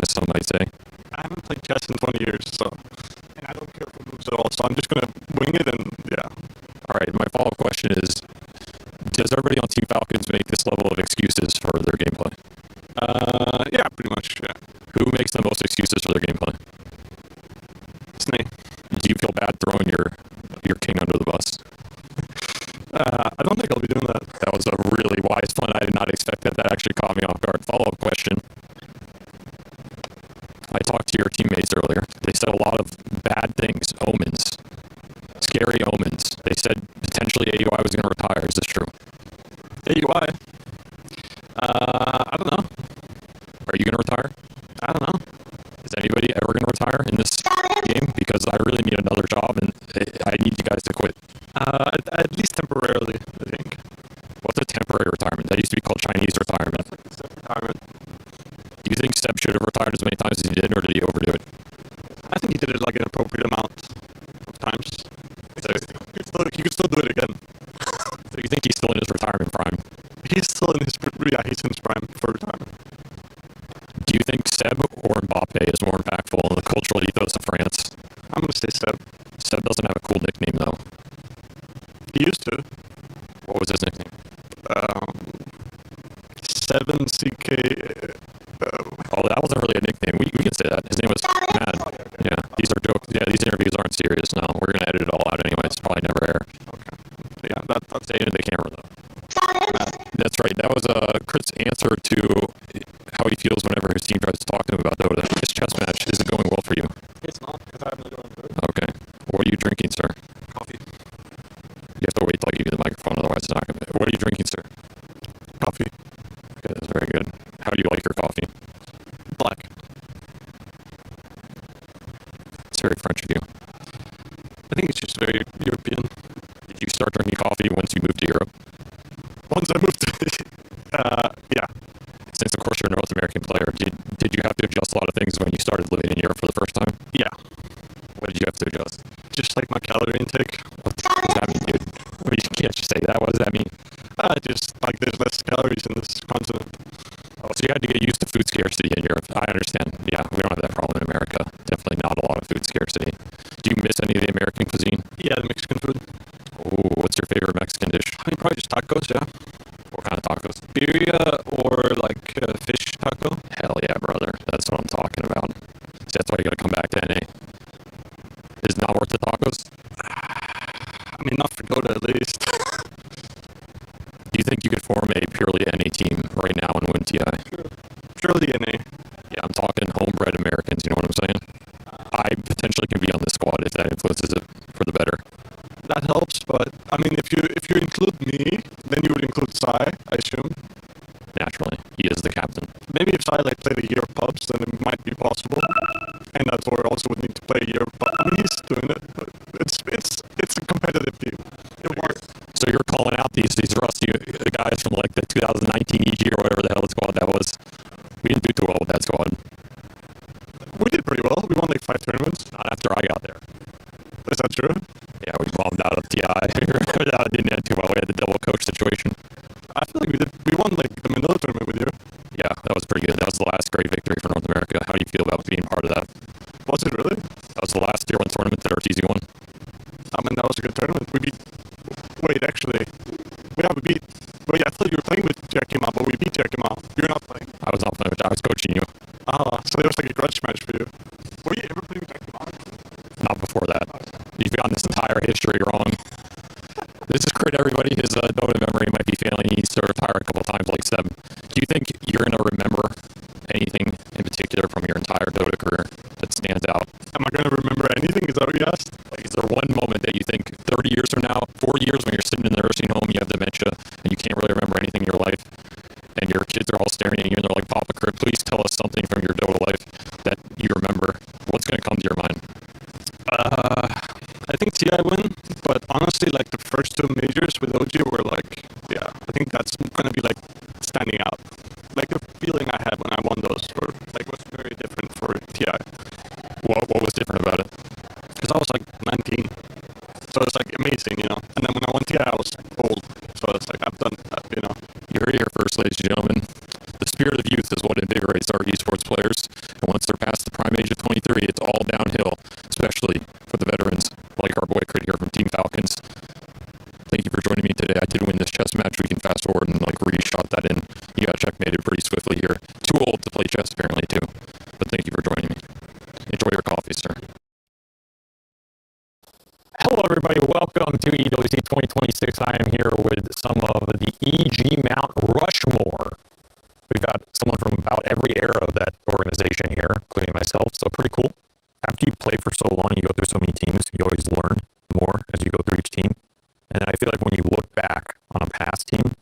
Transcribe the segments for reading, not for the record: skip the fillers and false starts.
as some might say. I haven't played chess in 20 years, so, and I don't care for moves at all, so I'm just gonna wing it and, yeah. All right, my follow-up question is, does everybody on Team Falcons make this level of excuses for their gameplay? Yeah, pretty much, yeah. Who makes the most excuses for their gameplay? Snake. Do you feel bad throwing your king under the bus? I don't think I'll be doing that. That was a really wise pun. I did not expect that. That actually caught me off guard. Follow-up question. I talked to your teammates earlier. They said a lot of bad things, omens, scary omens. They said potentially AUI was going to retire. Is this true? AUI? I don't know. Are you going to retire? I don't know. Is anybody ever going to retire in this game? Because I really need another job and I need you guys to quit. At least temporarily, I think. What's a temporary retirement? That used to be called Chinese retirement. That's like a step retirement. Do you think Seb should have retired as many times as he did, or did he overdo it? I think he did it like an appropriate amount of times. So he could still do it again. So you think he's still in his retirement prime? He's still in his, yeah, he's in his prime for retirement. Do you think Seb or Mbappe is more impactful in the cultural ethos of France? I'm gonna say Seb. Seb doesn't have a cool nickname though. He used to. What was his nickname? 7CK. Oh, that wasn't really a nickname. We can say that. His name was Mad. Yeah, these are jokes. Yeah, these interviews aren't serious. No, we're gonna edit it all out anyway. It's probably never air. Okay. Yeah, that's staying into the camera though. That's right. That was Chris' answer to how he feels whenever his team tries to talk to him about Dota. This chess match isn't going well for you. It's not, because I have no going through. Okay. What are you drinking, sir? Coffee. You have to wait till I give you the microphone, otherwise it's not going to... What are you drinking, sir? Coffee. Okay, that's very good. How do you like your coffee? Black. It's very French of you. I think it's just very European. Did you start drinking coffee once you moved to Europe? Once I moved to... yeah. Since, of course, you're a North American player, did you have to adjust a lot of things when you started living in Europe for the first time? Yeah. What did you have to adjust? Just like my calorie intake. What does that mean, dude? I mean, you can't just say that. What does that mean? Just like there's less calories in this continent. Oh, so you had to get used to food scarcity in Europe. I understand. Yeah, we don't have that problem in America. Definitely not a lot of food scarcity. Do you miss any of the American cuisine? Yeah, the Mexican food. Oh, what's your favorite Mexican dish? I mean, probably just tacos, yeah. What kind of tacos? Birria or like fish taco. Hell yeah, brother. That's what I'm talking about. So that's why you gotta come back to NA. Is it not worth the tacos? I mean, not for Dota at least. Do you think you could form a purely NA team right now and win TI? Purely NA. Yeah, I'm talking homebred Americans, you know what I'm saying? I potentially can be on this squad if that influences it for the better. That helps, but I mean, if you include me, then you would include Sai, I assume. Naturally, he is the captain. Maybe if Sai like played a year of pubs, then it might be possible. And that's where also would need to play a year of pubs. I mean, he's doing it, but it's a competitive team. It works. So you're calling out these rusty guys from like the 2019 EG or whatever the hell the squad that was. We didn't do too well with that squad. We did pretty well. We won like 5 tournaments. Not after I got there. Is that true? Yeah, we bombed out of TI. That didn't end too well. We had the double coach situation. I feel like we won like the Manila tournament with you. Yeah, that was pretty good. That was the last great victory for North America. How do you feel about being part of that? Was it really? That was the last tier 1 tournament that RTZ won. I mean, that was a good tournament. We beat... Wait, actually... Wait, I thought you were playing with Jackie Ma, but we beat Jackie Ma. You were not playing. I was not playing with I was coaching you. Ah, so there was like a grudge match for you. Were you ever playing with Jackie Ma? Not before that. You've gotten this entire history wrong. This is great, everybody. His Dota memory might be failing. He needs to retire a couple times like Seb. Do you think you're going to remember anything in particular from your entire Dota career that stands out? Am I going to remember anything? Is that what you asked? Like, is there one moment that you think 30 years from now, 4 years when you're sitting in the nursing home, you have dementia, and you can't really remember anything in your life, and your kids are all staring at you, and they're like, Papa Crib, please tell us something from your Dota life that you remember. What's going to come to your mind? I think TI win, but honestly, like the first 2 majors with OG were like, yeah, I think that's gonna be like standing out. Like the feeling I had when I won those was very different for TI. What was different about it? Because I was like 19, so it's like amazing, you know. And then when I won TI, I was old, so it's like I've done that, you know. You heard it here first, ladies and gentlemen. The spirit of youth is what invigorates our esports players. And once they're past the prime age of 23, it's all downhill, especially for the veterans like our boy Crit here from Team Falcons. Thank you for joining me today. I did win this chess match. We can fast forward and like re-shot that in. You got checkmated pretty swiftly here. Too old to play chess apparently too. But thank you for joining me. Enjoy your coffee, sir. Hello, everybody. Welcome to EWC 2026. I am here with some of the EG Mount Rushmore. We've got someone from about every era of that organization here, including myself. So pretty cool. After you play for so long, you go through so many teams, you always learn more as you go through each team. And I feel like when you look back on a past team,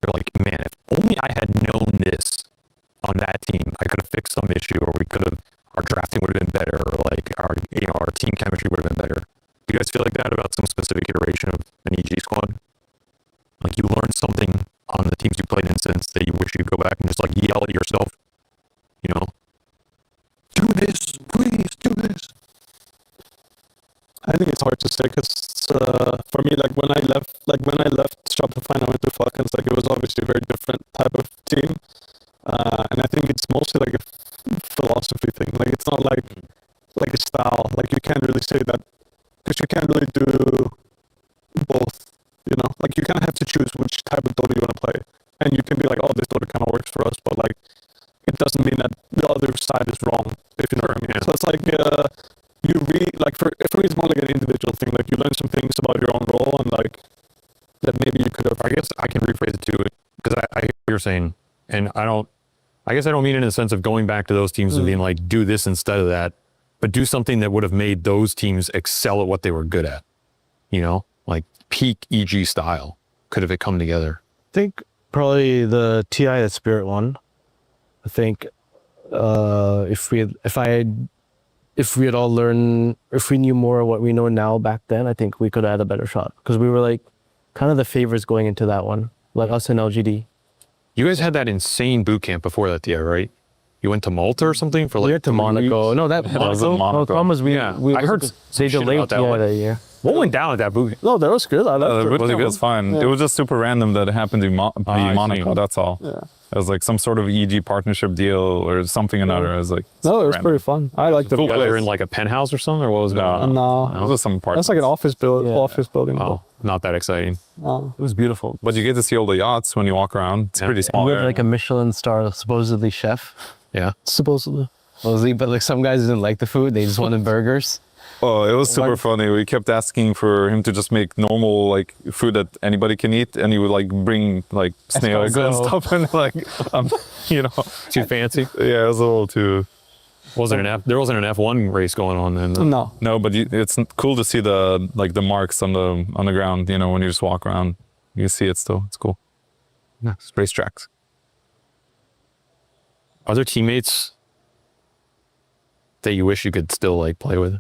you're like, man, if only I had known this on that team, I could have fixed some issue, or we could have, our drafting would have been better, or like our team chemistry would have been better. Do you guys feel like that about some specific iteration of an EG squad? Like you learned something on the teams you played in since that you wish you'd go back and just like yell at yourself, you know, do this, please do this. I think it's hard to say because for me, like when I left Shopify and I went to Falcons, like it was obviously a very different type of team, and I think it's mostly like a philosophy thing. Like it's not like a style. Like you can't really say that because you can't really do both. You know, like you kind of have to choose which type of Dota you want to play, and you can be like, oh, this Dota kind of works for us, but like it doesn't mean that the other side is wrong. If you know what I mean. Yeah. So it's like you really like for me, it's more like an individual thing. Like you learn some things about your own role, and like that maybe you could have. I guess I can rephrase it too, because I hear what you're saying, and I guess I don't mean it in the sense of going back to those teams and being like, do this instead of that, but do something that would have made those teams excel at what they were good at. You know, like peak EG style. Could have it come together? I think probably the TI the Spirit one. I think if we had all learned, if we knew more of what we know now back then, I think we could have had a better shot, because we were like kind of the favorites going into that one, like us and LGD. You guys had that insane boot camp before that, yeah, right? You went to Malta or something for like we went to Monaco. Weeks? No, that Monaco. No, the problem was I heard they delayed that year. What went down at that boot camp? No, that was good. I loved it. It was fine. Yeah. It was just super random that it happened in Monaco. That's all. Yeah. It was like some sort of EG partnership deal or something or another. It was like it was pretty fun. I liked the place. You were in like a penthouse or something, or what was it? No. It was just some apartment. That's like an office building. Oh, not that exciting. Oh, it was beautiful. But you get to see all the yachts when you walk around. It's pretty small. We had like a Michelin star, supposedly chef. Yeah. Supposedly. But like some guys didn't like the food. They just wanted burgers. Oh, it was super funny. We kept asking for him to just make normal like food that anybody can eat, and he would like bring like snails and stuff, and like you know, too fancy. Yeah, it was a little too. There wasn't an F1 race going on then. No, but it's cool to see the marks on the ground. You know, when you just walk around, you see it still. It's cool. Yeah, racetracks. Are there teammates that you wish you could still like play with?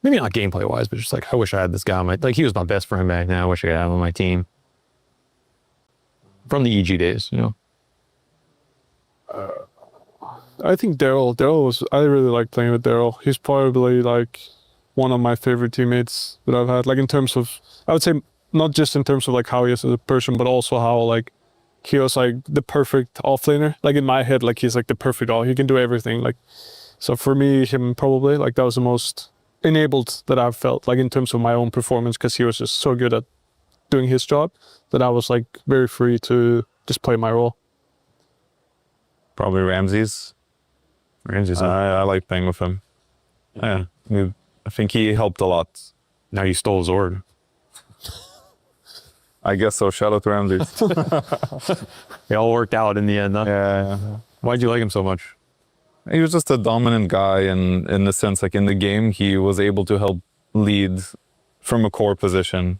Maybe not gameplay wise, but just like, I wish I had this guy on my, like he was my best friend back now. I wish I could have him on my team. From the EG days, you know? I think Daryl I really like playing with Daryl. He's probably like one of my favorite teammates that I've had. Like in terms of, I would say not just in terms of like how he is as a person, but also how like he was like the perfect offlaner. Like in my head, like he's like the perfect he can do everything. Like, so for me, him probably like that was the most enabled that I've felt, like in terms of my own performance, because he was just so good at doing his job that I was like very free to just play my role. Probably Ramses. I like playing with him. Yeah, I think he helped a lot. Now you stole his Zord. I guess so. Shout out to Ramses. It all worked out in the end, huh? Yeah. Why'd you like him so much? He was just a dominant guy, and in the sense, like in the game, he was able to help lead from a core position.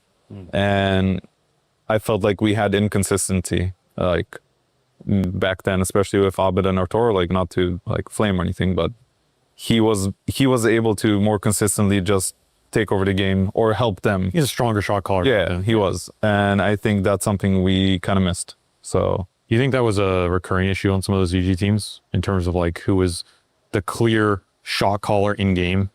And I felt like we had inconsistency, like back then, especially with Abed and Artur, like not to like flame or anything, but he was able to more consistently just take over the game or help them. He's a stronger shot caller. Yeah, he was. And I think that's something we kind of missed. So you think that was a recurring issue on some of those EG teams in terms of like who was the clear shot caller in game?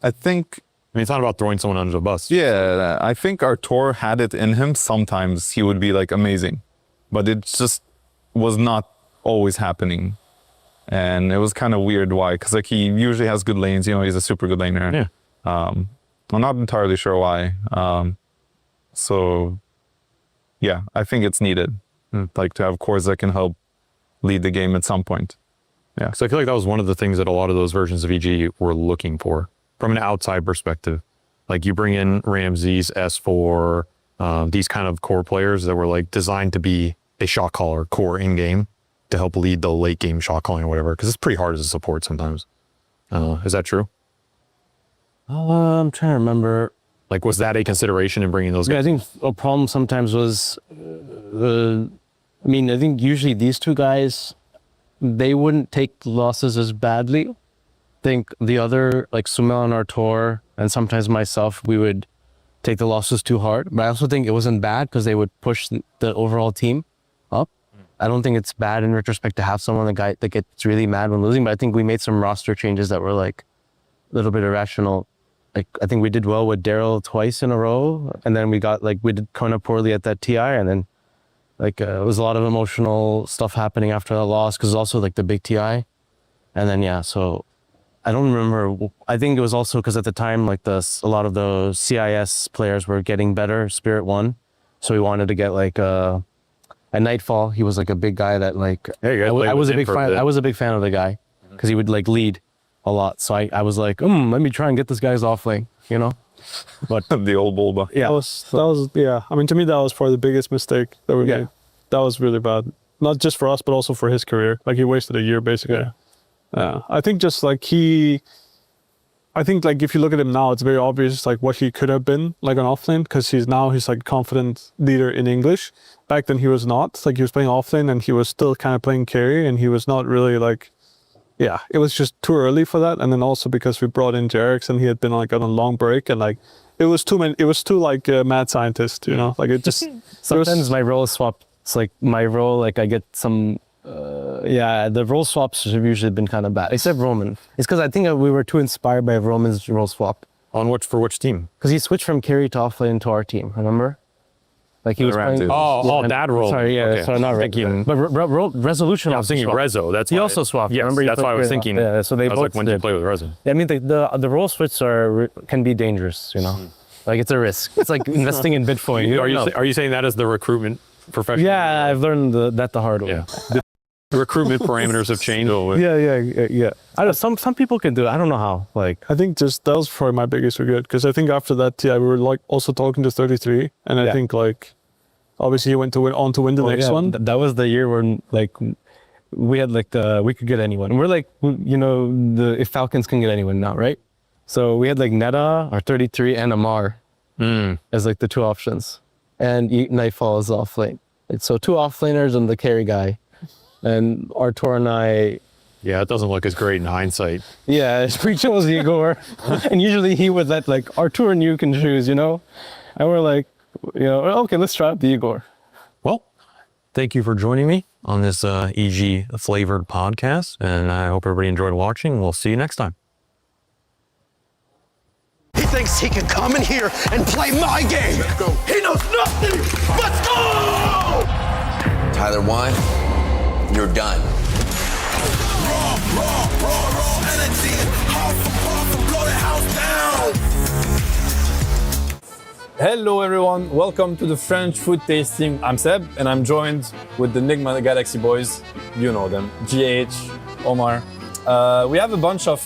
I think, I mean, it's not about throwing someone under the bus. Yeah, I think Artur had it in him. Sometimes he would be like amazing, but it just was not always happening. And it was kind of weird why, because like he usually has good lanes, you know, he's a super good laner. Yeah. I'm not entirely sure why. So yeah, I think it's needed, like to have cores that can help lead the game at some point. Yeah. So I feel like that was one of the things that a lot of those versions of EG were looking for from an outside perspective. Like you bring in Ramses, S4, these kind of core players that were like designed to be a shot caller core in game to help lead the late game shot calling or whatever. Because it's pretty hard as a support sometimes. Is that true? I'm trying to remember. Like, was that a consideration in bringing those Yeah, I guys? think a problem sometimes was, I mean, I think usually these two guys, they wouldn't take losses as badly. I think the other, like Sumel and Artur, and sometimes myself, we would take the losses too hard. But I also think it wasn't bad because they would push the overall team up. I don't think it's bad in retrospect to have someone that gets really mad when losing, but I think we made some roster changes that were like a little bit irrational. Like I think we did well with Daryl twice in a row, and then we did kind of poorly at that TI, and then like it was a lot of emotional stuff happening after that loss because also like the big TI, and then yeah, so I don't remember. I think it was also because at the time like a lot of the CIS players were getting better. Spirit won, so we wanted to get like at Nightfall. He was like a big guy that like I was a big fan. I was a big fan of the guy because he would like lead a lot. So I was like, let me try and get this guy's off lane, you know? But The old Bulba. yeah. That was yeah. I mean, to me, that was probably the biggest mistake that we made. That was really bad. Not just for us, but also for his career. Like he wasted a year basically. Yeah. I think just like I think like if you look at him now, it's very obvious like what he could have been like on offlane because he's like confident leader in English. Back then he was not. Like he was playing offlane and he was still kind of playing carry and he was not really like. Yeah, it was just too early for that, and then also because we brought in Jerix and he had been like on a long break, and like it was too many. It was too like mad scientist, you know. Like it just Sometimes my role swap. It's like my role, like I get some. The role swaps have usually been kind of bad, except Roman. It's because I think we were too inspired by Roman's role swap. For which team? Because he switched from carry to offlane to our team. Remember? Like he was Around playing. Oh, that role. Sorry, yeah, Okay. sorry, not Thinking- But resolution. I was thinking swapped. Rezo. That's He why also swapped. Yes, Remember you that's why I was played- thinking. Yeah, so they I was both like, when did you did. play with Rezo? I mean, the role switch can be dangerous, you know. Like it's a risk. It's like investing in Bitcoin. Are you saying that as the recruitment professional? Yeah, I've learned that the hard way. Yeah. The recruitment parameters have changed. Yeah. I don't. Some people can do it. I don't know how. Like I think just that was probably my biggest regret because I think after that, we were like also talking to 33, and I think like obviously he went on to win the next one. That was the year when like we had like we could get anyone. We're like if Falcons can get anyone now, right? So we had like Neta or 33 and Amar as like the two options, and Nightfall is off lane. So two off laners and the carry guy, and Artur and I. Yeah, it doesn't look as great in hindsight. Yeah, we chose Igor, and usually he would let like Artur and you can choose, you know, and we're like, okay, let's try out the Igor. Well, thank you for joining me on this EG flavored podcast, and I hope everybody enjoyed watching. We'll see you next time. He thinks he can come in here and play my game. Let's go. He knows nothing. Let's go! Tyler Wine, you're done. Raw energy. Half blow the house down. Hello everyone, welcome to the French food tasting. I'm Seb and I'm joined with the Nigma Galaxy boys. You know them, GH, Omar. We have a bunch of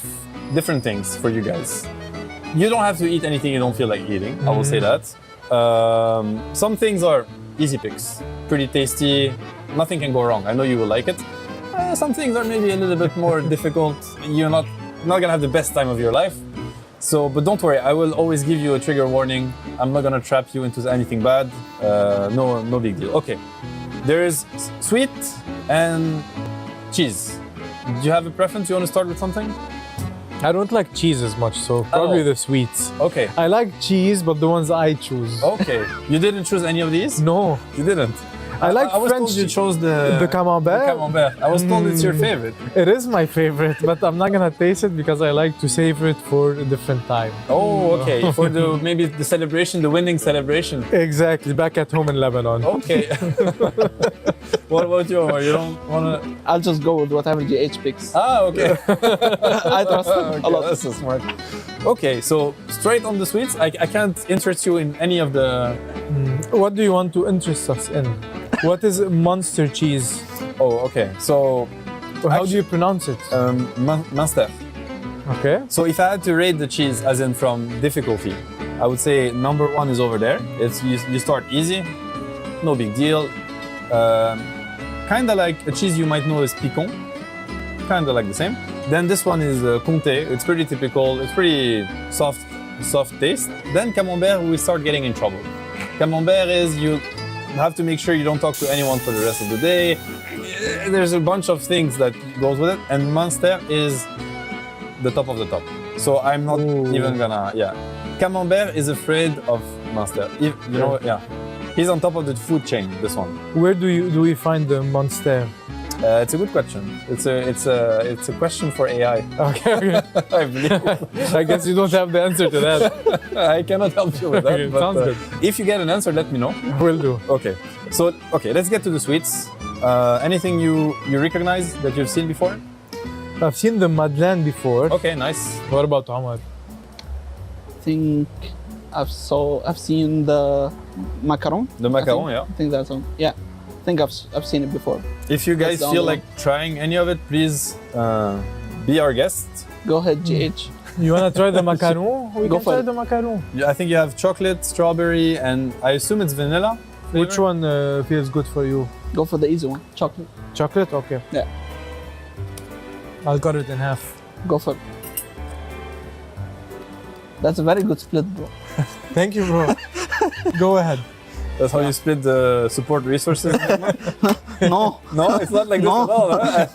different things for you guys. You don't have to eat anything you don't feel like eating, I will say that. Some things are easy picks, pretty tasty, nothing can go wrong. I know you will like it. Some things are maybe a little bit more difficult. You're not gonna have the best time of your life. So, but don't worry, I will always give you a trigger warning. I'm not gonna trap you into anything bad. No big deal. Okay, there is sweet and cheese. Do you have a preference? You want to start with something? I don't like cheese as much, so probably the sweets. Okay. I like cheese, but the ones I choose. Okay. You didn't choose any of these? No. You didn't? I like I was French. told you chose the camembert. camembert. I was told it's your favorite. It is my favorite, but I'm not gonna taste it because I like to savor it for a different time. Oh, okay. For the maybe the celebration, the winning celebration. Exactly, back at home in Lebanon. Okay. What about you, Omar? You don't wanna? I'll just go with whatever GH picks. Ah, okay. I trust him Okay, a lot. that's so smart. Okay, so straight on the sweets. I can't interest you in any of the. What do you want to interest us in? What is monster cheese? Oh, okay. So How do you pronounce it? Munster. Okay. So if I had to rate the cheese, as in from difficulty, I would say number 1 is over there. It's you start easy, no big deal. Kind of like a cheese you might know is picon, kind of like the same. Then this one is comté. It's pretty typical. It's pretty soft taste. Then camembert, we start getting in trouble. Camembert is you have to make sure you don't talk to anyone for the rest of the day. There's a bunch of things that goes with it, and Munster is the top of the top. So I'm not even gonna, Camembert is afraid of Munster. You know, He's on top of the food chain, this one. Where do we find the monster? It's a good question. It's a question for AI. Okay. I believe. I guess you don't have the answer to that. I cannot help you with that. Okay, but, sounds good. If you get an answer, let me know. Will do. Okay. So let's get to the sweets. Anything you recognize that you've seen before? I've seen the Madeleine before. Okay, nice. What about Omar? I think I've seen the macaron. The macaron, yeah. I think that's one. Yeah, I think I've seen it before. If you guys That's the feel only like trying any of it, please be our guest. Go ahead, GH. You wanna try the macaron? We Go can for try it. the macaron. I think you have chocolate, strawberry, and I assume it's vanilla. flavor? Which one feels good for you? Go for the easy one, chocolate. Chocolate? Okay. Yeah. I'll cut it in half. Go for it. That's a very good split, bro. Thank you, bro. Go ahead. That's how you split the support resources? No, No, it's not like this No. at all. Huh?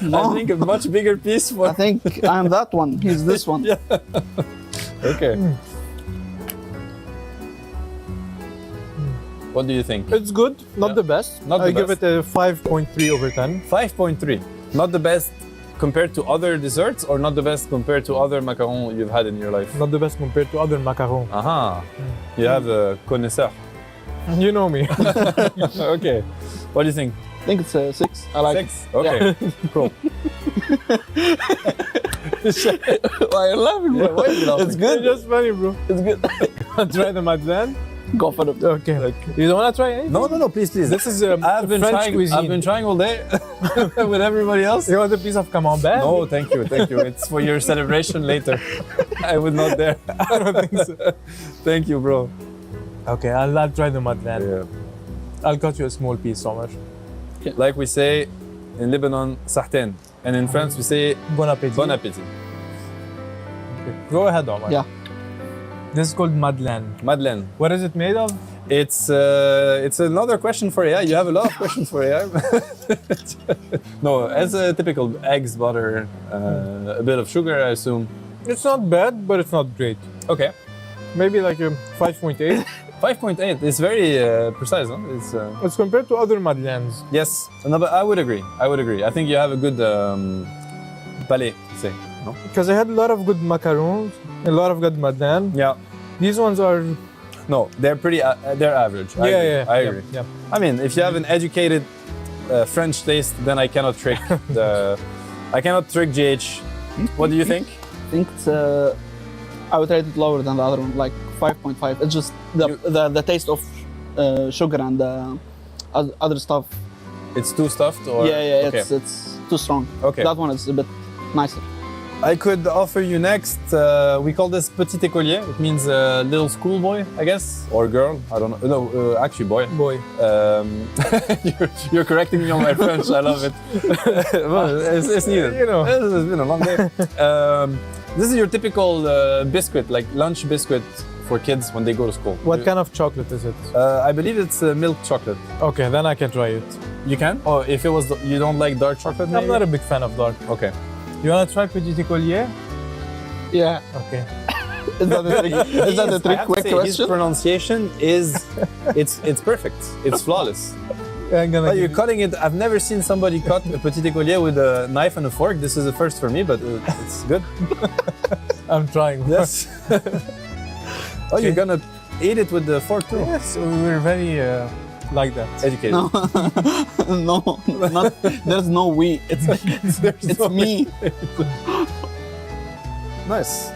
No. I think a much bigger piece I for. think I'm that one. He's this one. Okay. What do you think? It's good, not Yeah. the best. Not I the give best. it a 5.3 over 10. 5.3. Not the best compared to other desserts, or not the best compared to other macarons you've had in your life? Not the best compared to other macarons. Aha. You have a connoisseur. You know me. Okay. What do you think? I think it's a 6. I like 6? Okay. Cool. Why are you laughing, bro? Why are you laughing? It's good. It's just funny, bro. It's good. Try the Madeleine? Go for it. Okay. You don't wanna try anything? No, please. This is I've been French trying. cuisine. I've been trying all day with everybody else. You want a piece of camembert? No, thank you. It's for your celebration later. I would not dare. I don't think so. Thank you, bro. Okay, I'll try the Madeleine. Yeah. I'll cut you a small piece, Omar. Like we say in Lebanon, sahten, and in France we say Bon appetit. bon appetit. Okay. Go ahead, Omar. Yeah. This is called Madeleine. Madeleine. What is it made of? It's another question for AI. You have a lot of questions for AI. No, as a typical eggs, butter, a bit of sugar, I assume. It's not bad, but it's not great. Okay. Maybe like a 5.8. 5.8. It's very precise, huh? It's It's compared to other Madeleines. yes. No, but I would agree. I think you have a good palate, say. No? Because I had a lot of good macarons, a lot of good Madeleine. Yeah. These ones are... No, they're pretty. They're average. I agree. I agree. Yeah. I mean, if you have an educated French taste, then I cannot trick I cannot trick GH. What do you think? I think it's I would rate it lower than the other one, like 5.5. It's just the taste of sugar and other stuff. It's too stuffed, or Yeah, Okay. it's too strong. Okay. That one is a bit nicer. I could offer you next. We call this petit écolier. It means little schoolboy, I guess, or girl. I don't know. No, actually, boy. Boy. You're correcting me on my French. I love it. Well, it's needed. You know. It's been a long day. This is your typical biscuit, like lunch biscuit for kids when they go to school. What kind of chocolate is it? I believe it's milk chocolate. Okay, then I can try it. You can? Or if it was, you don't like dark chocolate? I'm Maybe? not a big fan of dark. Okay. You wanna try Petit Écolier? Yeah. Okay. Is that a trick? Is that a I trick? have to Quick say, his question. pronunciation is, it's perfect. It's flawless. I'm gonna Oh, you're give cutting it. I've never seen somebody cut a petit écolier with a knife and a fork. This is a first for me, but it's good. I'm trying. Yes. Oh, you're gonna eat it with the fork too? Yes, we're very like that. Educated. No, no, not, there's no we. It's me. Nice.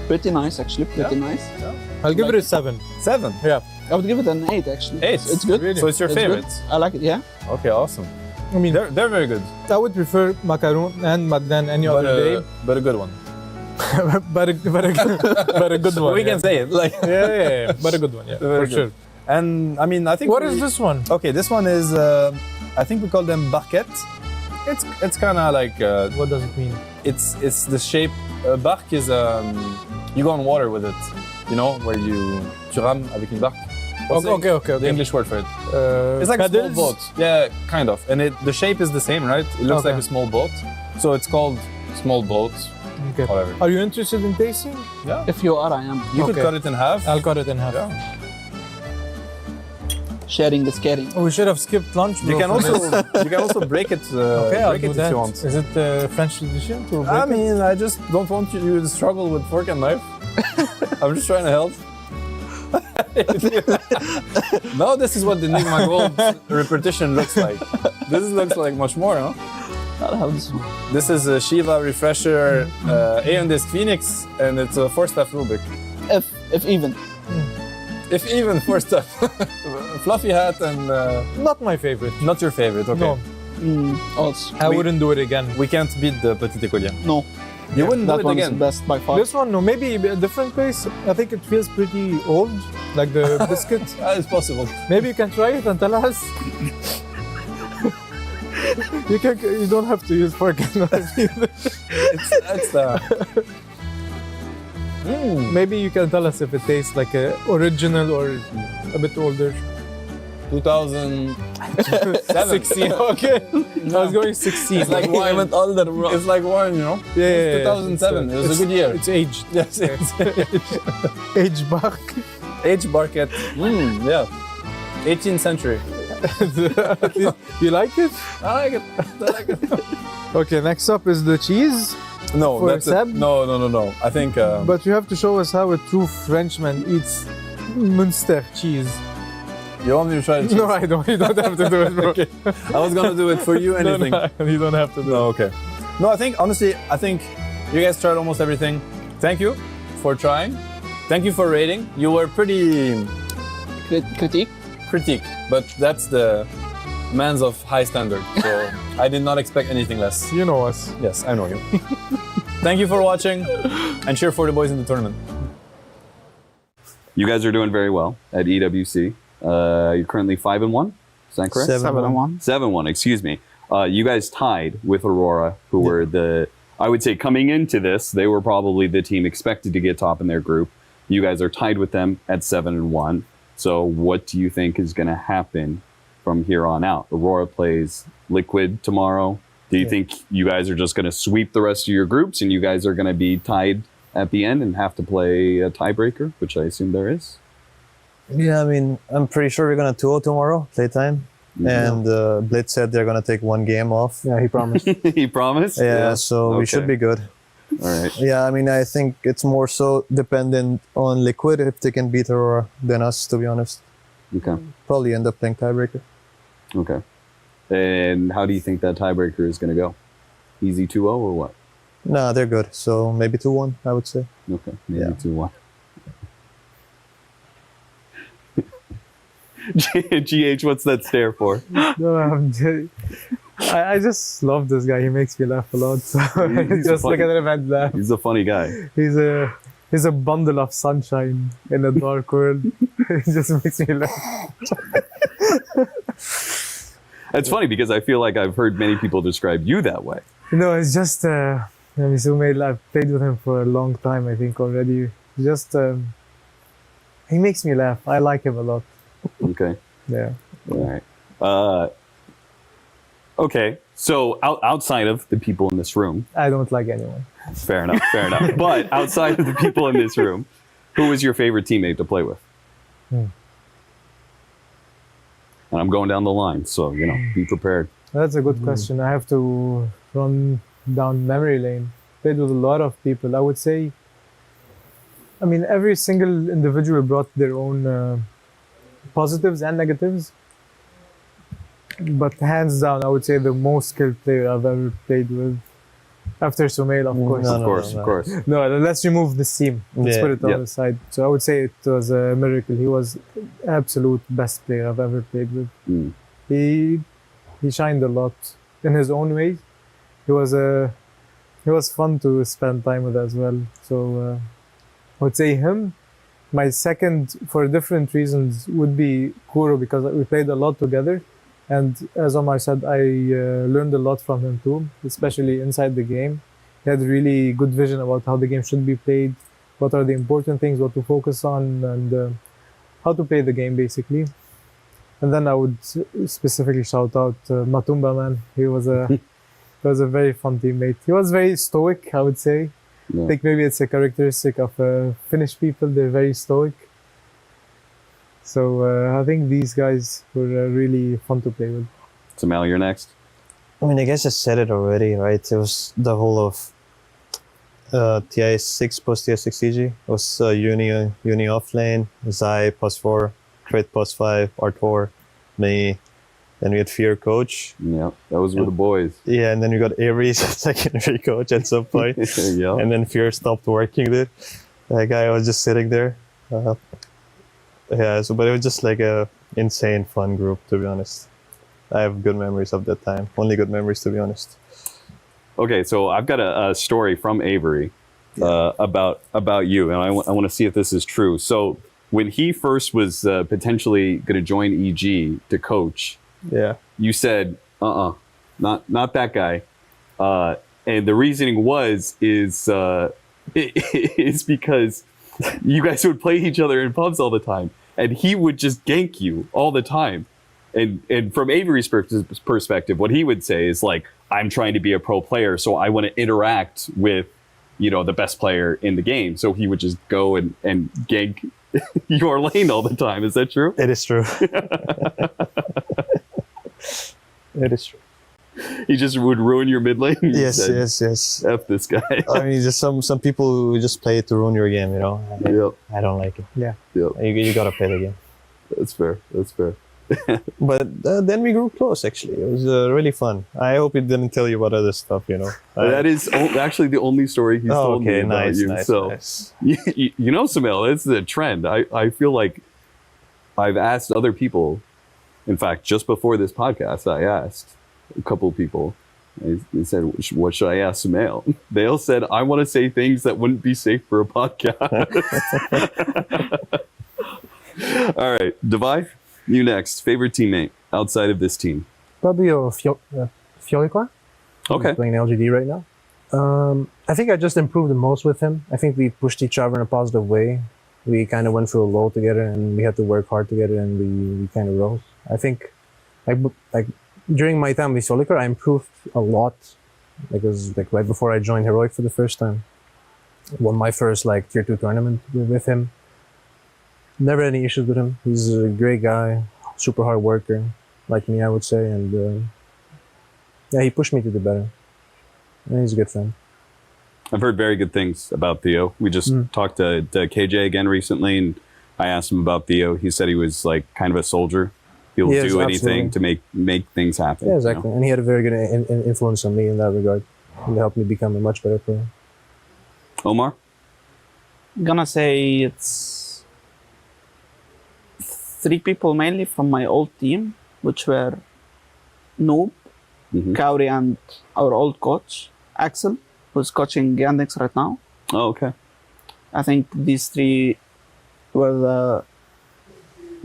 Pretty nice, actually. Pretty nice. I'll give it a 7. 7. Yeah. I would give it an 8, actually. 8. It's good. So it's your It's favorite? good. I like it. Yeah. Okay, awesome. I mean, They're very good. I would prefer macaron and madeleine any other day, But a good one. but a good one. We can say it. Like Yeah, but a good one, yeah, Very for good. sure. And I mean, I think. What is this one? Okay, this one is. I think we call them barquettes. It's kind of like. What does it mean? It's the shape. Barque is you go on water with it. You know where tu rames avec une barque. What's Okay. The English word for it. It's like paddles? a small boat. Yeah, kind of. And the shape is the same, right? It looks Okay. like a small boat. So it's called small boat. Okay. Whatever. Are you interested in tasting? Yeah. If you are, I am. You could Okay. cut it in half. I'll cut it in half. Yeah. Sharing is caring. Oh, we should have skipped lunch. You bro, can for also this. you can also break it. Okay, I'll break do it that. if you want. Is it French tradition to break I it? mean, I just don't want you to struggle with fork and knife. I'm just trying to help. No, this is what the Nigma Gold repetition looks like. This looks like much more, huh? I'll have this one. This is a Shiva Refresher Aeon Phoenix, and it's a 4-step Rubik. If even. If even 4-step. Fluffy hat and Not my favorite. not your favorite, okay. No, Also. I wouldn't do it again. We can't beat the Petit Écolier. No. You wouldn't That do it one's again. best by far. This one, no, maybe a different place. I think it feels pretty old, like the biscuit. It's possible. Maybe you can try it and tell us. You don't have to use fork and knife either. It's Maybe you can tell us if it tastes like a original or a bit older. 2007. 16. Okay. I was going 16. It's like wine. older, bro. It's like wine, you know? Yeah, 2007. It was a good year. It's aged. Yes, it's Aged bark. H. Barquette. Yeah. 18th century. You like it? I like it. I like it. Okay, next up is the cheese. No, For that's it. Seb? No. I think. But you have to show us how a true Frenchman eats Munster cheese. You want me to try the cheese? No, I don't. You don't have to do it, bro. Okay. I was gonna do it for you. Anything. No, you don't have to do No, okay. No, I think honestly, you guys tried almost everything. Thank you for trying. Thank you for rating. You were pretty critique, but that's the man's of high standard. So I did not expect anything less. it. You know us. Yes, I know you. Thank you for watching, and cheer for the boys in the tournament. You guys are doing very well at EWC. You're currently 5-1. Is that correct? 7-1. 7-1. Excuse me. You guys tied with Aurora, who were I would say coming into this, they were probably the team expected to get top in their group. You guys are tied with them at 7-1. So what do you think is going to happen from here on out? Aurora plays Liquid tomorrow. Do you think you guys are just going to sweep the rest of your groups and you guys are going to be tied at the end and have to play a tiebreaker, which I assume there is? Yeah, I mean, I'm pretty sure we're gonna 2-0 tomorrow, playtime. And Blitz said they're gonna take one game off. Yeah, he promised. He promised? Yeah, so we should Okay. be good. All right. Yeah, I mean, I think it's more so dependent on Liquid if they can beat Aurora than us, to be honest. Okay. Probably end up playing tiebreaker. Okay. And how do you think that tiebreaker is going to go? Easy 2-0 or what? Nah, they're good. So maybe 2-1, I would say. Okay. Maybe Yeah. 2-1. GH, what's that stare for? No, I just love this guy. He makes me laugh a lot. So He's just look funny. at him and laugh. He's a funny guy. He's a bundle of sunshine in a dark world. It just makes me laugh. It's funny because I feel like I've heard many people describe you that way. No, it's just I've played with him for a long time, I think already. Just he makes me laugh. I like him a lot. Okay. Yeah. All right. Okay. So outside of the people in this room, I don't like anyone. fair enough, fair enough. But outside of the people in this room, who was your favorite teammate to play with? And I'm going down the line, so be prepared. That's a good question. I have to run down memory lane. Played with a lot of people. I would say, I mean, every single individual brought their own positives and negatives. But hands down, I would say the most skilled player I've ever played with, after Sumail, of course. Of course. No, let's remove this team. Let's put it on the side. So I would say it was a miracle. He was absolute best player I've ever played with. He shined a lot in his own way. He was fun to spend time with as well. So I would say him. My second, for different reasons, would be Kuro, because we played a lot together. And as Omar said, I learned a lot from him too, especially inside the game. He had really good vision about how the game should be played, what are the important things, what to focus on, and how to play the game, basically. And then I would specifically shout out Matumba, man. He was a very fun teammate. He was very stoic, I would say. I think maybe it's a characteristic of Finnish people. They're very stoic. So I think these guys were really fun to play with. So Mal, you're next. I mean, I guess I said it already, right? It was the whole of TI6 post TI6 EG. It was Uni offlane, Zai +4, Crit +5, R4, me. Then we had Fear coach. Yeah, that was with the boys. Yeah, and then we got Avery's secondary coach at some point. Yeah. And then Fear stopped working there. That guy was just sitting there. Yeah, but it was just like a insane fun group, to be honest. I have good memories of that time. Only good memories, to be honest. Okay, so I've got a story from Avery about you, and I want to see if this is true. So when he first was potentially going to join EG to coach, you said, not that guy. And the reasoning is because you guys would play each other in pubs all the time, and he would just gank you all the time. And from Avery's perspective, what he would say is like, I'm trying to be a pro player, so I want to interact with, the best player in the game. So he would just go and gank your lane all the time. Is that true? It is true. It is true. He just would ruin your mid lane. Yes. F this guy. I mean, just some people who just play it to ruin your game, I don't like it. Yeah. You gotta play the game. That's fair. But then we grew close, actually. It was really fun. I hope it didn't tell you about other stuff, That is actually the only story he's told me about you. Nice. Sumail, it's a trend. I feel like I've asked other people. In fact, just before this podcast, I asked a couple of people. They said, what should I ask Sumail? They all said, I want to say things that wouldn't be safe for a podcast. All right, Devi, you next. Favorite teammate outside of this team? Probably Fiolikwa. Okay. He's playing LGD right now. I think I just improved the most with him. I think we pushed each other in a positive way. We kind of went through a lull together, and we had to work hard together, and we kind of rose. I think, like during my time with Fiolikwa, I improved a lot. Because right before I joined Heroic for the first time, won my first tier 2 tournament with him. Never any issues with him. He's a great guy, super hard worker, like me, I would say. And he pushed me to do better. And he's a good friend. I've heard very good things about Theo. We just talked to KJ again recently, and I asked him about Theo. He said he was kind of a soldier. He'll do anything to make things happen. Yeah, exactly. And he had a very good influence on me in that regard. He helped me become a much better player. Omar? I'm gonna say it's 3 people mainly from my old team, which were Noob, Kauri, and our old coach, Axel, who's coaching Yandex right now. Oh, okay. I think these 3 were the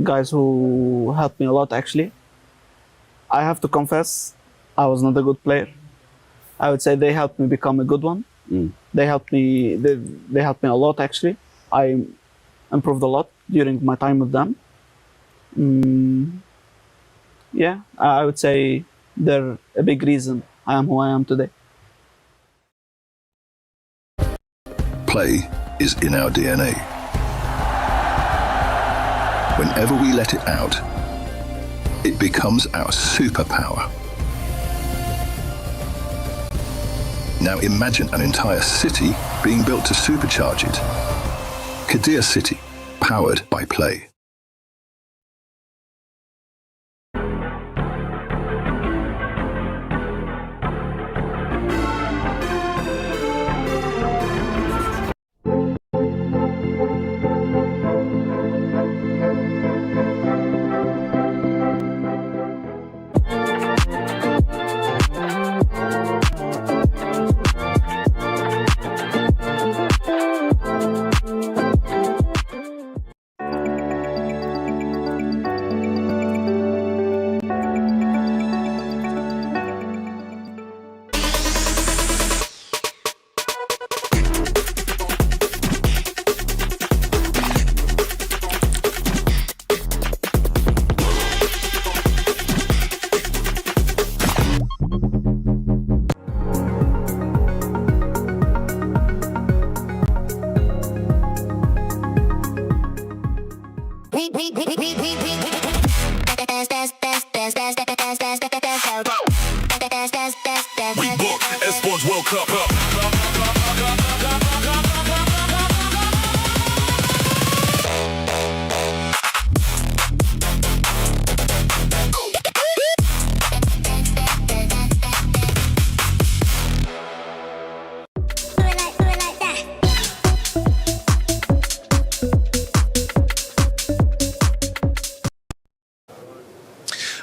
guys who helped me a lot, actually. I have to confess, I was not a good player. I would say they helped me become a good one. They helped me a lot, actually. I improved a lot during my time with them. Yeah, I would say they're a big reason I am who I am today. Play is in our DNA. Whenever we let it out, it becomes our superpower. Now imagine an entire city being built to supercharge it. Kadir City, powered by play. Esports World Cup up.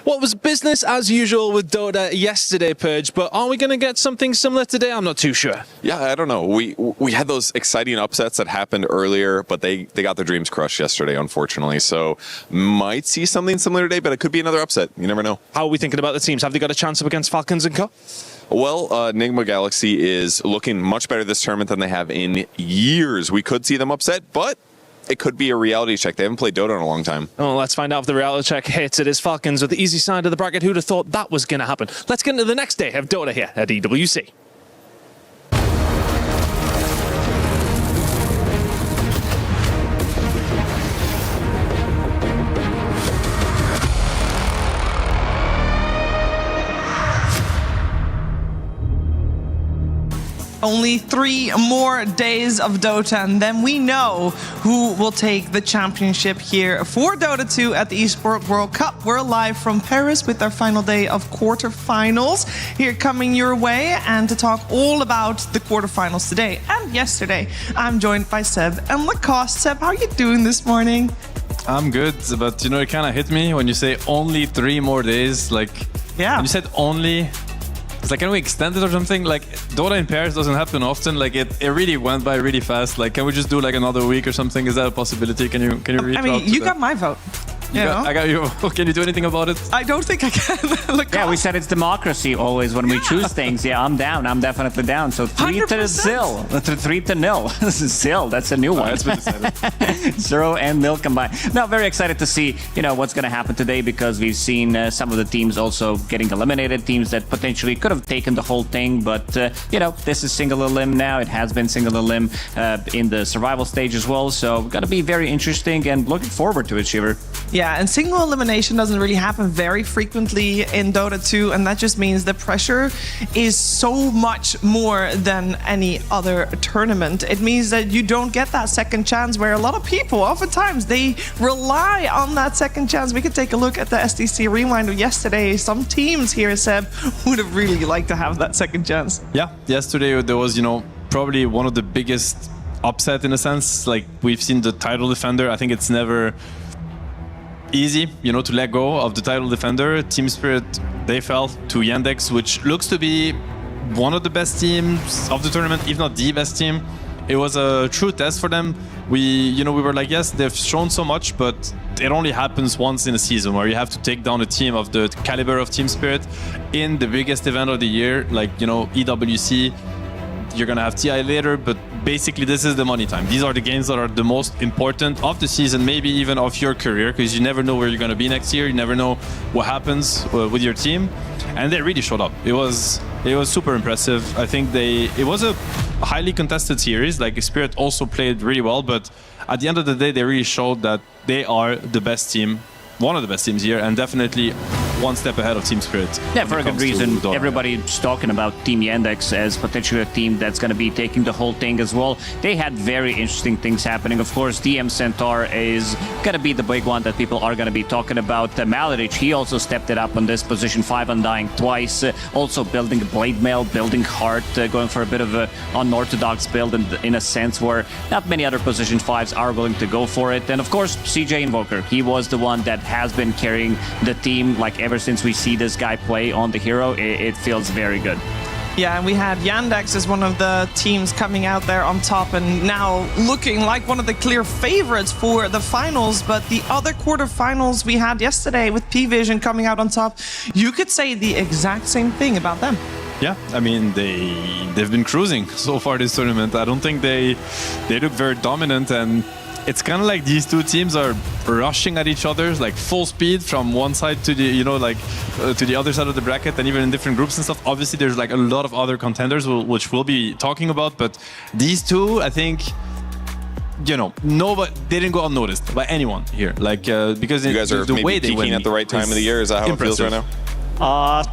Well, it was business as usual with Dota yesterday, Purge, but are we going to get something similar today? I'm not too sure. Yeah, I don't know. We had those exciting upsets that happened earlier, but they got their dreams crushed yesterday, unfortunately. So might see something similar today, but it could be another upset. You never know. How are we thinking about the teams? Have they got a chance up against Falcons and Co? Well, Enigma Galaxy is looking much better this tournament than they have in years. We could see them upset, but it could be a reality check. They haven't played Dota in a long time. Oh, let's find out if the reality check hits. It is Falcons with the easy side of the bracket. Who'd have thought that was going to happen? Let's get into the next day of Dota here at EWC. Only 3 more days of Dota, and then we know who will take the championship here for Dota 2 at the Esports World Cup. We're live from Paris with our final day of quarterfinals here coming your way. And to talk all about the quarterfinals today and yesterday, I'm joined by Seb and Lacoste. Seb, how are you doing this morning? I'm good, but you know, it kind of hit me when you say only 3 more days. Like, yeah, when you said only, it's like, can we extend it or something? Like, Dota in Paris doesn't happen often. Like, it really went by really fast. Like, can we just do like another week or something? Is that a possibility? Can you reach out to you that? got my vote. I got you. Can you do anything about it? I don't think I can. Yeah, we said it's democracy always when we choose things. Yeah, I'm down. I'm definitely down. So 3 to 0. 3 to 0. Zil, that's a new one. That's been decided. 0 and 0 combined. Now, very excited to see, what's going to happen today, because we've seen some of the teams also getting eliminated, teams that potentially could have taken the whole thing. But, this is single elim now. It has been single elim in the survival stage as well. So going to be very interesting and looking forward to it, Shiver. Yeah, and single elimination doesn't really happen very frequently in Dota 2, and that just means the pressure is so much more than any other tournament. It means that you don't get that second chance, where a lot of people, oftentimes, they rely on that second chance. We could take a look at the SDC Rewind of yesterday. Some teams here, Seb, would have really liked to have that second chance. Yeah, yesterday there was, probably one of the biggest upset in a sense. Like, we've seen the title defender. I think it's never easy, to let go of the title defender. Team Spirit, they fell to Yandex, which looks to be one of the best teams of the tournament, if not the best team. It was a true test for them. We were like, yes, they've shown so much, but it only happens once in a season, where you have to take down a team of the caliber of Team Spirit in the biggest event of the year, like, EWC. You're gonna have TI later, but basically this is the money time. These are the games that are the most important of the season, maybe even of your career, because you never know where you're gonna be next year. You never know what happens with your team, and they really showed up. It was super impressive. I think it was a highly contested series. Like, Spirit also played really well, but at the end of the day, they really showed that they are the best team, one of the best teams here, and definitely one step ahead of Team Spirit. Yeah, for a good reason. Everybody's talking about Team Yandex as potentially a team that's going to be taking the whole thing as well. They had very interesting things happening. Of course, DM Centaur is going to be the big one that people are going to be talking about. Malorich, he also stepped it up on this position 5, undying twice. Also building Blade Mail, building Heart, going for a bit of an unorthodox build in a sense where not many other position 5s are willing to go for it. And of course, CJ Invoker, he was the one that has been carrying the team like ever since we see this guy play on the hero. It feels very good. Yeah, and we had Yandex as one of the teams coming out there on top and now looking like one of the clear favorites for the finals. But the other quarterfinals we had yesterday with P-Vision coming out on top, you could say the exact same thing about them. Yeah, I mean they've been cruising so far this tournament. I don't think they look very dominant, and it's kind of like these two teams are rushing at each other like full speed from one side to the to the other side of the bracket, and even in different groups and stuff. Obviously, there's like a lot of other contenders which we'll be talking about, but these two, I think, nobody, they didn't go unnoticed by anyone here. Like because you guys are the maybe way they peaking win at the right time of the year. Is that how impressive. it feels right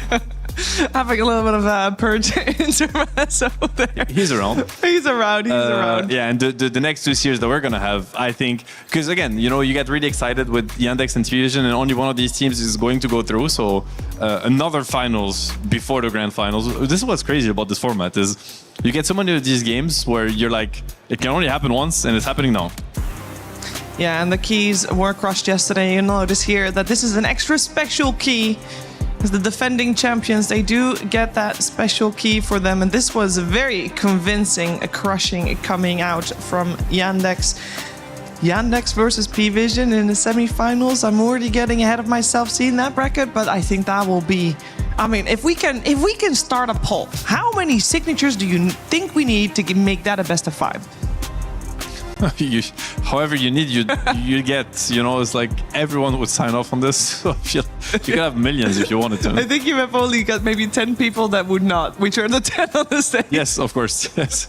now? Having a little bit of purge intermezzo there. He's around. He's around. Yeah, and the next 2 series that we're gonna have, I think, because again, you get really excited with Yandex and T-Vision, and only one of these teams is going to go through. So another finals before the grand finals. This is what's crazy about this format is you get so many of these games where you're like, it can only happen once, and it's happening now. Yeah, and the keys were crushed yesterday. You notice here that this is an extra special key. The defending champions, they do get that special key for them, and this was very convincing, a crushing coming out from Yandex. Yandex versus P-Vision in the semifinals. I'm already getting ahead of myself seeing that bracket, but I think that will be, I mean, if we can start a poll, how many signatures do you think we need to make that a best of 5? However you need, you get, it's like everyone would sign off on this. So you could have millions if you wanted to. I think you have only got maybe 10 people that would not, which are the 10 on the stage. Yes, of course. Yes,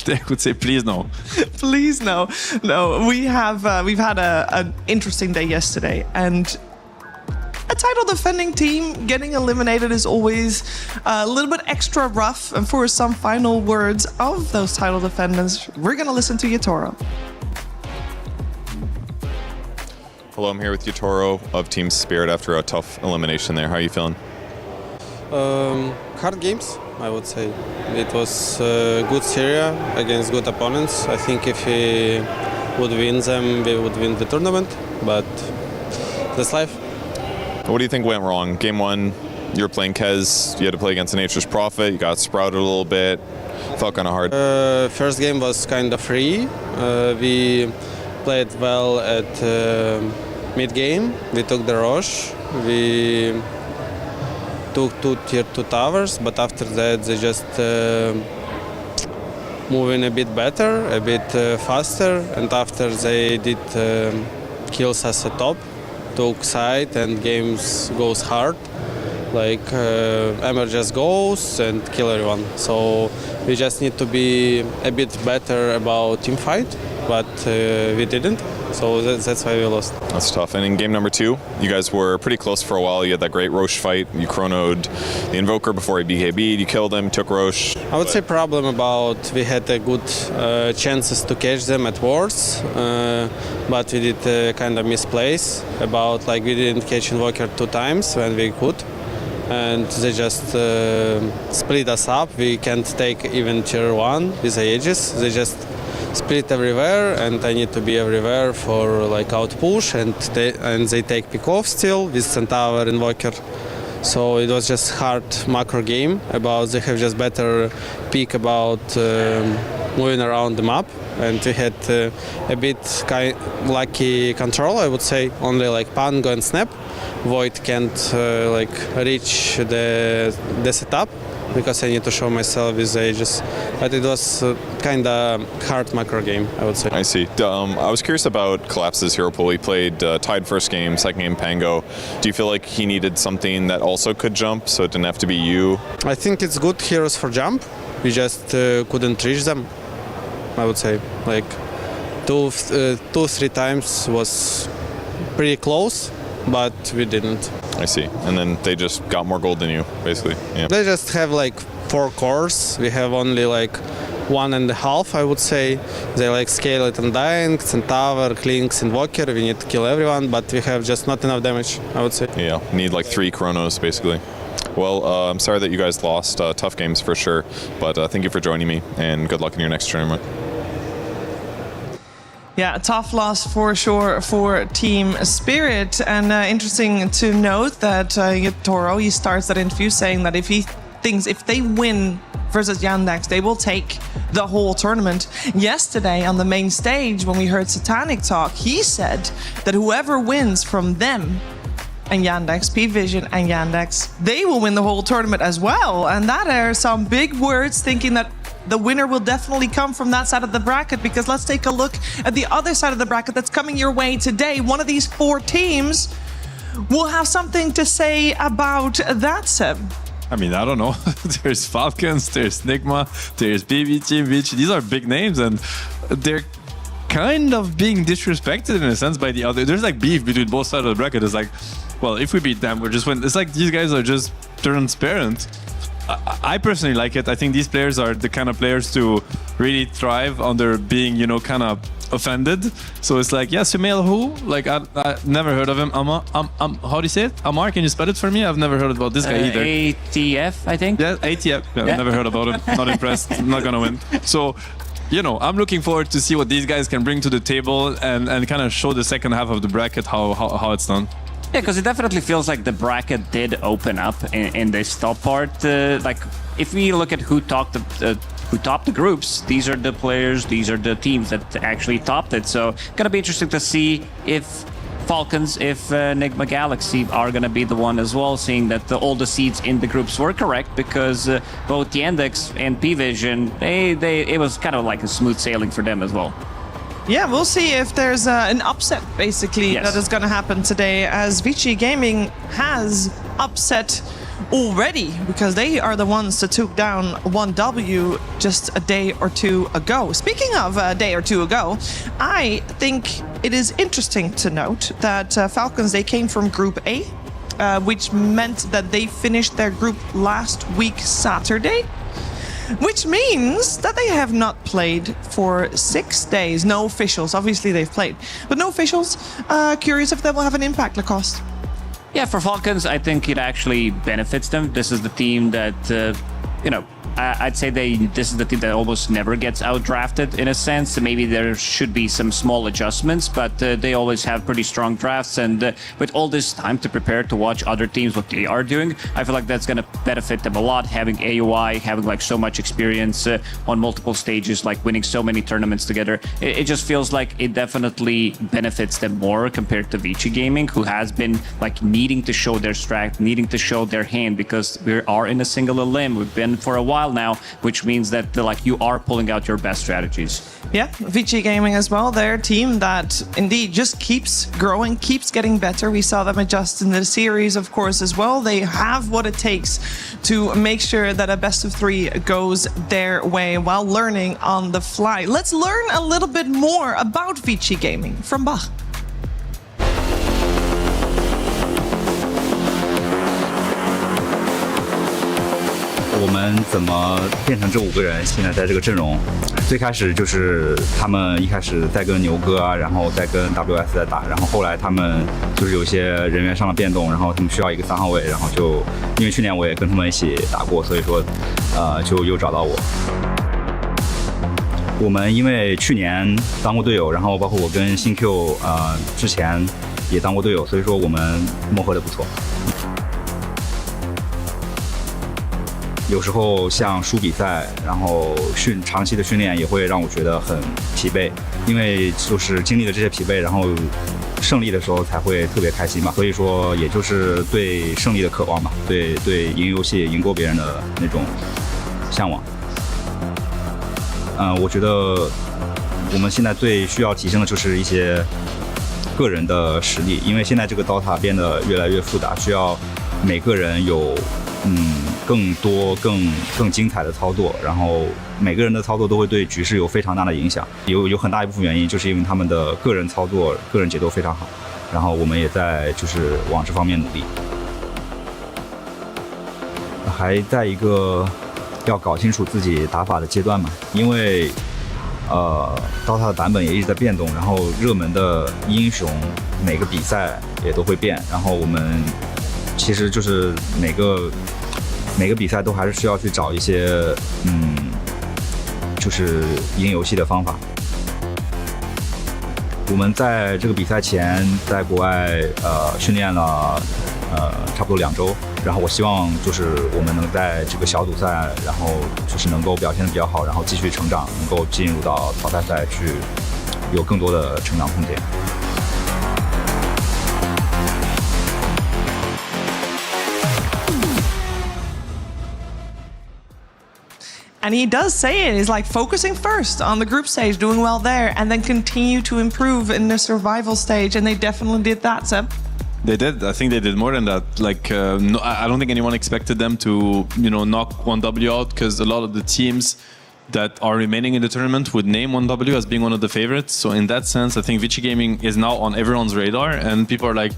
they would say, please no. Please no. No, we've had an interesting day yesterday, and a title defending team getting eliminated is always a little bit extra rough. And for some final words of those title defendants, we're going to listen to Yatoro. Hello, I'm here with Yatoro of Team Spirit after a tough elimination there. How are you feeling? Hard games, I would say. It was good series against good opponents. I think if we would win them, we would win the tournament, but that's life. What do you think went wrong? Game 1, you were playing Kez, you had to play against Nature's Prophet, you got sprouted a little bit, felt kind of hard. First game was kind of free. We played well at mid-game, we took the Roche, we took 2 tier 2 towers, but after that they just moving a bit better, a bit faster, and after they did kills us at top, took side and games goes hard, like Emmer just goes and kill everyone. So we just need to be a bit better about team fight, but we didn't, so that's why we lost. That's tough. And in game number 2, you guys were pretty close for a while. You had that great Roche fight, you chronoed the Invoker before he BKB'd, you killed him, took Roche. I would say problem about we had a good chances to catch them at wards, but we did kind of misplace about like we didn't catch Invoker 2 times when we could, and they just split us up. We can't take even tier 1 with the Aegis. They just split everywhere, and I need to be everywhere for like out push, and they take pick off still with Centaur Invoker. So it was just hard macro game about they have just better pick about moving around the map, and we had a bit lucky control, I would say. Only like Pango and Snap. Void can't like reach the setup because I need to show myself with Aegis. But it was kind of hard macro game, I would say. I see. I was curious about Collapse's hero pool. He played tied first game, second game Pango. Do you feel like he needed something that also could jump, so it didn't have to be you? I think it's good heroes for jump. We just couldn't reach them, I would say. Like 2-3 times was pretty close, but we didn't. I see. And then they just got more gold than you, basically. Yeah. They just have like 4 cores. We have only like 1.5, I would say. They like Scale It and Dying, Centaur, Clinks, Invoker. We need to kill everyone, but we have just not enough damage, I would say. Yeah, need like 3 Chronos, basically. Well, I'm sorry that you guys lost. Tough games for sure. But thank you for joining me, and good luck in your next tournament. Yeah, a tough loss for sure for Team Spirit. And interesting to note that Toro, he starts that interview saying that if he thinks if they win versus Yandex, they will take the whole tournament. Yesterday on the main stage, when we heard Satanic talk, he said that whoever wins from them and Yandex, P-Vision and Yandex, they will win the whole tournament as well. And that are some big words, thinking that the winner will definitely come from that side of the bracket, because let's take a look at the other side of the bracket that's coming your way today. One of these 4 teams will have something to say about that, Seb. I mean, I don't know. There's Falcons, there's Nigma, there's BB Team, Vici. These are big names, and they're kind of being disrespected in a sense by the other. There's like beef between both sides of the bracket. It's like, well, if we beat them, we'll just win. It's like these guys are just transparent. I personally like it. I think these players are the kind of players to really thrive under being, you know, kind of offended. So it's like, yeah, Sumail who? Like, I never heard of him. How do you say it? Amar, can you spell it for me? I've never heard about this guy either. ATF, I think. Yeah, ATF. Yeah, I've never heard about him. Not impressed. I'm not gonna win. So, you know, I'm looking forward to see what these guys can bring to the table and kind of show the second half of the bracket how it's done. Yeah, because it definitely feels like the bracket did open up in this top part. Like, if we look at who topped the groups, these are the players, these are the teams that actually topped it. So, gonna be interesting to see if Falcons, if Nigma Galaxy are gonna be the one as well, seeing that all the seeds in the groups were correct, because both Yandex and P-Vision, it was kind of like a smooth sailing for them as well. Yeah, we'll see if there's an upset, basically, that is going to happen today, as Vici Gaming has upset already, because they are the ones that took down 1W just a day or 2 ago. Speaking of a day or 2 ago, I think it is interesting to note that Falcons, they came from Group A, which meant that they finished their group last week Saturday. Which means that they have not played for 6 days. No officials. Obviously, they've played, but no officials. Curious if that will have an impact, Lacoste. Yeah, for Falcons, I think it actually benefits them. This is the team that, you know, I'd say this is the team that almost never gets outdrafted in a sense. Maybe there should be some small adjustments, but they always have pretty strong drafts. And with all this time to prepare to watch other teams, what they are doing, I feel like that's going to benefit them a lot. Having AOI, having like so much experience on multiple stages, like winning so many tournaments together, it just feels like it definitely benefits them more compared to Vici Gaming, who has been like needing to show their strat, needing to show their hand, because we are in a single limb. We've been for a while now, which means that like you are pulling out your best strategies. Yeah, Vici Gaming as well. They're a team that indeed just keeps growing, keeps getting better. We saw them adjust in the series, of course, as well. They have what it takes to make sure that a best of 3 goes their way while learning on the fly. Let's learn a little bit more about Vici Gaming from Bach. 我们怎么变成这5个人现在在这个阵容？最开始就是他们一开始在跟牛哥啊，然后再跟 WS 在打，然后后来他们就是有一些人员上的变动，然后他们需要一个3号位，然后就因为去年我也跟他们一起打过，所以说就又找到我。我们因为去年当过队友，然后包括我跟新 Q 之前也当过队友，所以说我们磨合得不错。 有时候像输比赛，然后长期的训练也会让我觉得很疲惫，因为就是经历了这些疲惫，然后胜利的时候才会特别开心嘛。所以说，也就是对胜利的渴望吧，对赢游戏、赢过别人的那种向往。我觉得我们现在最需要提升的就是一些个人的实力，因为现在这个 DOTA 变得越来越复杂，需要每个人有更多、更精彩的操作，然后每个人的操作都会对局势有非常大的影响。有很大一部分原因就是因为他们的个人操作、个人节奏非常好，然后我们也在就是往这方面努力。还在一个要搞清楚自己打法的阶段嘛，因为DOTA 的版本也一直在变动，然后热门的英雄每个比赛也都会变，然后我们其实就是每个比赛都还是需要去找一些就是赢游戏的方法。我们在这个比赛前在国外训练了差不多2周，然后我希望就是我们能在这个小组赛，然后就是能够表现得比较好，然后继续成长，能够进入到淘汰赛去有更多的成长空间。And he does say it is like focusing first on the group stage, doing well there, and then continue to improve in the survival stage. And they definitely did that, Seb. They did. I think they did more than that. Like, no, I don't think anyone expected them to, knock 1W out, because a lot of the teams that are remaining in the tournament would name 1W as being one of the favorites. So in that sense, I think Vici Gaming is now on everyone's radar, and people are like,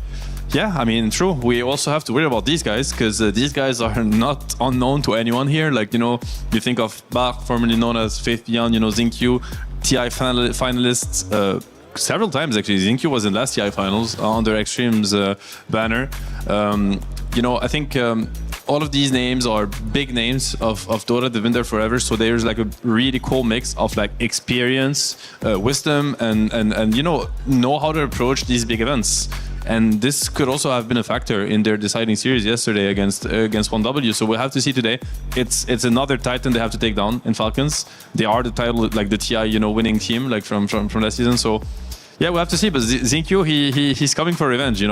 yeah, I mean, true. We also have to worry about these guys, because these guys are not unknown to anyone here. Like, you think of Bach, formerly known as Faith Beyond, Zinkyu, TI finalists, several times actually. Zinkyu was in last TI finals under Extreme's banner. I think all of these names are big names of Dota. They've been there forever, so there's like a really cool mix of like experience, wisdom, and know how to approach these big events. And this could also have been a factor in their deciding series yesterday against 1W. So we'll have to see today. It's another Titan they have to take down in Falcons. They are the title, like the TI, winning team, like from last season. So yeah, we'll have to see. But Zinkyu, he's coming for revenge,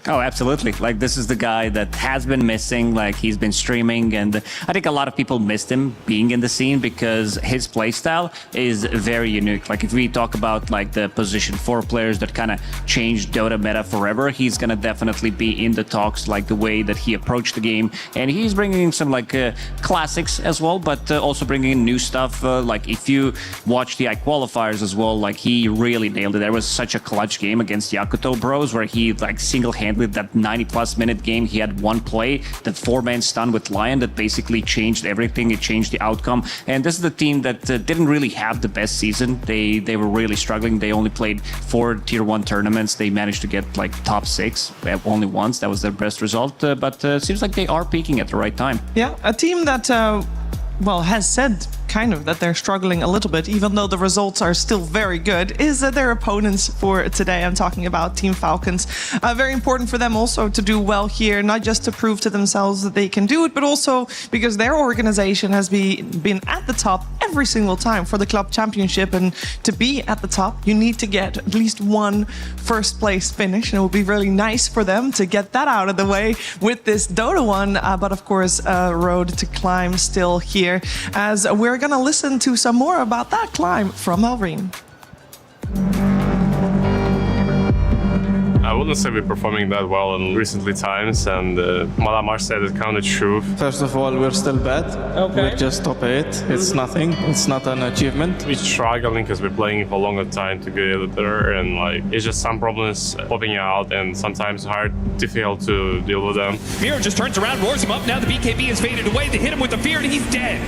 Oh, absolutely. Like, this is the guy that has been missing. Like, he's been streaming, and I think a lot of people missed him being in the scene because his playstyle is very unique. Like, if we talk about like the position 4 players that kind of changed Dota meta forever, he's gonna definitely be in the talks, like the way that he approached the game. And he's bringing in some like classics as well, but also bringing in new stuff. Like, if you watch the qualifiers as well, like he really nailed it. There was such a clutch game against Yakuto Bros where he like single-handedly with that 90+ minute game, he had one play, that 4-man stun with Lion that basically changed everything. It changed the outcome. And this is the team that didn't really have the best season. They were really struggling. They only played 4 tier 1 tournaments. They managed to get like top 6 only once. That was their best result. But it seems like they are peaking at the right time. Yeah, a team that has said kind of that they're struggling a little bit, even though the results are still very good, is their opponents for today. I'm talking about Team Falcons. Very important for them also to do well here, not just to prove to themselves that they can do it, but also because their organization has been at the top every single time for the club championship. And to be at the top, you need to get at least one first place finish. And it would be really nice for them to get that out of the way with this Dota one. But of course, road to climb still here, as we're going to listen to some more about that climb from Elreen. I wouldn't say we're performing that well in recently times, and what Amar said is kind of true. First of all, we're still bad. Okay. We're just top 8. It's nothing. It's not an achievement. We're struggling because we're playing for a longer time to get better, and like it's just some problems popping out, and sometimes hard, difficult to deal with them. Miro just turns around, roars him up. Now the BKB is faded away. They hit him with the fear, and he's dead.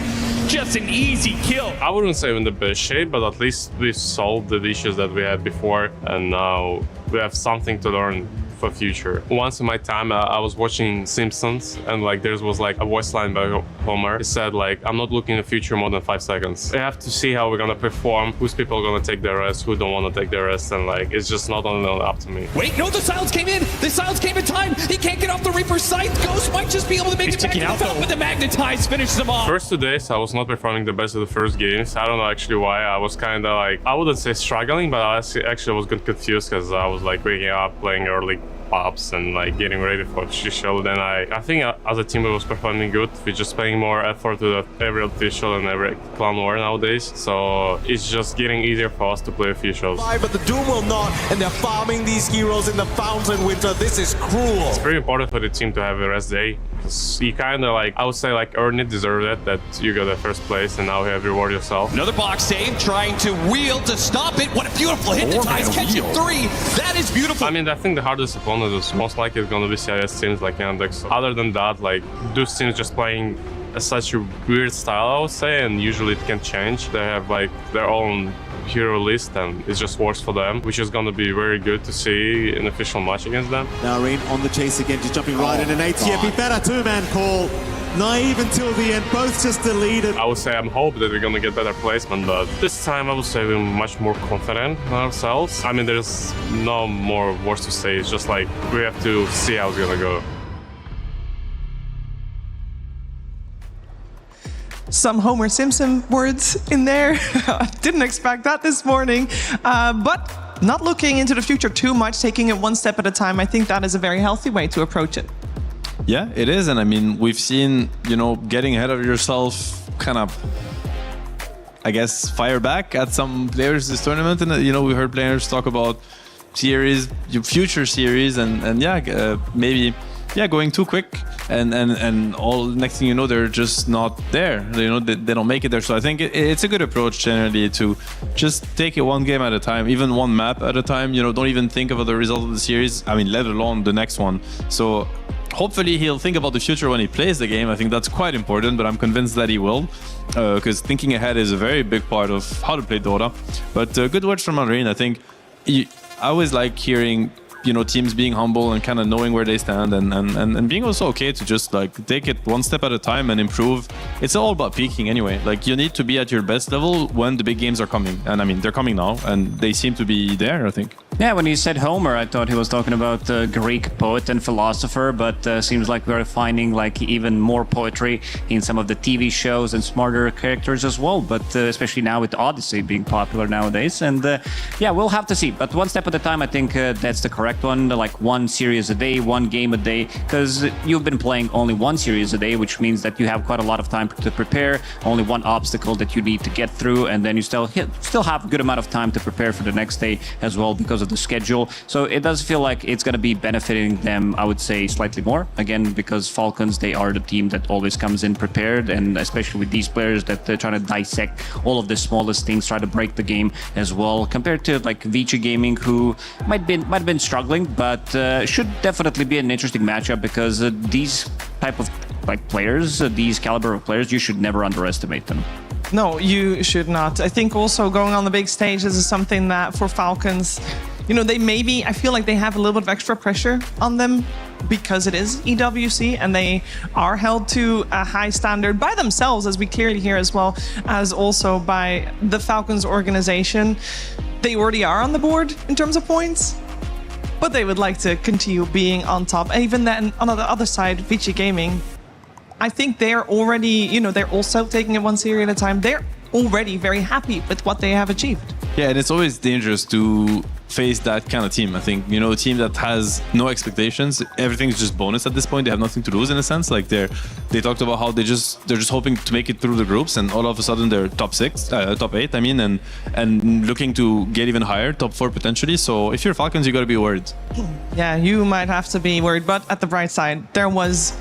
Just an easy kill. I wouldn't say we're in the best shape, but at least we solved the issues that we had before, and now we have something to learn for future. Once in my time, I was watching Simpsons, and like there was like a voice line by Homer. He said like, I'm not looking in the future more than 5 seconds. We have to see how we're gonna perform, who's people are gonna take their rest, who don't want to take their rest, and like it's just not only up to me. Wait, no, the silence came in. The silence came in time. He can't get off the Reaper's sight. Ghost might just be able to make it back to the top, but the Magnetize finishes him off. First 2 days, I was not performing the best of the first games. I don't know actually why. I was kind of like, I wouldn't say struggling, but I actually was getting confused because I was like waking up, playing early pops and like getting ready for the official. Then I think as a team we was performing good. We're just paying more effort to every official and every clan war nowadays. So it's just getting easier for us to play officials. But the Doom will not, and they're farming these heroes in the Fountain Winter. This is cruel. It's very important for the team to have a rest day 'Cause you kind of like, I would say like earn it, deserve it, that you got the first place and now you have reward yourself. Another box save, trying to wheel to stop it. What a beautiful hit to Ties, catching 3. That is beautiful. I mean, I think the hardest opponent is most likely going to be CIS teams like Yandex. Other than that, like those teams just playing such a weird style, I would say, and usually it can change. They have like their own hero list and it just works for them, which is going to be very good to see in official match against them. Now Reen on the chase again, just jumping right in an ATF. Be better two-man call. Naive until the end, both just deleted. I would say I'm hoping that we're going to get better placement, but this time I would say we're much more confident in ourselves. I mean, there's no more words to say. It's just like we have to see how it's going to go. Some Homer Simpson words in there. Didn't expect that this morning. But not looking into the future too much, taking it one step at a time. I think that is a very healthy way to approach it. Yeah, it is. And I mean, we've seen, you know, getting ahead of yourself kind of, I guess, fire back at some players this tournament. And, you know, we heard players talk about series, future series, and yeah, maybe... Yeah, going too quick, and all next thing you know, they're just not there. You know, they don't make it there. So I think it's a good approach generally to just take it one game at a time, even one map at a time. You know, don't even think about the result of the series. I mean, let alone the next one. So hopefully he'll think about the future when he plays the game. I think that's quite important, but I'm convinced that he will, because thinking ahead is a very big part of how to play Dota. But good words from Marine. I think I always like hearing, you know, teams being humble and kind of knowing where they stand and being also okay to just like take it one step at a time and improve. It's all about peaking anyway. Like you need to be at your best level when the big games are coming. And I mean, they're coming now and they seem to be there, I think. Yeah, when he said Homer, I thought he was talking about the Greek poet and philosopher, but seems like we're finding like even more poetry in some of the TV shows and smarter characters as well, but especially now with Odyssey being popular nowadays. And yeah, we'll have to see. But one step at a time, I think that's the correct one. Like one series a day, one game a day, because you've been playing only one series a day, which means that you have quite a lot of time to prepare, only one obstacle that you need to get through, and then you still have a good amount of time to prepare for the next day as well because of the schedule. So it does feel like it's going to be benefiting them, I would say, slightly more. Again, because Falcons, they are the team that always comes in prepared, and especially with these players that they're trying to dissect all of the smallest things, try to break the game as well, compared to like Vici Gaming, who might have been struggling, but should definitely be an interesting matchup, because these type of like players, these caliber of players, you should never underestimate them. No, you should not. I think also going on the big stage, this is something that for Falcons, you know, I feel like they have a little bit of extra pressure on them because it is EWC and they are held to a high standard by themselves, as we clearly hear, as well as also by the Falcons organization. They already are on the board in terms of points, but they would like to continue being on top. And even then, on the other side, Vici Gaming, I think they're already, you know, they're also taking it one series at a time. They're already very happy with what they have achieved. Yeah, and it's always dangerous to face that kind of team. I think, you know, a team that has no expectations, everything's just bonus at this point. They have nothing to lose in a sense. Like they talked about how they're just hoping to make it through the groups, and all of a sudden they're top 8, I mean, and looking to get even higher, top 4 potentially. So if you're Falcons, you got to be worried. Yeah, you might have to be worried, but at the bright side, there was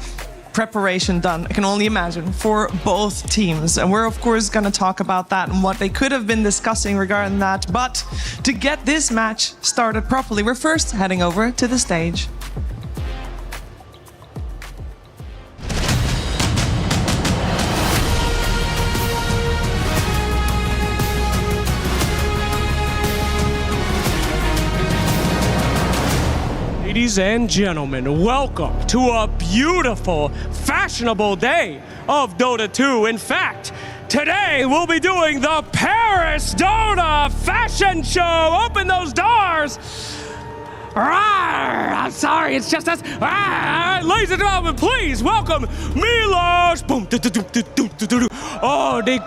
preparation done, I can only imagine, for both teams. And we're of course going to talk about that and what they could have been discussing regarding that. But to get this match started properly, we're first heading over to the stage. Ladies and gentlemen, welcome to a beautiful, fashionable day of Dota 2. In fact, today we'll be doing the Paris Dota Fashion Show. Open those doors. I'm sorry, it's just us. Ladies and gentlemen, please welcome Milos Oh, the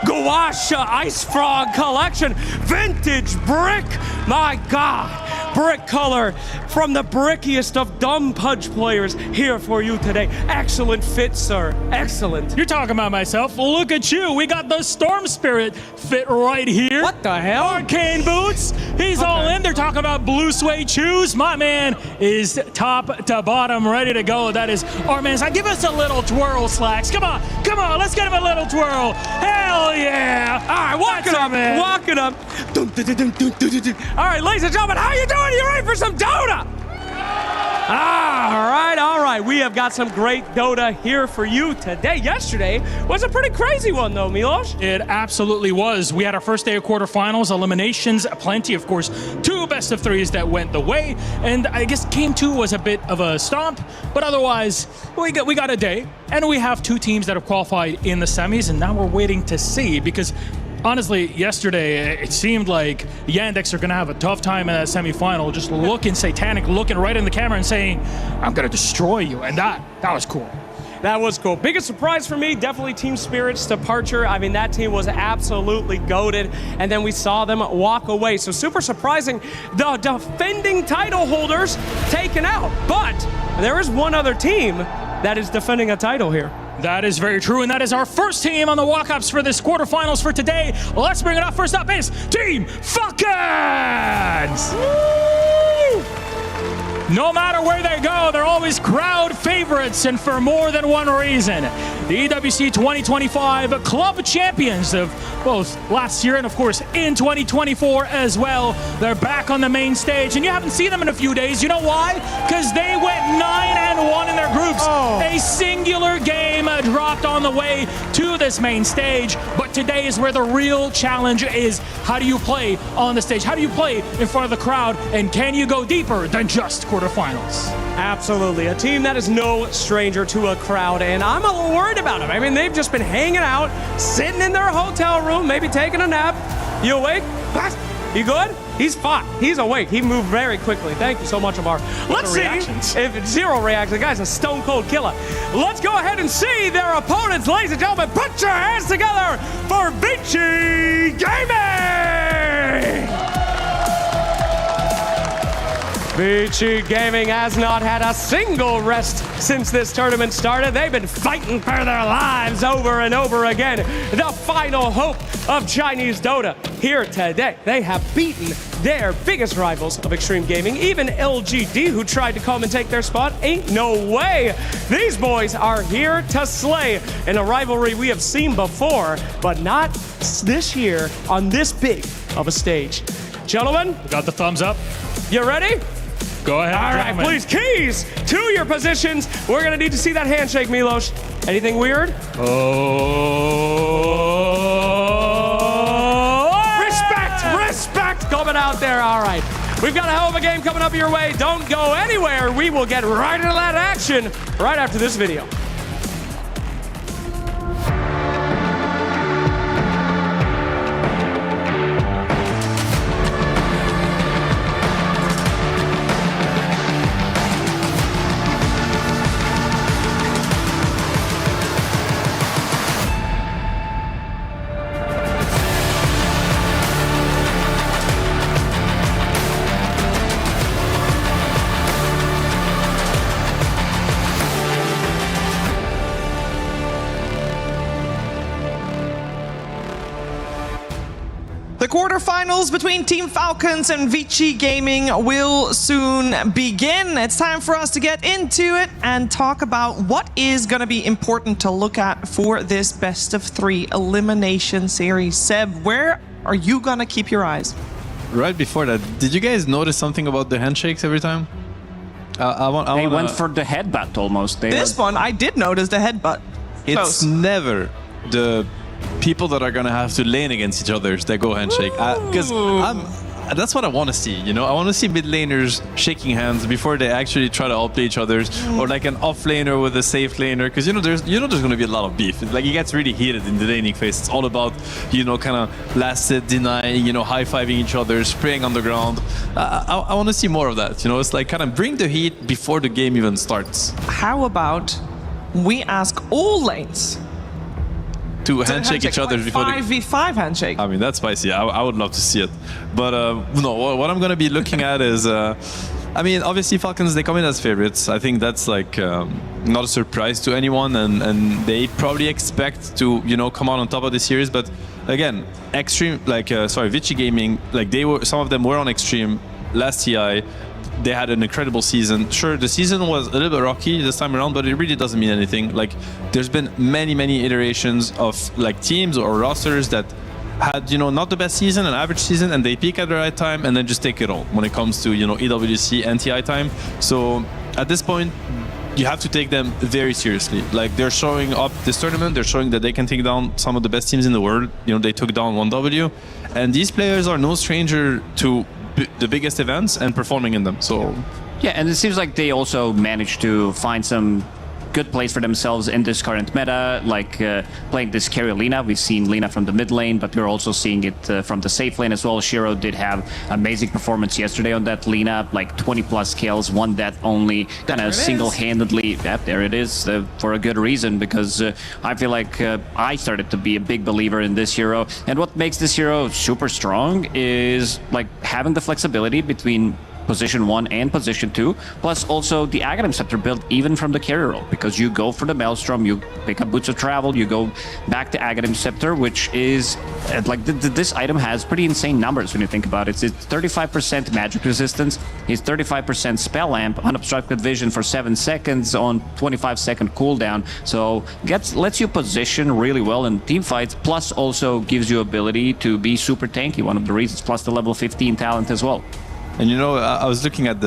Gouache Ice Frog Collection. Vintage brick. My God. Brick color from the brickiest of dumb pudge players here for you today. Excellent fit, sir. Excellent. You're talking about myself. Look at you. We got the Storm Spirit fit right here. What the hell? Arcane boots. He's all in. They're talking about blue suede shoes. My man is top to bottom ready to go. That is our man's. Give us a little twirl, Slacks. Come on. Come on. Let's get him a little twirl. Hell yeah. All right, walk it up, man. Walk it up. All right, ladies and gentlemen, how you doing? You ready for some Dota? All right. We have got some great Dota here for you today. Yesterday was a pretty crazy one, though, Milos. It absolutely was. We had our first day of quarterfinals, eliminations, plenty, of course. 2 best of 3s that went the way, and I guess game 2 was a bit of a stomp, but otherwise, we got a day, and we have 2 teams that have qualified in the semis, and now we're waiting to see, because honestly, yesterday, it seemed like Yandex are going to have a tough time in that semifinal, just looking satanic, looking right in the camera and saying, I'm going to destroy you. And that was cool. That was cool. Biggest surprise for me, definitely Team Spirit's departure. I mean, that team was absolutely goated, and then we saw them walk away. So super surprising, the defending title holders taken out. But there is one other team that is defending a title here. That is very true, and that is our first team on the walk-ups for this quarterfinals for today. Let's bring it up. First up is Team Falcons! Woo! No matter where they go, they're always crowd favorites, and for more than one reason. The EWC 2025 club champions of both last year and, of course, in 2024 as well. They're back on the main stage, and you haven't seen them in a few days. You know why? Because they went 9-1 in their groups. A singular game dropped on the way to this main stage, but today is where the real challenge is. How do you play on the stage? How do you play in front of the crowd? And can you go deeper than just quarterfinals? Absolutely. A team that is no stranger to a crowd, and I'm a little worried about them. I mean, they've just been hanging out, sitting in their hotel room, maybe taking a nap. You awake? You good? He's fine. He's awake. He moved very quickly. Thank you so much, Amar. Let's see if it's 0 reaction. The guy's a stone cold killer. Let's go ahead and see their opponents, ladies and gentlemen. Put your hands together for Vici Gaming! Vici Gaming has not had a single rest since this tournament started. They've been fighting for their lives over and over again. The final hope of Chinese Dota here today. They have beaten their biggest rivals of Extreme Gaming, even LGD, who tried to come and take their spot. Ain't no way. These boys are here to slay in a rivalry we have seen before, but not this year on this big of a stage. Gentlemen, we got the thumbs up. You ready? Go ahead. All right, please, keys to your positions. We're going to need to see that handshake, Milos. Anything weird? Respect coming out there. All right. We've got a hell of a game coming up your way. Don't go anywhere. We will get right into that action right after this video. The quarterfinals between Team Falcons and Vici Gaming will soon begin. It's time for us to get into it and talk about what is going to be important to look at for this best of 3 elimination series. Seb, where are you going to keep your eyes? Right before that, did you guys notice something about the handshakes every time? They went for the headbutt almost. This one, I did notice the headbutt. It's never the people that are gonna have to lane against each other that go handshake, because that's what I want to see. You know, I want to see mid laners shaking hands before they actually try to outplay each other's, or like an off laner with a safe laner, because there's gonna be a lot of beef. Like, it gets really heated in the laning phase. It's all about kind of last hit denying, high-fiving each other, spraying on the ground. I want to see more of that. It's like kind of bring the heat before the game even starts. How about we ask all lanes to handshake each other like before 5v5 handshake. I mean, that's spicy. I would love to see it. But no, what I'm going to be looking at is, I mean, obviously Falcons, they come in as favorites. I think that's like not a surprise to anyone, and they probably expect to, you know, come out on top of the series. But again, Extreme, like, Vici Gaming, like some of them were on Extreme last TI. They had an incredible season. Sure, the season was a little bit rocky this time around, but it really doesn't mean anything. Like, there's been many iterations of like teams or rosters that had, you know, not the best season, an average season, and they peak at the right time and then just take it all when it comes to, you know, EWC and TI time. So at this point, you have to take them very seriously. Like, they're showing up this tournament, they're showing that they can take down some of the best teams in the world. You know, they took down 1W, and these players are no stranger to the biggest events and performing in them. So yeah, and it seems like they also managed to find some good place for themselves in this current meta, like playing this carry Lina. We've seen Lina from the mid lane, but we're also seeing it from the safe lane as well. Shiro did have amazing performance yesterday on that Lina, like 20 plus kills, one death only, kind of single-handedly. Yeah, there it is, for a good reason, because I feel like I started to be a big believer in this hero. And what makes this hero super strong is like having the flexibility between position 1 and position 2, plus also the Aghanim Scepter build even from the carry role, because you go for the Maelstrom, you pick up Boots of Travel, you go back to Aghanim Scepter, which is like this item has pretty insane numbers when you think about it. It's 35% magic resistance, it's 35% spell amp, unobstructed vision for 7 seconds on 25-second cooldown, so lets you position really well in team fights, plus also gives you ability to be super tanky, one of the reasons, plus the level 15 talent as well. And you know, I was looking at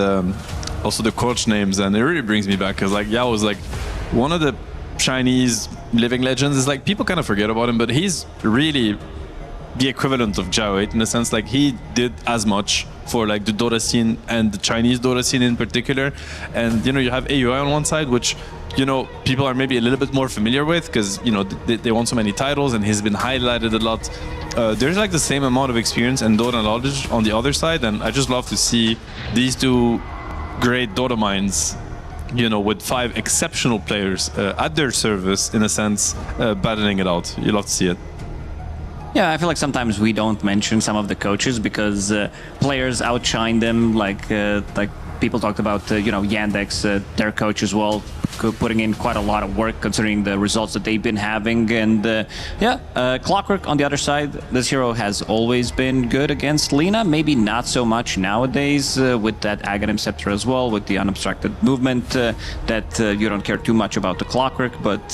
also the coach names, and it really brings me back, because like Yao was like one of the Chinese living legends. Is like people kind of forget about him, but he's really the equivalent of Jao 8 in a sense. Like, he did as much for like the Dota scene and the Chinese Dota scene in particular. And you know, you have AUI on one side, which, you know, people are maybe a little bit more familiar with because, you know, they won so many titles and he's been highlighted a lot. There's like the same amount of experience and Dota knowledge on the other side, and I just love to see these two great Dota minds, you know, with 5 exceptional players at their service, in a sense, battling it out. You love to see it. Yeah, I feel like sometimes we don't mention some of the coaches because players outshine them. Like people talked about, you know, Yandex, their coach as well, putting in quite a lot of work considering the results that they've been having. And Clockwork on the other side, this hero has always been good against Lina. Maybe not so much nowadays with that Aghanim Scepter as well, with the unobstructed movement that you don't care too much about the Clockwork. But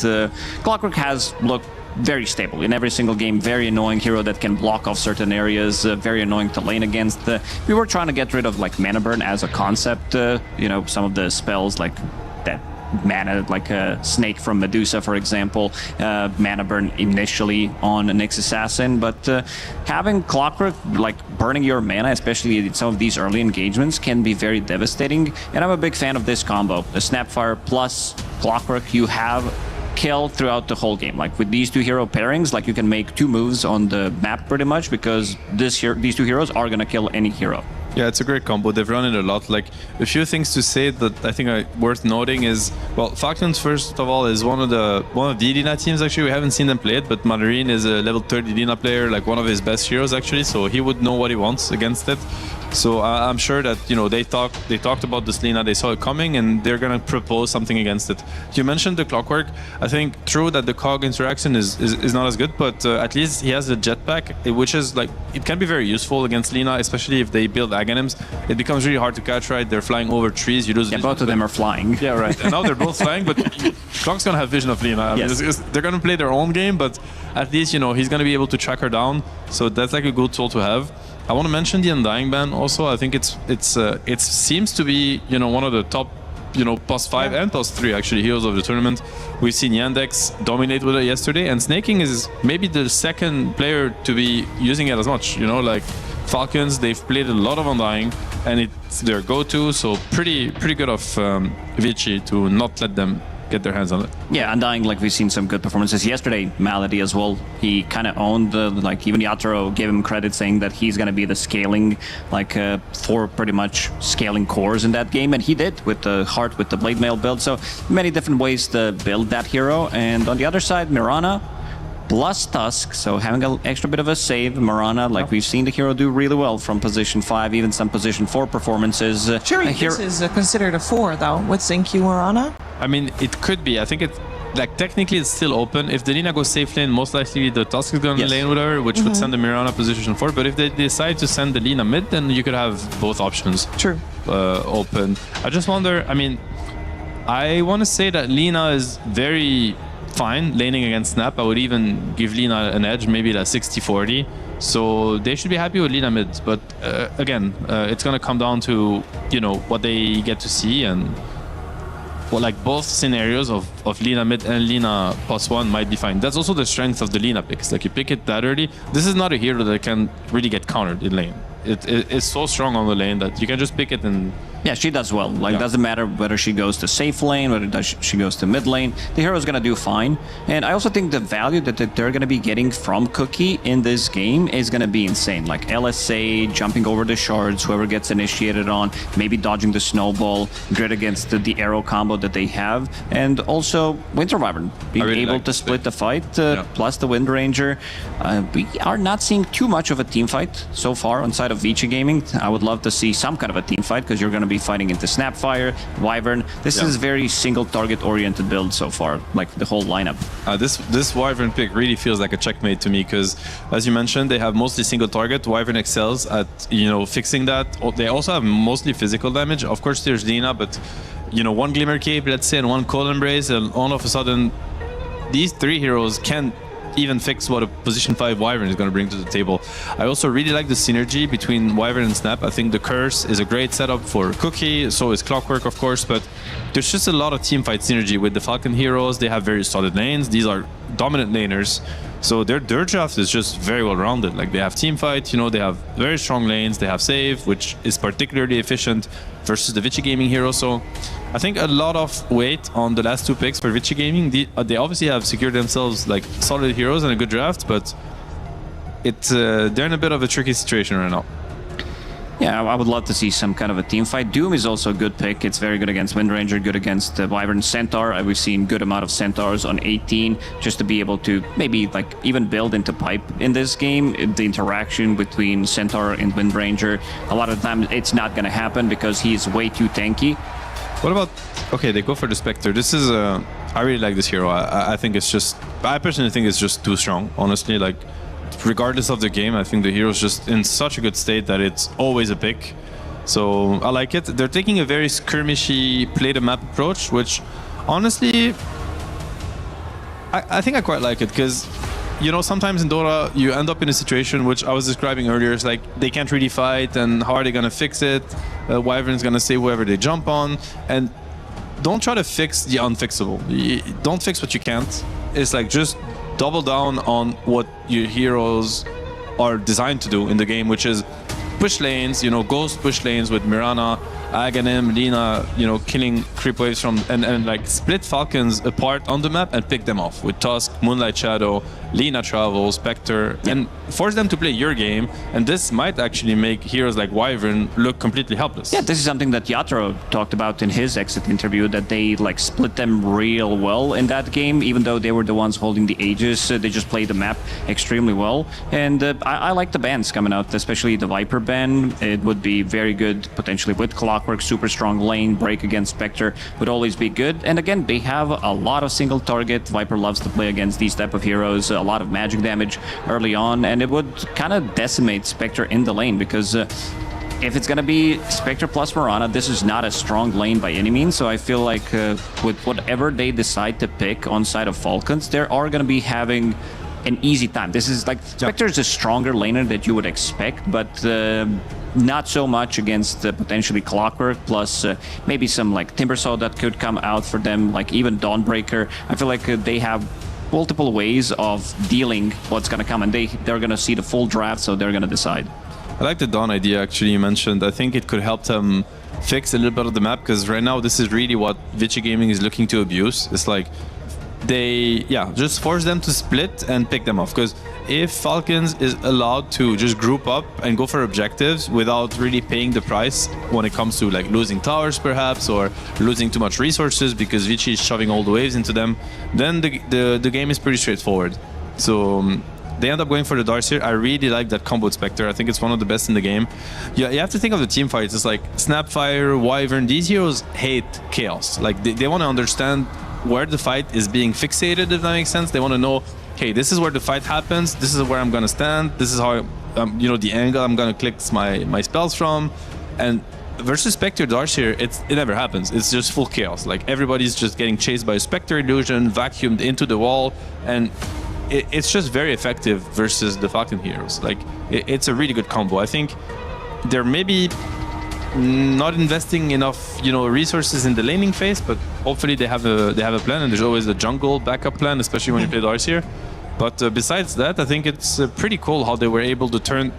Clockwork has looked very stable in every single game, very annoying hero that can block off certain areas, very annoying to lane against. We were trying to get rid of like mana burn as a concept, you know, some of the spells like that mana, like a snake from Medusa, for example, mana burn initially on a Nyx Assassin, but having Clockwork like burning your mana, especially in some of these early engagements, can be very devastating. And I'm a big fan of this combo, the Snapfire plus Clockwork. You have kill throughout the whole game. Like with these two hero pairings, like you can make 2 moves on the map pretty much, because these 2 heroes are gonna kill any hero. Yeah, it's a great combo. They've run it a lot. Like, a few things to say that I think are worth noting is, well, Falcons, first of all, is one of the Lina teams, actually. We haven't seen them play it, but Mandarin is a level 30 Lina player, like one of his best heroes, actually, so he would know what he wants against it. So I'm sure that, you know, they talked about this Lina, they saw it coming, and they're gonna propose something against it. You mentioned the Clockwork. I think true that the cog interaction is not as good, but at least he has the jetpack, which is like, it can be very useful against Lina, especially if they build Aghanims. It becomes really hard to catch, right? They're flying over trees. You lose. Yeah, both of them are flying. Yeah, right. And now they're both flying, but Clock's gonna have vision of Lina. I mean, they're gonna play their own game, but at least, you know, he's gonna be able to track her down. So that's like a good tool to have. I want to mention the Undying ban also. I think it seems to be, you know, one of the top, you know, +5 and +3 actually heroes of the tournament. We've seen Yandex dominate with it yesterday, and Snaking is maybe the second player to be using it as much. You know, like Falcons, they've played a lot of Undying, and it's their go-to. So pretty good of Vici to not let them get their hands on it. Yeah, Undying, like we've seen some good performances yesterday. Malady as well. He kind of owned like even Yatoro gave him credit saying that he's going to be the scaling, like for pretty much scaling cores in that game, and he did with the Heart, with the Blade Mail build. So many different ways to build that hero. And on the other side, Mirana plus Tusk, so having an extra bit of a save. Mirana, like we've seen the hero do really well from position 5, even some position 4 performances. Sure, this is considered a 4 though, with Zinq Mirana. I mean, it could be. I think it's like technically it's still open. If the Lina goes safe lane, most likely the Tusk is going to lane with her, which would send the Mirana position 4. But if they decide to send the Lina mid, then you could have both options open. I just wonder, I mean, I want to say that Lina is very fine laning against Snap. I would even give Lina an edge, maybe like 60-40. So they should be happy with Lina mid. But again, it's going to come down to, you know, what they get to see. And well, like both scenarios of Lina mid and Lina +1 might be fine. That's also the strength of the Lina picks. Like you pick it that early. This is not a hero that can really get countered in lane. It's so strong on the lane that you can just pick it and... Yeah, she does well. Like, doesn't matter whether she goes to safe lane, whether she goes to mid lane. The hero's gonna do fine. And I also think the value that they're gonna be getting from Cookie in this game is gonna be insane. Like LSA, jumping over the shards, whoever gets initiated on, maybe dodging the snowball, grid against the arrow combo that they have, and also Winter Wyvern being able to split the fight, plus the Wind Ranger. We are not seeing too much of a team fight so far on side of Vici Gaming. I would love to see some kind of a team fight because you're gonna be fighting into Snapfire, Wyvern. This is very single target oriented build so far, like the whole lineup. This Wyvern pick really feels like a checkmate to me because, as you mentioned, they have mostly single target. Wyvern excels at, you know, fixing that. They also have mostly physical damage. Of course, there's Lina, but, you know, one Glimmer Cape, let's say, and one Cold Embrace, and all of a sudden, these 3 heroes can't even fix what a position 5 Wyvern is going to bring to the table. I also really like the synergy between Wyvern and Snap. I think the Curse is a great setup for Cookie, so is Clockwork, of course, but there's just a lot of teamfight synergy with the Falcon heroes. They have very solid lanes. These are dominant laners. So their draft is just very well rounded. Like they have teamfight, you know, they have very strong lanes, they have save, which is particularly efficient versus the Vici Gaming hero. So I think a lot of weight on the last 2 picks for Vici Gaming. They obviously have secured themselves like solid heroes and a good draft, but they're in a bit of a tricky situation right now. Yeah, I would love to see some kind of a team fight. Doom is also a good pick. It's very good against Wind Ranger, good against Wyvern Centaur. We've seen good amount of Centaurs on 18, just to be able to maybe like even build into pipe in this game. The interaction between Centaur and Wind Ranger, a lot of the time it's not going to happen because he's way too tanky. What about, okay, they go for the Spectre. This is, I really like this hero. I think it's just, I personally think it's just too strong, honestly. Like, regardless of the game, I think the hero's just in such a good state that it's always a pick. So I like it. They're taking a very skirmishy play the map approach, which honestly, I think I quite like it because, you know, sometimes in Dota you end up in a situation which I was describing earlier. It's like they can't really fight, and how are they gonna fix it? Wyvern's gonna save whoever they jump on, and don't try to fix the unfixable. Don't fix what you can't. It's like just double down on what your heroes are designed to do in the game, which is push lanes, you know, ghost push lanes with Mirana, Aghanim, Lina, you know, killing creep waves from, and like split Falcons apart on the map and pick them off with Tusk, Moonlight Shadow, Lina Travel, Spectre, and force them to play your game. And this might actually make heroes like Wyvern look completely helpless. Yeah, this is something that Yatro talked about in his exit interview, that they like split them real well in that game, even though they were the ones holding the Aegis. They just played the map extremely well. And I like the bans coming out, especially the Viper ban. It would be very good potentially with Clockwork, super strong lane, break against Spectre would always be good. And again, they have a lot of single target. Viper loves to play against these type of heroes, a lot of magic damage early on, and it would kind of decimate Spectre in the lane because if it's going to be Spectre plus Mirana, this is not a strong lane by any means. So I feel like with whatever they decide to pick on side of Falcons, they are going to be having an easy time. This is like, Spectre is a stronger laner that you would expect, but not so much against potentially Clockwork, plus maybe some like Timbersaw that could come out for them, like even Dawnbreaker. I feel like they have multiple ways of dealing what's going to come, and they're going to see the full draft, so they're going to decide. I like the Dawn idea actually you mentioned. I think it could help them fix a little bit of the map, because right now this is really what Vici Gaming is looking to abuse. It's like they, just force them to split and pick them off. Because if Falcons is allowed to just group up and go for objectives without really paying the price when it comes to like losing towers perhaps, or losing too much resources because Vici is shoving all the waves into them, then the game is pretty straightforward. So they end up going for the Darkseer. I really like that combo with Spectre. I think it's one of the best in the game. You have to think of the team fights. It's like Snapfire, Wyvern. These heroes hate chaos. Like they want to understand where the fight is being fixated, if that makes sense. They want to know, hey, this is where the fight happens. This is where I'm gonna stand. This is how, the angle I'm gonna click my spells from. And versus Spectre Darkseer, it never happens. It's just full chaos. Like everybody's just getting chased by a Spectre illusion, vacuumed into the wall, and it's just very effective versus the Falcon heroes. Like it's a really good combo. I think they're maybe not investing enough, resources in the laning phase, but hopefully they have a plan, and there's always a jungle backup plan, especially when you play Darkseer. But besides that, I think it's pretty cool how they were able to turn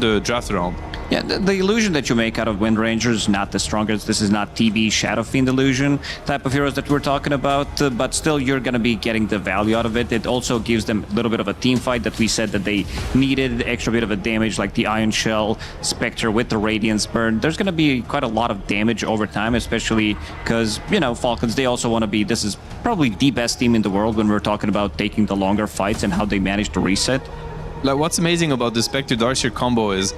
the draft around. Yeah, the illusion that you make out of Wind Ranger is not the strongest. This is not TB Shadow Fiend illusion type of heroes that we're talking about, but still you're going to be getting the value out of it. It also gives them a little bit of a team fight that we said that they needed, extra bit of a damage like the Iron Shell, Spectre with the Radiance Burn. There's going to be quite a lot of damage over time, especially because, Falcons, they also want to be, this is probably the best team in the world when we're talking about taking the longer fights and how they manage to reset. Like what's amazing about the Spectre Darkseer combo is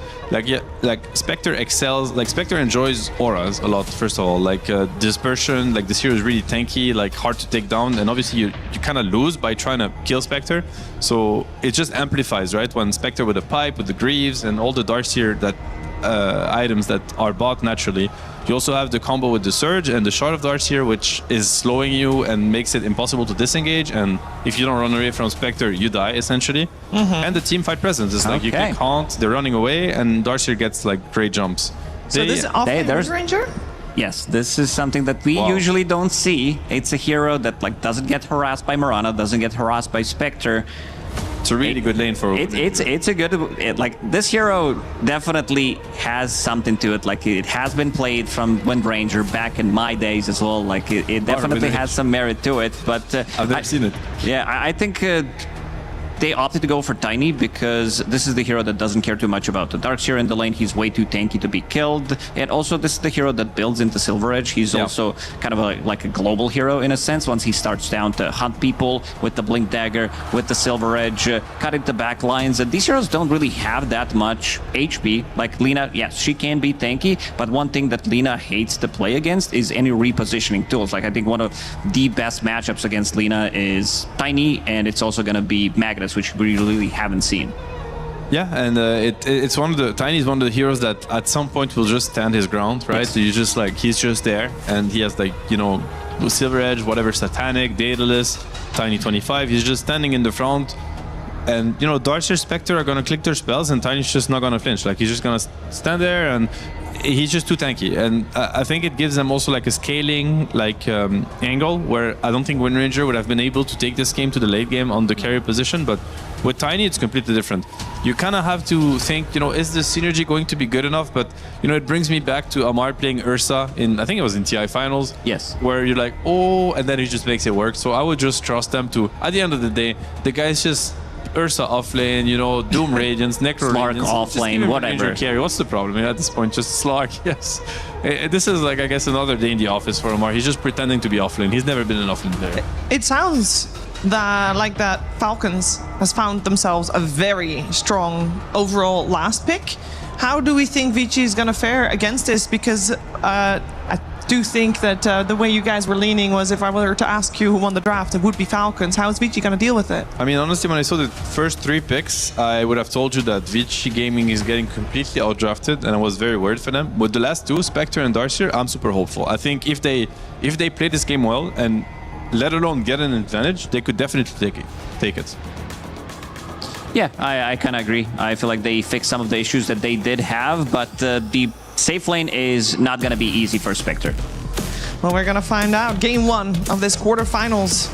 Spectre excels, Spectre enjoys auras a lot, first of all, dispersion, this hero is really tanky, hard to take down, and obviously you kind of lose by trying to kill Spectre, so it just amplifies, right? When Spectre with a pipe, with the Greaves and all the Darkseer that items that are bought naturally. You also have the combo with the Surge and the Shard of Darkseer, which is slowing you and makes it impossible to disengage, and if you don't run away from Spectre, you die, essentially. And the team fight presence is you can count, they're running away, and Darkseer gets great jumps. So this is off-lane Wind Ranger? Yes, this is something that we usually don't see. It's a hero that doesn't get harassed by Mirana, doesn't get harassed by Spectre. It's a really good lane for it's a good this hero definitely has something to it. It has been played from Wind Ranger back in my days as well. It definitely has some merit to it. But I've never seen it. Yeah, I think they opted to go for Tiny because this is the hero that doesn't care too much about the Darkseer in the lane. He's way too tanky to be killed. And also, this is the hero that builds into Silver Edge. He's also kind of like a global hero in a sense. Once he starts down to hunt people with the Blink Dagger, with the Silver Edge, cut into back lines. And these heroes don't really have that much HP. Like Lina, yes, she can be tanky, but one thing that Lina hates to play against is any repositioning tools. I think one of the best matchups against Lina is Tiny, and it's also going to be Magnus, which we really haven't seen. Yeah, and it's Tiny is one of the heroes that at some point will just stand his ground, right? Yes. So you just he's just there, and he has Silver Edge, whatever, Satanic, Daedalus, Tiny 25. He's just standing in the front, and Darkseer, Spectre are gonna click their spells, and Tiny's just not gonna flinch. He's just gonna stand there, and he's just too tanky. And I think it gives them also a scaling angle where I don't think Wind Ranger would have been able to take this game to the late game on the carry position, but with Tiny it's completely different. You kind of have to think, is the synergy going to be good enough? But it brings me back to Amar playing Ursa in, I think it was in TI finals. Yes. Where you're like, oh, and then he just makes it work. So I would just trust them to, at the end of the day, the guy's just Ursa offlane, Doom Radiance, Necro Radiance, offlane, whatever. Carry. What's the problem at this point? Just Slark, yes. This is I guess another day in the office for Amar. He's just pretending to be offlane. He's never been an offlane player. It sounds that Falcons has found themselves a very strong overall last pick. How do we think Vici is gonna fare against this? Because I do think that the way you guys were leaning was, if I were to ask you who won the draft, it would be Falcons. How is Vici going to deal with it? I mean, honestly, when I saw the first 3 picks, I would have told you that Vici Gaming is getting completely outdrafted, and I was very worried for them. With the last 2, Spectre and Darkseer, I'm super hopeful. I think if they play this game well, and let alone get an advantage, they could definitely take it. Yeah, I kind of agree. I feel like they fixed some of the issues that they did have, but the safe lane is not going to be easy for Spectre. Well, we're going to find out. Game 1 of this quarterfinals.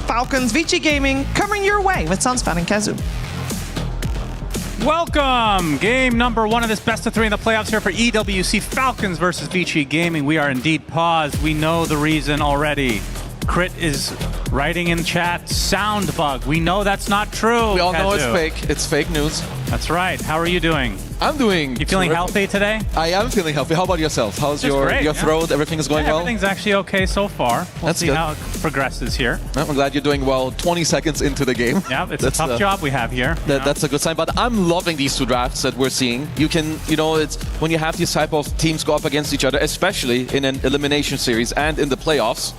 Falcons, Vici Gaming, coming your way with Sunspan and Kazu. Welcome! Game number 1 of this best of 3 in the playoffs here for EWC Falcons versus Vici Gaming. We are indeed paused. We know the reason already. Crit is writing in chat, sound bug. We know that's not true. We all know it's fake. It's fake news. That's right. How are you doing? I'm doing. You feeling healthy today? I am feeling healthy. How about yourself? How's your throat? Everything is going well? Everything's actually okay so far. We'll see good. how it progresses here. I'm glad you're doing well 20 seconds into the game. Yeah, it's a tough job we have here. That's a good sign. But I'm loving these two drafts that we're seeing. You can, it's when you have these type of teams go up against each other, especially in an elimination series and in the playoffs,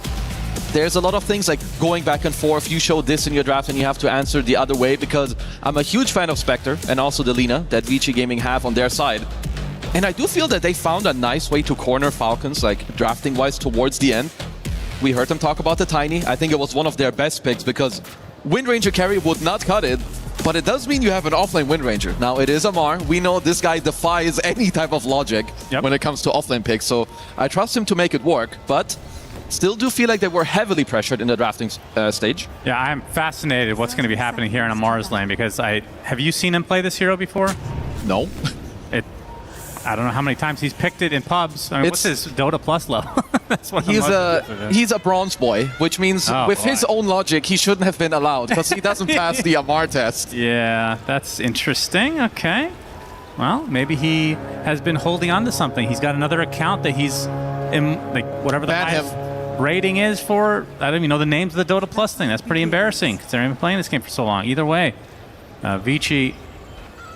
there's a lot of things like going back and forth. You show this in your draft and you have to answer the other way, because I'm a huge fan of Spectre and also the Lina that VG Gaming have on their side. And I do feel that they found a nice way to corner Falcons, like drafting-wise, towards the end. We heard them talk about the Tiny. I think it was one of their best picks because Wind Ranger carry would not cut it, but it does mean you have an offlane Wind Ranger. Now, it is Amar. We know this guy defies any type of logic when it comes to offlane picks, so I trust him to make it work, but still do feel like they were heavily pressured in the drafting stage. Yeah, I'm fascinated what's going to be happening here in Amar's lane, because have you seen him play this hero before? No. I don't know how many times he's picked it in pubs. I mean, what's his Dota Plus level? That's what he's a bronze boy, which means his own logic, he shouldn't have been allowed because he doesn't pass the Amar test. Yeah, that's interesting. Okay. Well, maybe he has been holding on to something. He's got another account that he's in, like, whatever the highest rating is for. I don't even know the names of the Dota Plus thing. That's pretty embarrassing considering I've been playing this game for so long. Either way, Vici,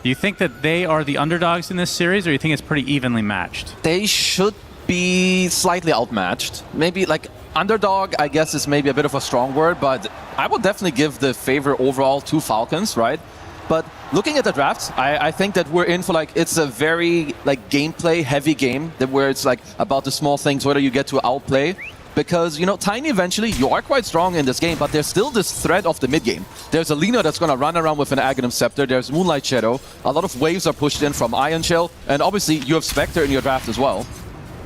do you think that they are the underdogs in this series, or do you think it's pretty evenly matched? They should be slightly outmatched. Maybe like underdog, I guess, is maybe a bit of a strong word, but I would definitely give the favor overall to Falcons, right? But looking at the drafts, I think that we're in for it's a very gameplay heavy game where it's about the small things, whether you get to outplay. Because, Tiny eventually, you are quite strong in this game, but there's still this threat of the mid-game. There's a Lina that's going to run around with an Aghanim Scepter. There's Moonlight Shadow. A lot of waves are pushed in from Ion Shell. And obviously, you have Spectre in your draft as well.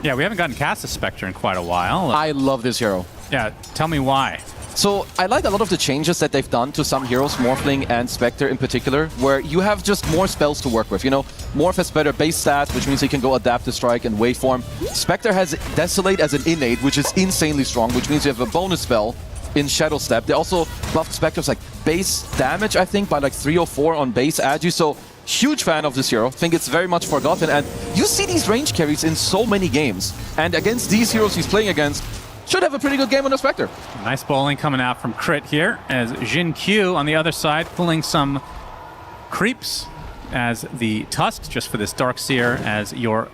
Yeah, we haven't gotten cast a Spectre in quite a while. I love this hero. Yeah, tell me why. So I like a lot of the changes that they've done to some heroes, Morphling and Spectre in particular, where you have just more spells to work with. Morph has better base stats, which means he can go Adapt to Strike and Waveform. Spectre has Desolate as an innate, which is insanely strong, which means you have a bonus spell in Shadow Step. They also buffed Spectre's base damage, I think, by 3 or 4 on base Agi. So huge fan of this hero. Think it's very much forgotten. And you see these range carries in so many games. And against these heroes he's playing against, should have a pretty good game on the Spectre. Nice bowling coming out from Crit here, as Jin Q on the other side pulling some creeps as the Tusk, just for this Darkseer as your,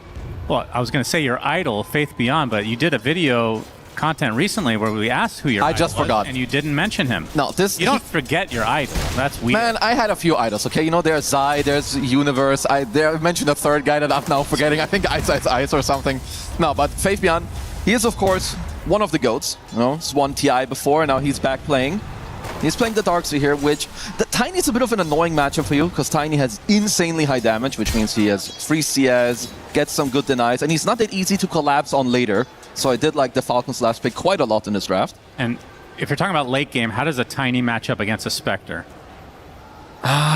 well, I was going to say your idol, Faith Beyond, but you did a video content recently where we asked who your idol was. I just forgot. And you didn't mention him. No, you don't forget your idol. That's weird. Man, I had a few idols, okay? There's Zai, there's Universe. I mentioned a third guy that I'm now forgetting. I think Ice or something. No, but Faith Beyond, he is, of course, one of the GOATs. He's won TI before, and now he's back playing. He's playing the Darkseer here, which the Tiny is a bit of an annoying matchup for you, because Tiny has insanely high damage, which means he has free CS, gets some good denies, and he's not that easy to collapse on later. So I did like the Falcons last pick quite a lot in this draft. And if you're talking about late game, how does a Tiny match up against a Spectre?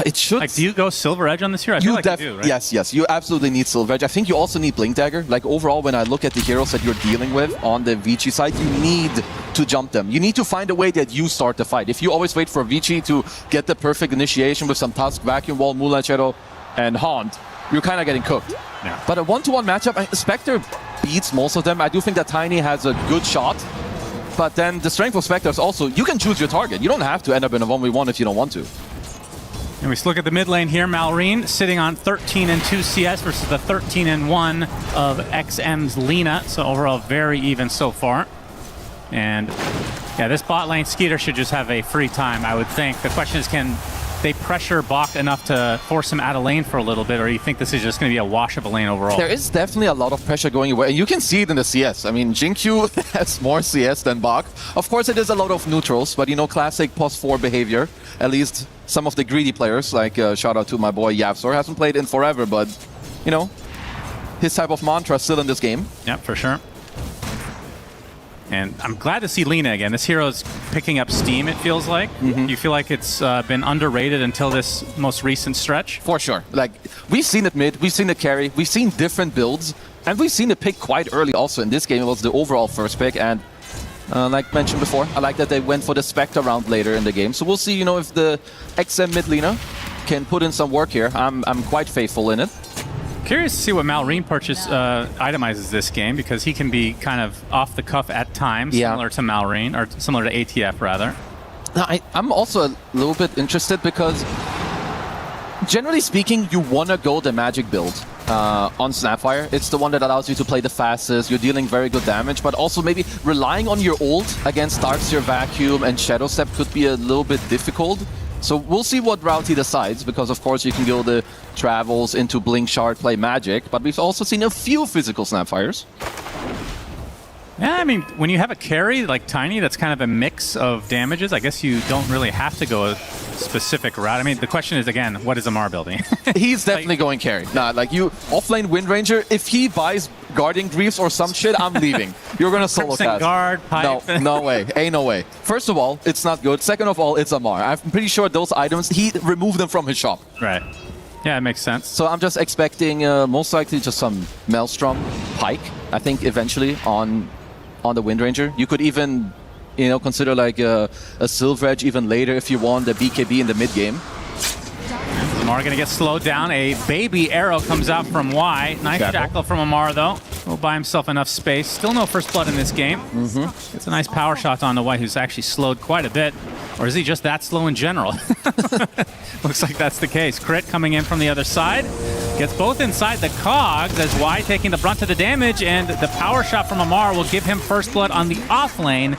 It should. Do you go Silver Edge on this hero? I feel like you do, right? Yes. You absolutely need Silver Edge. I think you also need Blink Dagger. Overall, when I look at the heroes that you're dealing with on the Vici side, you need to jump them. You need to find a way that you start the fight. If you always wait for Vici to get the perfect initiation with some Tusk, Vacuum Wall, Moonlight Shadow, and Haunt, you're kind of getting cooked. Yeah. But a 1-to-1 matchup, Spectre beats most of them. I do think that Tiny has a good shot. But then the strength of Spectre is also, you can choose your target. You don't have to end up in a 1v1 if you don't want to. And we look at the mid lane here. Malrine sitting on 13-2 CS versus the 13-1 of XM's Lina. So overall, very even so far. And yeah, this bot lane Skeeter should just have a free time, I would think. The question is, can they pressure Bach enough to force him out of lane for a little bit, or do you think this is just going to be a wash of a lane overall? There is definitely a lot of pressure going away, and you can see it in the CS. I mean, Jinkyu has more CS than Bach. Of course, it is a lot of neutrals, but classic +4 behavior. At least some of the greedy players, like shout out to my boy Yavsor, hasn't played in forever, but his type of mantra is still in this game. Yeah, for sure. And I'm glad to see Lina again. This hero's picking up steam, it feels like. You feel like it's been underrated until this most recent stretch? For sure. We've seen it mid, we've seen it carry, we've seen different builds, and we've seen it pick quite early also. In this game, it was the overall first pick, and like mentioned before, I like that they went for the Spectre round later in the game. So we'll see, if the XM mid Lina can put in some work here. I'm quite faithful in it. Curious to see what Malrine itemizes this game, because he can be kind of off the cuff at times, similar to Malrine, or similar to ATF rather. Now, I'm also a little bit interested because, generally speaking, you want to go the magic build on Snapfire. It's the one that allows you to play the fastest, you're dealing very good damage, but also maybe relying on your ult against Darkseer Vacuum and Shadow Step could be a little bit difficult. So we'll see what route he decides, because of course you can go the travels into Blink Shard, play magic, but we've also seen a few physical Snapfires. Yeah, I mean, when you have a carry like Tiny that's kind of a mix of damages, I guess you don't really have to go a specific route. I mean, the question is, again, what is Amar building? He's definitely going carry. Nah, like you, offlane Windranger, if he buys Guardian Greaves or some shit, I'm leaving. You're gonna solo cast. Guard, pipe. No way. Ain't no way. First of all, it's not good. Second of all, it's Amar. I'm pretty sure those items, he removed them from his shop. Right. Yeah, it makes sense. So I'm just expecting most likely just some Maelstrom Pike, I think, eventually on the Windranger. You could even, consider like a Silver Edge even later if you want the BKB in the mid game. Amar gonna get slowed down. A baby arrow comes out from Y. Nice Jackal from Amar though. Will buy himself enough space. Still no first blood in this game. It's a nice power shot on the Y, who's actually slowed quite a bit. Or is he just that slow in general? Looks like that's the case. Crit coming in from the other side. Gets both inside the cogs as Y taking the brunt of the damage, and the power shot from Amar will give him first blood on the off lane.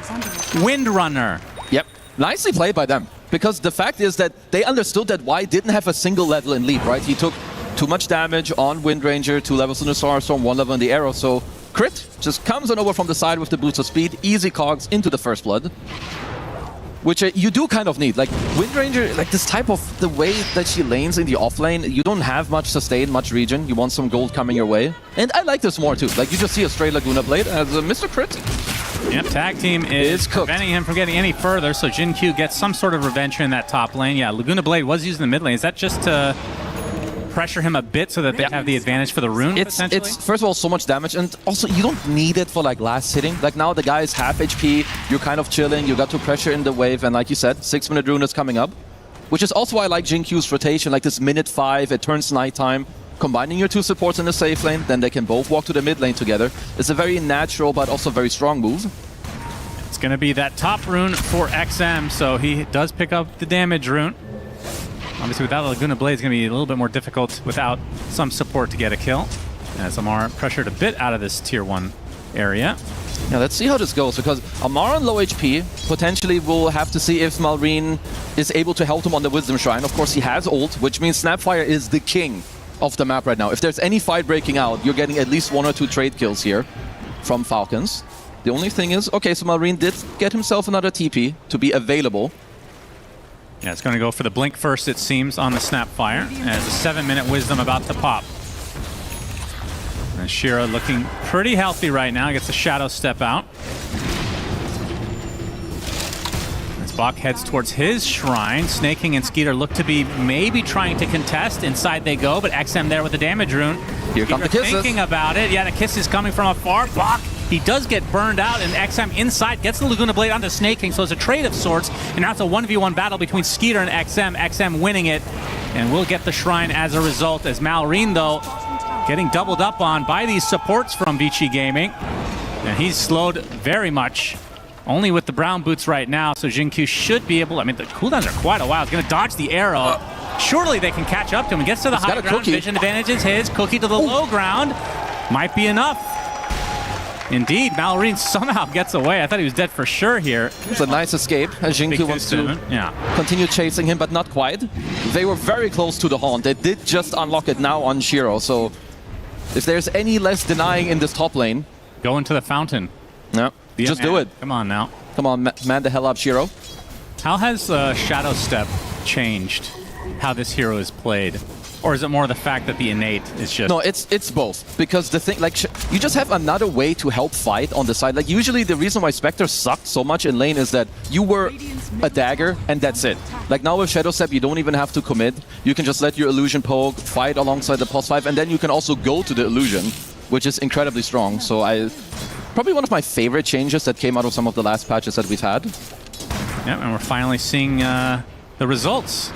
Windrunner. Yep. Nicely played by them. Because the fact is that they understood that Y didn't have a single level in leap, right? He took too much damage on Windranger, 2 levels in the Starstorm, 1 level in the arrow. So Crit just comes on over from the side with the boost of speed, easy cogs into the first blood. Which you do kind of need. Like, Windranger, like this type of, the way that she lanes in the offlane, you don't have much sustain, much regen. You want some gold coming your way. And I like this more too. Like, you just see a straight Laguna Blade as Mr. Crit. Yep, tag team is preventing him from getting any further, so Jin Q gets some sort of revenge in that top lane. Yeah, Laguna Blade was used in the mid lane. Is that just to pressure him a bit so that they have the advantage for the rune, potentially? It's first of all so much damage, and also you don't need it for like last hitting. Like now the guy is half HP, you're kind of chilling, you got to pressure in the wave, and like you said, 6-minute rune is coming up. Which is also why I like Jin Q's rotation, like this minute 5, it turns nighttime. Combining your 2 supports in the safe lane, then they can both walk to the mid lane together. It's a very natural but also very strong move. It's going to be that top rune for XM, so he does pick up the damage rune. Obviously, without Laguna Blade, it's going to be a little bit more difficult without some support to get a kill. As Amar pressured a bit out of this tier 1 area. Yeah, let's see how this goes, because Amar on low HP, potentially we'll have to see if Malrine is able to help him on the Wisdom Shrine. Of course, he has ult, which means Snapfire is the king of the map right now. If there's any fight breaking out, you're getting at least 1 or 2 trade kills here from Falcons. The only thing is, okay, so Malrine did get himself another TP to be available. Yeah, it's going to go for the blink first, it seems, on the Snapfire, as a 7-minute Wisdom about to pop. And Shira looking pretty healthy right now, gets a Shadow Step out. As Bach heads towards his shrine, Snaking and Skeeter look to be maybe trying to contest. Inside they go, but XM there with the damage rune. Here come the kisses. Thinking about it. Yeah, the kiss is coming from afar. Bach, he does get burned out, and XM inside gets the Laguna Blade onto Snaking, so it's a trade of sorts, and now it's a 1v1 battle between Skeeter and XM. XM winning it, and we'll get the shrine as a result, as Malrine, though, getting doubled up on by these supports from Vici Gaming. And he's slowed very much, only with the brown boots right now, so Jin Q should be able, I mean, the cooldowns are quite a while. He's going to dodge the arrow. Surely they can catch up to him. He gets to the high ground, vision advantage is his. Cookie to the low ground. Might be enough. Indeed, Malrine somehow gets away. I thought he was dead for sure here. It's a nice escape, as Jin Q wants to continue chasing him, but not quite. They were very close to the haunt. They did just unlock it now on Shiro, so if there's any less denying in this top lane... Go into the fountain. No, just do it. Come on now. Come on, man the hell up, Shiro. How has Shadow Step changed how this hero is played? Or is it more the fact that the innate is just... No, it's both. Because the thing, like, you just have another way to help fight on the side. Like, usually the reason why Spectre sucked so much in lane is that you were a dagger and that's it. Like, now with Shadow Step, you don't even have to commit. You can just let your illusion poke, fight alongside the pulse 5, and then you can also go to the illusion, which is incredibly strong. So probably one of my favorite changes that came out of some of the last patches that we've had. Yeah, and we're finally seeing the results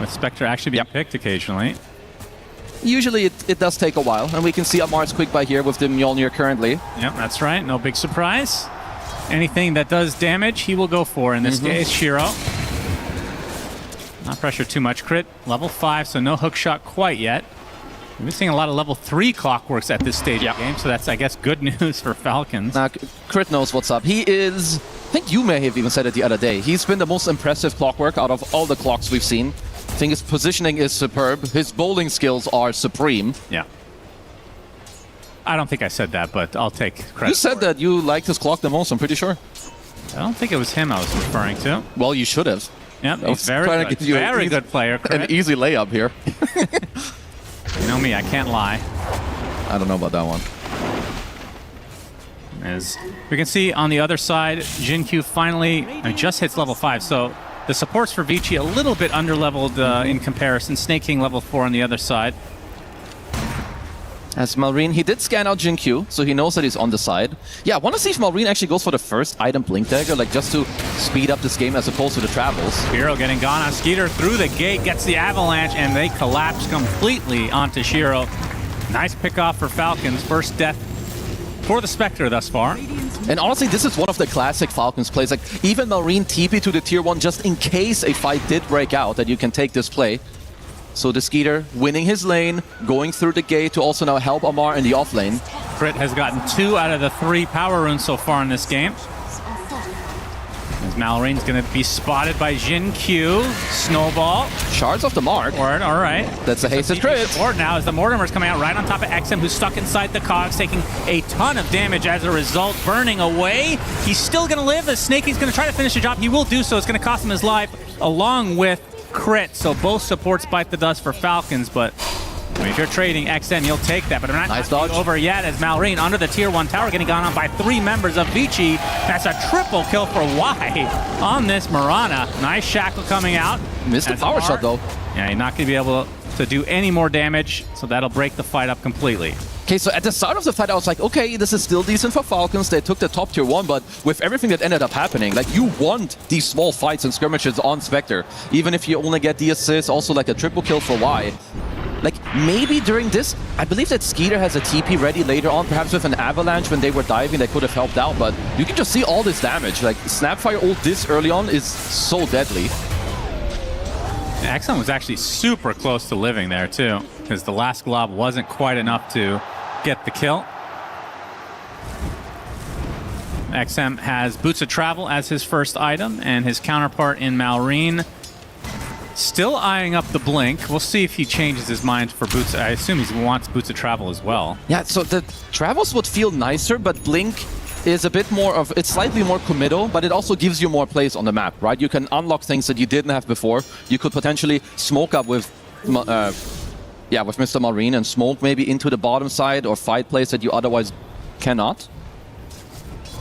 With Spectre actually being picked occasionally. Usually it does take a while, and we can see Amar's quick buy here with the Mjolnir currently. Yep, that's right. No big surprise. Anything that does damage, he will go for. In this case, Shiro. Not pressure too much. Crit, level 5, so no hook shot quite yet. We've been seeing a lot of level 3 clockworks at this stage of the game, so that's, I guess, good news for Falcons. Crit knows what's up. He is, I think you may have even said it the other day, he's been the most impressive clockwork out of all the clocks we've seen. I think his positioning is superb. His bowling skills are supreme. Yeah. I don't think I said that, but I'll take credit. You said that you liked his clock the most, I'm pretty sure. I don't think it was him I was referring to. Well, you should have. Yep, he's very good. Very good player. An easy layup here. You know me, I can't lie. I don't know about that one. As we can see on the other side, Jin-Q finally just hits level 5, so the supports for Vici a little bit under-leveled in comparison. Snake King level 4 on the other side. As Malrine, he did scan out Jin-Q, so he knows that he's on the side. Yeah, I want to see if Malrine actually goes for the first item Blink Dagger, like just to speed up this game as opposed to the travels. Shiro getting gone on Skeeter through the gate, gets the avalanche, and they collapse completely onto Shiro. Nice pickoff for Falcons. First death for the Spectre thus far. And honestly, this is one of the classic Falcons plays. Like, even Malrine TP to the tier 1 just in case a fight did break out, that you can take this play. So the Skeeter winning his lane, going through the gate to also now help Amar in the off lane. Crit has gotten 2 out of the 3 power runes so far in this game. As Malorine's going to be spotted by Jin-Q. Snowball. Shards off the mark. All right. That's a hasted crit. Support now as the Mortimer's coming out right on top of XM, who's stuck inside the cogs, taking a ton of damage as a result, burning away. He's still going to live. The Snake King's going to try to finish the job. He will do so. It's going to cost him his life, along with Crit. So both supports bite the dust for Falcons, but if you're trading XM, you'll take that. But I'm not nice dodge over yet as Malrine under the tier 1 tower, getting gone on by 3 members of Vici. That's a triple kill for Y on this Mirana. Nice shackle coming out. Missed the power shot though. Yeah, you're not going to be able to do any more damage, so that'll break the fight up completely. Okay, so at the start of the fight, I was like, okay, this is still decent for Falcons. They took the top tier 1, but with everything that ended up happening, like, you want these small fights and skirmishes on Spectre. Even if you only get the assist, also like a triple kill for Y. Like, maybe during this, I believe that Skeeter has a TP ready later on, perhaps with an avalanche when they were diving, they could have helped out, but you can just see all this damage. Like, Snapfire ult this early on is so deadly. XM was actually super close to living there too, because the last glob wasn't quite enough to get the kill. XM has Boots of Travel as his first item, and his counterpart in Malrine still eyeing up the Blink. We'll see if he changes his mind for Boots. I assume he wants Boots of Travel as well. Yeah, so the Travels would feel nicer, but Blink is a bit more of, it's slightly more committal, but it also gives you more plays on the map, right? You can unlock things that you didn't have before. You could potentially smoke up with with Mr. Malrine and smoke maybe into the bottom side or fight plays that you otherwise cannot.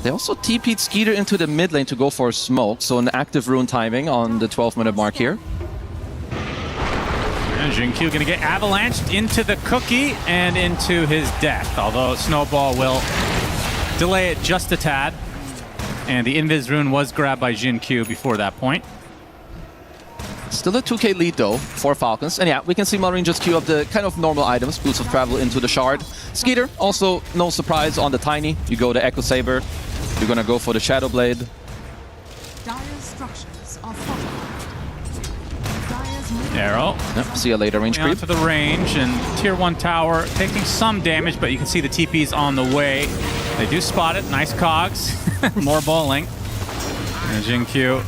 They also TP'd Skeeter into the mid lane to go for a smoke, so an active rune timing on the 12-minute mark here. And Jin-Q going to get avalanched into the cookie and into his death, although Snowball will delay it just a tad. And the Invis rune was grabbed by Jin-Q before that point. Still a 2k lead though for Falcons. And yeah, we can see Malrine just queue up the kind of normal items. Boots of Travel into the Shard. Skeeter, also no surprise on the Tiny. You go to Echo Saber. You're gonna go for the Shadow Blade. Arrow. Yep, see you later, range creep. To the range, and tier 1 tower taking some damage, but you can see the TP's on the way. They do spot it. Nice cogs. More bowling. And Jin-Q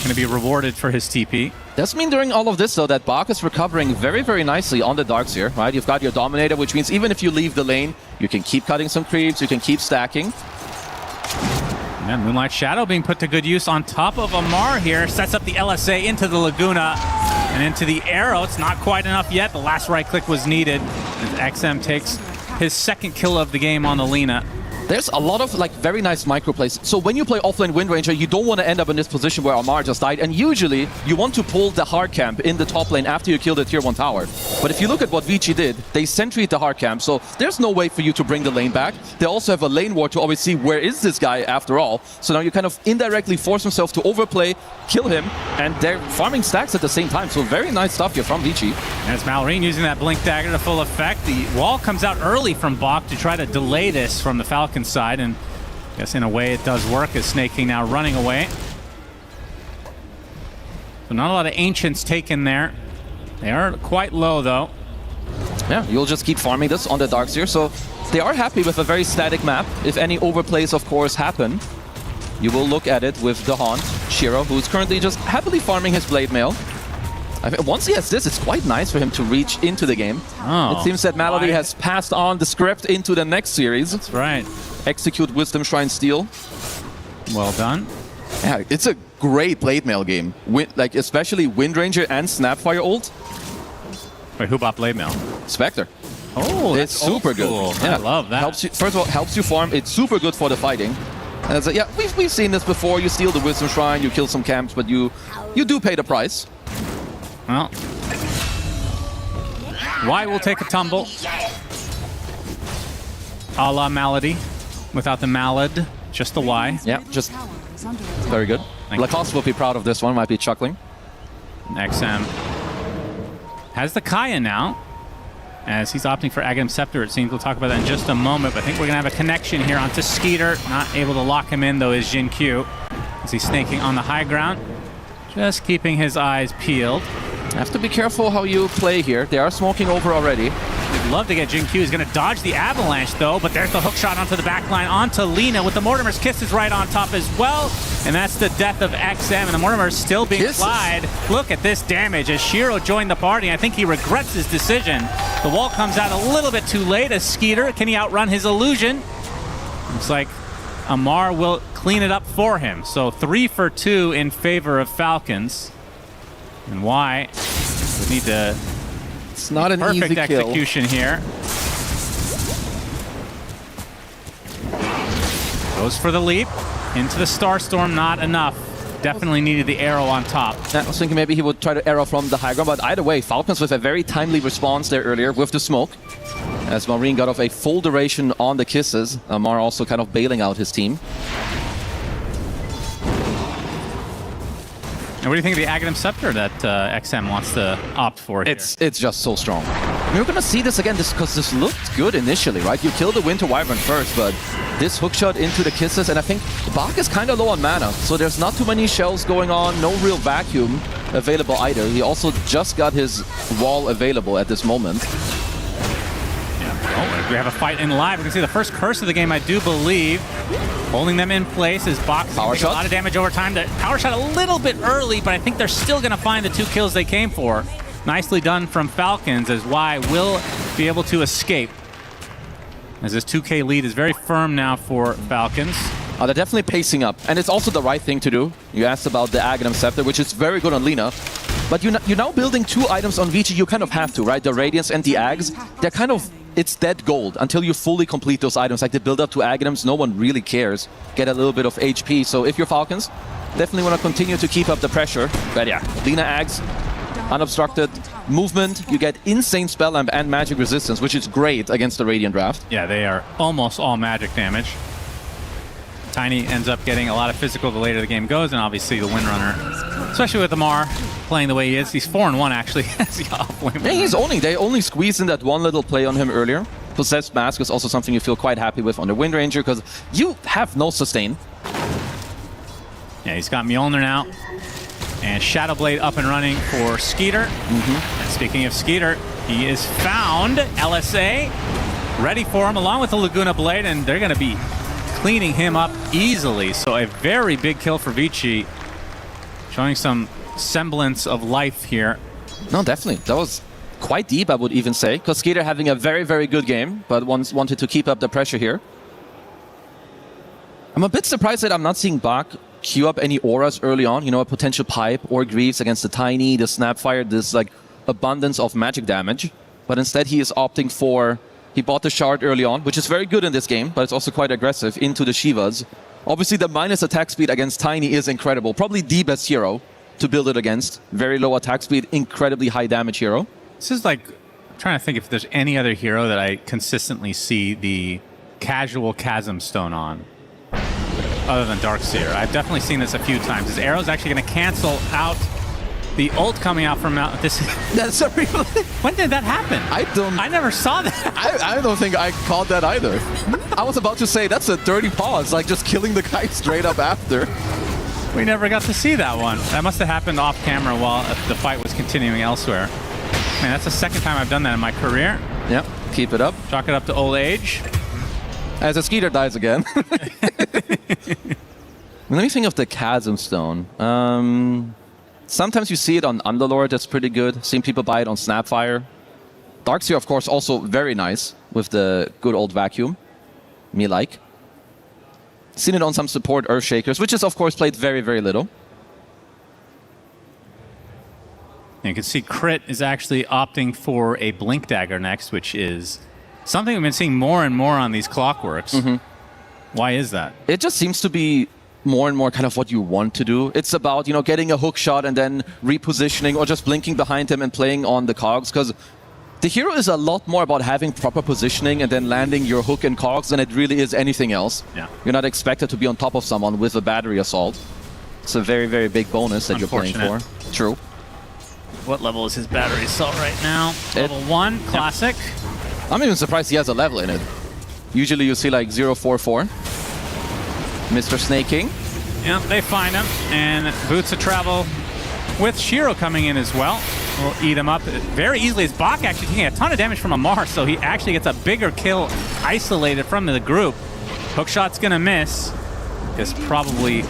going to be rewarded for his TP. Does mean during all of this, though, that Bach is recovering very, very nicely on the Darks here, right? You've got your Dominator, which means even if you leave the lane, you can keep cutting some creeps, you can keep stacking. And Moonlight Shadow being put to good use on top of Amar here. Sets up the LSA into the Laguna and into the arrow. It's not quite enough yet. The last right click was needed as XM takes his second kill of the game on the Lina. There's a lot of like very nice micro plays. So when you play offlane Wind Ranger, you don't want to end up in this position where Amar just died. And usually you want to pull the hard camp in the top lane after you kill the tier 1 tower. But if you look at what Vici did, they sentryed the hard camp. So there's no way for you to bring the lane back. They also have a lane ward to always see where is this guy after all. So now you kind of indirectly force himself to overplay, kill him, and they're farming stacks at the same time. So very nice stuff here from Vici. And it's Malrine using that Blink Dagger to full effect. The wall comes out early from Bach to try to delay this from the Falcon side, and I guess in a way it does work as Snake King now running away. So not a lot of Ancients taken there. They are quite low though. Yeah, you'll just keep farming this on the Darkseer. So they are happy with a very static map. If any overplays, of course, happen, you will look at it with the Haunt, Shiro, who's currently just happily farming his Blade Mail. I mean, once he has this, it's quite nice for him to reach into the game. Oh, it seems that Malady has passed on the script into the next series. That's right. Execute Wisdom Shrine Steel. Well done. Yeah, it's a great Blade Mail game. Like, especially Wind Ranger and Snapfire ult. Wait, who bought Blade Mail? Spectre. Oh, it's super good. Yeah. I love that. Helps you, first of all, helps you farm. It's super good for the fighting. And it's like, yeah, we've seen this before. You steal the Wisdom Shrine, you kill some camps, but you do pay the price. Well, Y will take a tumble. A la Malady. Without the Malad, just the Y. Yeah, just very good. Lacoste will be proud of this one, might be chuckling. XM has the Kaya now, as he's opting for Aghanim Scepter, it seems. We'll talk about that in just a moment, but I think we're going to have a connection here onto Skeeter. Not able to lock him in, though, is Jin Q, as he's snaking on the high ground. Just keeping his eyes peeled. Have to be careful how you play here. They are smoking over already. We'd love to get Jin Q. He's going to dodge the avalanche, though, but there's the hook shot onto the back line, onto Lina, with the Mortimer's Kisses right on top as well. And that's the death of XM, and the Mortimer's still being flied. Look at this damage as Shiro joined the party. I think he regrets his decision. The wall comes out a little bit too late as Skeeter. Can he outrun his illusion? Looks like Amar will clean it up for him. So 3 for 2 in favor of Falcons. And Y would need to... It's not an perfect easy kill. Execution here. Goes for the leap. Into the Starstorm, not enough. Definitely needed the arrow on top. I was thinking maybe he would try to arrow from the high ground, but either way, Falcons with a very timely response there earlier with the smoke. As Marine got off a full duration on the kisses. Amar also kind of bailing out his team. And what do you think of the Aghanim Scepter that XM wants to opt for here? It's just so strong. We're gonna see this again because this looked good initially, right? You kill the Winter Wyvern first, but this hookshot into the kisses, and I think Bach is kind of low on mana, so there's not too many shells going on, no real vacuum available either. He also just got his wall available at this moment. Oh, we have a fight in live. We can see the first curse of the game, I do believe. Holding them in place as Box takes a lot of damage over time. The power shot a little bit early, but I think they're still going to find the 2 kills they came for. Nicely done from Falcons as Y will be able to escape. As this 2K lead is very firm now for Falcons. They're definitely pacing up, and it's also the right thing to do. You asked about the Aghanim Scepter, which is very good on Lina. But you're now building 2 items on Vici. You kind of have to, right? The Radiance and the Ags. They're kind of... It's dead gold until you fully complete those items. Like the build up to Aghanims, no one really cares. Get a little bit of HP. So if you're Falcons, definitely want to continue to keep up the pressure. But yeah, Lina Ags, unobstructed movement. You get insane spell lamp and magic resistance, which is great against the Radiant draft. Yeah, they are almost all magic damage. Tiny ends up getting a lot of physical the later the game goes, and obviously the Windrunner, especially with Amar playing the way he is. He's 4-1 actually. Yeah, he's owning. They only squeezed in that one little play on him earlier. Possessed Mask is also something you feel quite happy with on the Wind Ranger because you have no sustain. Yeah, he's got Mjolnir now. And Shadowblade up and running for Skeeter. And speaking of Skeeter, he is found. LSA ready for him along with the Laguna Blade, and they're going to be cleaning him up easily. So a very big kill for Vici, showing some semblance of life here. No, definitely. That was quite deep, I would even say, because Skeeter having a very, very good game, but wanted to keep up the pressure here. I'm a bit surprised that I'm not seeing Bach queue up any auras early on, you know, a potential pipe or Greaves against the Tiny, the Snapfire, this like abundance of magic damage. But instead he is opting for He bought the shard early on, which is very good in this game, but it's also quite aggressive into the Shivas. Obviously, the minus attack speed against Tiny is incredible. Probably the best hero to build it against. Very low attack speed, incredibly high damage hero. This is like, I'm trying to think if there's any other hero that I consistently see the casual Chasm Stone on, other than Darkseer. I've definitely seen this a few times. His arrow's actually going to cancel out the ult coming out from this. That's a real. When did that happen? I never saw that. I don't think I caught that either. I was about to say that's a dirty pause, like just killing the guy straight up after. We never got to see that one. That must have happened off camera while the fight was continuing elsewhere. Man, that's the second time I've done that in my career. Yep, keep it up. Chalk it up to old age. As a Skeeter dies again. Let me think of the Chasm Stone. Sometimes you see it on Underlord, that's pretty good. Seen people buy it on Snapfire. Darkseer, of course, also very nice with the good old vacuum. Me like. Seen it on some support Earthshakers, which is, of course, played very, very little. You can see Crit is actually opting for a Blink Dagger next, which is something we've been seeing more and more on these Clockworks. Mm-hmm. Why is that? It just seems to be more and more kind of what you want to do. It's about, you know, getting a hook shot and then repositioning or just blinking behind him and playing on the cogs, because the hero is a lot more about having proper positioning and then landing your hook and cogs than it really is anything else. Yeah. You're not expected to be on top of someone with a battery assault. It's a very, very big bonus that you're playing for. True. What level is his battery assault right now? Level 1, classic. I'm even surprised he has a level in it. Usually you see like 044. Mr. Snake King. Yep, they find him, and Boots of Travel with Shiro coming in as well. Will eat him up very easily. As Bach actually taking a ton of damage from Amar, so he actually gets a bigger kill isolated from the group. Hookshot's gonna miss. This probably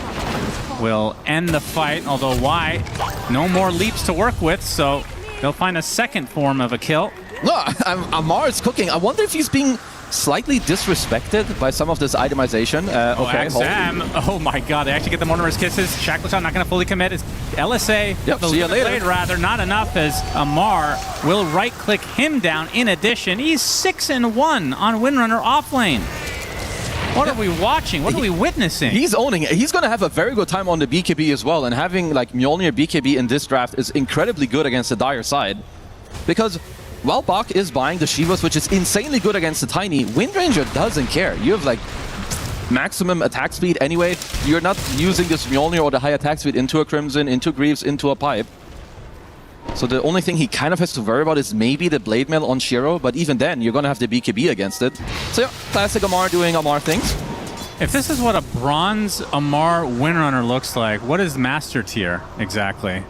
will end the fight, although why? No more leaps to work with, so they'll find a second form of a kill. No, Amar is cooking. I wonder if he's being slightly disrespected by some of this itemization. Okay, XM. Oh my god, they actually get the Mortimer's Kisses. Shackleton not going to fully commit. It's LSA. Yep, see you later. Blade, rather, not enough, as Amar will right-click him down. In addition, he's 6-1 on Windrunner offlane. What are we watching? What are we witnessing? He's owning it. He's going to have a very good time on the BKB as well, and having like Mjolnir BKB in this draft is incredibly good against the Dire side, because while Bach is buying the Shivas, which is insanely good against the Tiny, Windranger doesn't care. You have like maximum attack speed anyway. You're not using this Mjolnir or the high attack speed into a Crimson, into Greaves, into a Pipe. So the only thing he kind of has to worry about is maybe the Blade Mail on Shiro, but even then, you're going to have the BKB against it. So yeah, classic Amar doing Amar things. If this is what a bronze Amar Windrunner looks like, what is Master Tier exactly?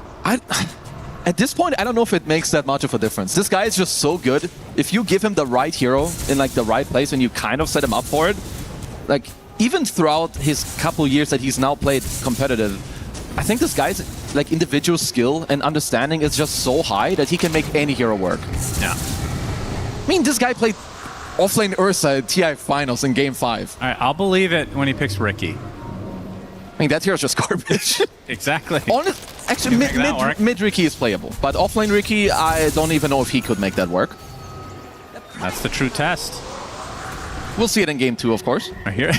At this point, I don't know if it makes that much of a difference. This guy is just so good. If you give him the right hero in like the right place and you kind of set him up for it, like even throughout his couple years that he's now played competitive, I think this guy's like individual skill and understanding is just so high that he can make any hero work. Yeah. I mean, this guy played offlane Ursa at TI Finals in Game 5. All right, I'll believe it when he picks Ricky. I mean, that hero's just garbage. Exactly. Actually, mid Ricky is playable, but offlane Ricky, I don't even know if he could make that work. That's the true test. We'll see it in Game 2, of course. Right here.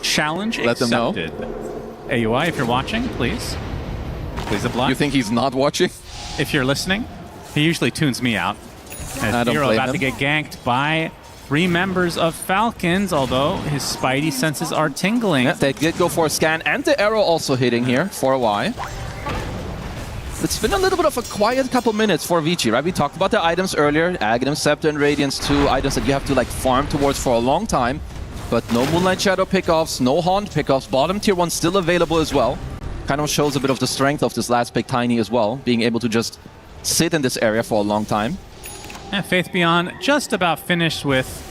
Challenge Let accepted. them know. AUI, if you're watching, please oblige. You think he's not watching? If you're listening, he usually tunes me out. I don't Hero blame about him. to get ganked by 3 members of Falcons, although his spidey senses are tingling. Yeah, they did go for a scan, and the arrow also hitting here for a while. It's been a little bit of a quiet couple minutes for Vici, right? We talked about the items earlier, Aghanim, Scepter, and Radiance, 2 items that you have to like farm towards for a long time. But no Moonlight Shadow pickoffs, no Haunt pickoffs, bottom tier 1 still available as well. Kind of shows a bit of the strength of this last pick, Tiny, as well, being able to just sit in this area for a long time. And Faith Beyond just about finished with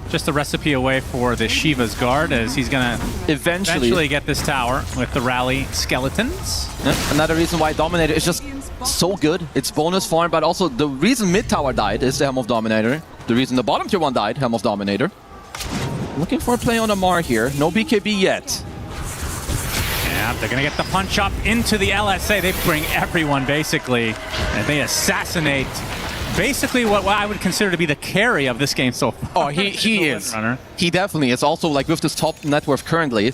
just a recipe away for the Shiva's Guard, as he's going to eventually get this tower with the Rally Skeletons. Yeah, another reason why Dominator is just so good. It's bonus farm, but also the reason mid tower died is the Helm of Dominator. The reason the bottom tier 1 died, Helm of Dominator. Looking for a play on Amar here. No BKB yet. Yeah, they're going to get the punch up into the LSA. They bring everyone, basically, and they assassinate basically what I would consider to be the carry of this game so far. Oh, he is. He definitely is. Also, like with this top net worth currently,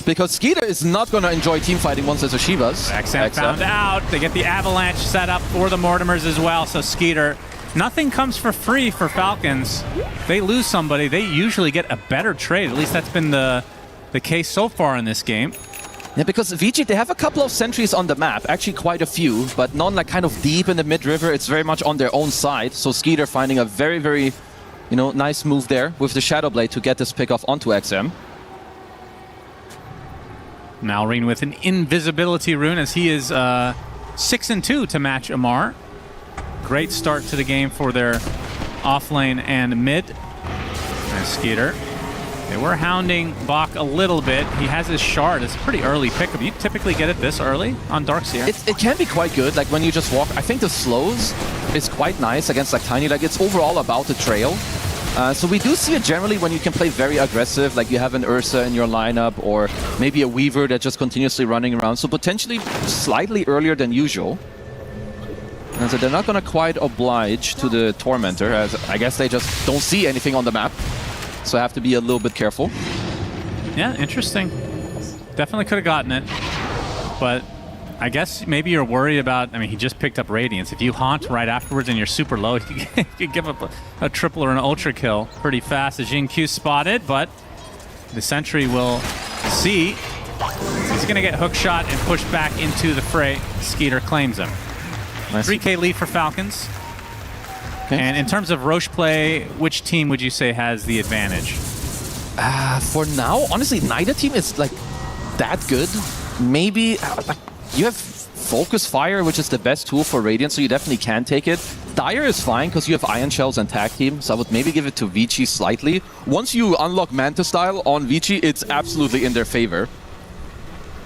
because Skeeter is not going to enjoy team fighting once there's a Shivas. XM found out. They get the Avalanche set up for the Mortimers as well. So Skeeter, nothing comes for free for Falcons. They lose somebody, they usually get a better trade. At least that's been the case so far in this game. Yeah, because VG, they have a couple of sentries on the map, actually quite a few, but none like kind of deep in the mid-river. It's very much on their own side. So Skeeter finding a very, very, nice move there with the Shadow Blade to get this pick off onto XM. Malrine with an invisibility rune as he is 6-2 to match Amar. Great start to the game for their offlane and mid. And Skeeter. They were hounding Bach a little bit. He has his shard. It's a pretty early pickup. You typically get it this early on Darkseer? It can be quite good, like when you just walk. I think the slows is quite nice against like Tiny. Like it's overall about the trail. So we do see it generally when you can play very aggressive, like you have an Ursa in your lineup or maybe a Weaver that's just continuously running around. So potentially slightly earlier than usual. And so they're not going to quite oblige to the Tormentor, as I guess they just don't see anything on the map. So I have to be a little bit careful. Yeah, interesting. Definitely could have gotten it. But I guess maybe you're worried about, he just picked up Radiance. If you haunt right afterwards and you're super low, you could give up a triple or an ultra kill pretty fast. The Jin Q spotted, but the Sentry will see. He's going to get hook shot and pushed back into the fray. Skeeter claims him. Nice. 3K lead for Falcons. Okay. And in terms of Roche play, which team would you say has the advantage? For now, honestly, neither team is like that good. Maybe you have Focus Fire, which is the best tool for Radiant, so you definitely can take it. Dire is fine because you have Ion Shells and Tag Team, so I would maybe give it to Vici slightly. Once you unlock Manta Style on Vici, it's absolutely in their favor.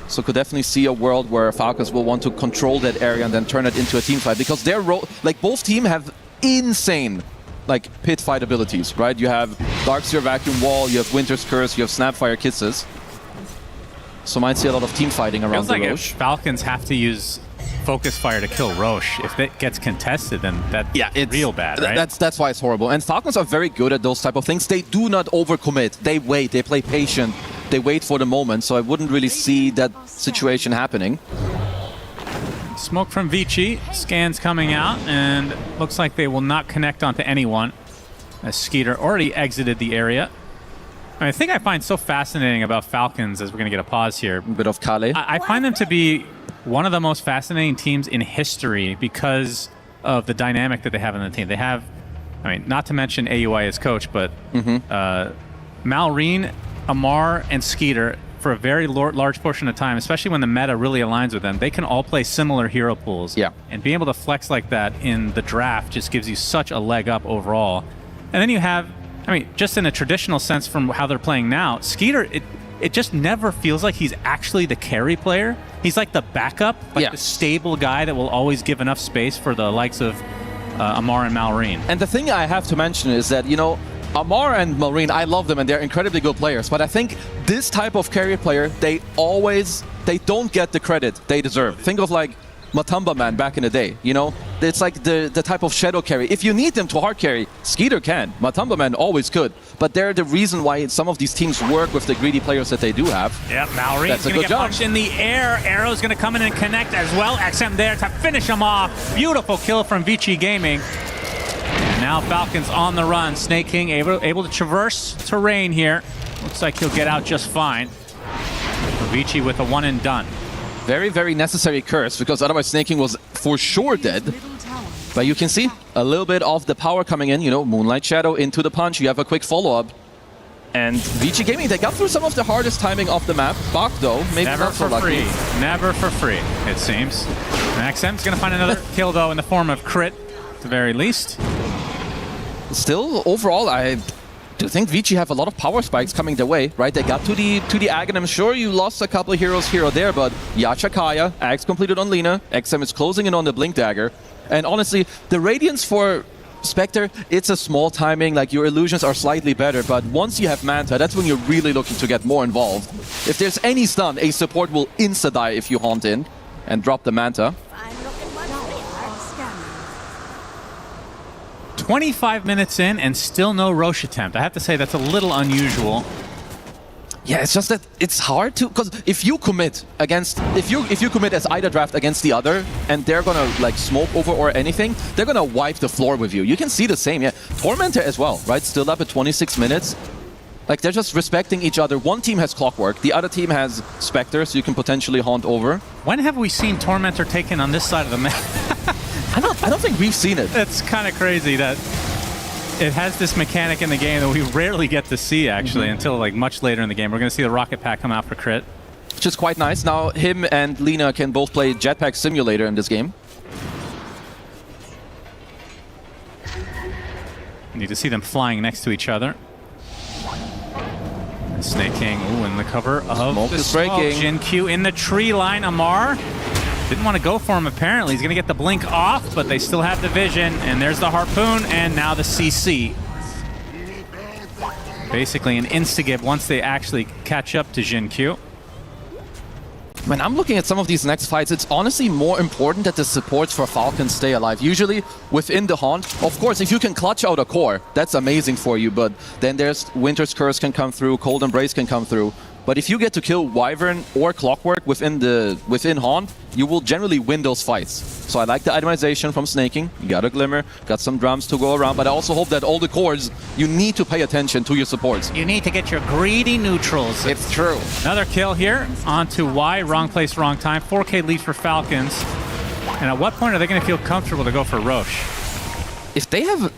So could definitely see a world where Falcons will want to control that area and then turn it into a team fight, because they're both teams have insane pit fight abilities, right? You have Darkseer Vacuum Wall, you have Winter's Curse, you have Snapfire Kisses. So might see a lot of team fighting around the Roche. If Falcons have to use Focus Fire to kill Roche, if it gets contested, then it's real bad, right? That's why it's horrible. And Falcons are very good at those type of things. They do not overcommit. They wait. They play patient. They wait for the moment. So I wouldn't really see that situation happening. Smoke from Vici. Scans coming out, and looks like they will not connect onto anyone, as Skeeter already exited the area. I think I find so fascinating about Falcons, as we're going to get a pause here. A bit of Kale. I find them to be one of the most fascinating teams in history because of the dynamic that they have in the team. They have, not to mention AUI as coach, but Malrine, Amar, and Skeeter, for a very large portion of time, especially when the meta really aligns with them, they can all play similar hero pools. Yeah. And being able to flex like that in the draft just gives you such a leg up overall. And then you have, just in a traditional sense from how they're playing now, Skeeter, it just never feels like he's actually the carry player. He's like the backup, the stable guy that will always give enough space for the likes of Amar and Malrine. And the thing I have to mention is that, Amar and Malrine, I love them and they're incredibly good players, but I think this type of carry player, they don't get the credit they deserve. Think of Matamba Man back in the day, It's like the type of shadow carry. If you need them to hard carry, Skeeter can. Matamba Man always could. But they're the reason why some of these teams work with the greedy players that they do have. Yep, Malrine's going to get punched in the air. Arrow's going to come in and connect as well. XM there to finish him off. Beautiful kill from Vici Gaming. And now Falcons on the run. Snake King able to traverse terrain here. Looks like he'll get out just fine. Vici with a one and done. Very, very necessary curse, because otherwise Snake King was for sure dead. But you can see a little bit of the power coming in, Moonlight Shadow into the punch. You have a quick follow-up. And Vici Gaming, they got through some of the hardest timing off the map. Bach, though, maybe never not so lucky. Never for free, it seems. XM's going to find another kill, though, in the form of crit, at the very least. Still, overall, I do think Vici have a lot of power spikes coming their way, right? They got to the Aghanim. I'm sure you lost a couple of heroes here or there, but Yacha Kaya, Axe completed on Lina, XM is closing in on the Blink Dagger. And honestly, the Radiance for Spectre, it's a small timing, your illusions are slightly better, but once you have Manta, that's when you're really looking to get more involved. If there's any stun, a support will insta-die if you haunt in and drop the Manta. 25 minutes in and still no Roche attempt. I have to say that's a little unusual. Yeah, it's just that it's hard to, because if you commit against, if you commit as either draft against the other, and they're gonna like smoke over or anything, they're gonna wipe the floor with you. You can see the same, yeah. Tormentor as well, right? Still up at 26 minutes. Like they're just respecting each other. One team has Clockwork, the other team has Spectre, so you can potentially haunt over. When have we seen Tormentor taken on this side of the map? I don't think we've seen it. It's kind of crazy that it has this mechanic in the game that we rarely get to see, actually, until like much later in the game. We're going to see the rocket pack come out for crit. Which is quite nice. Now, him and Lina can both play Jetpack Simulator in this game. Need to see them flying next to each other. And Snake King, ooh, in the cover of Smoke the is smoke. breaking. Jin Q in the tree line. Amar didn't want to go for him, apparently. He's going to get the blink off, but they still have the vision. And there's the harpoon, and now the CC. Basically an insta-gib once they actually catch up to Jin Q. When I'm looking at some of these next fights, it's honestly more important that the supports for Falcon stay alive. Usually within the haunt, of course, if you can clutch out a core, that's amazing for you, but then there's Winter's Curse can come through, Cold Embrace can come through. But if you get to kill Wyvern or Clockwork within haunt, you will generally win those fights. So I like the itemization from Snaking. You got a Glimmer, got some drums to go around, but I also hope that all the cores, you need to pay attention to your supports. You need to get your greedy neutrals. It's true. Another kill here onto Y. Wrong place, wrong time. 4K lead for Falcons. And at what point are they going to feel comfortable to go for Roche? If they have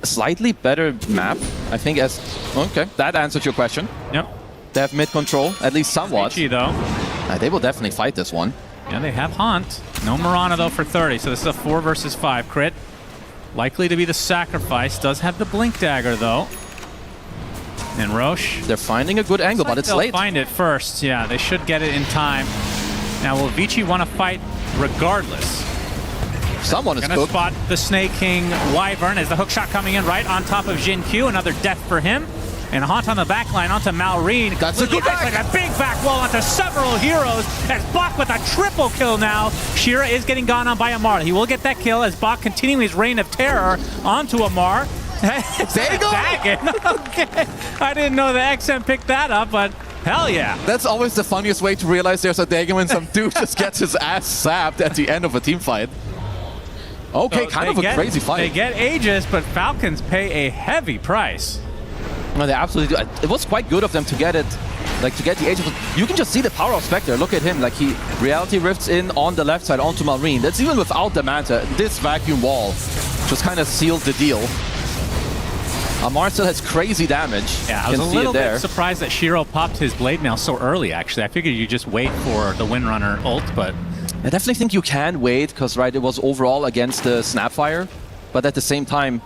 a slightly better map, I think as... Okay, that answered your question. Yep. They have mid control, at least somewhat. HG, though. They will definitely fight this one. Yeah, they have Haunt. No Mirana, though, for 30. So this is a 4 versus 5 crit. Likely to be the sacrifice. Does have the Blink Dagger, though. And Roche. They're finding a good angle, but it's late. They'll find it first. Yeah, they should get it in time. Now, will Vici want to fight regardless? Someone is gonna spot the Snake King Wyvern as the hook shot coming in right on top of Jin Q. Another death for him. And Haunt on the back line onto Malrine. That's a good back. Like a big back wall onto several heroes as Bach with a triple kill now. Shira is getting gone on by Amar. He will get that kill as Bach continuing his reign of terror onto Amar. There you go. Okay. I didn't know the XM picked that up, but hell yeah. That's always the funniest way to realize there's a Dagon when some dude just gets his ass sapped at the end of a team fight. Okay, So kind of a crazy fight. They get Aegis, but Falcons pay a heavy price. No, they absolutely do. It was quite good of them to get it, like to get the Aegis. You can just see the power of Spectre. Look at him, like he reality rifts in on the left side onto Malrine. That's even without the Manta. This vacuum wall just kind of sealed the deal. Amar still has crazy damage. Yeah, I was a little bit surprised that Shiro popped his blade mail so early, actually. I figured you just wait for the Windrunner ult, but... I definitely think you can wait, because, right, it was overall against the Snapfire, but at the same time...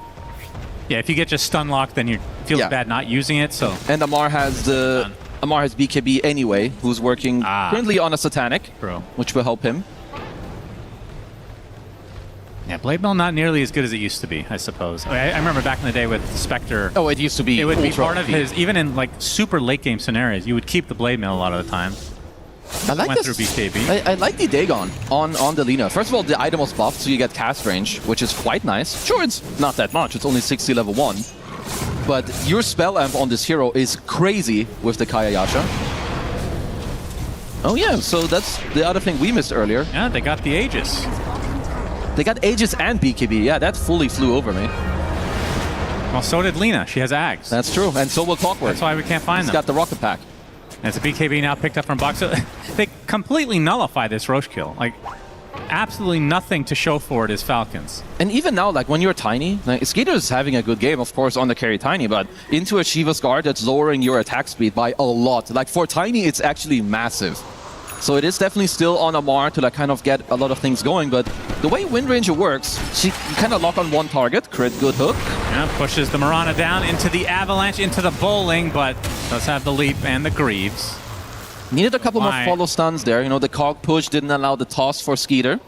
Yeah, if you get just stun locked, then you feel bad not using it, so... And Amar has the... Amar has BKB anyway, who's working currently on a Satanic, which will help him. Yeah, Blade Mail not nearly as good as it used to be, I suppose. I remember back in the day with Spectre... Oh, it used to be it would be ultra part of OP. his... Even in, like, super late-game scenarios, you would keep the Blade Mail a lot of the time. I like Went this. through BKB. I like the Dagon on the Lina. First of all, the item was buffed, so you get cast range, which is quite nice. Sure, it's not that much. It's only 60 level 1. But your spell amp on this hero is crazy with the Kayayasha. Oh yeah, so that's the other thing we missed earlier. Yeah, they got the Aegis. They got Aegis and BKB. Yeah, that fully flew over me. Well, so did Lina. She has Ags. That's true, and so will Clockwork. That's why we can't find He's them. got the rocket pack. And it's a BKB now picked up from Box. So they completely nullify this Roche kill. Like, absolutely nothing to show for it is Falcons. And even now, like when you're Tiny, like, Skeeter is having a good game, of course, on the carry Tiny, but into a Shiva's Guard, that's lowering your attack speed by a lot. Like for Tiny, it's actually massive. So it is definitely still on Amar to like kind of get a lot of things going, but the way Wind Ranger works, she kind of lock on one target, crit, good hook. Yeah, pushes the Mirana down into the Avalanche, into the Bowling, but does have the Leap and the Greaves. Needed a couple more follow stuns there. You know, the Cog push didn't allow the toss for Skeeter.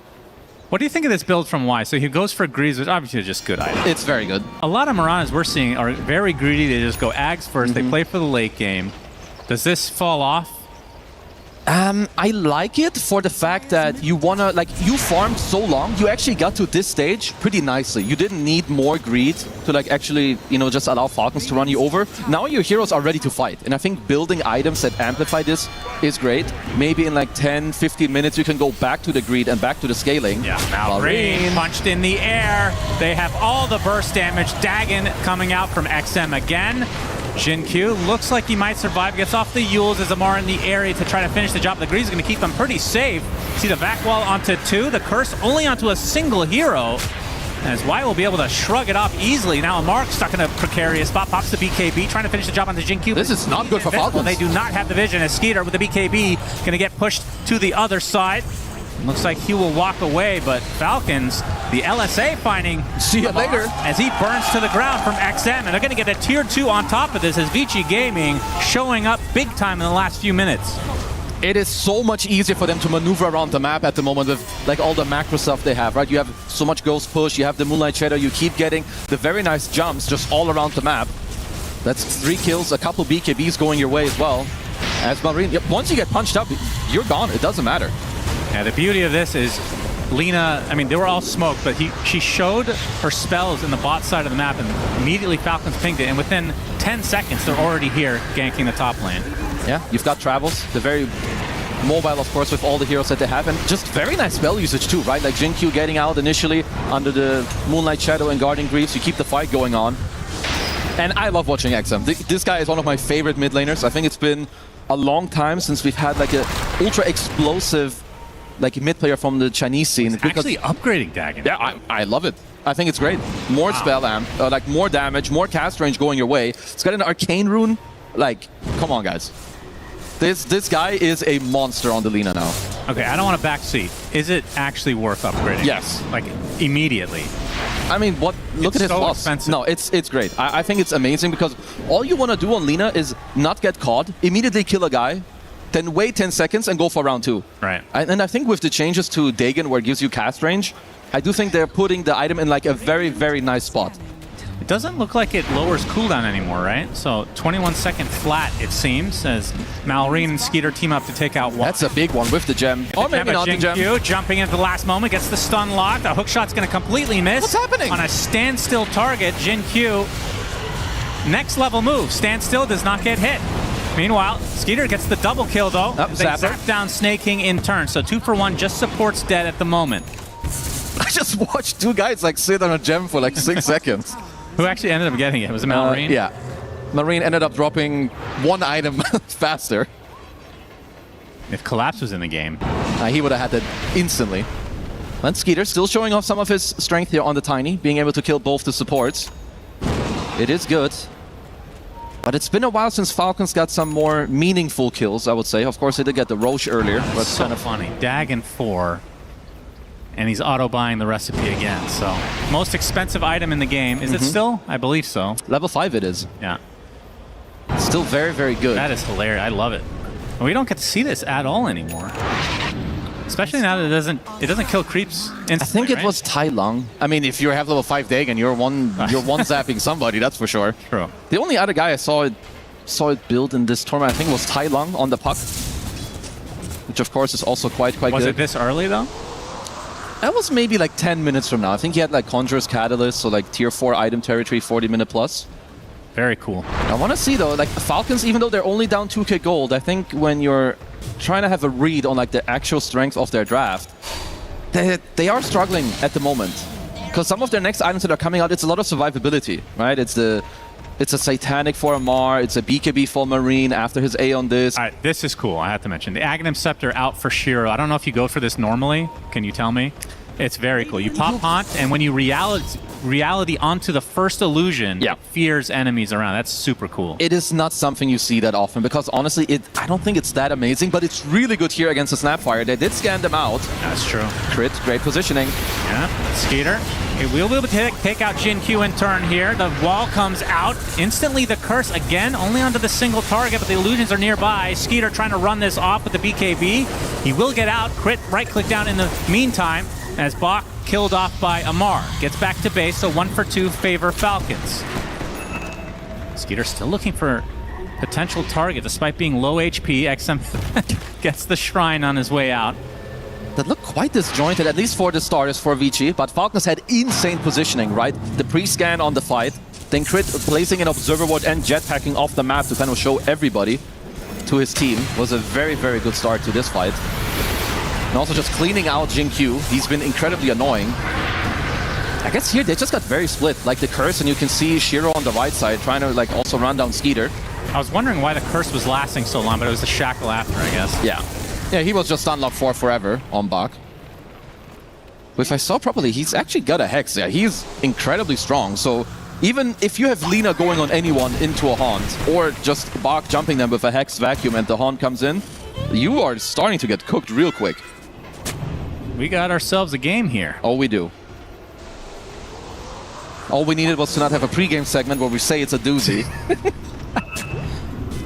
What do you think of this build from Y? So he goes for Greaves, which obviously is just good item. It's very good. A lot of Miranas we're seeing are very greedy. They just go Ags first. They play for the late game. Does this fall off? I like it for the fact that you wanna, like, you farmed so long, you actually got to this stage pretty nicely. You didn't need more greed to, like, actually, you know, just allow Falcons to run you over. Now your heroes are ready to fight, and I think building items that amplify this is great. Maybe in like 10, 15 minutes you can go back to the greed and back to the scaling. Yeah, Malrine punched in the air. They have all the burst damage. Dagon coming out from XM again. Jin-Q looks like he might survive, gets off the Yules as Amar in the area to try to finish the job. The Greed's going to keep them pretty safe. See the back wall onto 2, the Curse only onto a single hero. As Wyatt will be able to shrug it off easily. Now Amar stuck in a precarious spot, pops the BKB, trying to finish the job onto Jin-Q. This is not good for Falcons. They do not have the vision as Skeeter with the BKB going to get pushed to the other side. Looks like he will walk away, but Falcons, the LSA finding see you later as he burns to the ground from XM, and they're going to get a tier 2 on top of this as Vici Gaming showing up big time in the last few minutes. It is so much easier for them to maneuver around the map at the moment with like all the macro stuff they have, right? You have so much Ghost Push, you have the Moonlight Shadow, you keep getting the very nice jumps just all around the map. That's 3 kills, a couple BKBs going your way as well. As Malrine, once you get punched up, you're gone, it doesn't matter. Yeah, the beauty of this is Lina, I mean, they were all smoked, but she showed her spells in the bot side of the map, and immediately Falcons pinged it, and within 10 seconds, they're already here ganking the top lane. Yeah, you've got Travels. They're very mobile, of course, with all the heroes that they have, and just very nice spell usage too, right? Like Jin-Q getting out initially under the Moonlight Shadow and guarding Greaves. You keep the fight going on. And I love watching XM. This guy is one of my favorite mid laners. I think it's been a long time since we've had like a ultra explosive like mid player from the Chinese scene. It's actually upgrading Dagon. Yeah, I love it. I think it's great. More spell amp, like more damage, more cast range going your way. It's got an arcane rune. Like, come on, guys. This guy is a monster on the Lina now. Okay, I don't want to backseat. Is it actually worth upgrading? Yes. Like, immediately. I mean, look at his loss. Expensive. No, it's great. I think it's amazing because all you want to do on Lina is not get caught, immediately kill a guy, then wait 10 seconds and go for round 2. Right. And I think with the changes to Dagon where it gives you cast range, I do think they're putting the item in like a very, very nice spot. It doesn't look like it lowers cooldown anymore, right? So 21-second flat, it seems, as Malrine and Skeeter team up to take out one. That's a big one with the gem. Or maybe not the gem. Jin-Q jumping into the last moment, gets the stun lock. The hook shot's going to completely miss. What's happening? On a standstill target, Jin-Q. Next level move. Standstill does not get hit. Meanwhile, Skeeter gets the double kill, though. They zap down Snake King in turn. So 2 for 1, just support's dead at the moment. I just watched 2 guys like sit on a gem for like 6 seconds. Who actually ended up getting it? Was it Malrine? Yeah. Malrine ended up dropping 1 item faster. If Collapse was in the game, he would have had that instantly. And Skeeter still showing off some of his strength here on the Tiny, being able to kill both the supports. It is good. But it's been a while since Falcons got some more meaningful kills, I would say. Of course, they did get the Roche earlier. But it's kind of funny. Dagon 4. And he's auto-buying the recipe again, so. Most expensive item in the game. Is it still? I believe so. Level 5 it is. Yeah. Still very, very good. That is hilarious. I love it. We don't get to see this at all anymore. Especially now that it doesn't kill creeps instantly, I think it right? was Tai Lung. I mean, if you have level 5 Dagon, you're one zapping somebody, that's for sure. True. The only other guy I saw it build in this tournament, I think, was Tai Lung on the puck. Which of course is also quite good. Was it this early though? That was maybe like 10 minutes from now. I think he had like Conjurer's Catalyst, so like tier 4 item territory, 40-minute plus. Very cool. I want to see though, like Falcons, even though they're only down 2k gold, I think when you're trying to have a read on like the actual strength of their draft, they are struggling at the moment. Because some of their next items that are coming out, it's a lot of survivability, right? It's a Satanic for Amar, it's a BKB for Marine after his A on this. All right, this is cool, I have to mention. The Aghanim Scepter out for Shiro. I don't know if you go for this normally. Can you tell me? It's very cool. You pop Haunt, and when you reality onto the first illusion, it fears enemies around. That's super cool. It is not something you see that often, because honestly, I don't think it's that amazing, but it's really good here against the Snapfire. They did scan them out. That's true. Crit, great positioning. Yeah, Skeeter. Okay, we'll be able to take out Jin-Q in turn here. The wall comes out. Instantly the curse again, only onto the single target, but the illusions are nearby. Skeeter trying to run this off with the BKB. He will get out. Crit, right-click down in the meantime, as Bach killed off by Amar. Gets back to base, so 1 for 2 favor Falcons. Skeeter still looking for potential target, despite being low HP. XM gets the shrine on his way out. That looked quite disjointed, at least for the starters for Vici, but Falcons had insane positioning, right? The pre-scan on the fight, then Crit placing an observer ward and jetpacking off the map to kind of show everybody to his team was a very, very good start to this fight. And also just cleaning out Jin-Q. He's been incredibly annoying. I guess here they just got very split, like the Curse, and you can see Shiro on the right side trying to like also run down Skeeter. I was wondering why the Curse was lasting so long, but it was the Shackle after, I guess. Yeah. Yeah, he was just unlocked for forever on Bach. But if I saw properly, he's actually got a Hex. Yeah, he's incredibly strong. So even if you have Lina going on anyone into a Haunt, or just Bach jumping them with a Hex vacuum and the Haunt comes in, you are starting to get cooked real quick. We got ourselves a game here. Oh, we do. All we needed was to not have a pregame segment where we say it's a doozy.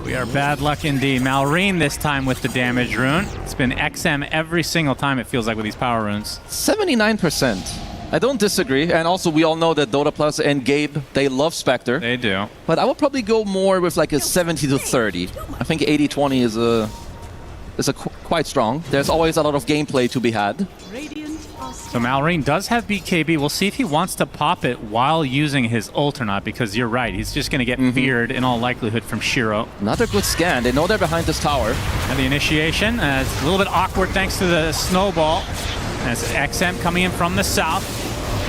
We are bad luck indeed. Malrine this time with the damage rune. It's been XM every single time it feels like with these power runes. 79%. I don't disagree. And also we all know that Dota Plus and Gabe, they love Spectre. They do. But I would probably go more with like a 70 to 30. I think 80-20 is quite strong. There's always a lot of gameplay to be had. So Malrine does have BKB. We'll see if he wants to pop it while using his ult or not, because you're right. He's just going to get feared in all likelihood from Shiro. Another good scan. They know they're behind this tower. And the initiation is a little bit awkward thanks to the snowball. As XM coming in from the south.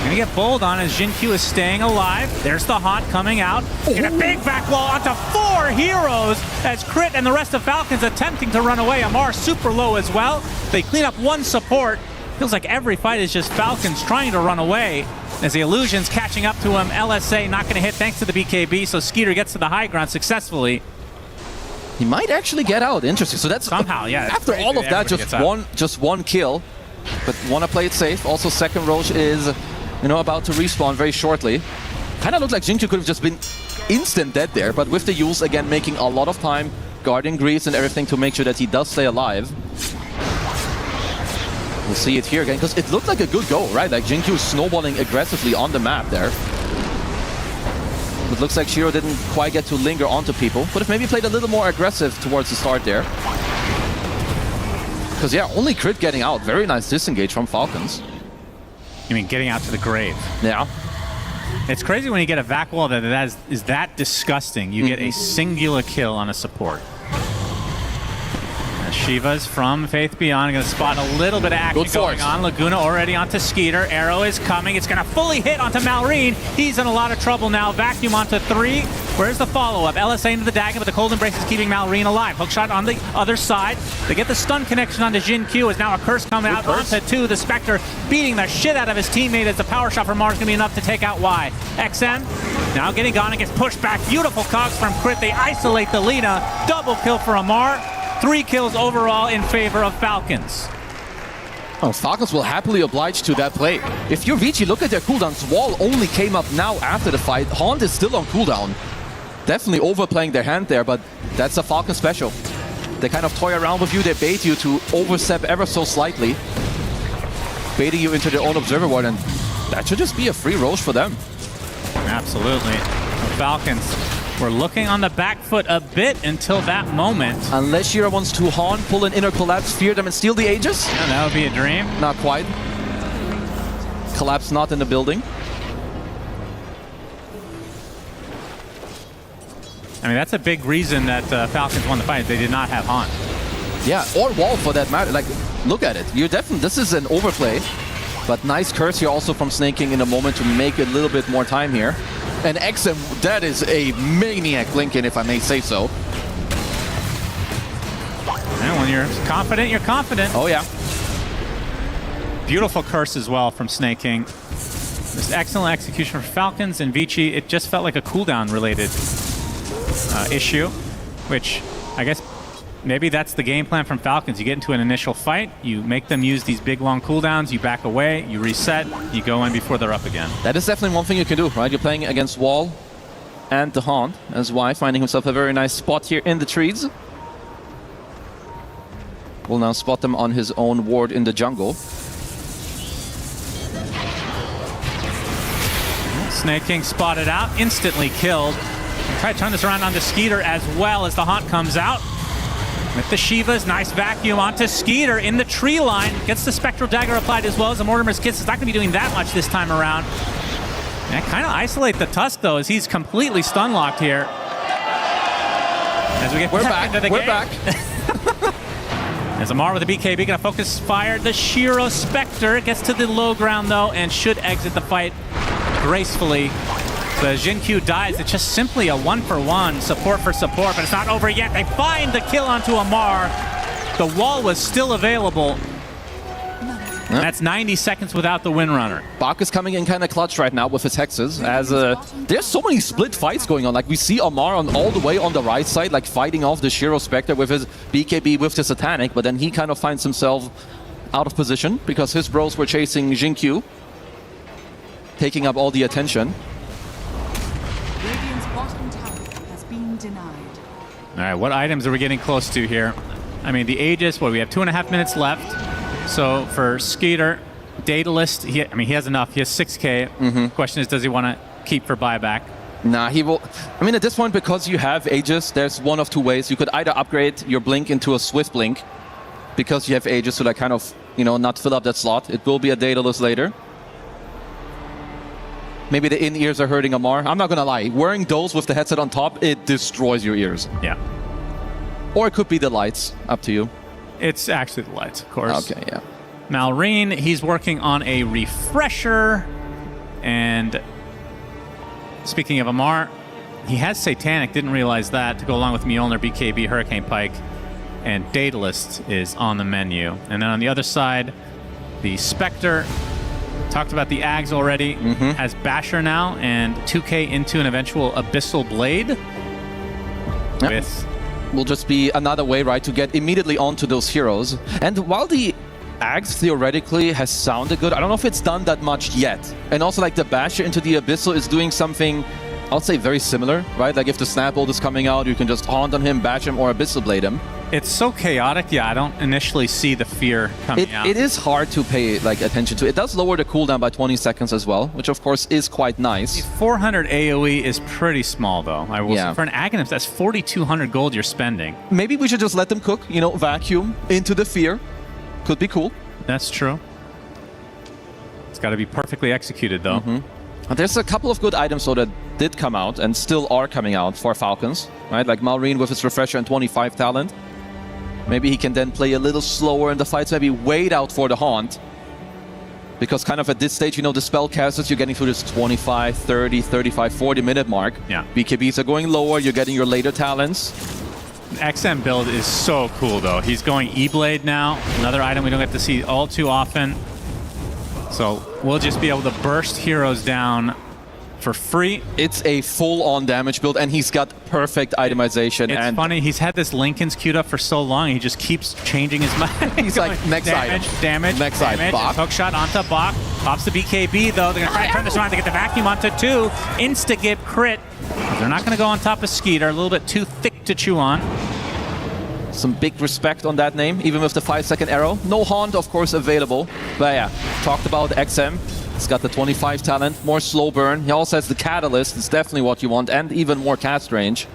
Gonna get bowled on as Jin-Q is staying alive. There's the Haunt coming out. Get a big back wall onto 4 heroes as Crit and the rest of Falcons attempting to run away. Amar super low as well. They clean up 1 support. Feels like every fight is just Falcons trying to run away as the Illusion's catching up to him. LSA not going to hit thanks to the BKB, so Skeeter gets to the high ground successfully. He might actually get out. Interesting. So that's somehow, yeah. After all of that, just one kill, but want to play it safe. Also, second Roche is, about to respawn very shortly. Kind of looked like Jin-Q could have just been instant dead there, but with the Yules again making a lot of time, guarding Greaves and everything to make sure that he does stay alive. We'll see it here again, because it looked like a good go, right? Like Jin-Q snowballing aggressively on the map there. It looks like Shiro didn't quite get to linger onto people. Could have maybe played a little more aggressive towards the start there. Because yeah, only Crit getting out. Very nice disengage from Falcons. You mean getting out to the grave? Yeah. It's crazy when you get a vac wall that is that disgusting. You get a singular kill on a support. Shiva's from Faith Beyond. Going to spot a little bit of action going on. Laguna already onto Skeeter. Arrow is coming. It's going to fully hit onto Malrine. He's in a lot of trouble now. Vacuum onto 3. Where's the follow-up? LSA into the dagger, but the cold embrace is keeping Malrine alive. Hookshot on the other side. They get the stun connection onto Jin-Q. Is now a curse coming out onto 2. The Spectre beating the shit out of his teammate as the power shot from Mars going to be enough to take out Y. XM now getting gone and gets pushed back. Beautiful cogs from Crit. They isolate the Lina. Double kill for Amar. 3 kills overall in favor of Falcons. Oh, Falcons will happily oblige to that play. If you're Vici, look at their cooldowns. Wall only came up now after the fight. Haunt is still on cooldown. Definitely overplaying their hand there, but that's a Falcon special. They kind of toy around with you. They bait you to overstep ever so slightly. Baiting you into their own observer ward, and that should just be a free Roche for them. Absolutely. The Falcons were looking on the back foot a bit until that moment. Unless Shiro wants to Haunt, pull an inner collapse, fear them, and steal the Aegis? Yeah, that would be a dream. Not quite. Collapse not in the building. I mean, that's a big reason that Falcons won the fight. They did not have Haunt. Yeah, or Wall for that matter. Like, look at it. You're definitely, this is an overplay. But nice curse here also from Snaking in a moment to make a little bit more time here. And XM, that is a maniac Lincoln, if I may say so. And when you're confident, you're confident. Oh, yeah. Beautiful curse as well from Snaking. Just excellent execution for Falcons and Vici. It just felt like a cooldown-related issue, which I guess maybe that's the game plan from Falcons. You get into an initial fight, you make them use these big long cooldowns, you back away, you reset, you go in before they're up again. That is definitely one thing you can do, right? You're playing against Wall and the Haunt, as Y finding himself a very nice spot here in the trees. Will now spot them on his own ward in the jungle. Snake King spotted out, instantly killed. Try to turn this around onto Skeeter as well as the Haunt comes out. With the Shivas, nice vacuum onto Skeeter in the tree line. Gets the Spectral Dagger applied as well as the Mortimer's Kiss. Is not going to be doing that much this time around. And kind of isolate the Tusk, though, as he's completely stun locked here. As we get back into the game. We're back. As Amar with the BKB, gonna focus fire. The Shiro Spectre gets to the low ground though and should exit the fight gracefully. The Jinkyu dies. It's just simply a 1-for-1 support for support, but it's not over yet. They find the kill onto Amar. The wall was still available. And that's 90 seconds without the Windrunner. Bak is coming in kind of clutch right now with his hexes, as there's so many split fights going on. Like we see Amar on all the way on the right side, like fighting off the Shiro Spectre with his BKB with the Satanic, but then he kind of finds himself out of position because his bros were chasing Jinkyu, taking up all the attention. Radiant's bottom tower has been denied. All right, what items are we getting close to here? I mean, the Aegis, we have 2.5 minutes left. So for Skeeter, Daedalus, he has enough. He has 6K. Question is, does he want to keep for buyback? Nah, he will. I mean, at this point, because you have Aegis, there's one of two ways. You could either upgrade your Blink into a Swift Blink, because you have Aegis to like kind of, not fill up that slot. It will be a Daedalus later. Maybe the in-ears are hurting Amar. I'm not going to lie. Wearing those with the headset on top, it destroys your ears. Yeah. Or it could be the lights. Up to you. It's actually the lights, of course. Okay, yeah. Malrine, he's working on a refresher. And speaking of Amar, he has Satanic, didn't realize that, to go along with Mjolnir, BKB, Hurricane Pike, and Daedalus is on the menu. And then on the other side, the Spectre, talked about the Ags already, has Basher now, and 2K into an eventual Abyssal Blade. With... will just be another way, right, to get immediately onto those heroes. And while the Axe theoretically has sounded good, I don't know if it's done that much yet. And also, like, the Basher into the Abyssal is doing something, I'll say, very similar, right? Like, if the Snap Bolt is coming out, you can just haunt on him, bash him, or Abyssal Blade him. It's so chaotic, yeah, I don't initially see the fear coming out. It is hard to pay attention to. It does lower the cooldown by 20 seconds as well, which of course is quite nice. 400 AoE is pretty small though. I will say. For an Aghanim, that's 4,200 gold you're spending. Maybe we should just let them cook, vacuum into the fear. Could be cool. That's true. It's got to be perfectly executed though. There's a couple of good items though that did come out and still are coming out for Falcons, right? Like Malrine with his Refresher and 25 talent. Maybe he can then play a little slower in the fights, maybe wait out for the haunt. Because kind of at this stage, the spellcasters, you're getting through this 25, 30, 35, 40 minute mark. Yeah. BKBs are going lower, you're getting your later talents. XM build is so cool though. He's going E-Blade now, another item we don't get to see all too often. So we'll just be able to burst heroes down for free. It's a full-on damage build, and he's got perfect itemization. It's funny, he's had this Lincoln's queued up for so long, he just keeps changing his mind. He's like, next item. Damage, next damage. item. Bak. Hook shot onto Bak. Pops the BKB, though. They're going to try to turn this around to get the vacuum onto 2. Insta-gip crit. They're not going to go on top of Skeeter. A little bit too thick to chew on. Some big respect on that name, even with the 5-second arrow. No haunt, of course, available. But yeah, talked about XM. He's got the 25 talent, more slow burn. He also has the Catalyst. It's definitely what you want, and even more cast range.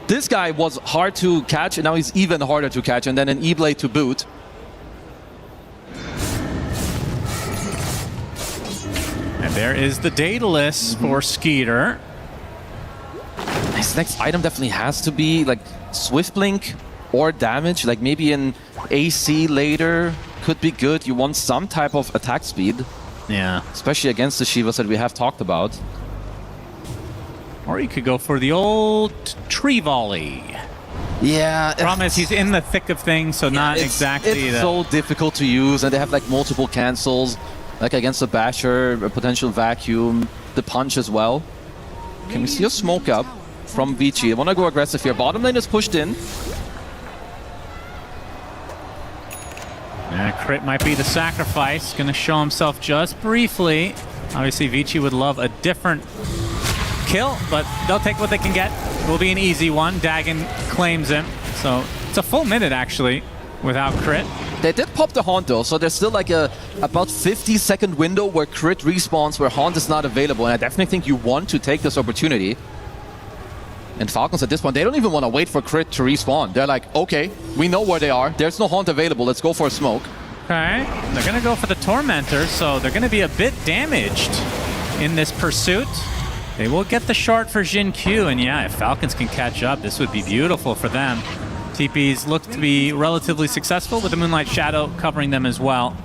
This guy was hard to catch, and now he's even harder to catch, and then an E-Blade to boot. And there is the Daedalus for Skeeter. His next item definitely has to be like Swift Blink or damage, like maybe an AC later could be good. You want some type of attack speed. Yeah. Especially against the Shivas that we have talked about. Or you could go for the old tree volley. Yeah. Problem is he's in the thick of things, so not exactly. It's so difficult to use, and they have like multiple cancels, like against the Basher, a potential vacuum, the punch as well. Can we see a smoke up from Vici? I want to go aggressive here. Bottom lane is pushed in. Crit might be the sacrifice. Going to show himself just briefly. Obviously, Vici would love a different kill, but they'll take what they can get. It will be an easy one. Dagon claims him. So it's a full minute, actually, without crit. They did pop the Haunt, though, so there's still like a about 50-second window where crit respawns, where Haunt is not available, and I definitely think you want to take this opportunity. And Falcons at this point, they don't even want to wait for Crit to respawn. They're like, okay, we know where they are. There's no Haunt available. Let's go for a smoke. Okay, they're going to go for the Tormentor, so they're going to be a bit damaged in this pursuit. They will get the shard for Jin Q, and yeah, if Falcons can catch up, this would be beautiful for them. TPs look to be relatively successful with the Moonlight Shadow covering them as well.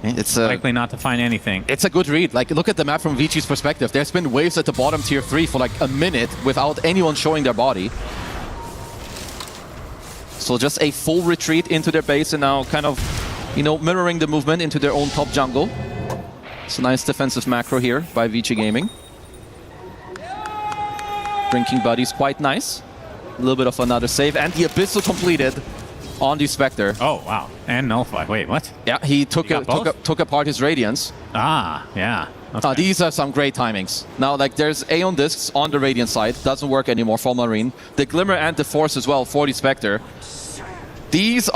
It's likely not to find anything. It's a good read. Like, look at the map from Vici's perspective. There's been waves at the bottom tier 3 for like a minute without anyone showing their body. So just a full retreat into their base and now kind of, you know, mirroring the movement into their own top jungle. It's a nice defensive macro here by Vici Gaming. Drinking Buddy's quite nice. A little bit of another save, and the Abyssal completed on the Spectre. Oh, wow. And Nullify. Wait, what? Yeah, he took apart his Radiance. Ah, yeah. Okay. These are some great timings. Now, like, there's Aeon Discs on the Radiant side. Doesn't work anymore for Marine. The Glimmer and the Force as well for the Spectre. This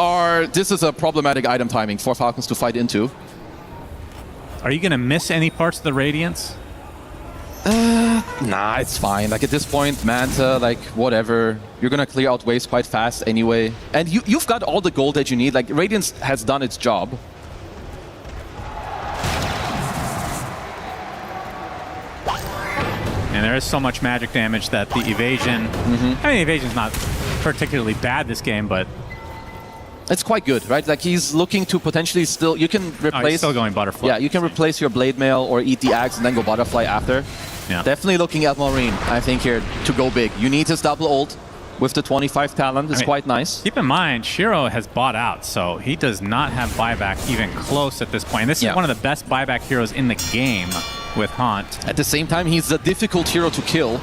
is a problematic item timing for Falcons to fight into. Are you going to miss any parts of the Radiance? Nah, it's fine. Like, at this point, Manta, like, whatever. You're gonna clear out waves quite fast anyway. And you've got all the gold that you need. Like, Radiance has done its job. And there is so much magic damage that the evasion... I mean, evasion's not particularly bad this game, but... It's quite good, right? Like, he's looking to potentially still... You can replace... Oh, he's still going Butterfly. Yeah, you can replace your Blade Mail or eat the Axe and then go Butterfly after. Yeah. Definitely looking at Marine, I think, here to go big. You need his double ult with the 25 talent. It's quite nice. Keep in mind, Shiro has bought out, so he does not have buyback even close at this point. And this is one of the best buyback heroes in the game with Haunt. At the same time, he's a difficult hero to kill.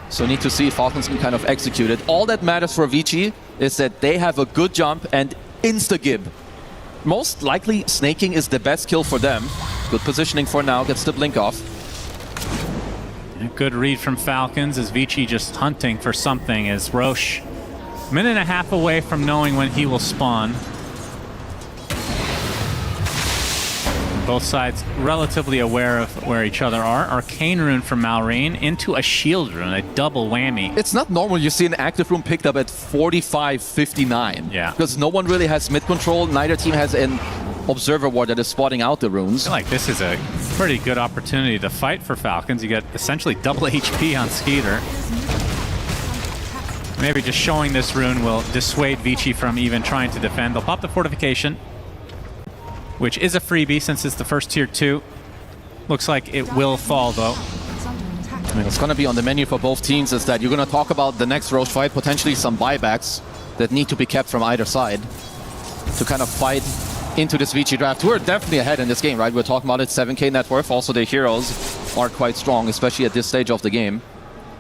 So need to see if Falcons can kind of execute it. All that matters for Vici is that they have a good jump and insta-gib. Most likely, snaking is the best kill for them. Good positioning for now, gets the blink off. A good read from Falcons as Vici just hunting for something as Roche a minute and a half away from knowing when he will spawn. Both sides relatively aware of where each other are. Arcane Rune from Malrine into a Shield Rune, a double whammy. It's not normal you see an active rune picked up at 45-59. Yeah. Because no one really has mid control. Neither team has an Observer Ward that is spotting out the runes. I feel like this is a pretty good opportunity to fight for Falcons. You get essentially double HP on Skeeter. Maybe just showing this rune will dissuade Vici from even trying to defend. They'll pop the Fortification, which is a freebie since it's the first tier 2. Looks like it will fall, though. I mean, it's going to be on the menu for both teams is that you're going to talk about the next Roche fight, potentially some buybacks that need to be kept from either side to kind of fight into this Vici draft. We're definitely ahead in this game, right? We're talking about it, 7k net worth. Also, their heroes are quite strong, especially at this stage of the game.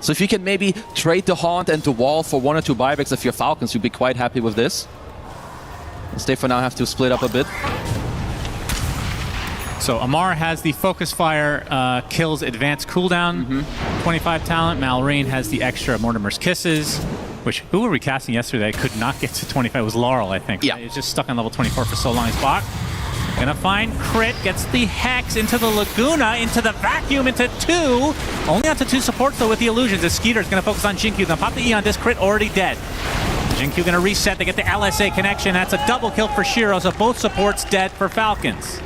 So if you can maybe trade the Haunt and the Wall for 1 or 2 buybacks if you're Falcons, you'd be quite happy with this. They for now have to split up a bit. So Amar has the Focus Fire kills advanced cooldown, 25 talent. Malrine has the extra Mortimer's Kisses, which, who were we casting yesterday? Could not get to 25. It was Laurel, I think. Yeah. He's just stuck on level 24 for so long. He's Bach. Gonna find Crit, gets the Hex into the Laguna, into the Vacuum, into 2. Only onto 2 supports, though, with the Illusions. The Skeeter's gonna focus on Jinkyu. Gonna pop the E on this. Crit already dead. Jinkyu gonna reset. They get the LSA connection. That's a double kill for Shiro, so both supports dead for Falcons.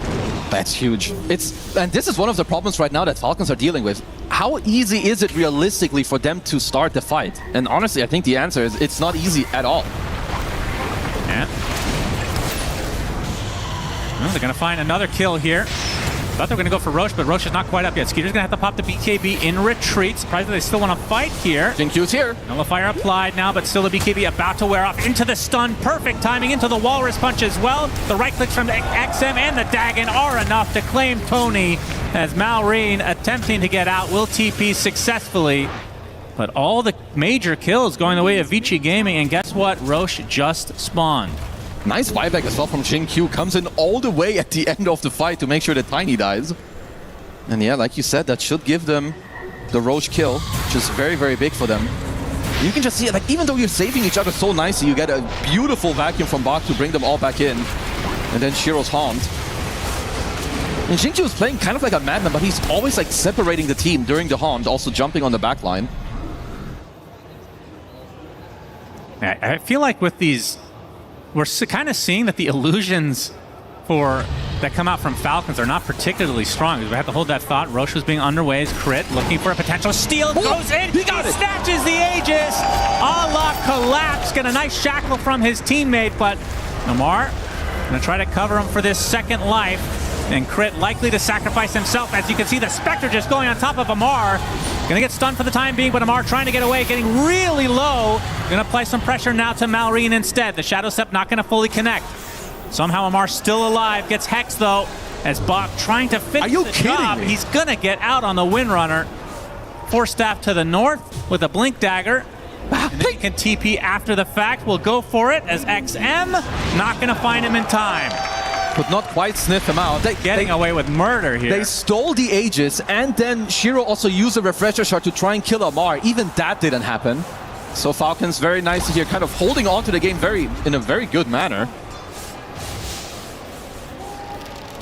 That's huge. And this is one of the problems right now that Falcons are dealing with. How easy is it realistically for them to start the fight? And honestly, I think the answer is it's not easy at all. Yeah. Well, they're going to find another kill here. Thought they were going to go for Roche, but Roche is not quite up yet. Skeeter's going to have to pop the BKB in retreat. Surprisingly, they still want to fight here. Jinkyu's here. Nullifier applied now, but still the BKB about to wear off. Into the stun. Perfect timing into the Walrus Punch as well. The right clicks from the XM and the Dagon are enough to claim Tony as Malrine attempting to get out will TP successfully. But all the major kills going the way of Vici Gaming, and guess what? Roche just spawned. Nice buyback as well from Jinkyu. Comes in all the way at the end of the fight to make sure that Tiny dies. And yeah, like you said, that should give them the Roche kill, which is very, very big for them. You can just see it, like, even though you're saving each other so nicely, you get a beautiful vacuum from Bach to bring them all back in. And then Shiro's Haunt. And Jinkyu is playing kind of like a madman, but he's always like separating the team during the Haunt, also jumping on the back line. Yeah, I feel like with these, we're kind of seeing that the illusions that come out from Falcons are not particularly strong. We have to hold that thought. Roche was being underway as Crit, looking for a potential steal. Goes in. He snatches the Aegis. A la Collapse. Get a nice shackle from his teammate, but Amar going to try to cover him for this second life. And Crit likely to sacrifice himself. As you can see, the Spectre just going on top of Amar. Going to get stunned for the time being, but Amar trying to get away, getting really low. Going to apply some pressure now to Malrine instead. The Shadow Step not going to fully connect. Somehow Amar still alive, gets Hex though, as Bach trying to finish the job. He's gonna get out on the Windrunner. Force Staff to the north with a Blink Dagger. And then he can TP after the fact. We'll go for it as XM not gonna find him in time. Could not quite sniff him out. Getting away with murder here. They stole the Aegis, and then Shiro also used a Refresher Shard to try and kill Amar. Even that didn't happen. So Falcons very nice here, kind of holding on to the game in a very good manner.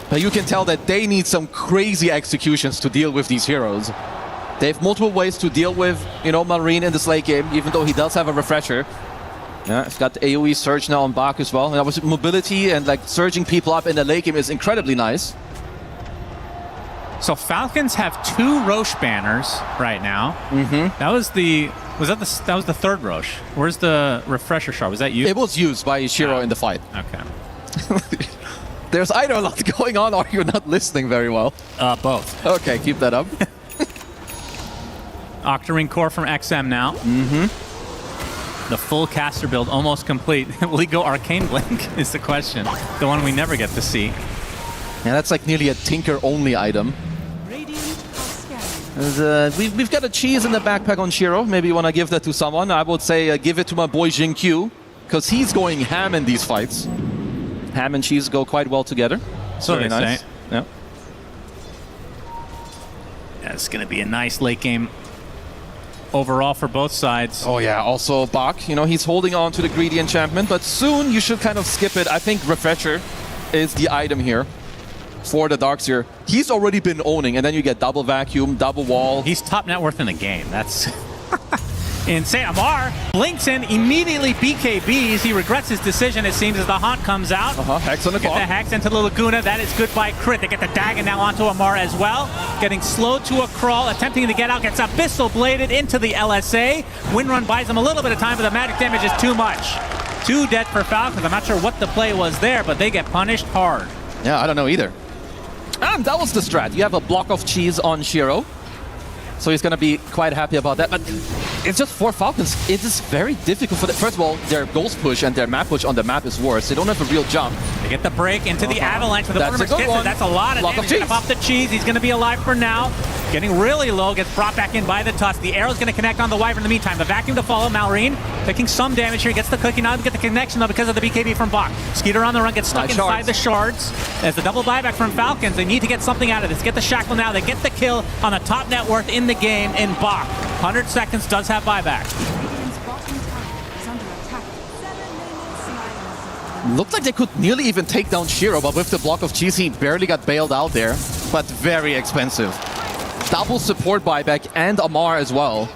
But you can tell that they need some crazy executions to deal with these heroes. They have multiple ways to deal with, Malrine in this late game, even though he does have a refresher. Yeah, he's got the AoE surge now on Bach as well. And obviously mobility and surging people up in the late game is incredibly nice. So Falcons have 2 Roche banners right now. That was the third Roche. Where's the refresher shard? Was that used? It was used by Shiro in the fight. Okay. There's either a lot going on or you're not listening very well. Both. Okay, keep that up. Octarine Core from XM now. The full caster build almost complete. Will he go Arcane Blink is the question. The one we never get to see. Yeah, that's nearly a Tinker-only item. We've got a cheese in the backpack on Shiro. Maybe you want to give that to someone. I would say give it to my boy Jin-Q, because he's going ham in these fights. Ham and cheese go quite well together. So very nice. Yeah. It's going to be a nice late game overall for both sides. Oh yeah, also Bach, he's holding on to the greedy enchantment, but soon you should kind of skip it. I think Refresher is the item here for the Darkseer. He's already been owning, and then you get double vacuum, double wall. He's top net worth in the game. That's insane. Amar blinks in, immediately BKBs. He regrets his decision, it seems, as the Haunt comes out. Hex on the clock. Get the Hex into the Laguna. That is goodbye Crit. They get the Dagger now onto Amar as well. Getting slowed to a crawl, attempting to get out. Gets Abyssal Bladed into the LSA. Windrun buys him a little bit of time, but the magic damage is too much. 2 dead for Falcons. I'm not sure what the play was there, but they get punished hard. Yeah, I don't know either. And that was the strat. You have a block of cheese on Shiro. So he's going to be quite happy about that. But it's just for Falcons, it is very difficult for them. First of all, their ghost push and their map push on the map is worse. They don't have a real jump. They get the break into the avalanche with the That's a good one. That's a lot of damage. He's gonna pop the cheese. He's going to be alive for now. Getting really low, gets brought back in by the Tusk. The arrow's going to connect on the Wyvern in the meantime. The vacuum to follow. Malrine taking some damage here. Gets the cookie. Now get the connection though because of the BKB from Bach. Skeeter on the run, gets stuck inside the shards. As the double buyback from Falcons, they need to get something out of this. Get the shackle now. They get the kill on the top net worth in the game in Bach. 100 seconds does have buyback. Looked like they could nearly even take down Shiro, but with the block of cheese, he barely got bailed out there. But very expensive. Double support buyback and Amar as well.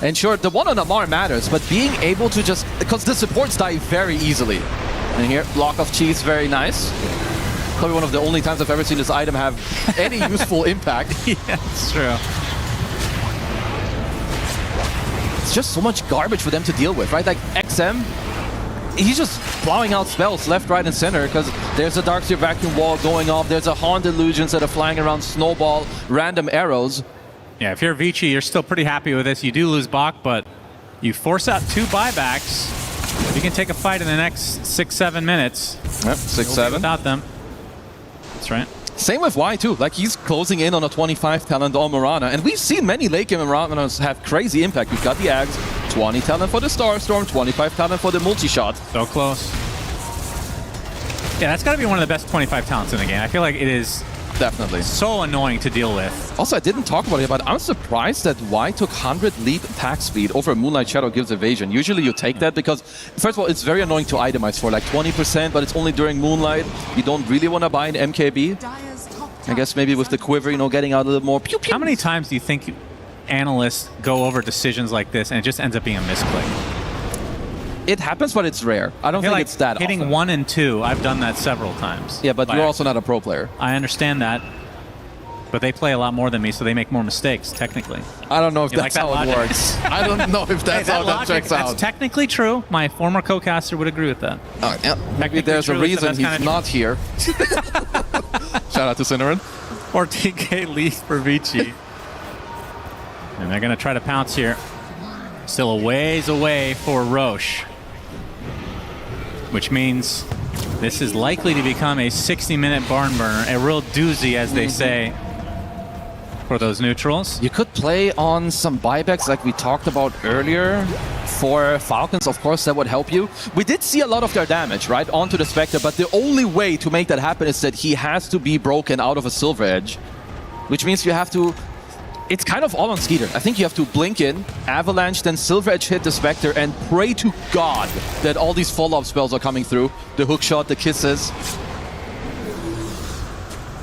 And sure, the one on Amar matters, but being able to just... because the supports die very easily. And here, block of cheese, very nice. Probably one of the only times I've ever seen this item have any useful impact. Yeah, it's true. It's just so much garbage for them to deal with, right? Like XM, he's just plowing out spells left, right, and center because there's a Darkseer vacuum wall going off. There's a Haunt Illusions that are flying around, snowball, random arrows. Yeah, if you're Vici, you're still pretty happy with this. You do lose Bach, but you force out 2 buybacks. You can take a fight in the next 6-7 minutes. Yep, 6-7. Without them. That's right. Same with Y too. Like he's closing in on a 25 talent on Mirana, and we've seen many late game Miranas have crazy impact. We've got the Ags, 20 talent for the Starstorm, 25 talent for the multi-shot. So close. Yeah, that's got to be one of the best 25 talents in the game. I feel like it is definitely so annoying to deal with. Also, I didn't talk about it, but I'm surprised that Y took 100 leap attack speed over Moonlight Shadow gives evasion. Usually you take that because, first of all, it's very annoying to itemize for like 20%, but it's only during Moonlight. You don't really want to buy an MKB. I guess maybe with the quiver, getting out a little more pew pew. How many times do you think analysts go over decisions like this and it just ends up being a misclick? It happens, but it's rare. I don't think like it's that hitting often. 1 and 2. I've done that several times. Yeah, but you're also not a pro player. I understand that. But they play a lot more than me, so they make more mistakes, technically. I don't know if You that's like that how it logic? works. I don't know if that's how that logic, checks out. That's technically true. My former co-caster would agree with that. Oh, yeah. Maybe there's a true, it's the reason best he's kinda not here. Shout out to Cinnamon. Or TK leads for Vici. And they're going to try to pounce here. Still a ways away for Roche. Which means this is likely to become a 60-minute barn burner. A real doozy, as they say, for those neutrals. You could play on some buybacks like we talked about earlier. For Falcons, of course, that would help you. We did see a lot of their damage, right, onto the Spectre, but the only way to make that happen is that he has to be broken out of a Silver Edge, which means you have to... It's kind of all on Skeeter. I think you have to blink in, Avalanche, then Silver Edge hit the Spectre, and pray to God that all these follow-up spells are coming through. The hook shot, the kisses.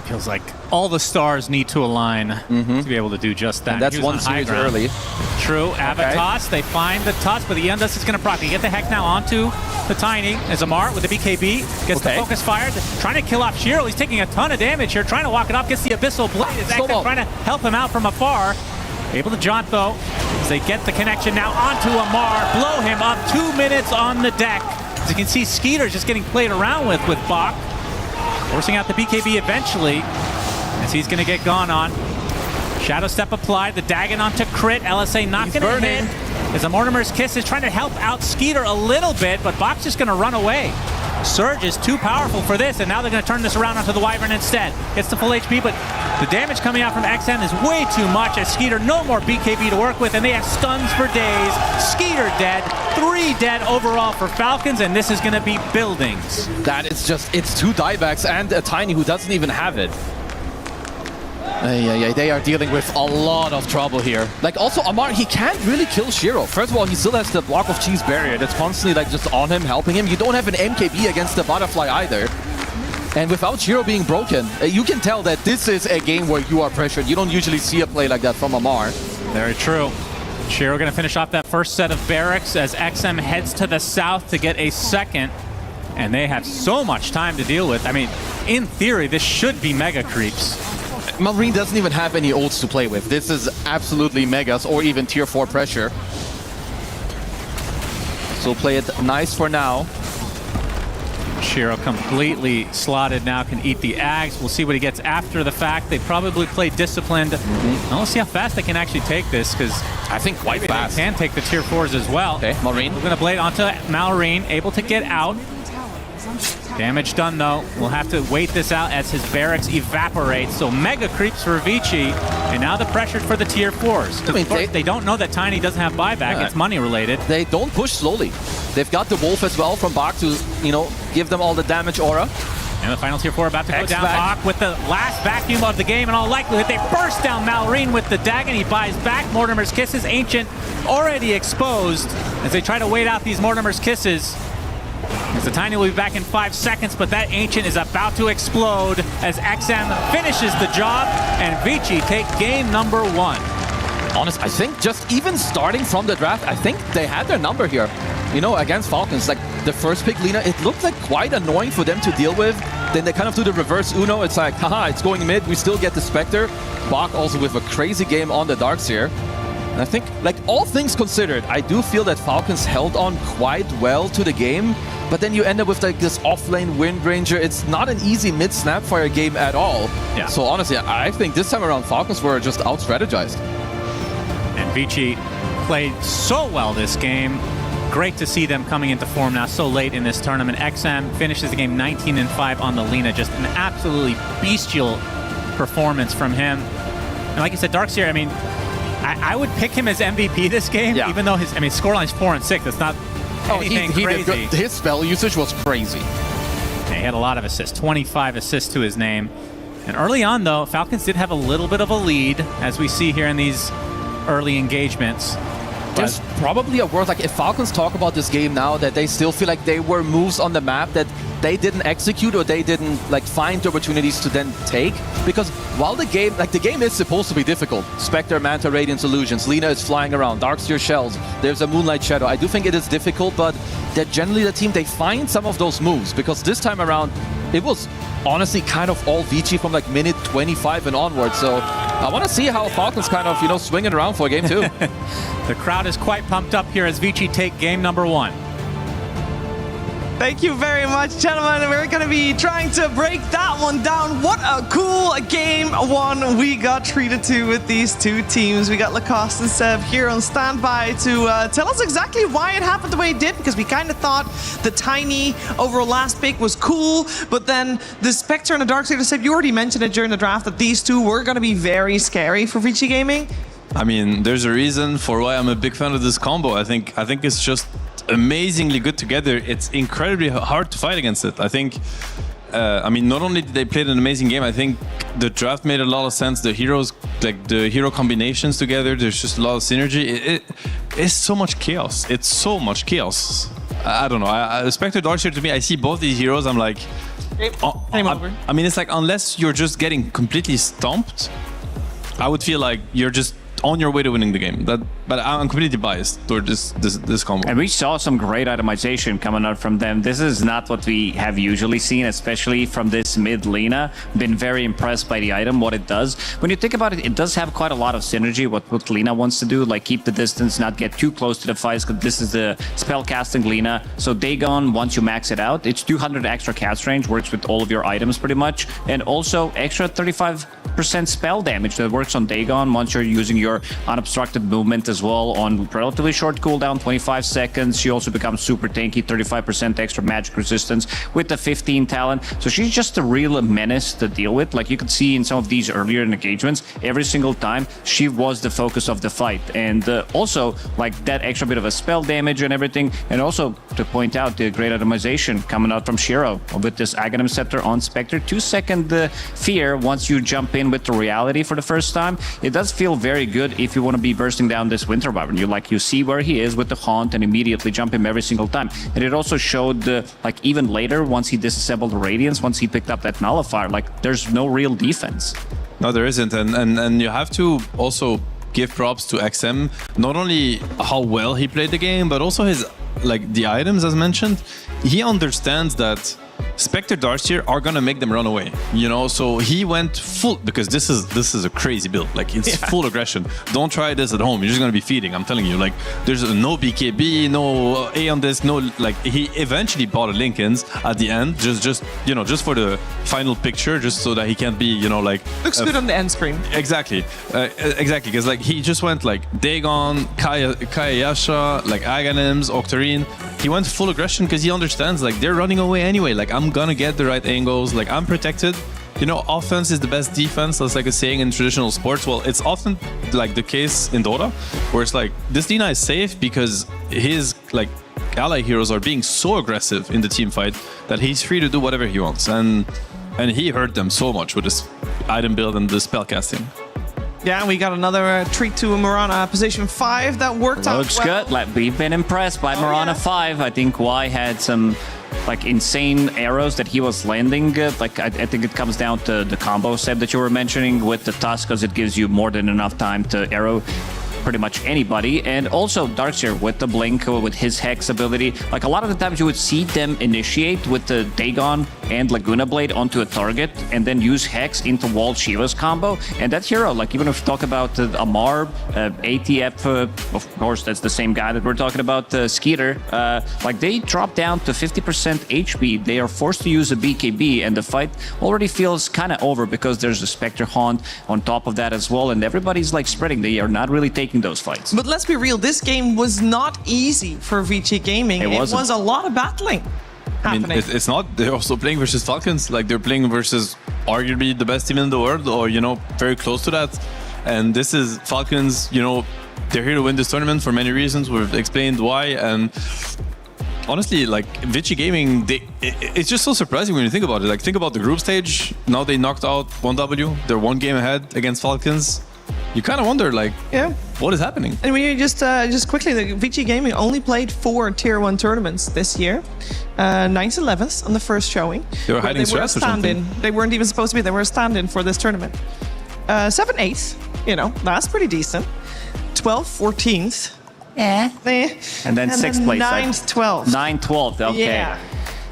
Feels like all the stars need to align to be able to do just that. And that's He was one on high series ground. early. True. Avatos, they find the Tusk, but the Eondus is going to proc. They get the heck now onto the Tiny. As Amar with the BKB gets the focus fired, trying to kill off Shiro. He's taking a ton of damage here, trying to walk it off. Gets the Abyssal Blade. Is actually trying to help him out from afar. Able to jaunt though, as they get the connection now onto Amar. Blow him up. 2 minutes on the deck. As you can see, Skeeter's just getting played around with Bach. Forcing out the BKB eventually, as he's going to get gone on. Shadow Step applied, the Dagon onto crit. LSA not going to hit. As a Mortimer's Kiss is trying to help out Skeeter a little bit, but Bach's just going to run away. Surge is too powerful for this, and now they're going to turn this around onto the Wyvern instead. Gets the full HP, but the damage coming out from XM is way too much, as Skeeter no more BKB to work with, and they have stuns for days. Skeeter dead, 3 dead overall for Falcons, and this is going to be buildings. That is just, it's 2 diebacks and a Tiny who doesn't even have it. They are dealing with a lot of trouble here. Like, also, Amar, he can't really kill Shiro. First of all, he still has the block of cheese barrier that's constantly, like, just on him, helping him. You don't have an MKB against the Butterfly either. And without Shiro being broken, you can tell that this is a game where you are pressured. You don't usually see a play like that from Amar. Very true. Shiro going to finish off that first set of barracks as XM heads to the south to get a second. And they have so much time to deal with. I mean, in theory, this should be mega creeps. Marine doesn't even have any ults to play with. This is absolutely megas or even tier 4 pressure. So play it nice for now. Shiro completely slotted now, can eat the Ags. We'll see what he gets after the fact. They probably play disciplined. Now let's see how fast they can actually take this, because I think quite fast. They can take the tier 4s as well. Okay, Marine. We're going to blade onto Malrine, able to get out. Damage done though. We'll have to wait this out as his barracks evaporate. So mega creeps for Vici, and now the pressure for the tier 4s. I mean, they don't know that Tiny doesn't have buyback. It's money related. They don't push slowly. They've got the Wolf as well from Bach to, give them all the damage aura. And the final tier 4 about to go down. Back. Bach with the last vacuum of the game. In all likelihood, they burst down Malrine with the Dagon. He buys back. Mortimer's Kisses. Ancient already exposed as they try to wait out these Mortimer's Kisses. As the Tiny will be back in 5 seconds, but that Ancient is about to explode as XM finishes the job and Vici take game number 1. Honestly, I think just even starting from the draft, I think they had their number here. Against Falcons, like the first pick, Lina, it looked like quite annoying for them to deal with. Then they kind of do the reverse Uno. It's like, haha, it's going mid. We still get the Spectre. Bach also with a crazy game on the Darkseer. And I think, like, all things considered, I do feel that Falcons held on quite well to the game, but then you end up with like this off-lane Wind Ranger. It's not an easy mid-Snapfire game at all. Yeah. So honestly, I think this time around Falcons were just out-strategized. And Vici played so well this game. Great to see them coming into form now so late in this tournament. XM finishes the game 19-5 on the Lina. Just an absolutely bestial performance from him. And like I said, Darkseer, I mean, I would pick him as MVP this game, even though his scoreline's 4-6. That's not anything crazy. His spell usage was crazy. Yeah, he had a lot of assists, 25 assists to his name. And early on, though, Falcons did have a little bit of a lead, as we see here in these early engagements. there's probably a word, like if Falcons talk about this game now, that they still feel like they were moves on the map that they didn't execute or they didn't like find the opportunities to then take. Because while the game is supposed to be difficult, Spectre, Manta, Radiant Illusions, Lina is flying around, Darkseer shells, there's a Moonlight Shadow. I do think it is difficult, but that generally the team, they find some of those moves, because this time around it was honestly kind of all Vici from like minute 25 and onwards. So I want to see how Falcons kind of, you know, swing it around for a game too. The crowd is quite pumped up here as Vici take game number 1. Thank you very much, gentlemen. We're going to be trying to break that one down. What a cool game 1 we got treated to with these two teams. We got Lacoste and Seb here on standby to tell us exactly why it happened the way it did, because we kind of thought the Tiny over last pick was cool, but then the Spectre and the Darkseer, Seb, you already mentioned it during the draft that these two were going to be very scary for Vici Gaming. I mean, there's a reason for why I'm a big fan of this combo. I think it's just amazingly good together. It's incredibly hard to fight against it. I think, I mean, not only did they play an amazing game, I think the draft made a lot of sense. The heroes, like the hero combinations together, there's just a lot of synergy. It is so much chaos. It's so much chaos. I don't know. Spectre, Darkseer, to me, I see both these heroes, I'm like, I mean, it's like, unless you're just getting completely stomped, I would feel like you're just on your way to winning the game. But I'm completely biased toward this combo. And we saw some great itemization coming out from them. This is not what we have usually seen, especially from this mid Lina. Been very impressed by the item, what it does. When you think about it, it does have quite a lot of synergy, what Lina wants to do, like keep the distance, not get too close to the fights, because this is the spell casting Lina. So Dagon, once you max it out, it's 200 extra cast range, works with all of your items pretty much, and also extra 35% spell damage that works on Dagon once you're using your unobstructed movement as well on relatively short cooldown, 25 seconds. She also becomes super tanky, 35% extra magic resistance with the 15 talent. So she's just a real menace to deal with. Like you could see in some of these earlier engagements, every single time she was the focus of the fight. And also like that extra bit of a spell damage and everything. And also to point out the great itemization coming out from Shiro with this Aghanim Scepter on Spectre. 2-second fear once you jump in with the reality for the first time. It does feel very good if you want to be bursting down this Winter Wyvern. You see where he is with the Haunt and immediately jump him every single time. And it also showed like even later, once he disassembled the Radiance, once he picked up that Nullifier, like there's no real defense. No, there isn't. And you have to also give props to XM, not only how well he played the game, but also his, like the items as mentioned. He understands that Spectre, Darkseer are gonna make them run away, you know. So he went full, because this is a crazy build. Like it's full aggression. Don't try this at home. You're just gonna be feeding. I'm telling you. Like there's no BKB, no A on this, no. Like he eventually bought a Linken's at the end, just you know, just for the final picture, just so that he can't be, you know, like looks good on the end screen. Exactly, exactly. Because like he just went like Dagon, Kayasha, like Aghanims, Octarine. He went full aggression because he understands like they're running away anyway. Like I'm gonna get the right angles. Like I'm protected. You know, offense is the best defense. That's like a saying in traditional sports. Well, it's often like the case in Dota, where it's like this Dina is safe because his like ally heroes are being so aggressive in the team fight that he's free to do whatever he wants. And he hurt them so much with this item build and the spell casting. Yeah, we got another treat to Mirana position 5 that worked out Looks well. good. Like we've been impressed by Mirana 5. I think Y had some like insane arrows that he was landing. Like I think it comes down to the combo set that you were mentioning with the Tusk, because it gives you more than enough time to arrow pretty much anybody. And also Darkseer with the blink, with his Hex ability. Like a lot of the times you would see them initiate with the Dagon and Laguna Blade onto a target and then use Hex into wall Shiva's combo. And that hero, like even if we talk about Amar, ATF, of course that's the same guy that we're talking about, Skeeter, like they drop down to 50% HP. They are forced to use a BKB and the fight already feels kind of over because there's a Spectre Haunt on top of that as well, and everybody's like spreading. They are not really taking those fights. But let's be real, this game was not easy for Vici Gaming. It was a lot of battling happening. I mean, it's not. They're also playing versus Falcons. Like they're playing versus arguably the best team in the world, or you know, very close to that. And this is Falcons. You know, they're here to win this tournament for many reasons. We've explained why. And honestly, like Vici Gaming, it's just so surprising when you think about it. Like think about the group stage. Now they knocked out 1W. They're one game ahead against Falcons. you kind of wonder, like, yeah, what is happening? And we just quickly, the VG Gaming only played 4 Tier 1 tournaments this year. 9th, 11th on the first showing. They were hiding stress or something. They weren't even supposed to be. They were a stand-in for this tournament. 7th, 8th, you know, that's pretty decent. 12th, 14th. And then 6th place. 9th, 12th. 9th, 12th, okay.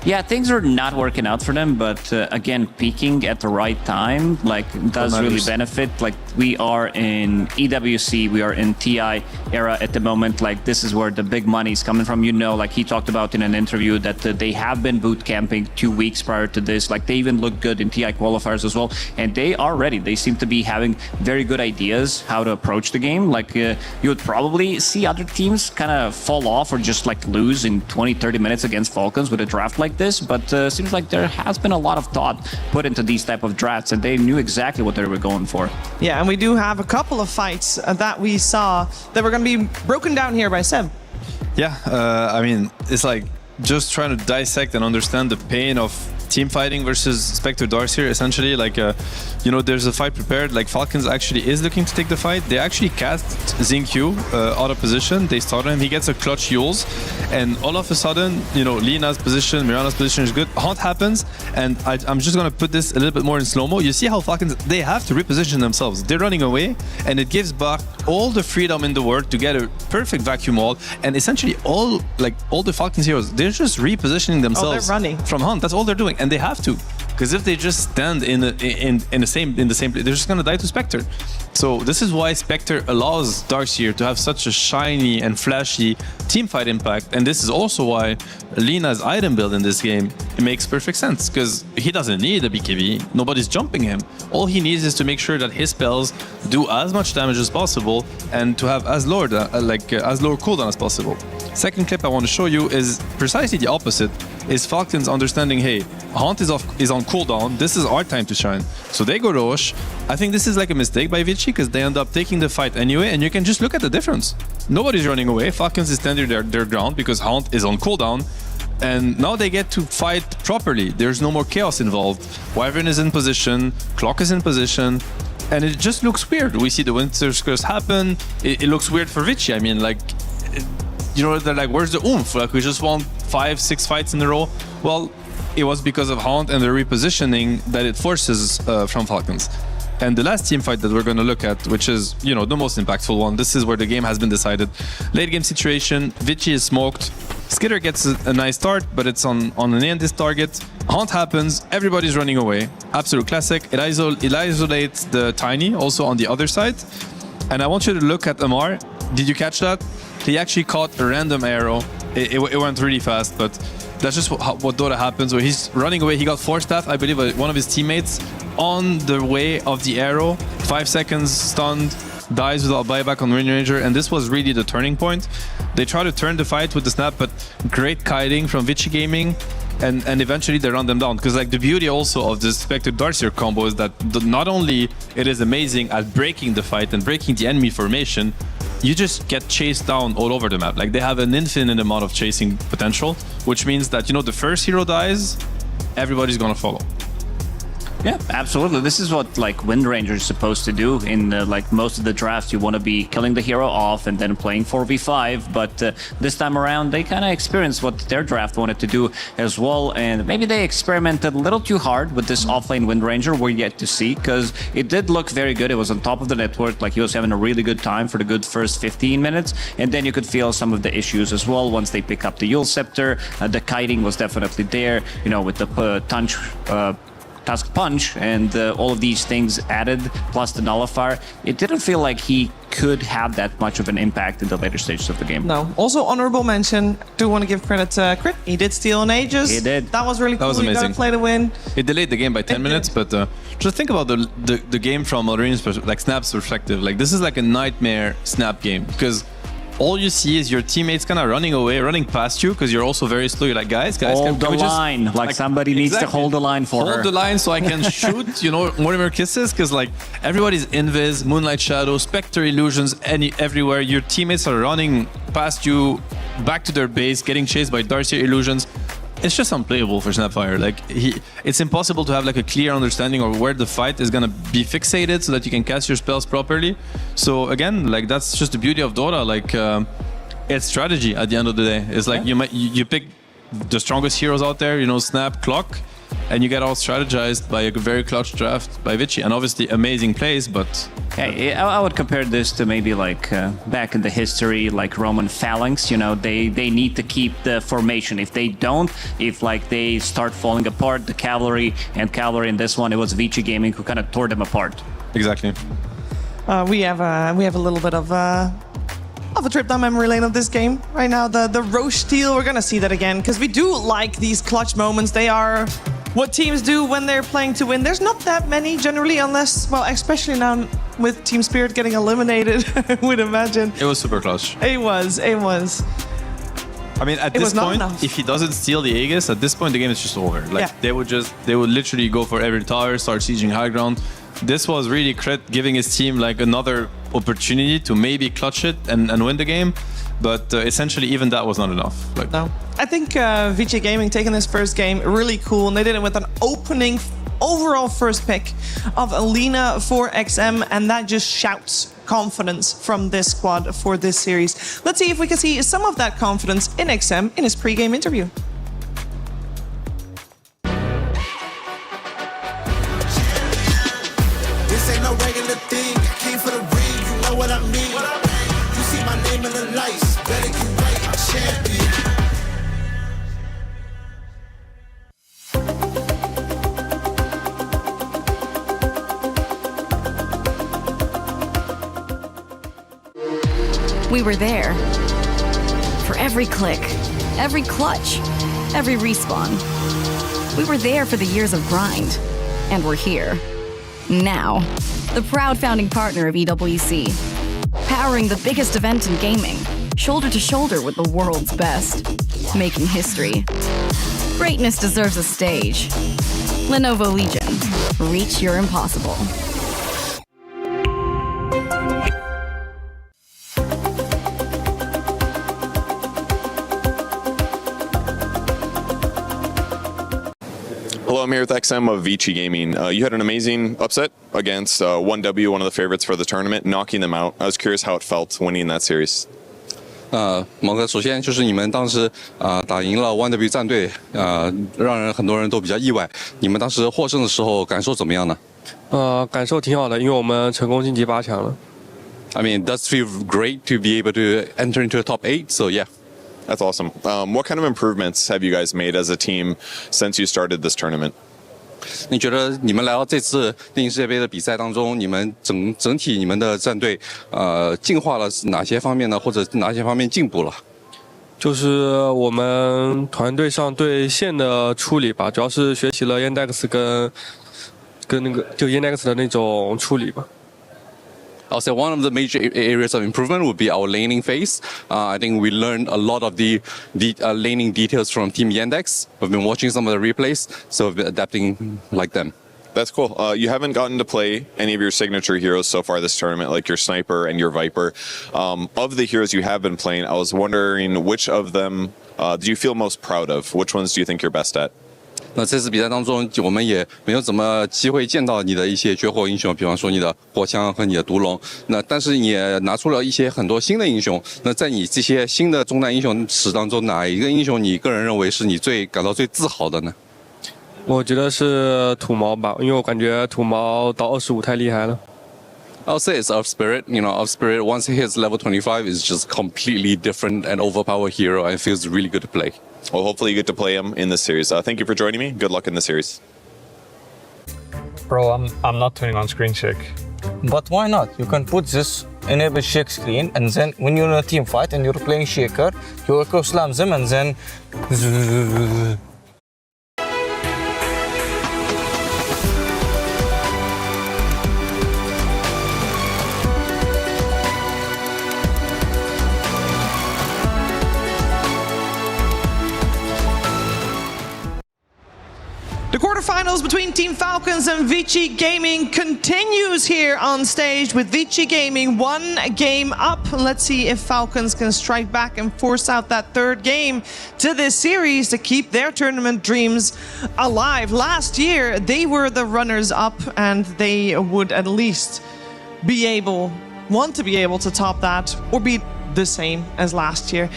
Yeah, things are not working out for them, but again, peaking at the right time, like, does really benefit. Like, we are in EWC, we are in TI era at the moment. Like, this is where the big money is coming from. You know, like he talked about in an interview that they have been boot camping 2 weeks prior to this. Like, they even look good in TI qualifiers as well, and they are ready. They seem to be having very good ideas how to approach the game. Like, you would probably see other teams kind of fall off or just like lose in 20-30 minutes against Falcons with a draft like this, but seems like there has been a lot of thought put into these type of drafts, and they knew exactly what they were going for. Yeah, and we do have a couple of fights that we saw that were going to be broken down here by Seb. Yeah, I mean, it's like just trying to dissect and understand the pain of team fighting versus Spectre Darcy. Essentially, like, you know, there's a fight prepared. Like, Falcons actually is looking to take the fight. They actually cast Xingqiu out of position. They start him. He gets a clutch Yules, and all of a sudden, you know, Lina's position, Mirana's position is good. Hunt happens, and I'm just gonna put this a little bit more in slow-mo. You see how Falcons, they have to reposition themselves. They're running away, and it gives back all the freedom in the world to get a perfect vacuum wall. And essentially, all the Falcons heroes, they're just repositioning themselves from Hunt. That's all they're doing. And they have to, because if they just stand in the same place, they're just gonna die to Spectre. So this is why Spectre allows Darkseer to have such a shiny and flashy team fight impact, and this is also why Lina's item build in this game, it makes perfect sense, because he doesn't need a BKB, nobody's jumping him. All he needs is to make sure that his spells do as much damage as possible and to have as low cooldown as possible. Second clip I want to show you is precisely the opposite. Is Falcons understanding, hey, Hunt is on cooldown, this is our time to shine. So they go Roche. I think this is like a mistake by Vici, because they end up taking the fight anyway, and you can just look at the difference. Nobody's running away, Falcons is standing their ground because Hunt is on cooldown, and now they get to fight properly. There's no more chaos involved. Wyvern is in position, Clock is in position, and it just looks weird. We see the Winter's Curse happen, it looks weird for Vici. I mean, like, you know, they're like, where's the oomph? Like, we just won 5-6 fights in a row. Well, it was because of Hunt and the repositioning that it forces from Falcons. And the last team fight that we're going to look at, which is, you know, the most impactful one, this is where the game has been decided. Late game situation, Vici is smoked, Skitter gets a nice start, but it's on an Andis target. Hunt happens, everybody's running away. Absolute classic. It isolates the Tiny also on the other side. And I want you to look at Amar. Did you catch that? He actually caught a random arrow. It went really fast, but that's just what Dota happens. Where he's running away, he got 4-staff, I believe, one of his teammates on the way of the arrow. 5 seconds stunned, dies without buyback on Wind Ranger, and this was really the turning point. They try to turn the fight with the snap, but great kiting from Vici Gaming, and eventually they run them down. Because like the beauty also of this Spectre Darkseer combo is that not only it is amazing at breaking the fight and breaking the enemy formation, you just get chased down all over the map. Like, they have an infinite amount of chasing potential, which means that, you know, the first hero dies, everybody's gonna follow. Yeah, absolutely. This is what like Wind Ranger is supposed to do in like most of the drafts. You want to be killing the hero off and then playing 4v5, but this time around they kind of experienced what their draft wanted to do as well, and maybe they experimented a little too hard with this offlane Wind Ranger. We're yet to see, because it did look very good. It was on top of the network, like he was having a really good time for the good first 15 minutes, and then you could feel some of the issues as well once they pick up the Yule Scepter. The kiting was definitely there, you know, with the Tusk Punch and all of these things added, plus the Nullifier. It didn't feel like he could have that much of an impact in the later stages of the game. No. Also, honorable mention, do want to give credit to Crit. He did steal an Aegis. He did. That was really cool. That was amazing. You gotta play to win. It delayed the game by 10 minutes, but just think about the game from Malrini's perspective, like Snap's perspective. Like, this is like a nightmare Snap game, because all you see is your teammates kind of running away, running past you, because you're also very slow. You're like, guys, hold the line. Like somebody needs to hold the line for her. Hold the line so I can shoot, you know, Mortimer Kisses, because like everybody's invis, Moonlight Shadow, Spectre Illusions, everywhere. Your teammates are running past you, back to their base, getting chased by Darkseer Illusions. it's just unplayable for Snapfire. Like it's impossible to have like a clear understanding of where the fight is gonna be fixated so that you can cast your spells properly. So again, like that's just the beauty of Dota. Like it's strategy at the end of the day. It's like you pick the strongest heroes out there, you know, Snap, Clock, and you get all strategized by a very clutch draft by Vici. And obviously amazing plays, but... Yeah, I would compare this to maybe like back in the history, like Roman phalanx, you know, they need to keep the formation. If they don't, if like they start falling apart, the cavalry in this one, it was Vici Gaming who kind of tore them apart. Exactly. We have a little bit of a trip down memory lane of this game right now. The Roche steal, we're gonna see that again because we do like these clutch moments. They are what teams do when they're playing to win. There's not that many generally, unless, well, especially now with Team Spirit getting eliminated, I would imagine. It was super clutch. It was. I mean, at this point, if he doesn't steal the Aegis, at this point the game is just over. Like they would literally go for every tower, start sieging high ground. This was really giving his team like another opportunity to maybe clutch it and win the game, but essentially even that was not enough. Like, no, I think Vici Gaming taking this first game really cool, and they did it with an opening overall first pick of Alina for XM, and that just shouts confidence from this squad for this series. Let's see if we can see some of that confidence in XM in his pre-game interview. This ain't no regular thing. I came for the ring, you know what I mean. You see my name in the lights, better get right, I'm champion. We were there. For every click, every clutch, every respawn. We were there for the years of grind. And we're here. Now. The proud founding partner of EWC. Powering the biggest event in gaming. Shoulder to shoulder with the world's best. Making history. Greatness deserves a stage. Lenovo Legion. Reach your impossible. Hello, I'm here with XM of Vici Gaming. You had an amazing upset against 1W, one of the favorites for the tournament, knocking them out. I was curious how it felt winning that series. 毛哥，首先就是你们当时打赢了 1W 战队，让很多人都比较意外。你们当时获胜的时候感受怎么样呢？感受挺好的，因为我们成功晋级8强了。I mean, it does feel great to be able to enter into the top 8. So yeah. That's awesome. What kind of improvements have you guys made as a team since you started this tournament? 你觉得你们来到这次电竞世界杯的比赛当中，你们整体你们的战队进化了哪些方面呢？或者哪些方面进步了？就是我们团队上对线的处理吧，主要是学习了 Yandex 跟那个就 Yandex 的那种处理吧。I'll say one of the major areas of improvement would be our laning phase. I think we learned a lot of the laning details from Team Yandex. We've been watching some of the replays, so we've been adapting like them. That's cool. You haven't gotten to play any of your signature heroes so far this tournament, like your Sniper and your Viper. Of the heroes you have been playing, I was wondering which of them do you feel most proud of? Which ones do you think you're best at? 那这次比赛当中，我们也没有怎么机会见到你的一些绝活英雄，比方说你的火枪和你的毒龙。那但是你也拿出了一些很多新的英雄。那在你这些新的中单英雄史当中，哪一个英雄你个人认为是你感到最自豪的呢？我觉得是土毛吧，因为我感觉土毛到25太厉害了。I'll say it's Of Spirit. You know, Of Spirit, once he hits level 25, is just completely different and overpowered hero, and feels really good to play. Well, hopefully you get to play him in this series. Thank you for joining me. Good luck in the series. Bro, I'm not turning on screen shake. But why not? You can put this enable shake screen, and then when you're in a team fight and you're playing shaker, you echo slam them and then. The quarterfinals quarterfinals between Team Falcons and Vici Gaming continues here on stage with Vici Gaming 1 game up. Let's see if Falcons can strike back and force out that third game to this series to keep their tournament dreams alive. Last year, they were the runners-up, and they would at least want to be able to top that or be the same as last year.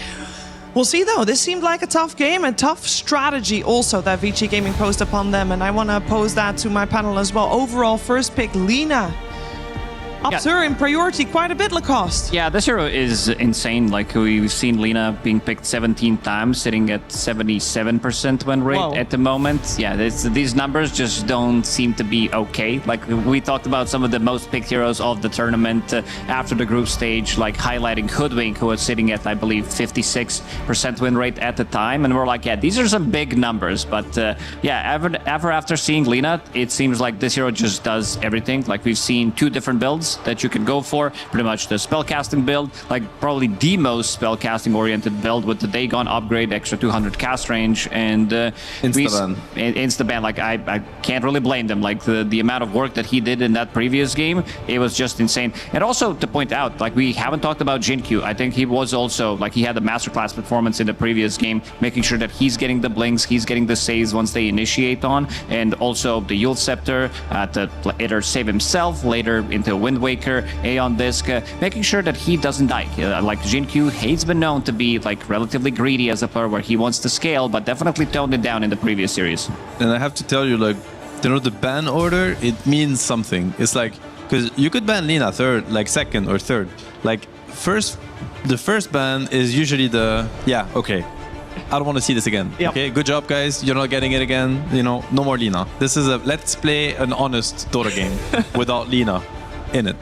We'll see though, this seemed like a tough game, a tough strategy also that Vici Gaming posed upon them, and I want to pose that to my panel as well. Overall, first pick, Lina. Ups her in priority quite a bit, Lacoste. Yeah, this hero is insane. Like, we've seen Lina being picked 17 times, sitting at 77% win rate at the moment. Yeah, these numbers just don't seem to be okay. Like, we talked about some of the most picked heroes of the tournament after the group stage, like highlighting Hoodwink, who was sitting at, I believe, 56% win rate at the time. And we're like, yeah, these are some big numbers. But yeah, ever after seeing Lina, it seems like this hero just does everything. Like, we've seen 2 different builds that you can go for. Pretty much the spellcasting build, like probably the most spellcasting oriented build with the Dagon upgrade, extra 200 cast range, and insta-ban. Like, I can't really blame them. Like, the amount of work that he did in that previous game, it was just insane. And also to point out, like, we haven't talked about Jinkyu. I think he was also, like, he had a masterclass performance in the previous game, making sure that he's getting the blinks, he's getting the saves once they initiate on, and also the Yule Scepter to either save himself later into Wind Waker, Aeon Disc, making sure that he doesn't die. Like Jinkyu, he's been known to be like relatively greedy as a player where he wants to scale, but definitely toned it down in the previous series. And I have to tell you, like, you know, the ban order, it means something. It's like, because you could ban Lina third, like second or third. Like, the first ban is usually the, yeah, okay, I don't want to see this again. Yep. Okay, good job, guys. You're not getting it again. You know, no more Lina. This is a, let's play an honest Dota game without Lina in it.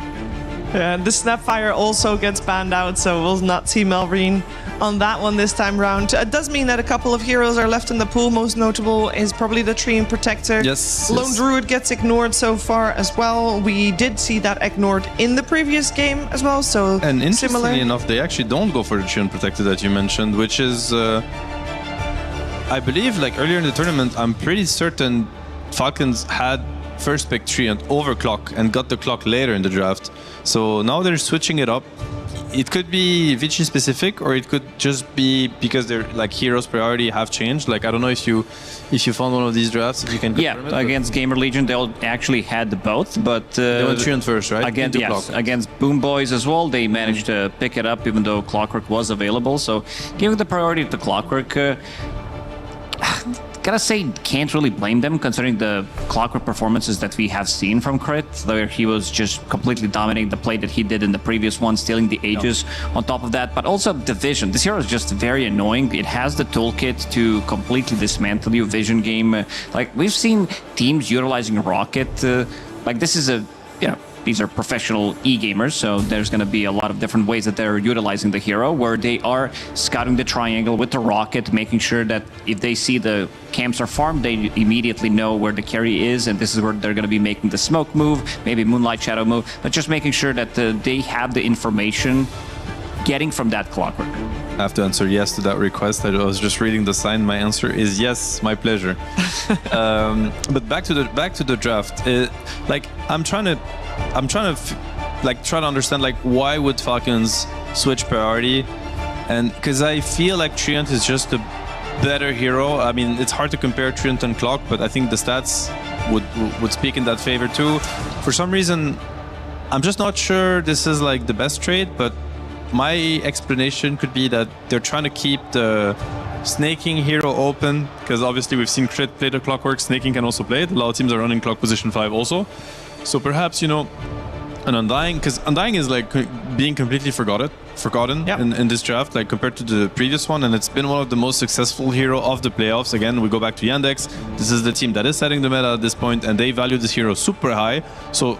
And the Snapfire also gets banned out, so we'll not see Melreen on that one this time round. It does mean that a couple of heroes are left in the pool. Most notable is probably the Treant Protector. Yes. Lone Druid gets ignored so far as well. We did see that ignored in the previous game as well, so and interestingly similar. enough, they actually don't go for the Treant Protector that you mentioned, which is, I believe, like earlier in the tournament, I'm pretty certain Falcons had first pick Treant over Clock and got the Clock later in the draft. So now they're switching it up. It could be Vici specific, or it could just be because they're like heroes priority have changed. Like, I don't know if you found one of these drafts, if you can confirm it, against Gamer Legion they all actually had both, but they went Treant first, right? Against Boom Boys as well, they managed to pick it up even though Clockwork was available. So giving the priority to Clockwork, gotta say, can't really blame them considering the Clockwork performances that we have seen from Crit, where he was just completely dominating the play that he did in the previous one, stealing the Aegis on top of that, but also the Vision. This hero is just very annoying. It has the toolkit to completely dismantle your Vision game. Like, we've seen teams utilizing Rocket. Like, this is a, you know, these are professional e-gamers, so there's going to be a lot of different ways that they're utilizing the hero, where they are scouting the triangle with the Rocket, making sure that if they see the camps are farmed, they immediately know where the carry is, and this is where they're going to be making the smoke move, maybe Moonlight Shadow move, but just making sure that they have the information getting from that Clockwork. I have to answer yes to that request. I was just reading the sign. My answer is yes, my pleasure. But back to the draft. Like, I'm trying to understand, like, why would Falcons switch priority? And because I feel like Treant is just a better hero. I mean, it's hard to compare Treant and Clock, but I think the stats would speak in that favor too. For some reason, I'm just not sure this is like the best trade, but my explanation could be that they're trying to keep the snaking hero open, because obviously we've seen Crit play the Clockwork. Snaking can also play it. A lot of teams are running Clock position 5 also. So perhaps, you know, an Undying, because Undying is like being completely forgotten in this draft, like compared to the previous one, and it's been one of the most successful hero of the playoffs. Again, we go back to Yandex. This is the team that is setting the meta at this point, and they value this hero super high. So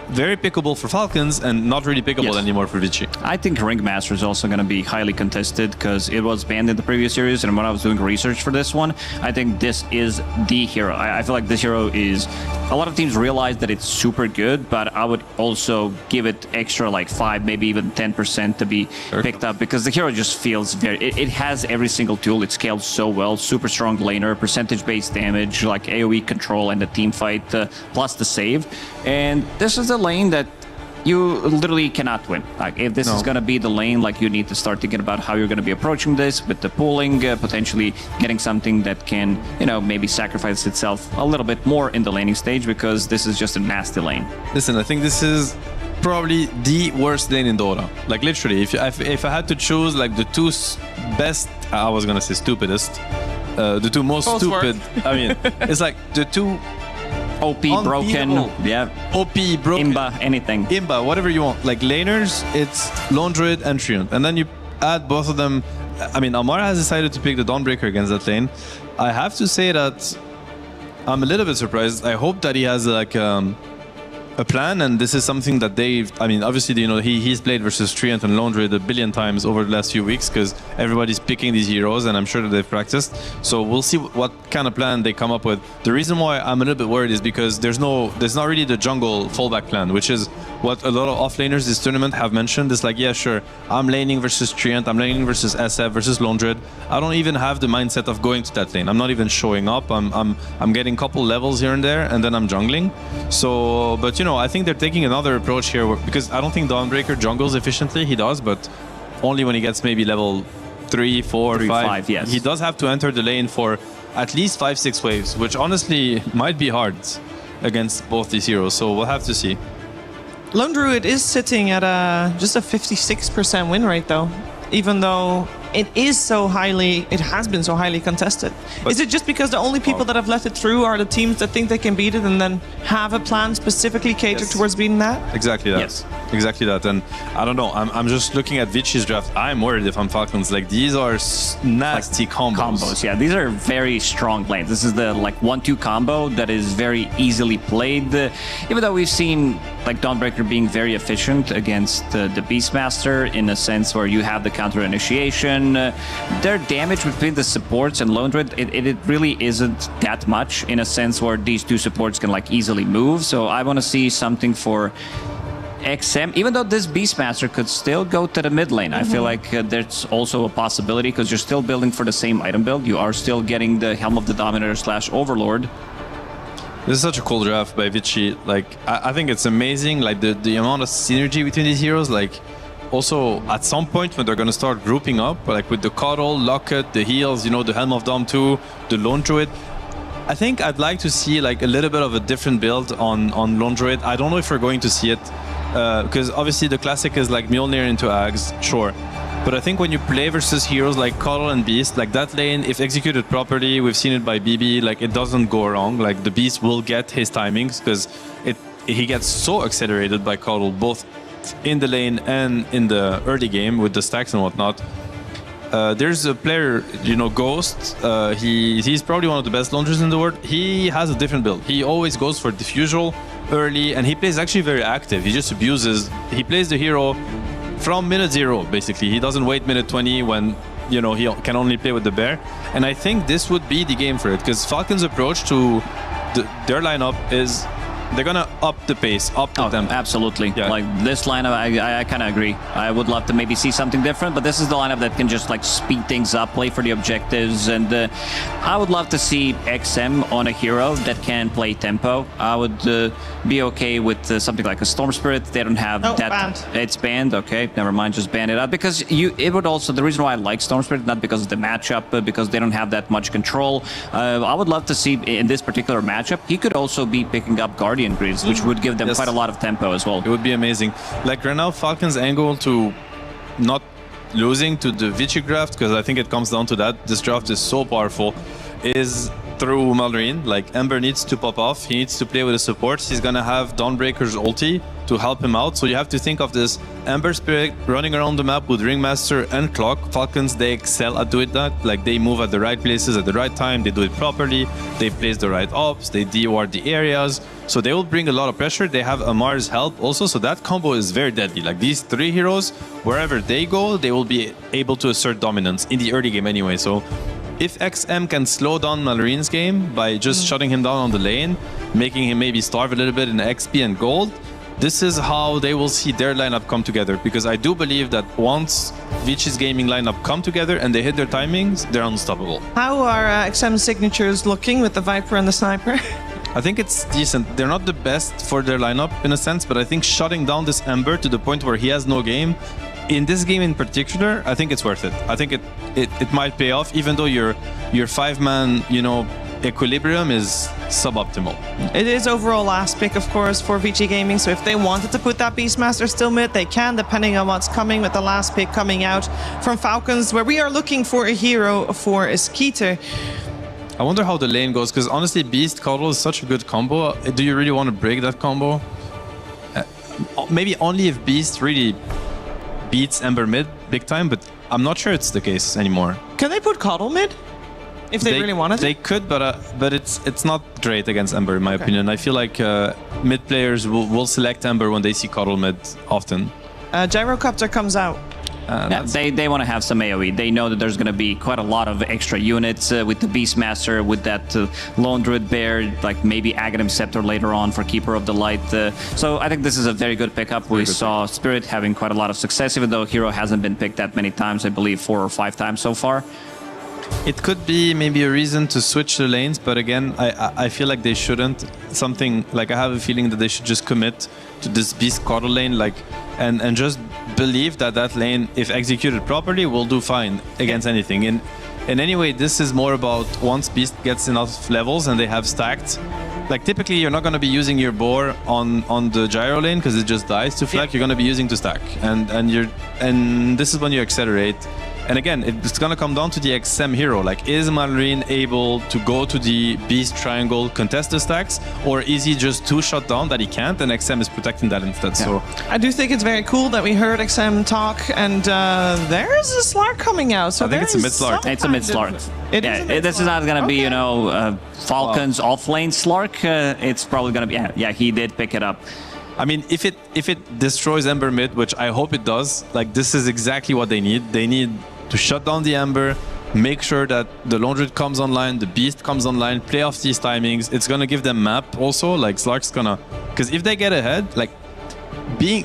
very pickable for Falcons and not really pickable anymore for Vici. I think Ringmaster is also going to be highly contested because it was banned in the previous series, and when I was doing research for this one, I think this is the hero. I feel like this hero is... A lot of teams realize that it's super good, but I would also give it extra like 5, maybe even 10% to be picked up, because the hero just feels very... It has every single tool. It scales so well. Super strong laner, percentage-based damage, like AoE control and the team fight, plus the save. And this is a lane that you literally cannot win. Like, if this is going to be the lane, like, you need to start thinking about how you're going to be approaching this with the pooling, potentially getting something that can, you know, maybe sacrifice itself a little bit more in the laning stage, because this is just a nasty lane. Listen, I think this is probably the worst lane in Dota. Like, literally, if I had to choose, like, the two best, I was going to say stupidest, the two most stupid, I mean, it's like the two... OP, broken, yeah. OP, broken. Imba, anything. Imba, whatever you want. Like laners, it's Lone Druid and Treant. And then you add both of them. I mean, Amara has decided to pick the Dawnbreaker against that lane. I have to say that I'm a little bit surprised. I hope that he has like a plan, and this is something that they've... I mean, obviously, you know, he's played versus Treant and Lone Druid a billion times over the last few weeks because everybody's picking these heroes, and I'm sure that they've practiced. So we'll see what kind of plan they come up with. The reason why I'm a little bit worried is because there's not really the jungle fallback plan, which is what a lot of offlaners this tournament have mentioned. It's like, yeah, sure, I'm laning versus Treant, I'm laning versus SF versus Lone Druid. I don't even have the mindset of going to that lane. I'm not even showing up. I'm getting a couple levels here and there, and then I'm jungling. So, but you know, I think they're taking another approach here, because I don't think Dawnbreaker jungles efficiently. He does, but only when he gets maybe level 3, 4, 5. Yes. He does have to enter the lane for at least 5-6 waves, which honestly might be hard against both these heroes. So we'll have to see. Lone Druid is sitting at just a 56% win rate, though, even though it has been so highly contested. But is it just because the only people that have let it through are the teams that think they can beat it and then have a plan specifically catered towards beating that? Exactly that. Yes. Exactly that. And I don't know, I'm just looking at Vici's draft. I'm worried if I'm Falcons. Like, these are nasty combos. Yeah, these are very strong lanes. This is the like 1-2 combo that is very easily played. Even though we've seen like Dawnbreaker being very efficient against the Beastmaster in a sense where you have the counter initiation. Their damage between the supports and Lone Druid, it really isn't that much in a sense where these two supports can like easily move. So I want to see something for XM, even though this Beastmaster could still go to the mid lane. I feel like there's also a possibility because you're still building for the same item build. You are still getting the Helm of the Dominator / Overlord. This is such a cool draft by Vici. Like, I think it's amazing, like the amount of synergy between these heroes. Like, also at some point when they're going to start grouping up, like with the Coddle, Locket, the heals, you know, the Helm of Dom 2, the Lone Druid. I think I'd like to see like a little bit of a different build on Lone Druid. I don't know if we're going to see it, because obviously the classic is like Mjolnir into Ags, sure. But I think when you play versus heroes like Coddle and Beast, like that lane, if executed properly, we've seen it by BB, like it doesn't go wrong. Like the Beast will get his timings because he gets so accelerated by Coddle, both in the lane and in the early game with the stacks and whatnot. There's a player, you know, Ghost. He's probably one of the best launchers in the world. He has a different build. He always goes for diffusal early, and he plays actually very active. He just abuses. He plays the hero from minute 0, basically. He doesn't wait minute 20 when, you know, he can only play with the bear. And I think this would be the game for it, because Falcon's approach to their lineup is they're gonna up the pace, up the tempo. Absolutely. Yeah. Like this lineup, I kind of agree. I would love to maybe see something different, but this is the lineup that can just like speed things up, play for the objectives, and I would love to see XM on a hero that can play tempo. I would be okay with something like a Storm Spirit. They don't have that. Banned. It's banned. Okay, never mind. Just ban it out, because it would also, the reason why I like Storm Spirit, not because of the matchup, but because they don't have that much control. I would love to see in this particular matchup, he could also be picking up Guardian Greaves, which would give them quite a lot of tempo as well. It would be amazing. Like right now, Falcon's angle to not losing to the Vici draft, because I think it comes down to that. This draft is so powerful. Is through Malrine. Like, Ember needs to pop off. He needs to play with the supports. He's gonna have Dawnbreaker's ulti to help him out. So you have to think of this Ember Spirit running around the map with Ringmaster and Clock. Falcons, they excel at doing that. Like, they move at the right places at the right time. They do it properly. They place the right ops. They de-ward the areas. So they will bring a lot of pressure. They have Amar's help also. So that combo is very deadly. Like, these three heroes, wherever they go, they will be able to assert dominance in the early game anyway. So if XM can slow down Malrine's game by just shutting him down on the lane, making him maybe starve a little bit in XP and gold, this is how they will see their lineup come together. Because I do believe that once Vinci's gaming lineup come together and they hit their timings, they're unstoppable. How are XM signatures looking with the Viper and the Sniper? I think it's decent. They're not the best for their lineup in a sense, but I think shutting down this Ember to the point where he has no game, in this game in particular, I think it's worth it. I think it might pay off, even though your 5-man, you know, equilibrium is suboptimal. It is overall last pick, of course, for VG Gaming, so if they wanted to put that Beastmaster still mid, they can, depending on what's coming with the last pick coming out from Falcons, where we are looking for a hero for Skeeter. I wonder how the lane goes, because honestly, Beast Cuddle is such a good combo. Do you really want to break that combo? Maybe only if Beast really beats Ember mid big time, but I'm not sure it's the case anymore. Can they put Cuddle mid? If they really wanted to? They could, but it's not great against Ember in my opinion. I feel like mid players will select Ember when they see Cuddle mid often. Gyrocopter comes out. Yeah, they want to have some AoE. They know that there's going to be quite a lot of extra units with the Beastmaster, with that Lone Druid Bear, like maybe Aghanim Scepter later on for Keeper of the Light. So I think this is a very good pickup. We saw Spirit having quite a lot of success, even though Hero hasn't been picked that many times. I believe 4 or 5 times so far. It could be maybe a reason to switch the lanes, but again, I feel like they shouldn't. Something like I have a feeling that they should just commit to this Beast Cuddle lane, like, and just believe that that lane, if executed properly, will do fine against anything. And anyway, this is more about once Beast gets enough levels and they have stacked. Like typically, you're not going to be using your boar on the gyro lane because it just dies to flank. You're going to be using to stack, and this is when you accelerate. And again, it's going to come down to the XM hero. Like, is Malrine able to go to the Beast Triangle, contest the stacks, or is he just too shut down that he can't, and XM is protecting that instead? Yeah. So I do think it's very cool that we heard XM talk, and there's a Slark coming out. So I think it's a mid-Slark. It's a mid-Slark. This is not going to be, you know, Falcon's off-lane Slark. It's probably going to be, yeah, he did pick it up. I mean, if it destroys Ember mid, which I hope it does, like, this is exactly what they need. They need to shut down the Ember, make sure that the Lone Druid comes online, the Beast comes online, play off these timings. It's gonna give them map also, like Slark's gonna... Because if they get ahead, like,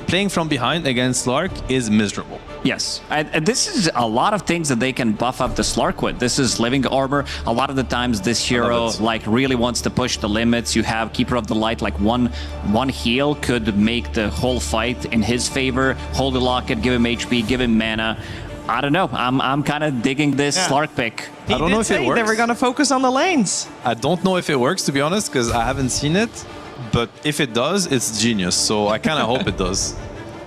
playing from behind against Slark is miserable. Yes, this is a lot of things that they can buff up the Slark with. This is living armor. A lot of the times this hero like really wants to push the limits. You have Keeper of the Light, like one heal could make the whole fight in his favor. Hold the locket, give him HP, give him mana. I don't know. I'm kind of digging this Slark pick. I don't know if it works. They were going to focus on the lanes. I don't know if it works, to be honest, because I haven't seen it. But if it does, it's genius. So I kind of hope it does.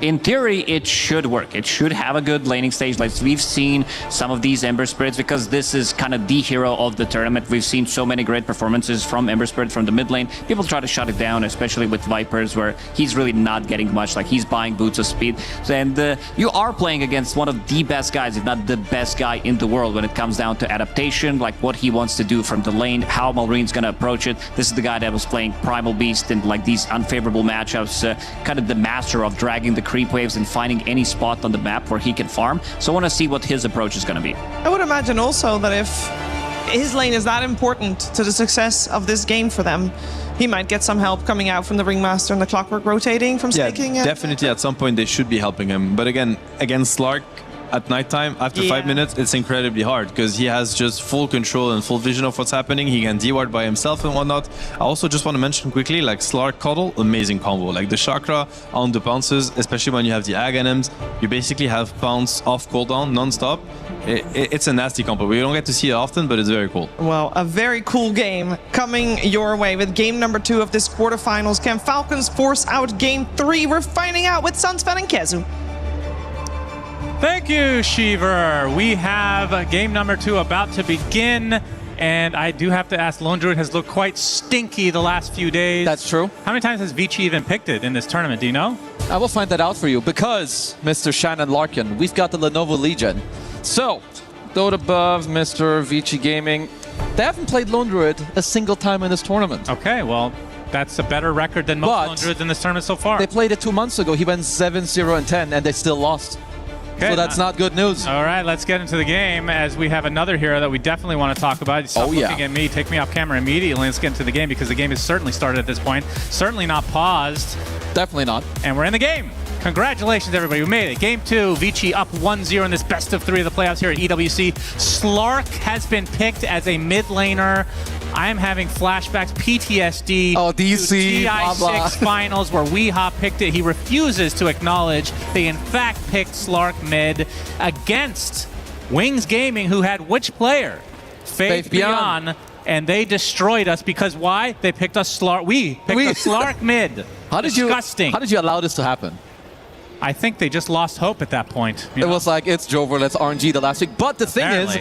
In theory, it should work. It should have a good laning stage. Like we've seen some of these Ember Spirits, because this is kind of the hero of the tournament. We've seen so many great performances from Ember Spirit from the mid lane. People try to shut it down, especially with Vipers, where he's really not getting much. Like he's buying boots of speed. And you are playing against one of the best guys, if not the best guy in the world when it comes down to adaptation, like what he wants to do from the lane, how Malrine's going to approach it. This is the guy that was playing Primal Beast in like these unfavorable matchups, kind of the master of dragging the creep waves and finding any spot on the map where he can farm. So I want to see what his approach is going to be. I would imagine also that if his lane is that important to the success of this game for them, he might get some help coming out from the Ringmaster and the Clockwork rotating from staking. Definitely at some point they should be helping him. But again, against Slark, at nighttime, after 5 minutes, it's incredibly hard because he has just full control and full vision of what's happening. He can de-ward by himself and whatnot. I also just want to mention quickly, like Slark Cuddle, amazing combo. Like the Chakra on the bounces, especially when you have the Aghanims, you basically have bounce off cooldown non-stop. It's a nasty combo. We don't get to see it often, but it's very cool. Well, a very cool game coming your way with game number 2 of this quarterfinals. Can Falcons force out game 3? We're finding out with Sunsfed and Kezu. Thank you, Shiver. We have game number 2 about to begin. And I do have to ask, Lone Druid has looked quite stinky the last few days. That's true. How many times has Vici even picked it in this tournament? Do you know? I will find that out for you because, Mr. Shannon Larkin, we've got the Lenovo Legion. So, Dota above, Mr. Vici Gaming, they haven't played Lone Druid a single time in this tournament. Okay, well, that's a better record than most Lone Druids in this tournament so far. They played it 2 months ago. He went 7-0-10, and they still lost. Okay, so that's not good news. All right, let's get into the game as we have another hero that we definitely want to talk about. Stop looking at me, take me off camera immediately. Let's get into the game because the game has certainly started at this point. Certainly not paused. Definitely not. And we're in the game. Congratulations, everybody. We made it. Game 2, Vici up 1-0 in this best of 3 of the playoffs here at EWC. Slark has been picked as a mid laner. I am having flashbacks, PTSD. Oh, DC, TI6 blah, blah. finals where Weehaw picked it. He refuses to acknowledge they in fact picked Slark mid against Wings Gaming, who had which player? Faith Beyond. And they destroyed us because why? They picked us Slark. We picked us Slark mid. Disgusting. How did you allow this to happen? I think they just lost hope at that point. It was like, it's Jover, let's RNG the last week. But the thing is,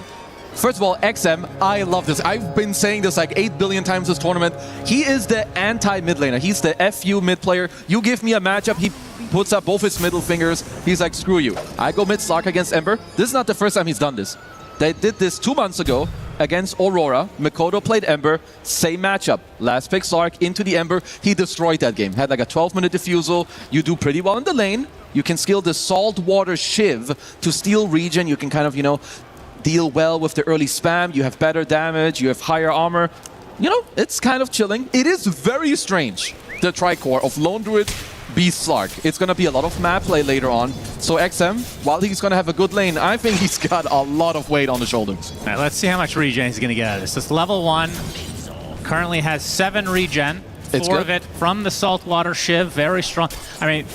first of all, XM, I love this. I've been saying this like 8 billion times this tournament. He is the anti-mid laner. He's the FU mid player. You give me a matchup, he puts up both his middle fingers. He's like, screw you. I go mid Slark against Ember. This is not the first time he's done this. They did this 2 months ago against Aurora. Mikoto played Ember. Same matchup. Last pick Slark into the Ember. He destroyed that game. Had like a 12-minute defusal. You do pretty well in the lane. You can skill the Saltwater Shiv to steal regen. You can kind of, deal well with the early spam. You have better damage. You have higher armor. It's kind of chilling. It is very strange, the tricore of Lone Druid Beast Slark. It's going to be a lot of map play later on. So XM, while he's going to have a good lane, I think he's got a lot of weight on the shoulders. All right, let's see how much regen he's going to get out of this. This level 1 currently has 7 regen. 4 of it from the Saltwater Shiv. Very strong. I mean,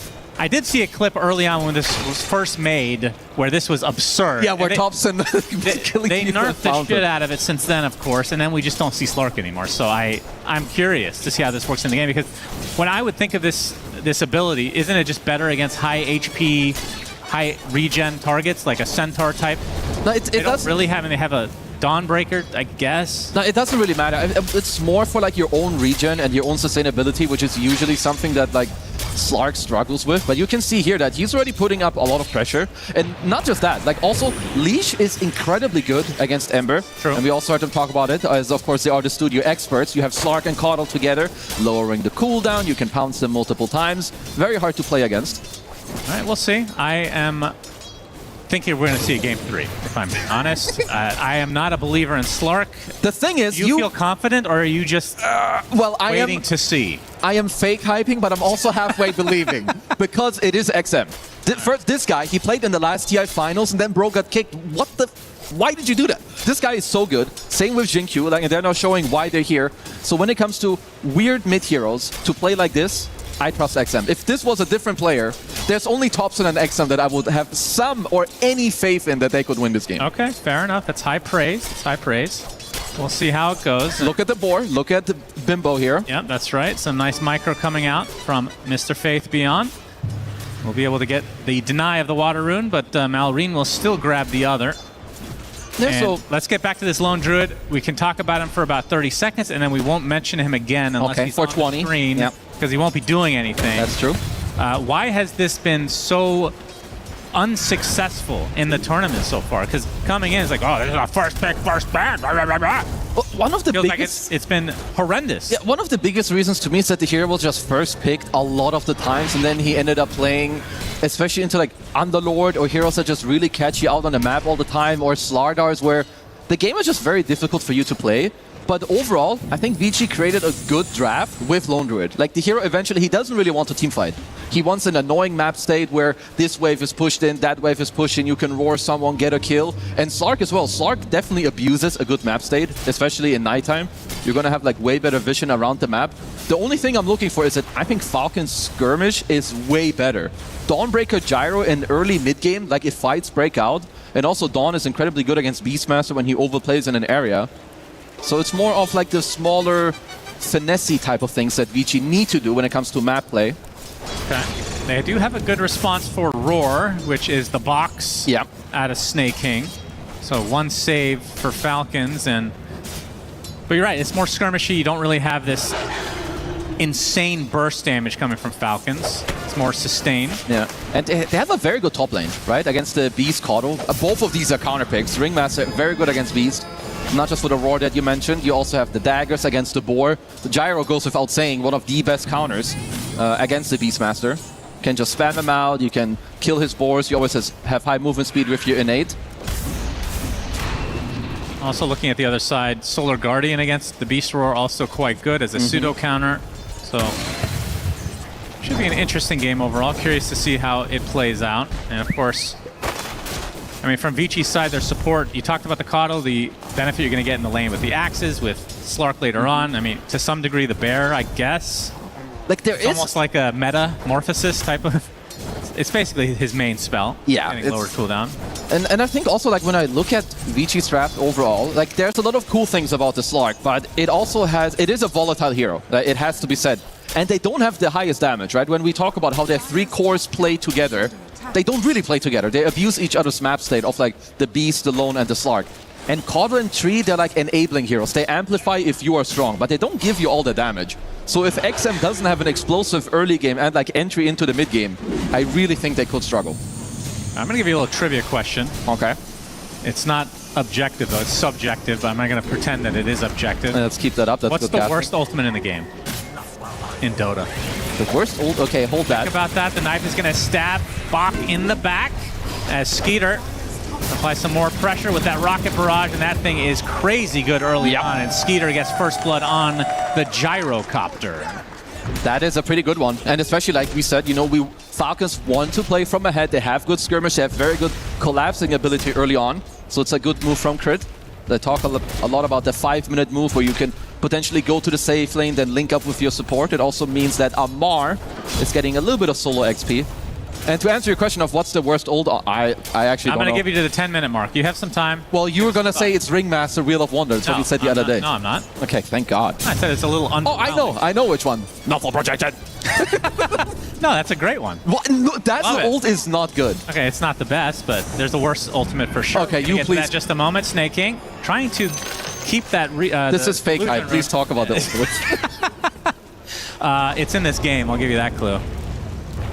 I did see a clip early on when this was first made where this was absurd. Yeah, where Thompson they nerfed the shit out of it since then, of course, and then we just don't see Slark anymore. So I'm curious to see how this works in the game, because when I would think of this ability, isn't it just better against high HP, high regen targets like a Centaur type? No, they don't really have, and they have a Dawnbreaker, I guess. No, it doesn't really matter. It's more for like your own regen and your own sustainability, which is usually something that like Slark struggles with. But you can see here that he's already putting up a lot of pressure. And not just that, like also Leash is incredibly good against Ember. True. And we also heard them talk about it, as of course they are the studio experts. You have Slark and Coddle together, lowering the cooldown. You can pounce them multiple times. Very hard to play against. All right, we'll see. I am thinking we're going to see a game 3, if I'm being honest. I am not a believer in Slark. The thing is, do you feel confident, or are you just waiting to see? I am fake hyping, but I'm also halfway believing, because it is XM. First, this guy, he played in the last TI finals, and then bro got kicked. What the? Why did you do that? This guy is so good. Same with Jinkyu, and they're now showing why they're here. So when it comes to weird mid heroes to play like this, I trust XM. If this was a different player, there's only Thompson and XM that I would have some or any faith in that they could win this game. Okay, fair enough. That's high praise. It's high praise. We'll see how it goes. Look at the board. Look at the Bimbo here. Yeah, that's right. Some nice micro coming out from Mr. Faith Beyond. We'll be able to get the deny of the Water Rune, but Malrine will still grab the other. Yeah, so let's get back to this Lone Druid. We can talk about him for about 30 seconds, and then we won't mention him again unless he's on the screen, because he won't be doing anything. That's true. Why has this been so unsuccessful in the tournament so far? Because coming in, it's like, oh, this is our first pick, first ban. Blah, blah, blah, blah. Well, one of the feels biggest, like it's been horrendous. Yeah, one of the biggest reasons to me is that the hero was just first picked a lot of the times, and then he ended up playing, especially into like Underlord or heroes that just really catch you out on the map all the time, or Slardars, where the game is just very difficult for you to play. But overall, I think Vici created a good draft with Lone Druid. Like the hero eventually, he doesn't really want to teamfight. He wants an annoying map state where this wave is pushed in, that wave is pushed in, you can roar someone, get a kill. And Slark as well. Slark definitely abuses a good map state, especially in nighttime. You're going to have like way better vision around the map. The only thing I'm looking for is that I think Falcon's Skirmish is way better. Dawnbreaker Gyro in early mid-game, like if fights break out. And also Dawn is incredibly good against Beastmaster when he overplays in an area. So it's more of like the smaller, finesse type of things that Vici need to do when it comes to map play. Okay. They do have a good response for Roar, which is the box out of Snake King. So one save for Falcons, and But you're right, it's more skirmishy. You don't really have this insane burst damage coming from Falcons. It's more sustained. Yeah, and they have a very good top lane, right? Against the Beast Caudle. Both of these are counter picks. Ringmaster, very good against Beast. Not just for the Roar that you mentioned, you also have the daggers against the Boar. The Gyro goes without saying, one of the best counters against the Beastmaster. You can just spam him out, you can kill his Boars, you always have high movement speed with your innate. Also looking at the other side, Solar Guardian against the Beast Roar, also quite good as a pseudo counter. So, should be an interesting game overall. Curious to see how it plays out. And of course, I mean, from Vici's side, their support, you talked about the Caudle, the benefit you're going to get in the lane with the axes, with Slark later on. I mean, to some degree, the Bear, I guess. Like it's almost like a metamorphosis type of... It's basically his main spell. Yeah. Getting lower cooldown. And I think also, like, when I look at Vici's draft overall, like, there's a lot of cool things about the Slark, but it also has... It is a volatile hero. It has to be said. And they don't have the highest damage, right? When we talk about how their three cores play together, they don't really play together. They abuse each other's map state of, like, the Beast, the Lone, and the Slark. And Caudle and Tree, they're like enabling heroes. They amplify if you are strong, but they don't give you all the damage. So if XM doesn't have an explosive early game and, like, entry into the mid game, I really think they could struggle. I'm going to give you a little trivia question. Okay. It's not objective, though. It's subjective, but I'm not going to pretend that it is objective. Let's keep that up. That's What's good the worst ultimate in the game? In Dota. The worst ult? Okay, hold that. Think about that. The knife is going to stab Bach in the back as Skeeter applies some more pressure with that rocket barrage, and that thing is crazy good early on, and Skeeter gets first blood on the gyrocopter. That is a pretty good one, and especially like we said, you know, Falcons want to play from ahead. They have good skirmish, they have very good collapsing ability early on, so it's a good move from Crit. They talk a lot about the 5-minute move where you can potentially go to the safe lane, then link up with your support. It also means that Amar is getting a little bit of solo XP. And to answer your question of what's the worst ult, I actually don't know. I'm going to give you to the 10-minute mark. You have some time. Well, you were going to say it's Ringmaster Wheel of Wonder. That's what you said the other day. No, I'm not. Okay, thank God. I said it's a little Oh, I know which one. Not for projection. No, that's a great one. What? No, that's the ult is not good. Okay, it's not the best, but there's the worst ultimate for sure. Okay, you get please. To that just a moment, Snake King. Trying to keep that... this is fake hype. Please talk about the ultimate. It's in this game. I'll give you that clue.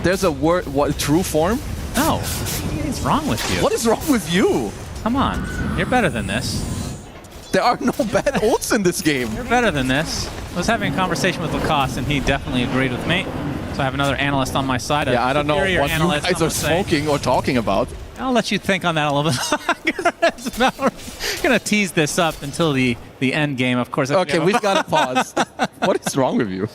There's a word... What? True form? No. What is wrong with you? What is wrong with you? Come on. You're better than this. There are no bad ults in this game. You're better than this. I was having a conversation with Lacoste, and he definitely agreed with me. So I have another analyst on my side. Yeah, I don't know what you guys are smoking or talking about. I'll let you think on that a little bit. I'm going to tease this up until the end game, of course. Okay, we've got to pause. What is wrong with you?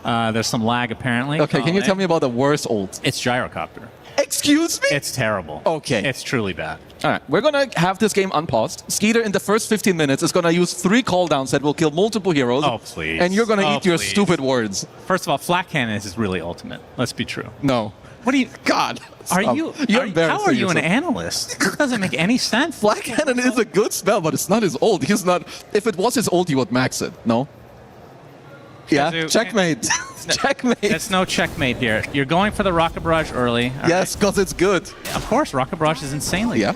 There's some lag, apparently. Okay, can you tell me about the worst ult? It's Gyrocopter. Excuse me? It's terrible. Okay. It's truly bad. All right, we're going to have this game unpaused. Skeeter, in the first 15 minutes, is going to use 3 cooldowns that will kill multiple heroes. Oh, please. And you're going to eat your stupid words. First of all, Flat Cannon is really ultimate. Let's be true. No. What do you... God. Are stop. you... You're how are you yourself. an analyst? This doesn't make any sense. Flat Cannon is a good spell, but it's not his ult. He's not... If it was his ult, he would max it. No? Yeah? Checkmate. Checkmate. There's no checkmate here. You're going for the Rocket Barrage early. Yes, because it's good. Of course, Rocket Barrage is insanely good.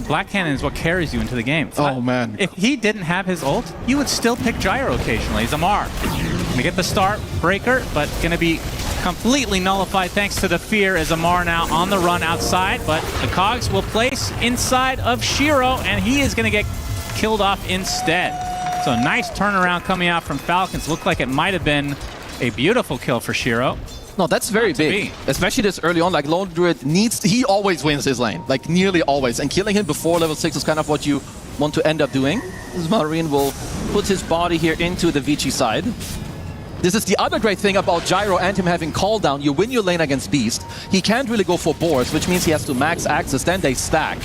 Black Cannon is what carries you into the game. Oh, man. If he didn't have his ult, you would still pick Gyro occasionally. Zamar. Gonna get the start breaker, but gonna be completely nullified thanks to the fear as Amar now on the run outside, but the Cogs will place inside of Shiro, and he is gonna get killed off instead. So nice turnaround coming out from Falcons. Looked like it might have been a beautiful kill for Shiro. No, that's very big. Especially this early on, like Lone Druid needs, he always wins his lane, like nearly always. And killing him before level 6 is kind of what you want to end up doing. This Marine will put his body here into the Vici side. This is the other great thing about Gyro and him having call down. You win your lane against Beast. He can't really go for boards, which means he has to max access, then they stack.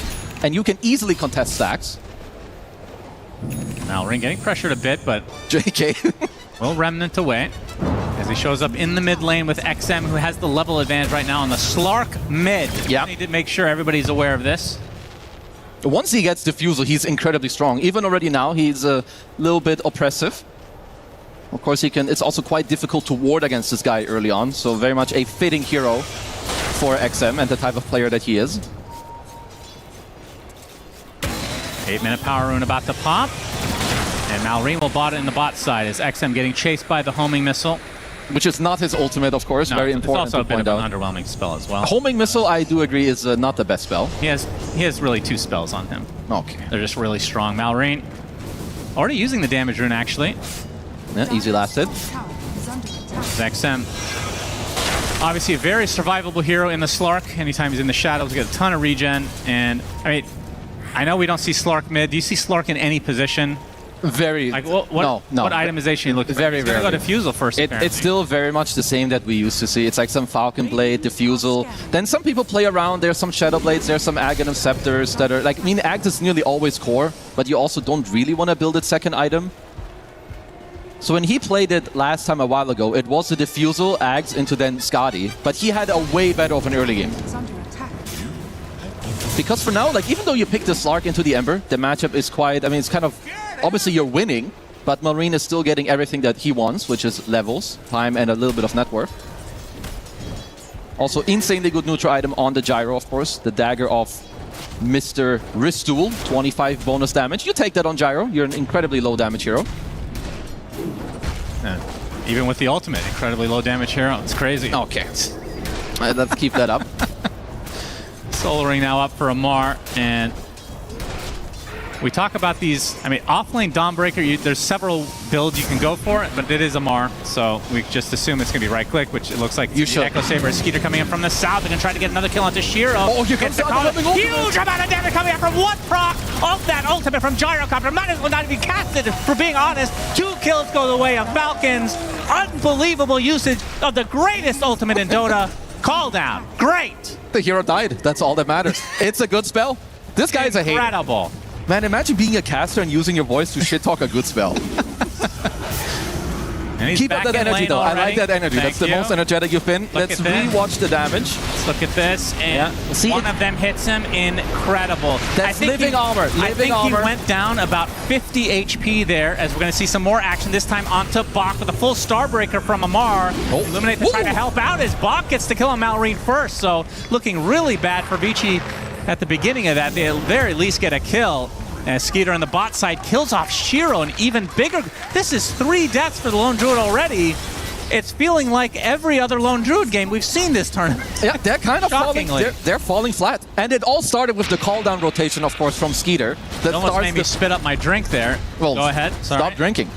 And you can easily contest stacks. Now Ring getting pressured a bit, but JK will Remnant away as he shows up in the mid lane with XM, who has the level advantage right now on the Slark mid. Yeah. Need to make sure everybody's aware of this. Once he gets Diffusal, he's incredibly strong. Even already now, he's a little bit oppressive. Of course, he can. It's also quite difficult to ward against this guy early on, so very much a fitting hero for XM and the type of player that he is. 8-minute power rune about to pop. And Malrine will bot it in the bot side as XM getting chased by the homing missile. Which is not his ultimate, of course. No, very it's important also to a bit point of out. an underwhelming spell as well. Homing missile, I do agree, is not the best spell. He has really 2 spells on him. Okay. They're just really strong. Malrine already using the damage rune, actually. Yeah, easy last hit. XM, obviously a very survivable hero in the Slark. Anytime he's in the shadows, get a ton of regen. And I mean, I know we don't see Slark mid. Do you see Slark in any position? Very. Like what itemization you look for? Very rare. Go Diffusal first. It's still very much the same that we used to see. It's like some Falcon Blade, Diffusal. Then some people play around. There's some Shadow Blades. There's some Aghanim Scepters that are like. I mean, Ags is nearly always core, but you also don't really want to build its second item. So when he played it last time a while ago, it was the Diffusal, Ags into then Skadi, but he had a way better of an early game. Because for now, like even though you pick the Slark into the Ember, the matchup is quite, I mean, it's kind of, obviously you're winning, but Malrine is still getting everything that he wants, which is levels, time, and a little bit of net worth. Also, insanely good neutral item on the Gyro, of course, the dagger of Mr. Ristool, 25 bonus damage. You take that on Gyro, you're an incredibly low damage hero. Even with the ultimate, incredibly low damage hero. It's crazy. Okay. Let's keep that up. Soul Ring now up for Amar, and we talk about these. I mean, offlane Dawnbreaker, there's several builds you can go for, but it is Amar, so we just assume it's going to be right click, which it looks like you should. Echo Saber Skeeter coming in from the south. They're going to try to get another kill onto Shiro. Oh, here comes the huge amount of damage coming out from one proc of that ultimate from Gyrocopter. Might as well not even casted, for being honest. 2 kills go the way of Falcons. Unbelievable usage of the greatest ultimate in Dota. Call down. Great. The hero died. That's all that matters. It's a good spell. This guy is a hater. Incredible. Man, imagine being a caster and using your voice to shit talk a good spell. Keep up that energy, though. Already. I like that energy. That's the most energetic you've been. Let's rewatch the damage. Let's look at this. And See, one of them hits him. Incredible. That's living armor. I think he went down about 50 HP there, as we're going to see some more action this time onto Bach with a full Starbreaker from Amar. Illuminate to try to help out as Bach gets to kill on Malrine first. So looking really bad for Vici at the beginning of that. They at very least get a kill. And Skeeter on the bot side kills off Shiro, and even bigger. This is 3 deaths for the Lone Druid already. It's feeling like every other Lone Druid game we've seen this tournament. Yeah, they're kind of falling. They're falling flat. And it all started with the call down rotation, of course, from Skeeter. That almost made me spit up my drink there. Well, go ahead. Sorry. Stop drinking.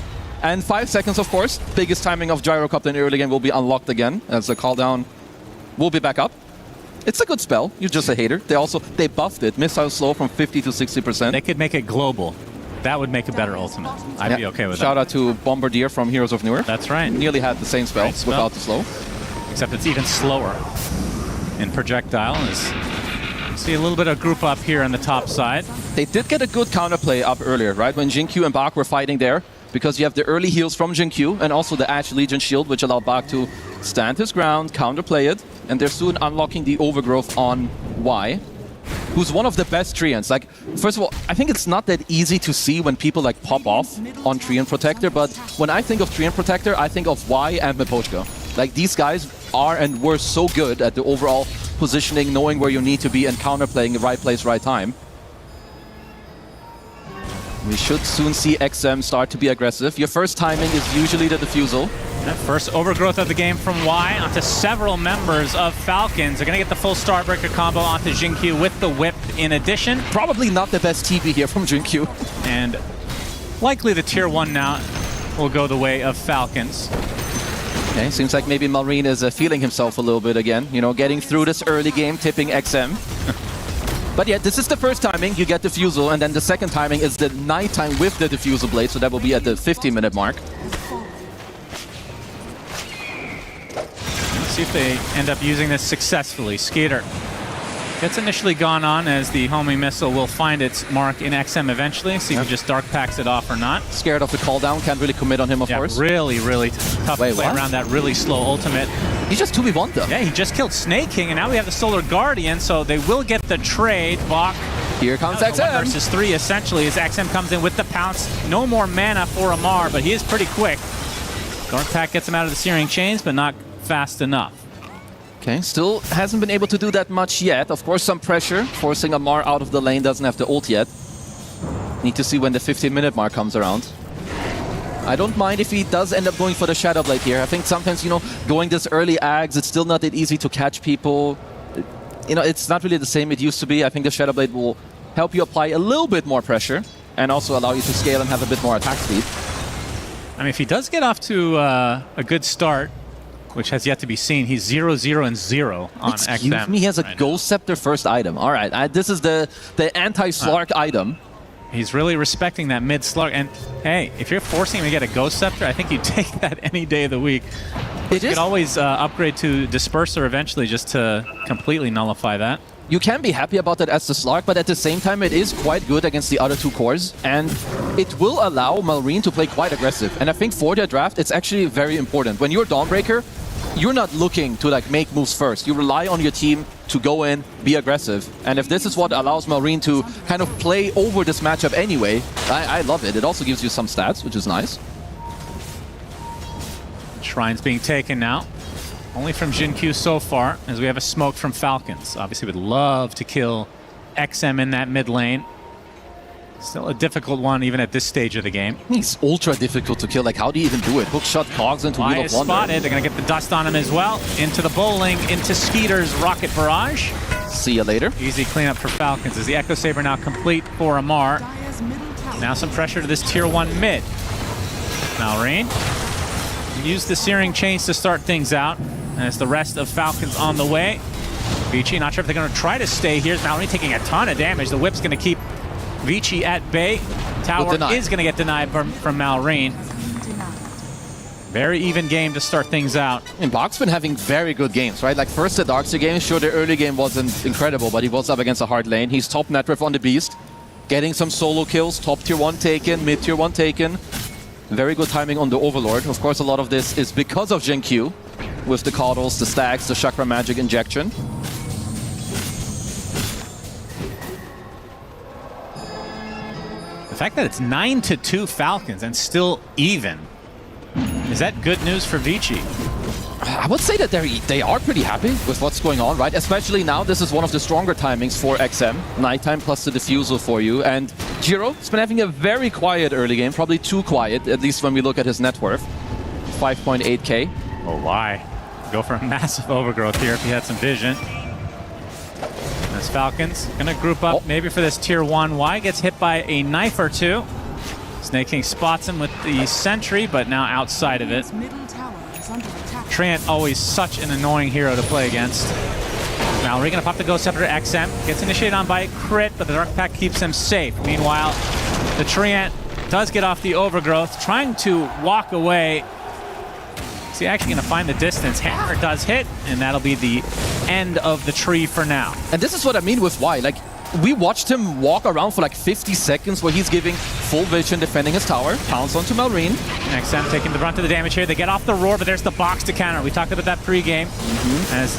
And 5 seconds, of course. Biggest timing of Gyrocopter in the early game will be unlocked again, as the call down will be back up. It's a good spell. You're just a hater. They buffed it. Missile slow from 50 to 60%. They could make it global. That would make a better ultimate. I'd be okay with that. Shout out to Bombardier from Heroes of Newerth. That's right. Nearly had the same spell without the slow. Except it's even slower in projectile. See a little bit of group up here on the top side. They did get a good counterplay up earlier, right? When Jin-Q and Bach were fighting there. Because you have the early heals from Jin-Q and also the Ash Legion shield, which allowed Bach to stand his ground, counterplay it, and they're soon unlocking the overgrowth on Y, who's one of the best Treants. Like, first of all, I think it's not that easy to see when people like pop off on Treant Protector, but when I think of Treant Protector, I think of Y and Mipochka. Like, these guys are and were so good at the overall positioning, knowing where you need to be and counterplaying the right place, right time. We should soon see XM start to be aggressive. Your first timing is usually the Diffusal. That first overgrowth of the game from Y onto several members of Falcons. They're going to get the full Starbreaker combo onto Jin-Q with the whip in addition. Probably not the best TP here from Jin-Q. And likely the tier 1 now will go the way of Falcons. Okay, seems like maybe Malrine is feeling himself a little bit again. You know, getting through this early game, tipping XM. But yeah, this is the first timing, you get Diffusal, and then the second timing is the nighttime with the Diffusal Blade, so that will be at the 15-minute mark. Let's see if they end up using this successfully. Skeeter gets initially gone on as the homing missile will find its mark in XM eventually. See if he just dark packs it off or not. Scared of the call down, can't really commit on him, of course. Really, really tough to play around that really slow ultimate. He just 2v1 though. Yeah, he just killed Snake King, and now we have the Solar Guardian, so they will get the trade. Bach. Here comes XM. 1 versus 3 essentially as XM comes in with the pounce. No more mana for Amar, but he is pretty quick. Dark Pack gets him out of the Searing Chains, but not fast enough. Okay, still hasn't been able to do that much yet. Of course, some pressure, forcing Amar out of the lane, doesn't have the ult yet. Need to see when the 15-minute mark comes around. I don't mind if he does end up going for the Shadow Blade here. I think sometimes, you know, going this early Ags, it's still not that easy to catch people. You know, it's not really the same it used to be. I think the Shadow Blade will help you apply a little bit more pressure and also allow you to scale and have a bit more attack speed. I mean, if he does get off to a good start, which has yet to be seen, he's 0-0 and 0 on XM. Excuse me, he has a Ghost Scepter first item. All right, this is the anti-Slark item. He's really respecting that mid Slark. And hey, if you're forcing him to get a Ghost Scepter, I think you take that any day of the week. You could always upgrade to Disperser eventually just to completely nullify that. You can be happy about that as the Slark, but at the same time, it is quite good against the other two cores, and it will allow Malrine to play quite aggressive. And I think for their draft, it's actually very important. When you're Dawnbreaker, you're not looking to like make moves first. You rely on your team to go in, be aggressive. And if this is what allows Malrine to kind of play over this matchup anyway, I love it. It also gives you some stats, which is nice. Shrine's being taken now. Only from Jin-Q so far, as we have a smoke from Falcons. Obviously would love to kill XM in that mid lane. Still a difficult one even at this stage of the game. He's ultra difficult to kill. Like, how do you even do it? Hookshot cogs into Wheel of Wonder. Spotted. They're going to get the dust on him as well. Into the bowling, into Skeeter's Rocket Barrage. See you later. Easy cleanup for Falcons. Is the Echo Saber now complete for Amar? Now some pressure to this tier 1 mid. Malrine. Use the Searing Chains to start things out. As the rest of Falcons on the way. Vici, not sure if they're going to try to stay here. Malrine taking a ton of damage. The whip's going to keep Vici at bay. Tower is going to get denied from Malrine. Very even game to start things out. And Bach's been having very good games, right? Like first the Darkseer game, sure the early game wasn't incredible, but he was up against a hard lane. He's top net worth on the Beast. Getting some solo kills, top tier 1 taken, mid tier 1 taken. Very good timing on the Overlord. Of course, a lot of this is because of Jin-Q. With the Coddles, the Stacks, the Chakra Magic injection. The fact that it's 9-2 Falcons and still even. Is that good news for Vici? I would say that they are pretty happy with what's going on, right? Especially now, this is one of the stronger timings for XM. Nighttime plus the Diffusal for you. And Jiro has been having a very quiet early game, probably too quiet, at least when we look at his net worth. 5.8k. Oh, why? Go for a massive overgrowth here if he had some vision. As Falcons gonna group up maybe for this tier 1. Y gets hit by a knife or two. Snake King spots him with the sentry, but now outside of it. Treant, always such an annoying hero to play against. Mallory gonna pop the Ghost Scepter. XM gets initiated on by Crit, but the Dark Pact keeps him safe. Meanwhile, the Treant does get off the overgrowth, trying to walk away. Is he actually going to find the distance? Hammer does hit, and that'll be the end of the tree for now. And this is what I mean with Y. Like, we watched him walk around for like 50 seconds where he's giving full vision defending his tower. Pounce onto Malrine. XM taking the brunt of the damage here. They get off the roar, but there's the box to counter. We talked about that pregame. As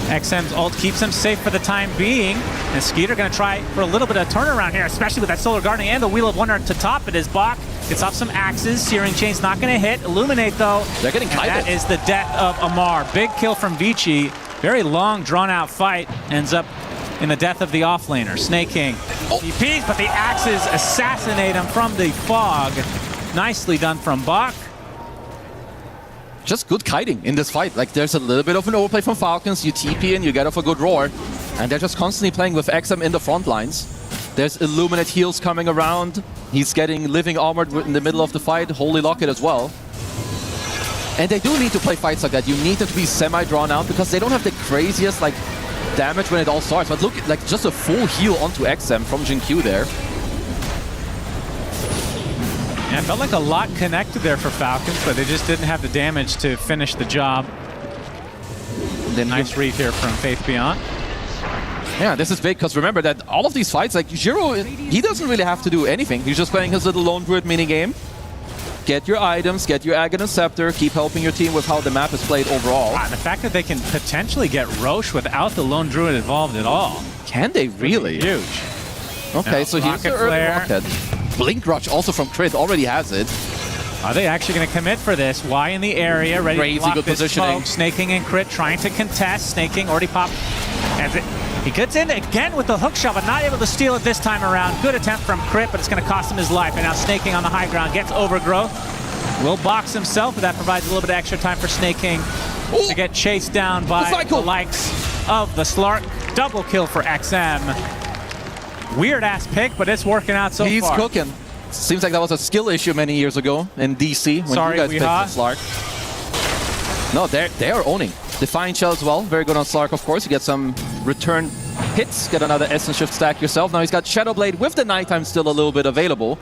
XM's ult keeps him safe for the time being. And Skeeter going to try for a little bit of turnaround here, especially with that Solar Guardian and the Wheel of Wonder to top it as Bach gets off some axes. Searing Chain's not going to hit. Illuminate, though. They're getting kited. That is the death of Amar. Big kill from Vici. Very long, drawn-out fight. Ends up in the death of the offlaner. Snake King. He peeks, but the axes assassinate him from the fog. Nicely done from Bach. Just good kiting in this fight. Like, there's a little bit of an overplay from Falcons. You TP in, you get off a good roar. And they're just constantly playing with XM in the front lines. There's Illuminate heals coming around. He's getting Living Armored in the middle of the fight. Holy Locket as well. And they do need to play fights like that. You need them to be semi-drawn out because they don't have the craziest, like, damage when it all starts. But look, like, just a full heal onto XM from Jin-Q there. Yeah, it felt like a lot connected there for Falcons, but they just didn't have the damage to finish the job. Then nice read here from Faith Beyond. Yeah, this is big because remember that all of these fights, like Jiro, he doesn't really have to do anything. He's just playing his little Lone Druid minigame. Get your items, get your Aghanim Scepter, keep helping your team with how the map is played overall. Wow, the fact that they can potentially get Roche without the Lone Druid involved at all. Can they really? Huge. Okay, now, so here's the early rocket. Blink Rush also from Crit already has it. Are they actually going to commit for this? Y in the area, ready to block good this positioning. smoke. Snake King and Crit trying to contest. Snake King already popped. He gets in again with the hook shot, but not able to steal it this time around. Good attempt from Crit, but it's going to cost him his life. And now Snake King on the high ground gets overgrowth. will box himself, but that provides a little bit of extra time for Snake King to get chased down by the likes of the Slark. Double kill for XM. Weird ass pick, but it's working out so far. He's cooking. Seems like that was a skill issue many years ago in DC when you guys picked the Slark. No, they are owning. Defiant Shell as well. Very good on Slark, of course. You get some return hits. Get another Essence Shift stack yourself. Now he's got Shadowblade with the Nighttime still a little bit available.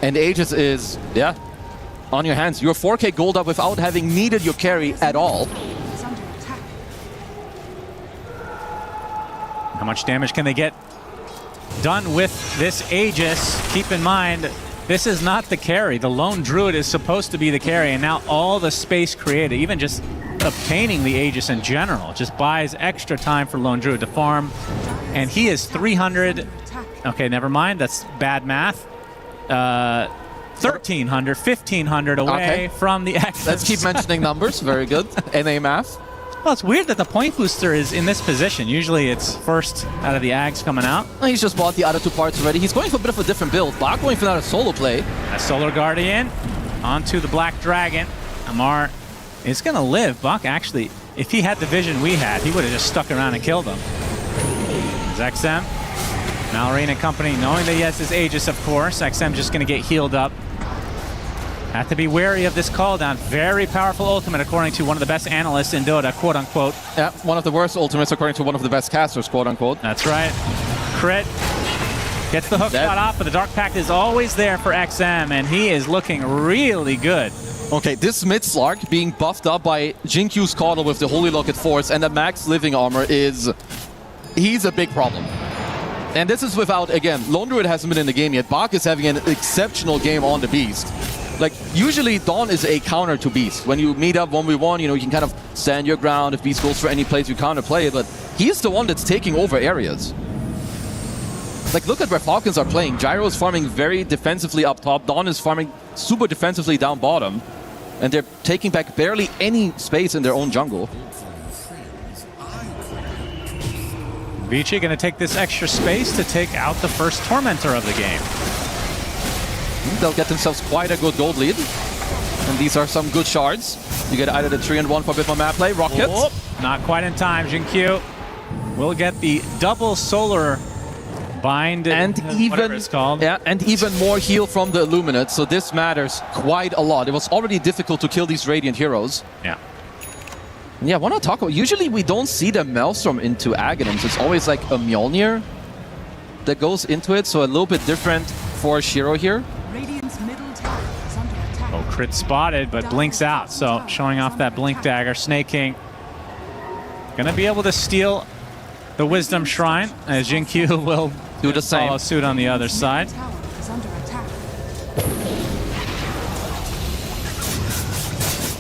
And Aegis is, yeah, on your hands. You're 4k gold up without having needed your carry at all. How much damage can they get done with this Aegis? Keep in mind, this is not the carry. The Lone Druid is supposed to be the carry, and now all the space created, even just obtaining the Aegis in general, just buys extra time for Lone Druid to farm. And he is 300. Okay, never mind. That's bad math. 1,300, 1,500 away from the X. Let's keep mentioning numbers. Very good. NA math. Well, it's weird that the point booster is in this position. Usually it's first out of the Ags coming out. Well, he's just bought the other two parts already. He's going for a bit of a different build. Bach going for another solo play. A Solar Guardian onto the Black Dragon. Amar is going to live. Bach actually, if he had the vision we had, he would have just stuck around and killed him. XM. Malorine and company knowing that he has his Aegis, of course. XM just going to get healed up. Have to be wary of this call down. Very powerful ultimate, according to one of the best analysts in Dota, quote unquote. Yeah, one of the worst ultimates, according to one of the best casters, quote unquote. That's right. Crit. Gets the hook shot off, but the Dark Pact is always there for XM, and he is looking really good. Okay, this mid Slark being buffed up by Jinkyu's Caudal with the Holy Locket Force and the max living armor is... he's a big problem. And this is without, again, Lone Druid hasn't been in the game yet. Bach is having an exceptional game on the Beast. Like, usually Dawn is a counter to Beast. When you meet up 1v1, you know, you can kind of stand your ground. If Beast goes for any place, you counterplay it. But he's the one that's taking over areas. Like, look at where Falcons are playing. Gyro is farming very defensively up top. Dawn is farming super defensively down bottom. And they're taking back barely any space in their own jungle. Vici going to take this extra space to take out the first Tormentor of the game. They'll get themselves quite a good gold lead. And these are some good shards. You get either the 3-1 for a bit more map play. Rocket. Oh, not quite in time. Jinkyu will get the double solar bind. And even, it's called. Yeah, and even more heal from the Illuminate. So this matters quite a lot. It was already difficult to kill these Radiant heroes. Yeah. Yeah, I want to talk about... usually we don't see the Maelstrom into Aghanims. It's always like a Mjolnir that goes into it. So a little bit different for Shiro here. Oh, crit spotted, but blinks out. So showing off that blink dagger. Snake King gonna be able to steal the Wisdom Shrine as Jinkyu will do the same. Follow suit on the other side.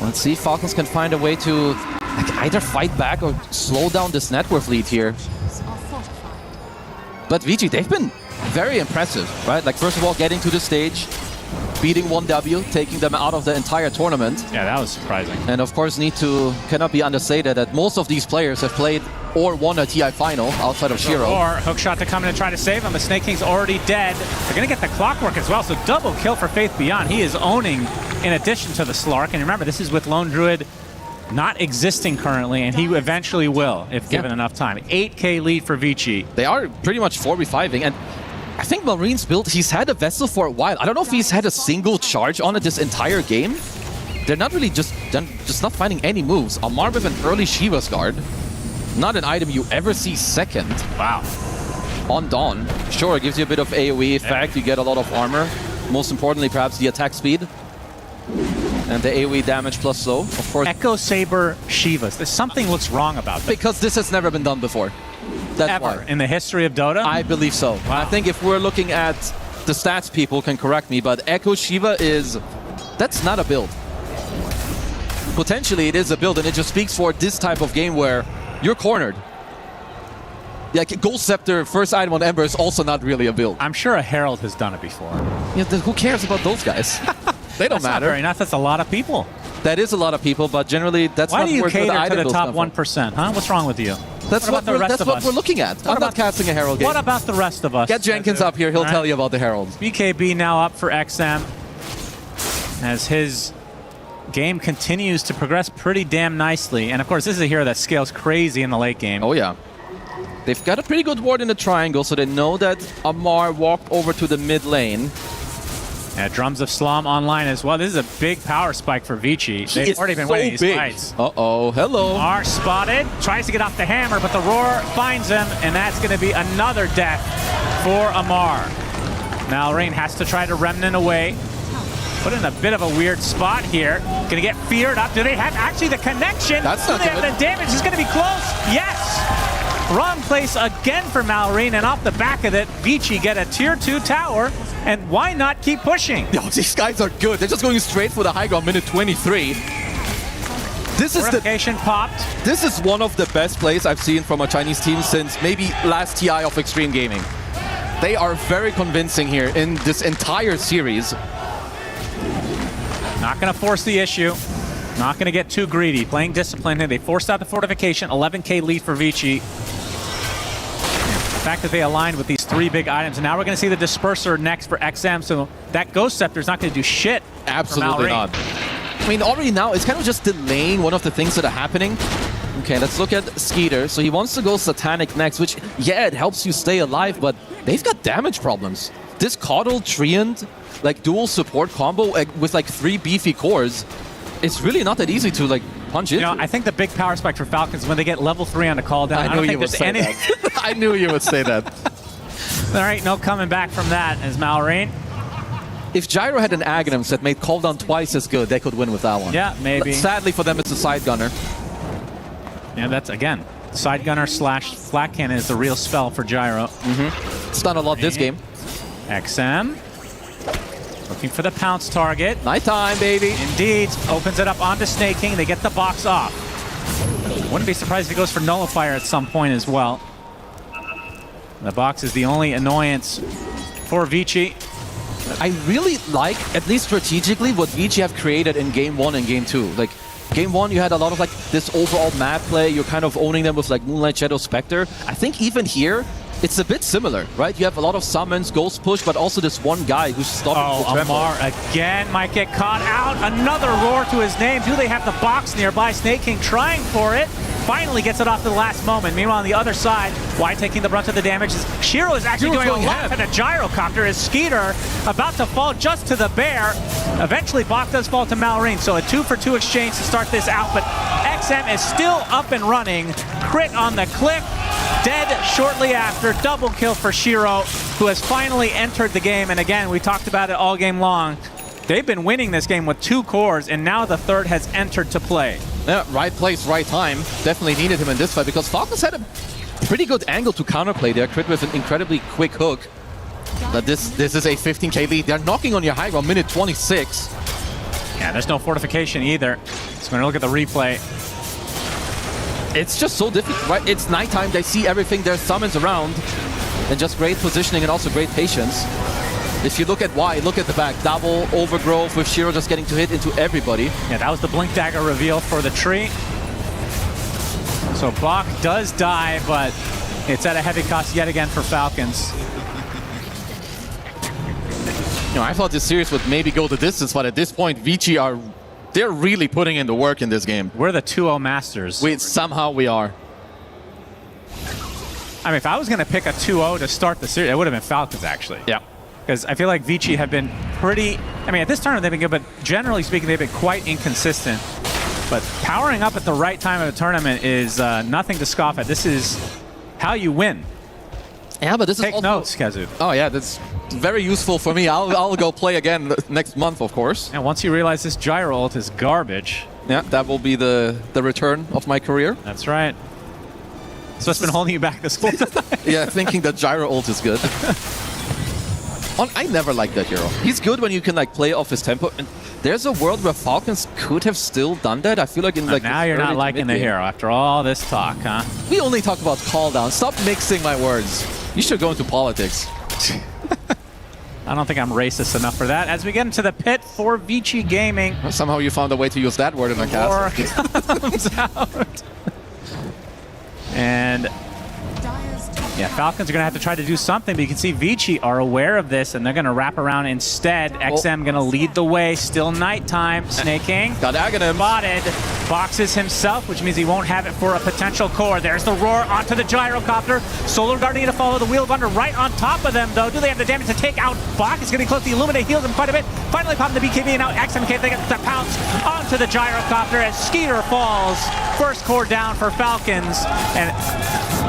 Let's see if Falcons can find a way to like, either fight back or slow down this net worth lead here. But VG, they've been very impressive, right? Like, first of all, getting to the stage, beating 1W, taking them out of the entire tournament. Yeah, that was surprising. And of course, cannot be understated that most of these players have played or won a TI final outside of Shiro. Or hookshot to come in and try to save him, but Snake King's already dead. They're going to get the clockwork as well, so double kill for Faith Beyond. He is owning in addition to the Slark. And remember, this is with Lone Druid not existing currently, and he eventually will if given enough time. 8k lead for Vici. They are pretty much 4v5ing, and I think Marine's build, he's had a Vessel for a while. I don't know if he's had a single charge on it this entire game. They're not really just not finding any moves. Amar with an early Shiva's Guard. Not an item you ever see second. Wow. On Dawn. Sure, it gives you a bit of AoE effect. You get a lot of armor. Most importantly, perhaps the attack speed. And the AoE damage plus slow, of course. Echo Saber Shivas. There's something looks wrong about that. Because this has never been done before. That's Ever why. in the history of Dota? I believe so. Wow. I think if we're looking at the stats, people can correct me, but Echo Shiva that's not a build. Potentially it is a build, and it just speaks for this type of game where you're cornered. Like, Gold Scepter, first item on Ember is also not really a build. I'm sure a Herald has done it before. Yeah, who cares about those guys? They don't matter. Not very enough. That's a lot of people. That is a lot of people, but generally that's Why not do you where the cater item to the builds top come from. 1%, huh? What's wrong with you? That's what we're looking at. I'm not casting a Herald game. What about the rest of us? Get Jenkins up here. He'll tell you about the Herald. BKB now up for XM. as his game continues to progress pretty damn nicely. And of course, this is a hero that scales crazy in the late game. Oh yeah. They've got a pretty good ward in the triangle, so they know that Amar walked over to the mid lane. Yeah, Drums of Slum online as well. This is a big power spike for Vici. They've already been winning these fights. Uh-oh, hello. Amar spotted, tries to get off the hammer, but the roar finds him, and that's going to be another death for Amar. Malrain has to try to remnant away. Put in a bit of a weird spot here. Gonna get feared up. Do they have actually the connection? That's not Do they have the damage? It's gonna be close. Yes! Wrong place again for Malrain, and off the back of it, Vici get a tier 2 tower, and why not keep pushing? Yo, these guys are good. They're just going straight for the high ground, minute 23. This is popped. This is one of the best plays I've seen from a Chinese team since maybe last TI of Extreme Gaming. They are very convincing here in this entire series. Not going to force the issue. Not going to get too greedy. Playing disciplined. They forced out the fortification. 11k lead for Vici. The fact that they aligned with these 3 big items. And now we're going to see the Disperser next for XM. So that Ghost Scepter is not going to do shit. Absolutely not. I mean, already now, it's kind of just delaying one of the things that are happening. Okay, let's look at Skeeter. So he wants to go Satanic next, which, yeah, it helps you stay alive, but they've got damage problems. This Caudal Treant, like, dual support combo with, like, 3 beefy cores, it's really not that easy to, like, punch into. You know, I think the big power spike for Falcons when they get level 3 on the call down. I knew you would say that. I knew you would say that. There ain't no coming back from that as Malrain. If Gyro had an Aghanims that made call down twice as good, they could win with that one. Yeah, maybe. But sadly for them, it's a side gunner. Yeah, that's, again, side gunner slash flat cannon is the real spell for Gyro. It's done a lot this game. XM. Looking for the pounce target. Nighttime, baby. Indeed. Opens it up onto Snake King. They get the box off. Wouldn't be surprised if he goes for Nullifier at some point as well. The box is the only annoyance for Vici. I really like, at least strategically, what Vici have created in Game 1 and Game 2. Like, Game 1, you had a lot of, like, this overall map play. You're kind of owning them with, like, Moonlight Shadow Spectre. I think even here, it's a bit similar, right? You have a lot of summons, ghost push, but also this one guy who's stopping the tremble. Amar again might get caught out. Another roar to his name. Do they have the box nearby? Snake King trying for it. Finally gets it off to the last moment. Meanwhile, on the other side, Why taking the brunt of the damage. Shiro is actually doing a lap and a gyrocopter as Skeeter about to fall just to the bear. Eventually, Bach does fall to Malrain, so a 2-for-2 exchange to start this out, but XM is still up and running. Crit on the cliff. Dead shortly after. Double kill for Shiro, who has finally entered the game. And again, we talked about it all game long. They've been winning this game with 2 cores, and now the third has entered to play. Yeah, right place, right time. Definitely needed him in this fight because Falcons had a pretty good angle to counterplay there. Crit with an incredibly quick hook. But this is a 15k lead. They're knocking on your high ground, minute 26. Yeah, there's no fortification either. So when I look at the replay, it's just so difficult, right? It's nighttime, they see everything, there's summons around, and just great positioning and also great patience. If you look at Y, look at the back, double overgrowth with Shiro just getting to hit into everybody. Yeah, that was the Blink Dagger reveal for the tree. So Bach does die, but it's at a heavy cost yet again for Falcons. You know, I thought this series would maybe go the distance, but at this point, Vici they're really putting in the work in this game. We're the 2-0 masters. Somehow we are. I mean, if I was going to pick a 2-0 to start the series, it would have been Falcons, actually. Yeah. Because I feel like Vici have been pretty... I mean, at this tournament they've been good, but generally speaking, they've been quite inconsistent. But powering up at the right time of the tournament is nothing to scoff at. This is how you win. Yeah, but this Take is notes, Kazu. Oh, yeah, that's very useful for me. I'll go play again next month, of course. And once you realize this gyro ult is garbage... Yeah, that will be the return of my career. That's right. So it's been holding you back this whole time. Yeah, thinking that gyro ult is good. I never liked that hero. He's good when you can like play off his tempo. And there's a world where Falcons could have still done that. I feel like in like now you're not liking the hero after all this talk, huh? We only talk about call down. Stop mixing my words. You should go into politics. I don't think I'm racist enough for that. As we get into the pit for Vici Gaming. Well, somehow you found a way to use that word in a cast. Comes out. And Yeah, Falcons are going to have to try to do something, but you can see Vici are aware of this, and they're going to wrap around instead. XM going to lead the way. Still nighttime. Snake King. Got Aghanim. Spotted. Boxes himself, which means he won't have it for a potential core. There's the roar onto the gyrocopter. Solar Guardian to follow the Wheel of Wonder right on top of them, though. Do they have the damage to take out Bach? It's getting close. The Illuminate heals him quite a bit. Finally popping the BKB, and now XM can't get the pounce onto the gyrocopter as Skeeter falls. First core down for Falcons. And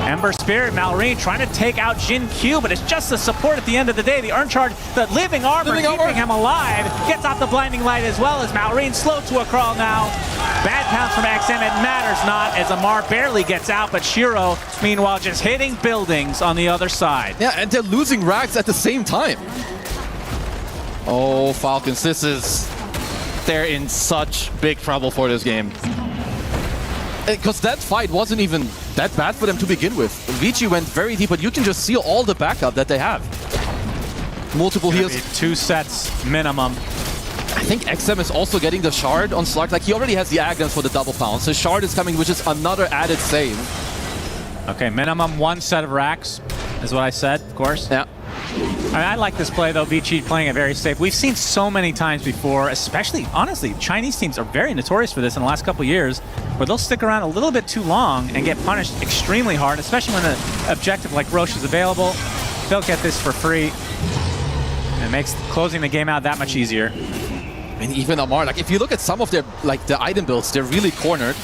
Ember Spirit, Malrine trying to take out Jin Q, but it's just the support at the end of the day. The Urn Charge, the living armor keeping him alive. Gets off the blinding light as well as Malrine slow to a crawl now. Bad pounce from XM, it matters not as Amar barely gets out, but Shiro, meanwhile, just hitting buildings on the other side. Yeah, and they're losing Rags at the same time. Oh, Falcons, they're in such big trouble for this game. Because that fight wasn't even that bad for them to begin with. Vici went very deep, but you can just see all the backup that they have. Multiple heals. 2 sets minimum. I think XM is also getting the shard on Slark. Like, he already has the Aghanim for the double pounce. The shard is coming, which is another added save. Okay, minimum 1 set of racks is what I said, of course. Yeah. I mean, I like this play, though. Vici playing it very safe. We've seen so many times before, especially, honestly, Chinese teams are very notorious for this in the last couple years, where they'll stick around a little bit too long and get punished extremely hard, especially when an objective like Roche is available. They'll get this for free. And it makes closing the game out that much easier. And even Amar, like, if you look at some of their, like, the item builds, they're really cornered.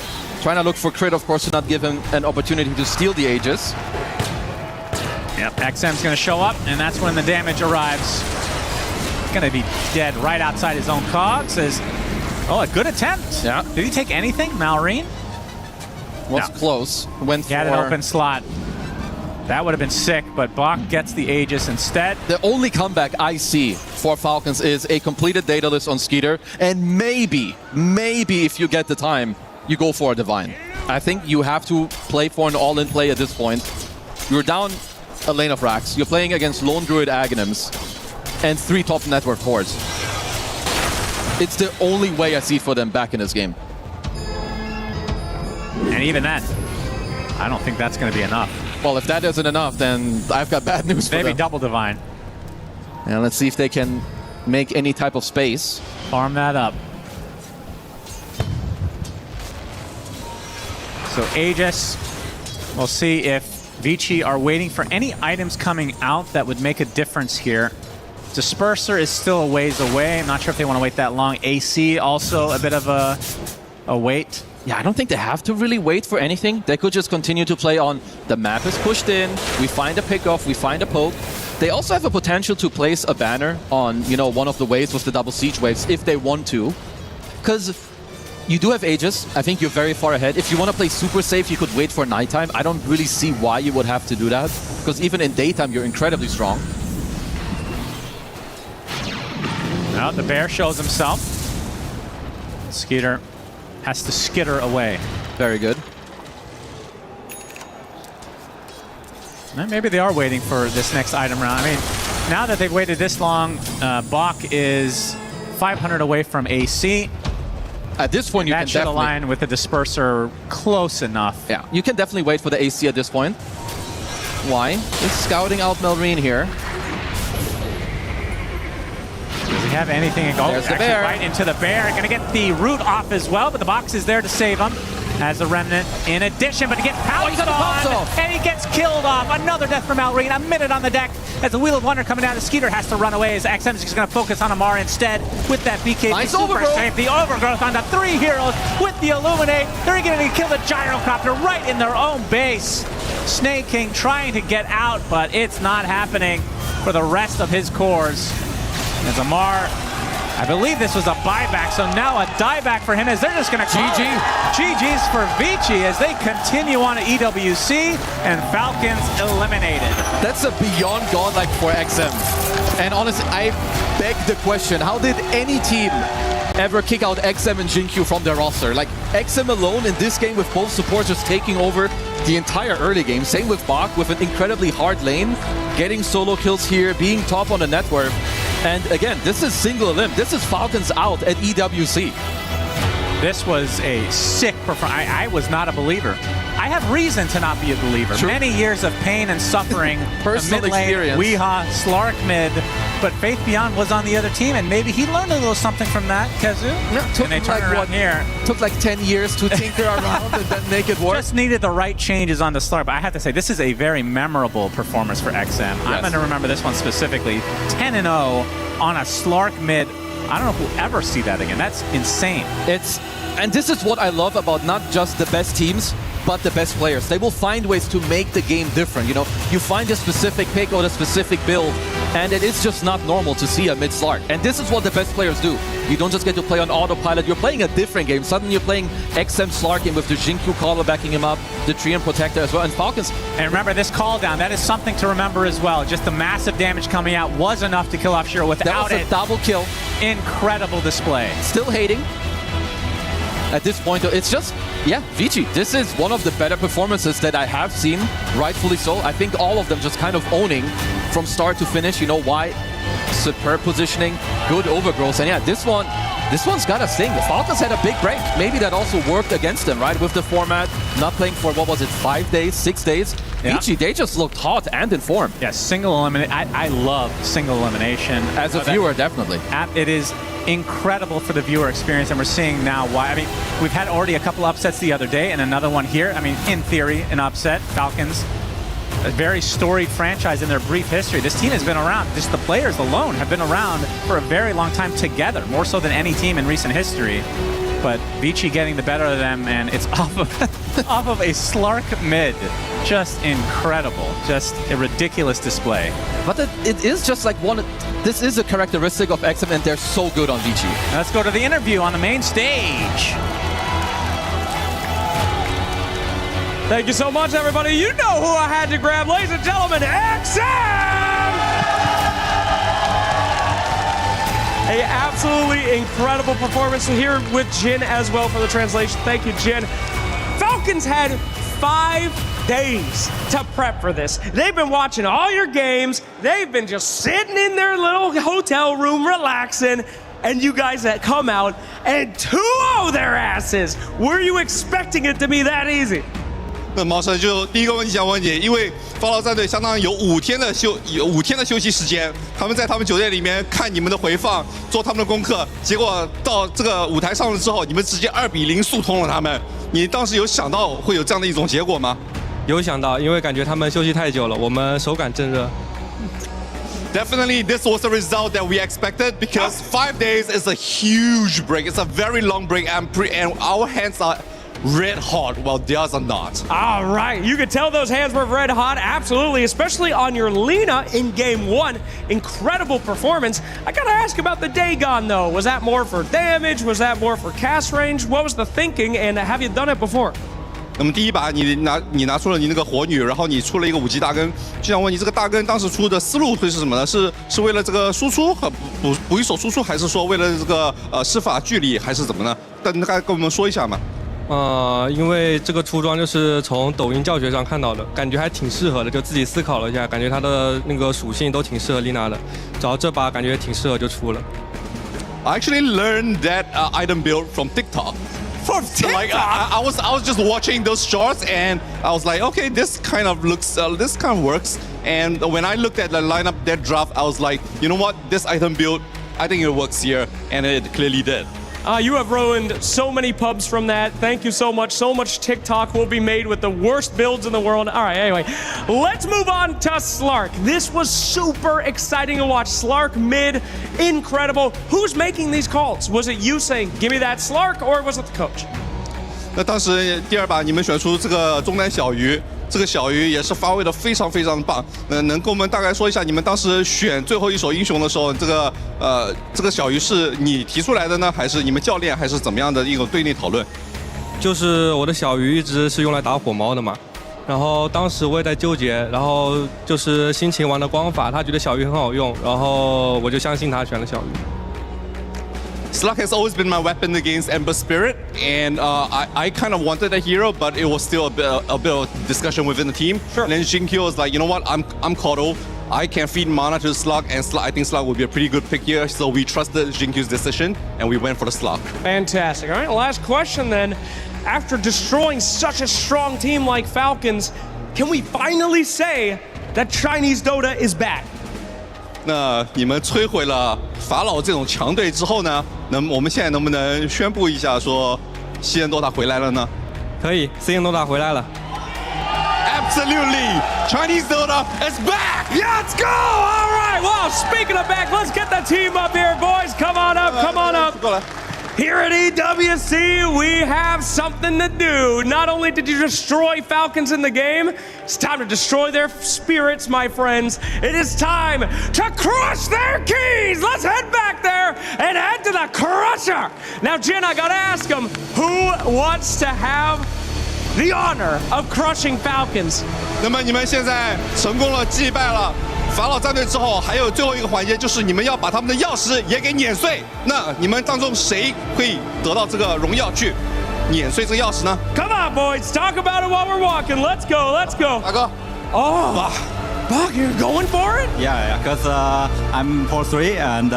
Trying to look for crit, of course, to not give him an opportunity to steal the Aegis. Yep, XM's going to show up, and that's when the damage arrives. Going to be dead right outside his own cogs. Oh, a good attempt. Yeah. Did he take anything, Malrine? Was close. Went he had an open slot. That would have been sick, but Bach gets the Aegis instead. The only comeback I see for Falcons is a completed data list on Skeeter, and maybe if you get the time, you go for a Divine. I think you have to play for an all-in play at this point. You're down a lane of racks. You're playing against Lone Druid Aghanims and 3 top network cores. It's the only way I see for them back in this game. And even then, I don't think that's going to be enough. Well, if that isn't enough, then I've got bad news for them. Maybe double Divine. And let's see if they can make any type of space. Farm that up. So Aegis, we'll see if Vici are waiting for any items coming out that would make a difference here. Disperser is still a ways away. I'm not sure if they want to wait that long. AC also a bit of a wait. Yeah, I don't think they have to really wait for anything. They could just continue to play on the map is pushed in, we find a pickoff, we find a poke. They also have a potential to place a banner on, you know, one of the waves with the double siege waves if they want to. Because you do have Aegis. I think you're very far ahead. If you want to play super safe, you could wait for nighttime. I don't really see why you would have to do that. Because even in daytime, you're incredibly strong. Now the bear shows himself. Skeeter has to skitter away. Very good. And maybe they are waiting for this next item round. I mean, now that they've waited this long, Bach is 500 away from AC. At this point, you that can should definitely align with the disperser close enough. Yeah, you can definitely wait for the AC at this point. Why? He's scouting out Malrine here. Does he have anything? Oh, There's the actually bear. right into the bear. Going to get the root off as well, but the box is there to save him. As a remnant in addition, but he gets pounced on, and he gets killed off. Another death from Malrine. A minute on the deck as the Wheel of Wonder coming down. The Skeeter has to run away as XM is just going to focus on Amar instead with that BKB. Nice super overgrowth. safe. The overgrowth on the 3 heroes with the Illuminate. They're going to kill the gyrocopter right in their own base. Snake King trying to get out, but it's not happening for the rest of his cores. As Amar, I believe this was a buyback, so now a dieback for him as they're just going to call it. GG's for Vici as they continue on to EWC and Falcons eliminated. That's a beyond godlike for XM. And honestly, I beg the question, how did any team ever kick out XM and Jinkyu from their roster? Like, XM alone in this game with both supports just taking over the entire early game. Same with Bach with an incredibly hard lane, getting solo kills here, being top on the network. And again, this is single elim. This is Falcons out at EWC. This was a sick performance. I was not a believer. I have reason to not be a believer. True. Many years of pain and suffering. Personal mid lane, experience. Weehaw, Slark mid, but Faith Beyond was on the other team, and maybe he learned a little something from that. Kazu, and they turn around here. Took like 10 years to tinker around and then make it work. Just needed the right changes on the Slark. But I have to say, this is a very memorable performance for XM. I'm going to remember this one specifically. 10-0 on a Slark mid. I don't know if we'll ever see that again. That's insane. And this is what I love about not just the best teams, but the best players. They will find ways to make the game different. You know, you find a specific pick or a specific build, and it is just not normal to see a mid Slark. And this is what the best players do. You don't just get to play on autopilot. You're playing a different game. Suddenly you're playing XM Slarking with the Jinku caller backing him up, the Treant Protector as well, and Falcons. And remember this call down. That is something to remember as well. Just the massive damage coming out was enough to kill off Shiro. Without that was a double kill. Incredible display. Still hating. At this point, it's just, yeah, Vici, this is one of the better performances that I have seen, rightfully so. I think all of them just kind of owning from start to finish, you know, why? Superb positioning, good overgrowth, and yeah, this one's got to sting. The Falcons had a big break. Maybe that also worked against them, right? With the format, not playing for, what was it, 5 days, 6 days? Yeah. Vici, they just looked hot and in form. Yeah, single elimination. I love single elimination. As a viewer, definitely. It is incredible for the viewer experience, and we're seeing now why. I mean, we've had already a couple upsets the other day and another one here. I mean, in theory, an upset. Falcons, a very storied franchise in their brief history. This team has been around, just the players alone have been around for a very long time together, more so than any team in recent history. But Vici getting the better of them, and it's off of a Slark mid. Just incredible. Just a ridiculous display. But it is just like this is a characteristic of XM, and they're so good on Vici. Now let's go to the interview on the main stage. Thank you so much, everybody. You know who I had to grab, ladies and gentlemen, XM! A absolutely incredible performance here with Jin as well for the translation. Thank you, Jin. Falcons had 5 days to prep for this. They've been watching all your games. They've been just sitting in their little hotel room relaxing. And you guys that come out and 2-0 their asses. Were you expecting it to be that easy? 那毛神就第一个问题想问你，因为法老战队相当于有5天的休息时间，他们在他们酒店里面看你们的回放，做他们的功课，结果到这个舞台上了之后，你们直接2-0速通了他们。你当时有想到会有这样的一种结果吗？有想到，因为感觉他们休息太久了，我们手感正热。Definitely, this was the result that we expected because 5 days is a huge break. It's a very long break, and our hands are red hot while theirs are not. All right, you could tell those hands were red hot, absolutely, especially on your Lina in game 1. Incredible performance. I gotta ask about the Dagon though. Was that more for damage? Was that more for cast range? What was the thinking, and have you done it before? 那么第一把你拿出了你那个火女，然后你出了一个5级大根，就想问你这个大根当时出的思路会是什么呢？是为了这个输出和补一手输出，还是说为了这个施法距离，还是怎么呢？大概跟我们说一下嘛。因为这个出装就是从抖音教学上看到的，感觉还挺适合的，就自己思考了一下，感觉它的那个属性都挺适合丽娜的，找到这把感觉挺适合就出了。I actually learned that item build from TikTok. From TikTok? Like, I was just watching those shorts and I was like, okay, this kind of works. And when I looked at the lineup, that draft, I was like, you know what, this item build, I think it works here, and it clearly did. You have ruined so many pubs from that. Thank you so much. So much TikTok will be made with the worst builds in the world. All right, anyway, let's move on to Slark. This was super exciting to watch. Slark mid, incredible. Who's making these calls? Was it you saying, give me that Slark, or was it the coach? 那当时第2把你们选出这个中单小鱼，这个小鱼也是发挥的非常非常棒。能跟我们大概说一下你们当时选最后一手英雄的时候，这个小鱼是你提出来的呢，还是你们教练，还是怎么样的一个队内讨论？就是我的小鱼一直是用来打火猫的嘛，然后当时我也在纠结，然后就是心情玩的光法，他觉得小鱼很好用，然后我就相信他选了小鱼。Slug has always been my weapon against Ember Spirit, and I kind of wanted a hero, but it was still a bit of discussion within the team. Sure. And then Jinkyo was like, you know what, I'm Kodo. I can feed mana to Slug, and I think Slug would be a pretty good pick here. So we trusted Jinkyu's decision, and we went for the Slug. Fantastic. All right, last question then. After destroying such a strong team like Falcons, can we finally say that Chinese Dota is back? 那你们摧毁了法老这种强队之后呢？我们现在能不能宣布一下说，西恩DOTA回来了呢？可以，西恩DOTA回来了。Absolutely, Chinese DOTA is back. Let's go! All right. Well, speaking of back, let's get the team up here, boys. Come on up. Come on up. Here at EWC, we have something to do. Not only did you destroy Falcons in the game, it's time to destroy their spirits, my friends. It is time to crush their keys. Let's head back there and head to the crusher. Now, Jin, I gotta ask him, who wants to have the honor of crushing Falcons? 那么你们现在成功了击败了法老战队之后，还有最后一个环节，就是你们要把他们的钥匙也给碾碎。那你们当中谁会得到这个荣耀去碾碎这个钥匙呢 ？Come on, boys, talk about it while we're walking. Let's go, let's go. 大哥， Oh, Buck, you're going for it? Yeah, because I'm 4-3 and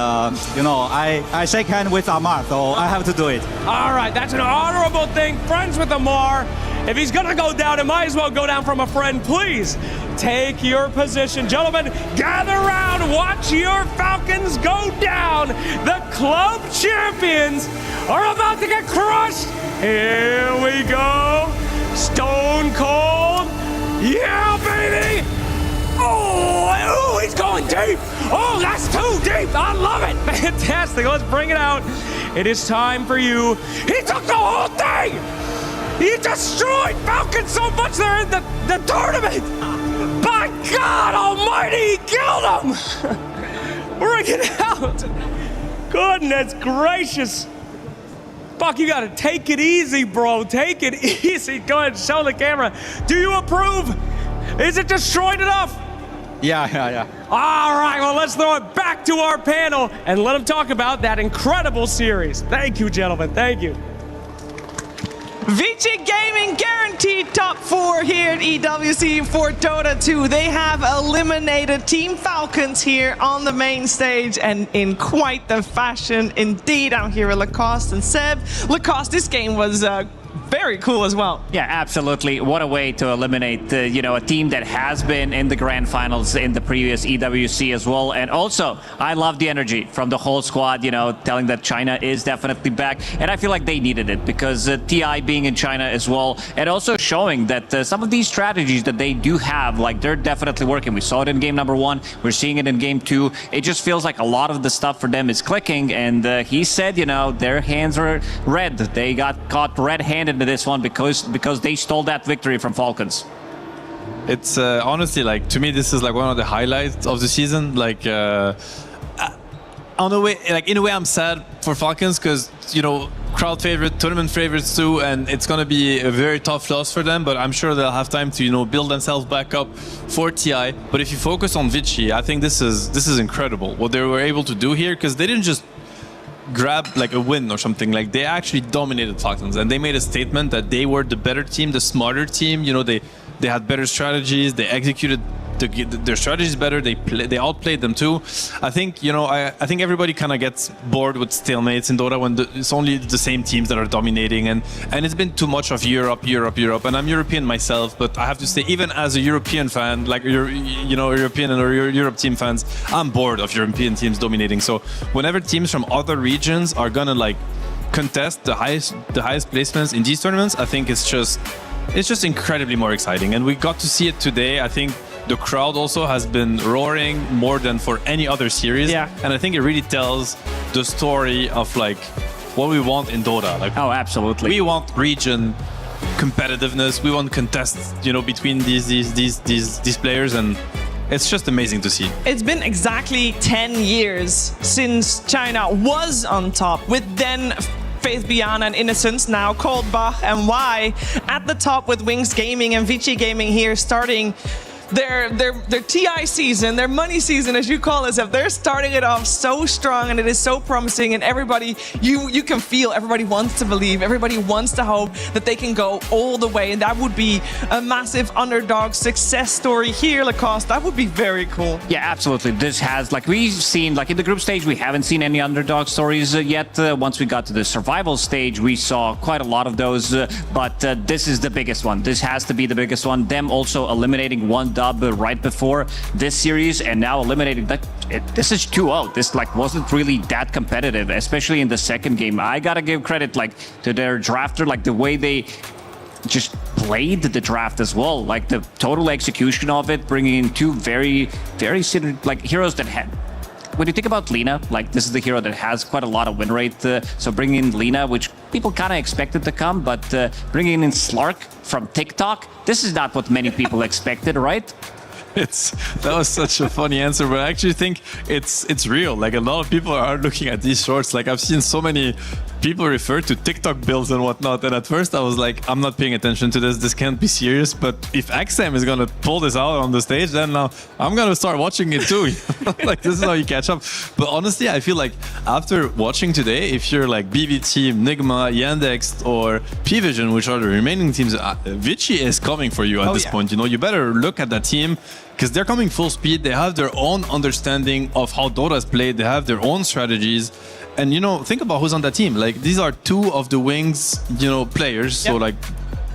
you know I shake hand with Amar, so I have to do it. All right, that's an honorable thing. Friends with Amar. If he's gonna go down, it might as well go down from a friend. Please take your position. Gentlemen, gather around, watch your Falcons go down. The club champions are about to get crushed. Here we go. Stone Cold. Yeah, baby. Oh, he's going deep. Oh, that's too deep. I love it. Fantastic. Let's bring it out. It is time for you. He took the whole thing. He destroyed Falcons so much they're in the tournament. By God almighty, he killed him. Bring it out. Goodness gracious. Buck, you got to take it easy, bro. Take it easy. Go ahead, show the camera. Do you approve? Is it destroyed enough? Yeah. All right, well, let's throw it back to our panel and let them talk about that incredible series. Thank you, gentlemen. Thank you. VG Gaming guaranteed top 4 here at EWC for Dota 2. They have eliminated Team Falcons here on the main stage and in quite the fashion indeed. I'm here with Lacoste and Seb. Lacoste, this game was very cool as well. Yeah, absolutely. What a way to eliminate, a team that has been in the grand finals in the previous EWC as well. And also, I love the energy from the whole squad, telling that China is definitely back. And I feel like they needed it because TI being in China as well, and also showing that some of these strategies that they do have, like they're definitely working. We saw it in game number 1. We're seeing it in game 2. It just feels like a lot of the stuff for them is clicking. And he said, their hands were red. They got caught red-handed to this one because they stole that victory from Falcons. It's honestly, like, to me, this is like one of the highlights of the season. Like, in a way, I'm sad for Falcons because, crowd favorite, tournament favorites too, and it's gonna be a very tough loss for them. But I'm sure they'll have time to, build themselves back up for TI. But if you focus on Vici, I think this is incredible what they were able to do here, because they didn't just grab like a win or something. Like, they actually dominated Falcons and they made a statement that they were the better team, the smarter team. They had better strategies, they executed their strategies better, they outplayed them too. I think I think everybody kind of gets bored with stalemates in Dota when it's only the same teams that are dominating, and it's been too much of Europe, and I'm European myself, but I have to say, even as a European fan, like European and Europe team fans, I'm bored of European teams dominating. So whenever teams from other regions are gonna like contest the highest placements in these tournaments, I think it's just incredibly more exciting, and we got to see it today. I think the crowd also has been roaring more than for any other series. Yeah. And I think it really tells the story of like what we want in Dota. Like, oh, absolutely. We want region competitiveness. We want contests, between these players, and it's just amazing to see. It's been exactly 10 years since China was on top, with then Faith Beyond and Innocence, now called Bah and Y, at the top with Wings Gaming and Vici Gaming here starting their TI season, their money season, as you call it, they're starting it off so strong, and it is so promising. And everybody, you can feel everybody wants to believe, everybody wants to hope that they can go all the way, and that would be a massive underdog success story here, Lacoste. That would be very cool. Yeah, absolutely. This has, like we've seen, like in the group stage, we haven't seen any underdog stories yet. Once we got to the survival stage, we saw quite a lot of those, but this is the biggest one. This has to be the biggest one. Them also eliminating one dub right before this series, and now eliminating that. This is 2-0. This like wasn't really that competitive, especially in the second game. I gotta give credit like to their drafter, like the way they just played the draft as well, like the total execution of it, bringing in two very like heroes that had. When you think about Lina, like this is the hero that has quite a lot of win rate. So bringing in Lina, which people kind of expected to come, but bringing in Slark from TikTok, this is not what many people expected, right? That was such a funny answer, but I actually think it's real. Like a lot of people are looking at these shorts. Like I've seen so many people refer to TikTok builds and whatnot, and at first I was like, I'm not paying attention to this. This can't be serious. But if XM is gonna pull this out on the stage, then now I'm gonna start watching it too. Like this is how you catch up. But honestly, I feel like after watching today, if you're like BB Team, Nigma, Yandex, or P-Vision, which are the remaining teams, Vici is coming for you at this point. You know, you better look at that team, because they're coming full speed. They have their own understanding of how Dota is played. They have their own strategies. And, you know, think about who's on that team. Like, these are two of the Wings, you know, players. Yep. So, like,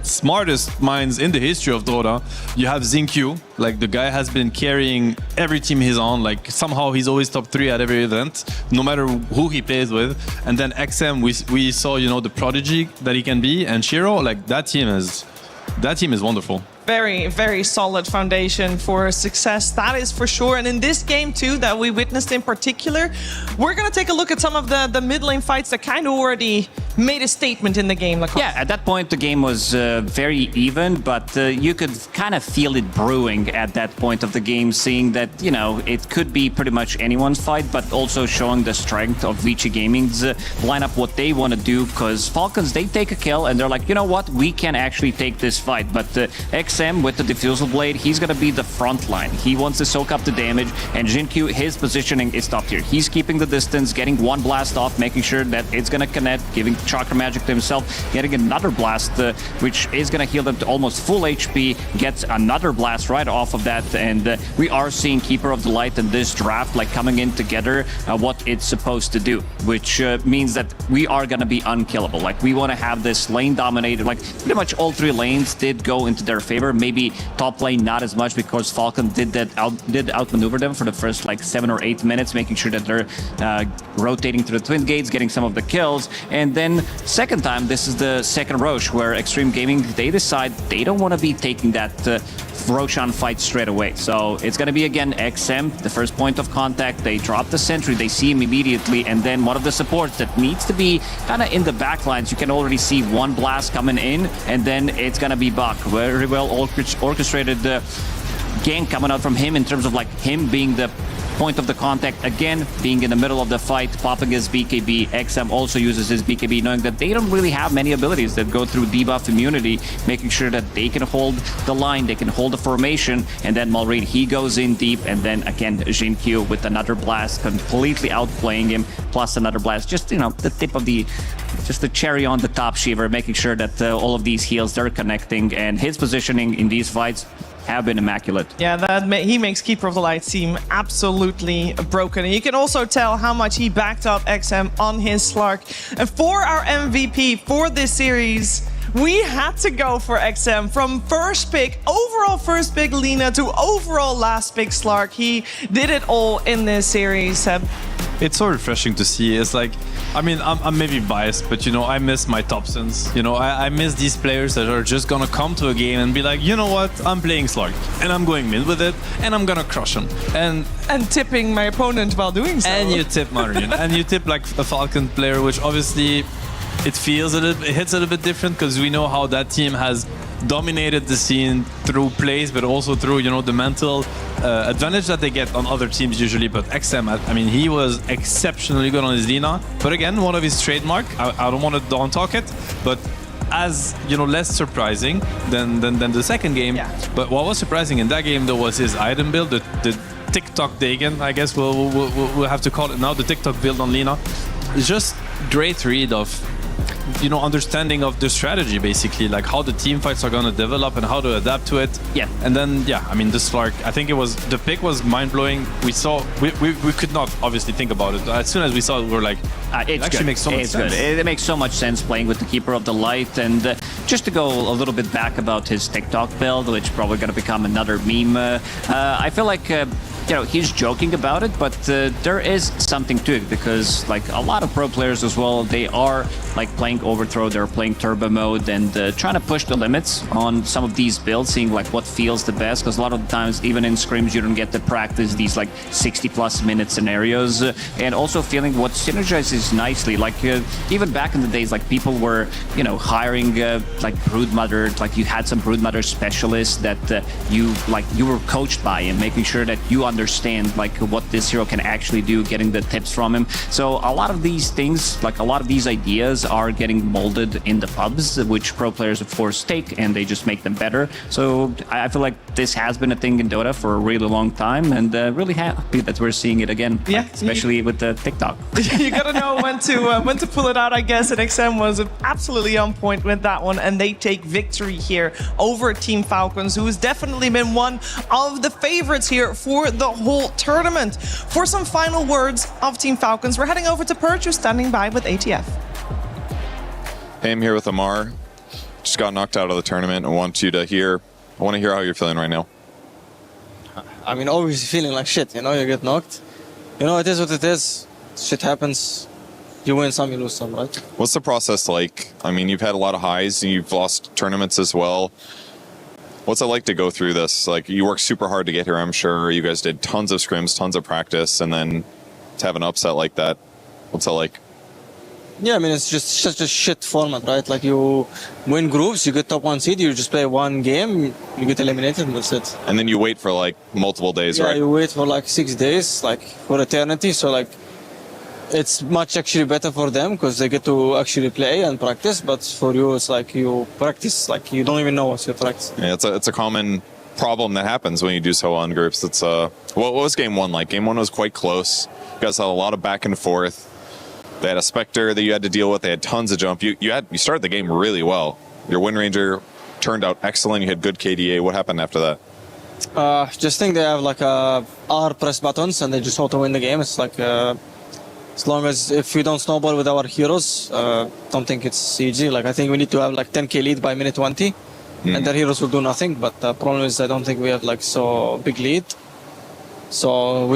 smartest minds in the history of Dota. You have Zinq. Like, the guy has been carrying every team he's on. Like, somehow he's always top 3 at every event, no matter who he plays with. And then XM, we saw, you know, the prodigy that he can be. And Shiro, like, that team is wonderful. Very, very solid foundation for success, that is for sure. And in this game too, that we witnessed in particular, we're gonna take a look at some of the mid lane fights that kind of already made a statement in the game. Like, yeah, at that point the game was very even, but you could kind of feel it brewing at that point of the game, seeing that, you know, it could be pretty much anyone's fight, but also showing the strength of Vici Gaming's lineup, what they want to do, because Falcons, they take a kill and they're like, you know what, we can actually take this fight. But XM with the Diffusal Blade, he's going to be the front line. He wants to soak up the damage, and Zinq, his positioning is top tier. He's keeping the distance, getting one blast off, making sure that it's going to connect, giving Chakra Magic to himself, getting another blast, which is going to heal them to almost full HP, gets another blast right off of that, and we are seeing Keeper of the Light in this draft, like coming in together, what it's supposed to do, which means that we are going to be unkillable. Like, we want to have this lane dominated, like pretty much all 3 lanes did go into their favor. Maybe top lane not as much, because Falcon did outmaneuver them for the first like 7 or 8 minutes, making sure that they're rotating through the twin gates, getting some of the kills. And then second time, this is the second Roche, where Extreme Gaming, they decide they don't want to be taking that Roshan fight straight away. So it's going to be again XM, the first point of contact. They drop the sentry, they see him immediately, and then one of the supports that needs to be kind of in the back lines. You can already see one blast coming in, and then it's going to be Buck. Very well orchestrated gank coming out from him, in terms of like him being the point of the contact, again being in the middle of the fight, popping his BKB. XM also uses his BKB, knowing that they don't really have many abilities that go through debuff immunity, making sure that they can hold the line, they can hold the formation. And then Malrine, he goes in deep, and then again Zinq with another blast, completely outplaying him, plus another blast. Just, you know, the tip of the, just the cherry on the top, Shiver, making sure that all of these heals, they're connecting, and his positioning in these fights have been immaculate. Yeah, he makes Keeper of the Light seem absolutely broken. And you can also tell how much he backed up XM on his Slark. And for our MVP for this series, we had to go for XM. From first pick, overall first pick Lina, to overall last pick Slark. He did it all in this series. It's so refreshing to see. It's like, I mean, I'm maybe biased, but, you know, I miss my Thompsons. You know, I miss these players that are just gonna come to a game and be like, you know what, I'm playing Slark, and I'm going mid with it, and I'm gonna crush him. And tipping my opponent while doing so. And you tip Marion. And you tip like a Falcon player, which obviously it feels a little, it hits a little bit different, because we know how that team has dominated the scene through plays, but also through, you know, the mental advantage that they get on other teams usually. But XM, I mean, he was exceptionally good on his Lina. But again, one of his trademark, I don't want to down talk it, but as less surprising than the second game. Yeah. But what was surprising in that game though was his item build, the TikTok Dagon, I guess we'll have to call it now, the TikTok build on Lina. It's just great read of understanding of the strategy, basically, like how the team fights are going to develop and how to adapt to it. Yeah. And then I mean, the Slark, I think the pick was mind-blowing. We could not obviously think about it. As soon as we saw it, we were like, it actually makes so much sense. Good. It makes so much sense playing with the Keeper of the Light. And just to go a little bit back about his TikTok build, which probably going to become another meme, I feel like he's joking about it, but there is something to it, because like a lot of pro players as well, they are like playing Overthrow, they're playing Turbo mode, and trying to push the limits on some of these builds, seeing like what feels the best, because a lot of the times, even in scrims, you don't get to practice these like 60+ minute scenarios, and also feeling what synergizes nicely. Like even back in the days, like people were hiring like Broodmother, like you had some Broodmother specialists that you were coached by, and making sure that you understand like what this hero can actually do, getting the tips from him. So a lot of these things, like a lot of these ideas are getting molded in the pubs, which pro players of course take, and they just make them better. So I feel like this has been a thing in Dota for a really long time, and really happy that we're seeing it again. Yeah, like, especially with the TikTok. You gotta know when to pull it out, I guess, and XM was absolutely on point with that one, and they take victory here over Team Falcons, who has definitely been one of the favorites here for the whole tournament. For some final words of Team Falcons, we're heading over to Perch, who's standing by with ATF. Hey, I'm here with Amar. Just got knocked out of the tournament. I want to hear how you're feeling right now. I mean, always feeling like shit, you get knocked. It is what it is. Shit happens. You win some, you lose some, right? What's the process like? I mean, you've had a lot of highs and you've lost tournaments as well. What's it like to go through this? Like, you worked super hard to get here, I'm sure. You guys did tons of scrims, tons of practice, and then to have an upset like that, what's it like? Yeah, I mean, it's just such a shit format, right? Like, you win groups, you get top 1 seed, you just play one game, you get eliminated, and that's it. And then you wait for, like, multiple days, right? Yeah, you wait for, like, 6 days, like, for eternity. So, like, it's much actually better for them, because they get to actually play and practice. But for you, it's like you practice, like, you don't even know what you practice. Yeah, it's a common problem that happens when you do so well in groups. It's what was game 1 like? Game 1 was quite close. You guys had a lot of back and forth. They had a Spectre that you had to deal with. They had tons of jump. You started the game really well. Your Wind Ranger turned out excellent. You had good KDA. What happened after that? Just think they have like R press buttons and they just auto win the game. It's like as long as if we don't snowball with our heroes, don't think it's easy. Like, I think we need to have like 10k lead by minute 20, and their heroes will do nothing. But the problem is I don't think we have like so big lead. So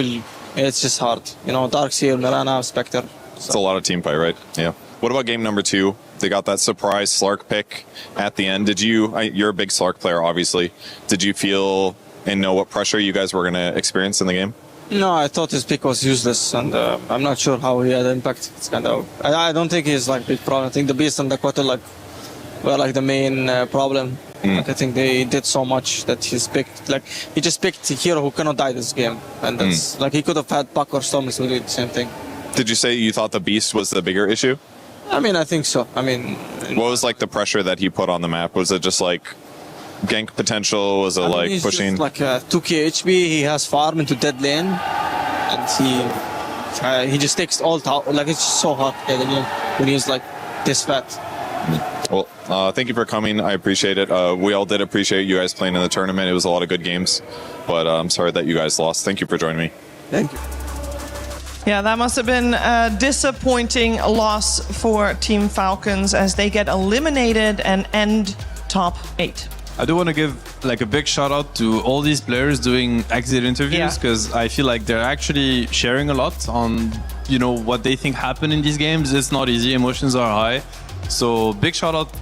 it's just hard. Dark's here, Mirana, Spectre. It's a lot of team fight, right? Yeah. What about game number 2? They got that surprise Slark pick at the end. You're a big Slark player, obviously. Did you feel and know what pressure you guys were going to experience in the game? No, I thought his pick was useless, and I'm not sure how he had impact. It's kind of, I don't think he's like big problem. I think the Beast and the Quarter were like the main problem. Like, I think they did so much that he just picked a hero who cannot die this game, and that's like he could have had Puck or Storm to do the same thing. Did you say you thought the Beast was the bigger issue? I mean, I think so. I mean, what was like the pressure that he put on the map? Was it just like gank potential? Was it he's pushing? Just like 2k HP. He has farm into dead lane, and he just takes all out. Like, it's just so hard when he's like this fat. Well, thank you for coming. I appreciate it. We all did appreciate you guys playing in the tournament. It was a lot of good games, but I'm sorry that you guys lost. Thank you for joining me. Thank you. Yeah, that must have been a disappointing loss for Team Falcons as they get eliminated and end top 8. I do want to give like a big shout out to all these players doing exit interviews, because I feel like they're actually sharing a lot on what they think happened in these games. It's not easy, emotions are high. So big shout out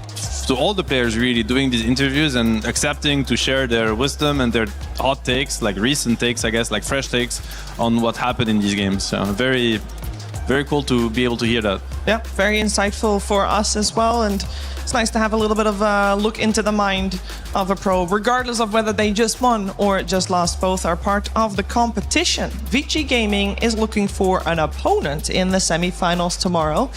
to all the players really doing these interviews and accepting to share their wisdom and their hot takes, like recent takes, I guess, like fresh takes on what happened in these games. Very very cool to be able to hear that. Yeah, very insightful for us as well, and it's nice to have a little bit of a look into the mind of a pro, regardless of whether they just won or just lost. Both are part of the competition. Vici Gaming is looking for an opponent in the semifinals tomorrow.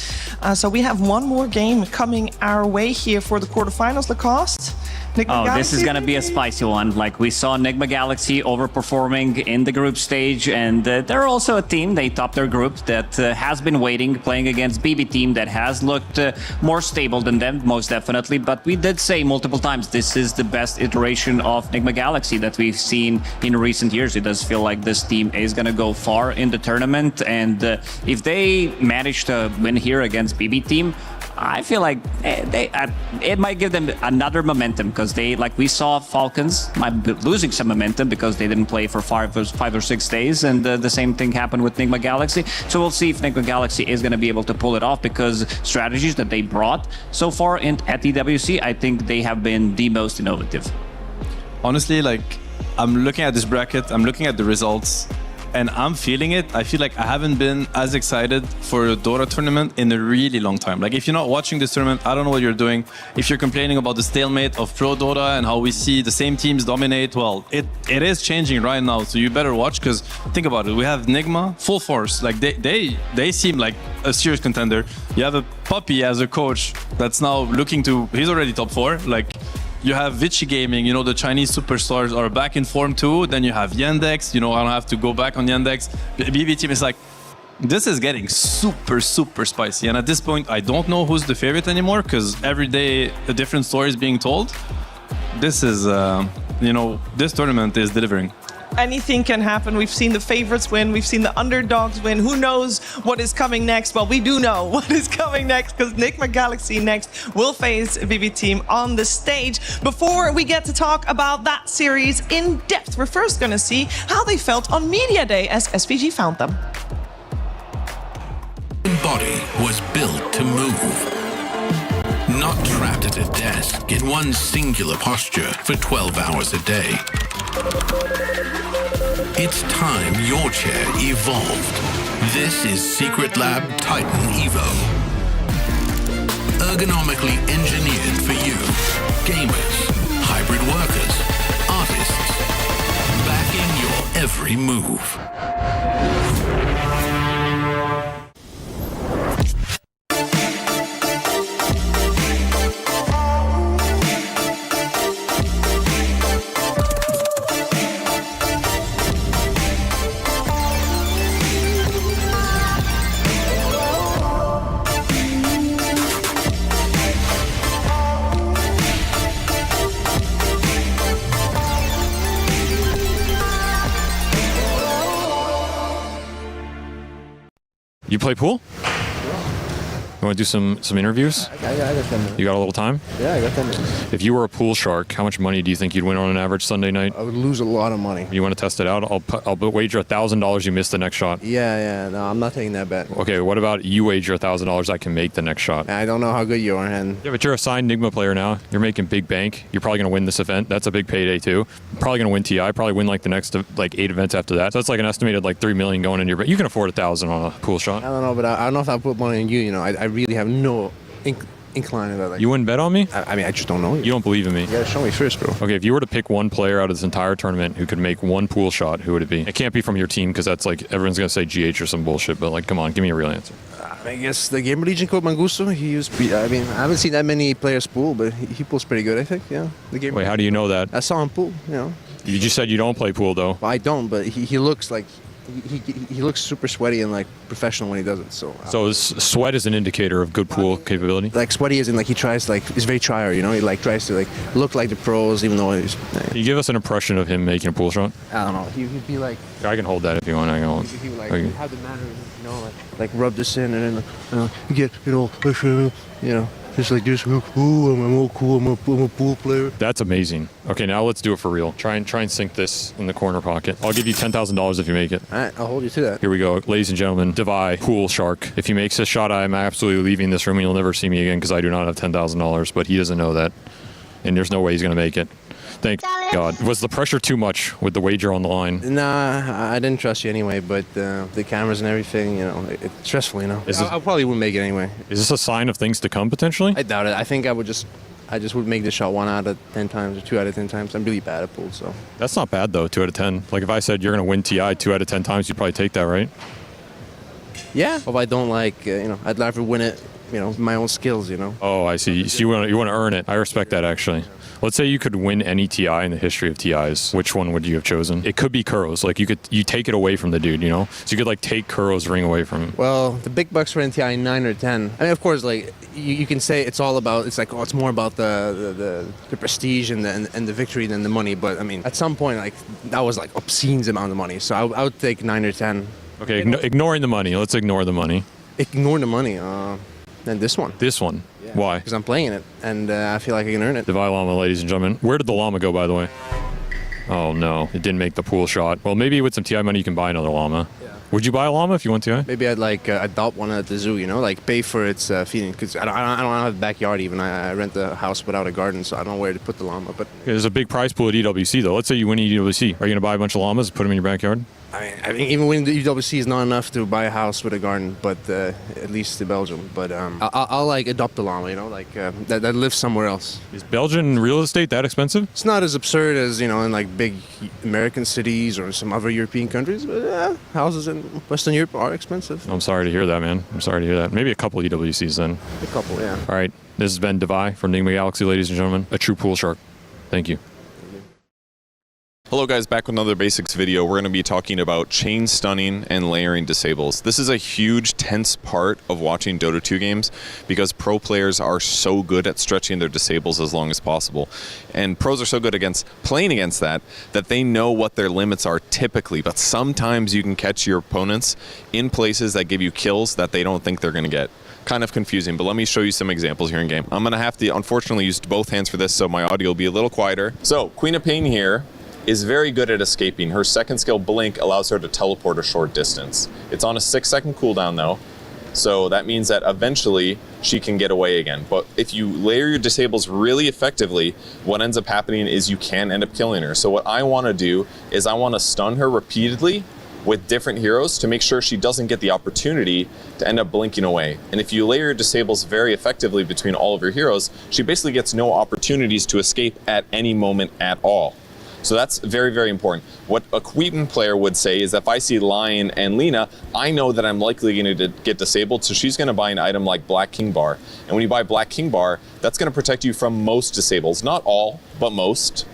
So we have one more game coming our way here for the quarterfinals. Lacoste. This is going to be a spicy one. Like we saw Enigma Galaxy overperforming in the group stage, and they're also a team, they topped their group, that has been waiting, playing against BB team that has looked more stable than them, most definitely. But we did say multiple times this is the best iteration of Enigma Galaxy that we've seen in recent years. It does feel like this team is going to go far in the tournament, and if they manage to win here against BB team, I feel like it might give them another momentum, because they, like we saw, Falcons might be losing some momentum because they didn't play for 5 or 6 days, and the same thing happened with Enigma Galaxy. So we'll see if Enigma Galaxy is going to be able to pull it off, because strategies that they brought so far at EWC, I think they have been the most innovative. Honestly, like, I'm looking at this bracket, I'm looking at the results, and I'm feeling it. I feel like I haven't been as excited for a Dota tournament in a really long time. Like, if you're not watching this tournament, I don't know what you're doing. If you're complaining about the stalemate of Pro Dota and how we see the same teams dominate, well, it is changing right now. So you better watch, because think about it. We have Nigma full force. Like, they seem like a serious contender. You have a Puppy as a coach that's now looking to, he's already top 4. Like, you have Vici Gaming, you know, the Chinese superstars are back in form too. Then you have Yandex, you know, I don't have to go back on Yandex. BB team is like, this is getting super, super spicy. And at this point, I don't know who's the favorite anymore, because every day a different story is being told. This is, you know, this tournament is delivering. Anything can happen. We've seen the favorites win. We've seen the underdogs win. Who knows what is coming next? Well, we do know what is coming next, because Enigma Galaxy next will face BB Team on the stage. Before we get to talk about that series in depth, we're first going to see how they felt on Media Day as SVG found them. Body was built to move. Not trapped at a desk in one singular posture for 12 hours a day. It's time your chair evolved. This is Secret Lab Titan Evo. Ergonomically engineered for you. Gamers, hybrid workers, artists. Backing your every move. You play pool? You want to do some interviews? I got 10 minutes. You got a little time? Yeah, I got 10 minutes. If you were a pool shark, how much money do you think you'd win on an average Sunday night? I would lose a lot of money. You want to test it out? I'll wager $1,000 you miss the next shot. Yeah, no, I'm not taking that bet. Okay, what about you wager $1,000 I can make the next shot? I don't know how good you are, and yeah, but you're a signed Nigma player now. You're making big bank. You're probably going to win this event. That's a big payday too. Probably going to win TI. Probably win like the next like 8 events after that. So it's like an estimated like $3 million going in your bet. You can afford $1,000 on a pool shot. I don't know, but I don't know if I'll put money on you. You know, I really have no incline to that. Like, you wouldn't bet on me? I mean, I just don't know you. You don't believe in me? You gotta show me first, bro. Okay, if you were to pick one player out of this entire tournament who could make one pool shot, who would it be? It can't be from your team, because that's like, everyone's gonna say GH or some bullshit, but like, come on, give me a real answer. I guess the Gamer Legion code Mangusto, he used I mean, I haven't seen that many players pool, but he pulls pretty good, I think, yeah. The Gamer Wait, how do you know that? I saw him pool, you know. You just said you don't play pool, though. Well, I don't, but he looks like, he looks super sweaty and like professional when he does it. So sweat is an indicator of good pool capability. Like sweaty is in like he tries like he's very tryer, you know. He like tries to like look like the pros even though he's. Can you give us an impression of him making a pool shot? I don't know. He'd be like. I can hold that if you want. I can hold. He would like have the manner, you know, like rub this in and then get you know. Just like this, ooh, I'm all cool, I'm a pool player. That's amazing. Okay, now let's do it for real. Try and sink this in the corner pocket. I'll give you $10,000 if you make it. All right, I'll hold you to that. Here we go. Ladies and gentlemen, Devi, pool shark. If he makes this shot, I'm absolutely leaving this room and you'll never see me again, because I do not have $10,000, but he doesn't know that. And there's no way he's going to make it. Thank God. Was the pressure too much with the wager on the line? Nah, I didn't trust you anyway, but the cameras and everything, you know, it's stressful, you know. I probably wouldn't make it anyway. Is this a sign of things to come potentially? I doubt it. I think I just would make the shot 1 out of 10 times or 2 out of 10 times. I'm really bad at pool, so. That's not bad though, 2 out of 10. Like if I said you're going to win TI 2 out of 10 times, you'd probably take that, right? Yeah. If I don't like, you know, I'd rather win it, you know, my own skills, you know. Oh, I see. So you want to earn it. I respect that actually. Let's say you could win any TI in the history of TIs. Which one would you have chosen? It could be Kuro's. Like you take it away from the dude, you know? So you could like take Kuro's ring away from him. Well, the big bucks for TI 9 or 10. I mean, of course, like you can say it's all about. It's like it's more about the prestige and the victory than the money. But I mean, at some point, like that was like obscene amount of money. So I would take 9 or 10. Okay, ignoring the money. Let's ignore the money. Ignore the money. Then this one. This one. Yeah. Why? Because I'm playing it, and I feel like I can earn it. Divide Llama, ladies and gentlemen. Where did the llama go, by the way? Oh, no. It didn't make the pool shot. Well, maybe with some TI money, you can buy another llama. Yeah. Would you buy a llama if you went TI? Maybe I'd like adopt one at the zoo, you know, like pay for its feeding. Because I don't have a backyard even. I rent a house without a garden, so I don't know where to put the llama. But there's a big prize pool at EWC, though. Let's say you win EWC. Are you going to buy a bunch of llamas and put them in your backyard? I mean, even winning the EWC is not enough to buy a house with a garden, but at least in Belgium. But I'll like adopt a llama, you know, like that lives somewhere else. Is Belgian real estate that expensive? It's not as absurd as, you know, in like big American cities or some other European countries, but houses in Western Europe are expensive. I'm sorry to hear that, man. I'm sorry to hear that. Maybe a couple EWCs then. A couple, yeah. All right. This has been Devi from Nigma Galaxy, ladies and gentlemen. A true pool shark. Thank you. Hello guys, back with another basics video. We're going to be talking about chain stunning and layering disables. This is a huge, tense part of watching Dota 2 games because pro players are so good at stretching their disables as long as possible. And pros are so good against playing against that they know what their limits are typically, but sometimes you can catch your opponents in places that give you kills that they don't think they're going to get. Kind of confusing, but let me show you some examples here in game. I'm going to have to unfortunately use both hands for this, so my audio will be a little quieter. So Queen of Pain here is very good at escaping. Her second skill, Blink, allows her to teleport a short distance. It's on a 6-second cooldown though, so that means that eventually she can get away again. But if you layer your disables really effectively, what ends up happening is you can end up killing her. So what I want to do is I want to stun her repeatedly with different heroes to make sure she doesn't get the opportunity to end up blinking away. And if you layer your disables very effectively between all of your heroes, she basically gets no opportunities to escape at any moment at all. So that's very, very important. What a Queen player would say is if I see Lion and Lina, I know that I'm likely going to get disabled, so she's going to buy an item like Black King Bar. And when you buy Black King Bar, that's going to protect you from most disables. Not all, but most.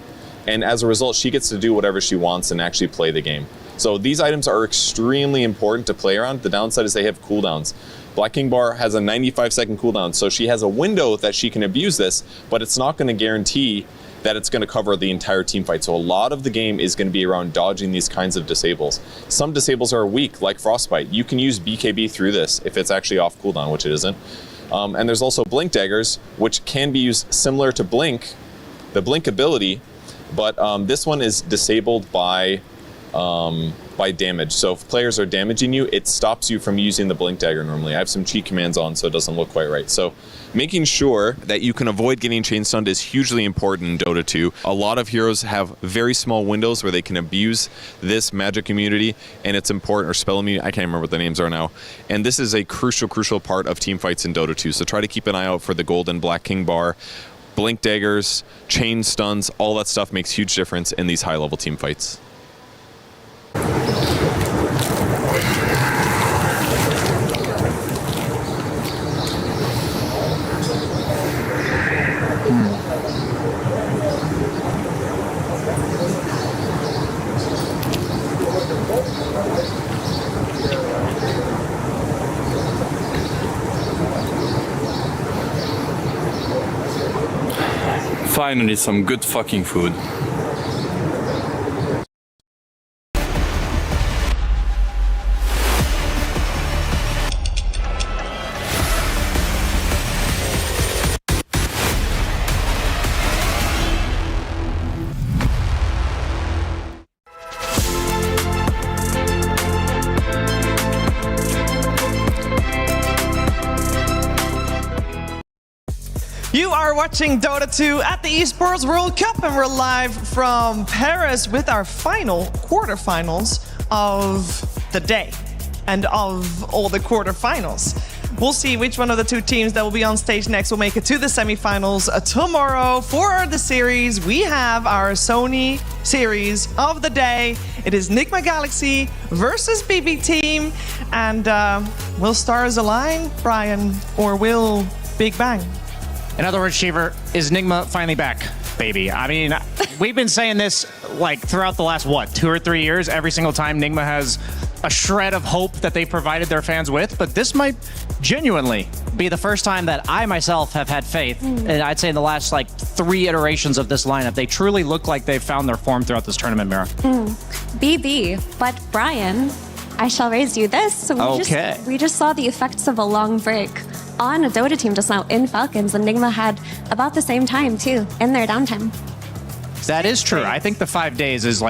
And as a result, she gets to do whatever she wants and actually play the game. So these items are extremely important to play around. The downside is they have cooldowns. Black King Bar has a 95-second cooldown, so she has a window that she can abuse this, but it's not going to guarantee that it's going to cover the entire team fight. So a lot of the game is going to be around dodging these kinds of disables. Some disables are weak, like Frostbite. You can use BKB through this if it's actually off cooldown, which it isn't. And there's also Blink Daggers, which can be used similar to Blink, the Blink ability, but this one is disabled by damage. So if players are damaging you, it stops you from using the Blink Dagger normally. I have some cheat commands on, so it doesn't look quite right. So making sure that you can avoid getting chain stunned is hugely important in Dota 2. A lot of heroes have very small windows where they can abuse this magic immunity, and it's important, or spell immunity, I can't remember what the names are now. And this is a crucial part of team fights in Dota 2. So try to keep an eye out for the Golden Black King Bar, Blink Daggers, chain stuns, all that stuff makes huge difference in these high-level team fights. Finally, some good fucking food. You are watching Dota 2 at the Esports World Cup, and we're live from Paris with our final quarterfinals of the day and of all the quarterfinals. We'll see which one of the two teams that will be on stage next will make it to the semifinals tomorrow. For the series, we have our Sony series of the day. It is Nigma Galaxy versus BB Team. And will stars align, Brian, or will Big Bang? In other words, Shiver, is Nigma finally back, baby? I mean, we've been saying this like throughout the last, 2 or 3 years, every single time Nigma has a shred of hope that they provided their fans with, but this might genuinely be the first time that I myself have had faith. And I'd say in the last 3 iterations of this lineup, they truly look like they've found their form throughout this tournament, Mira. BB, but Brian, I shall raise you this. So we just saw the effects of a long break on a Dota team just now in Falcons, and Nigma had about the same time too in their downtime. That is true. I think the 5 days is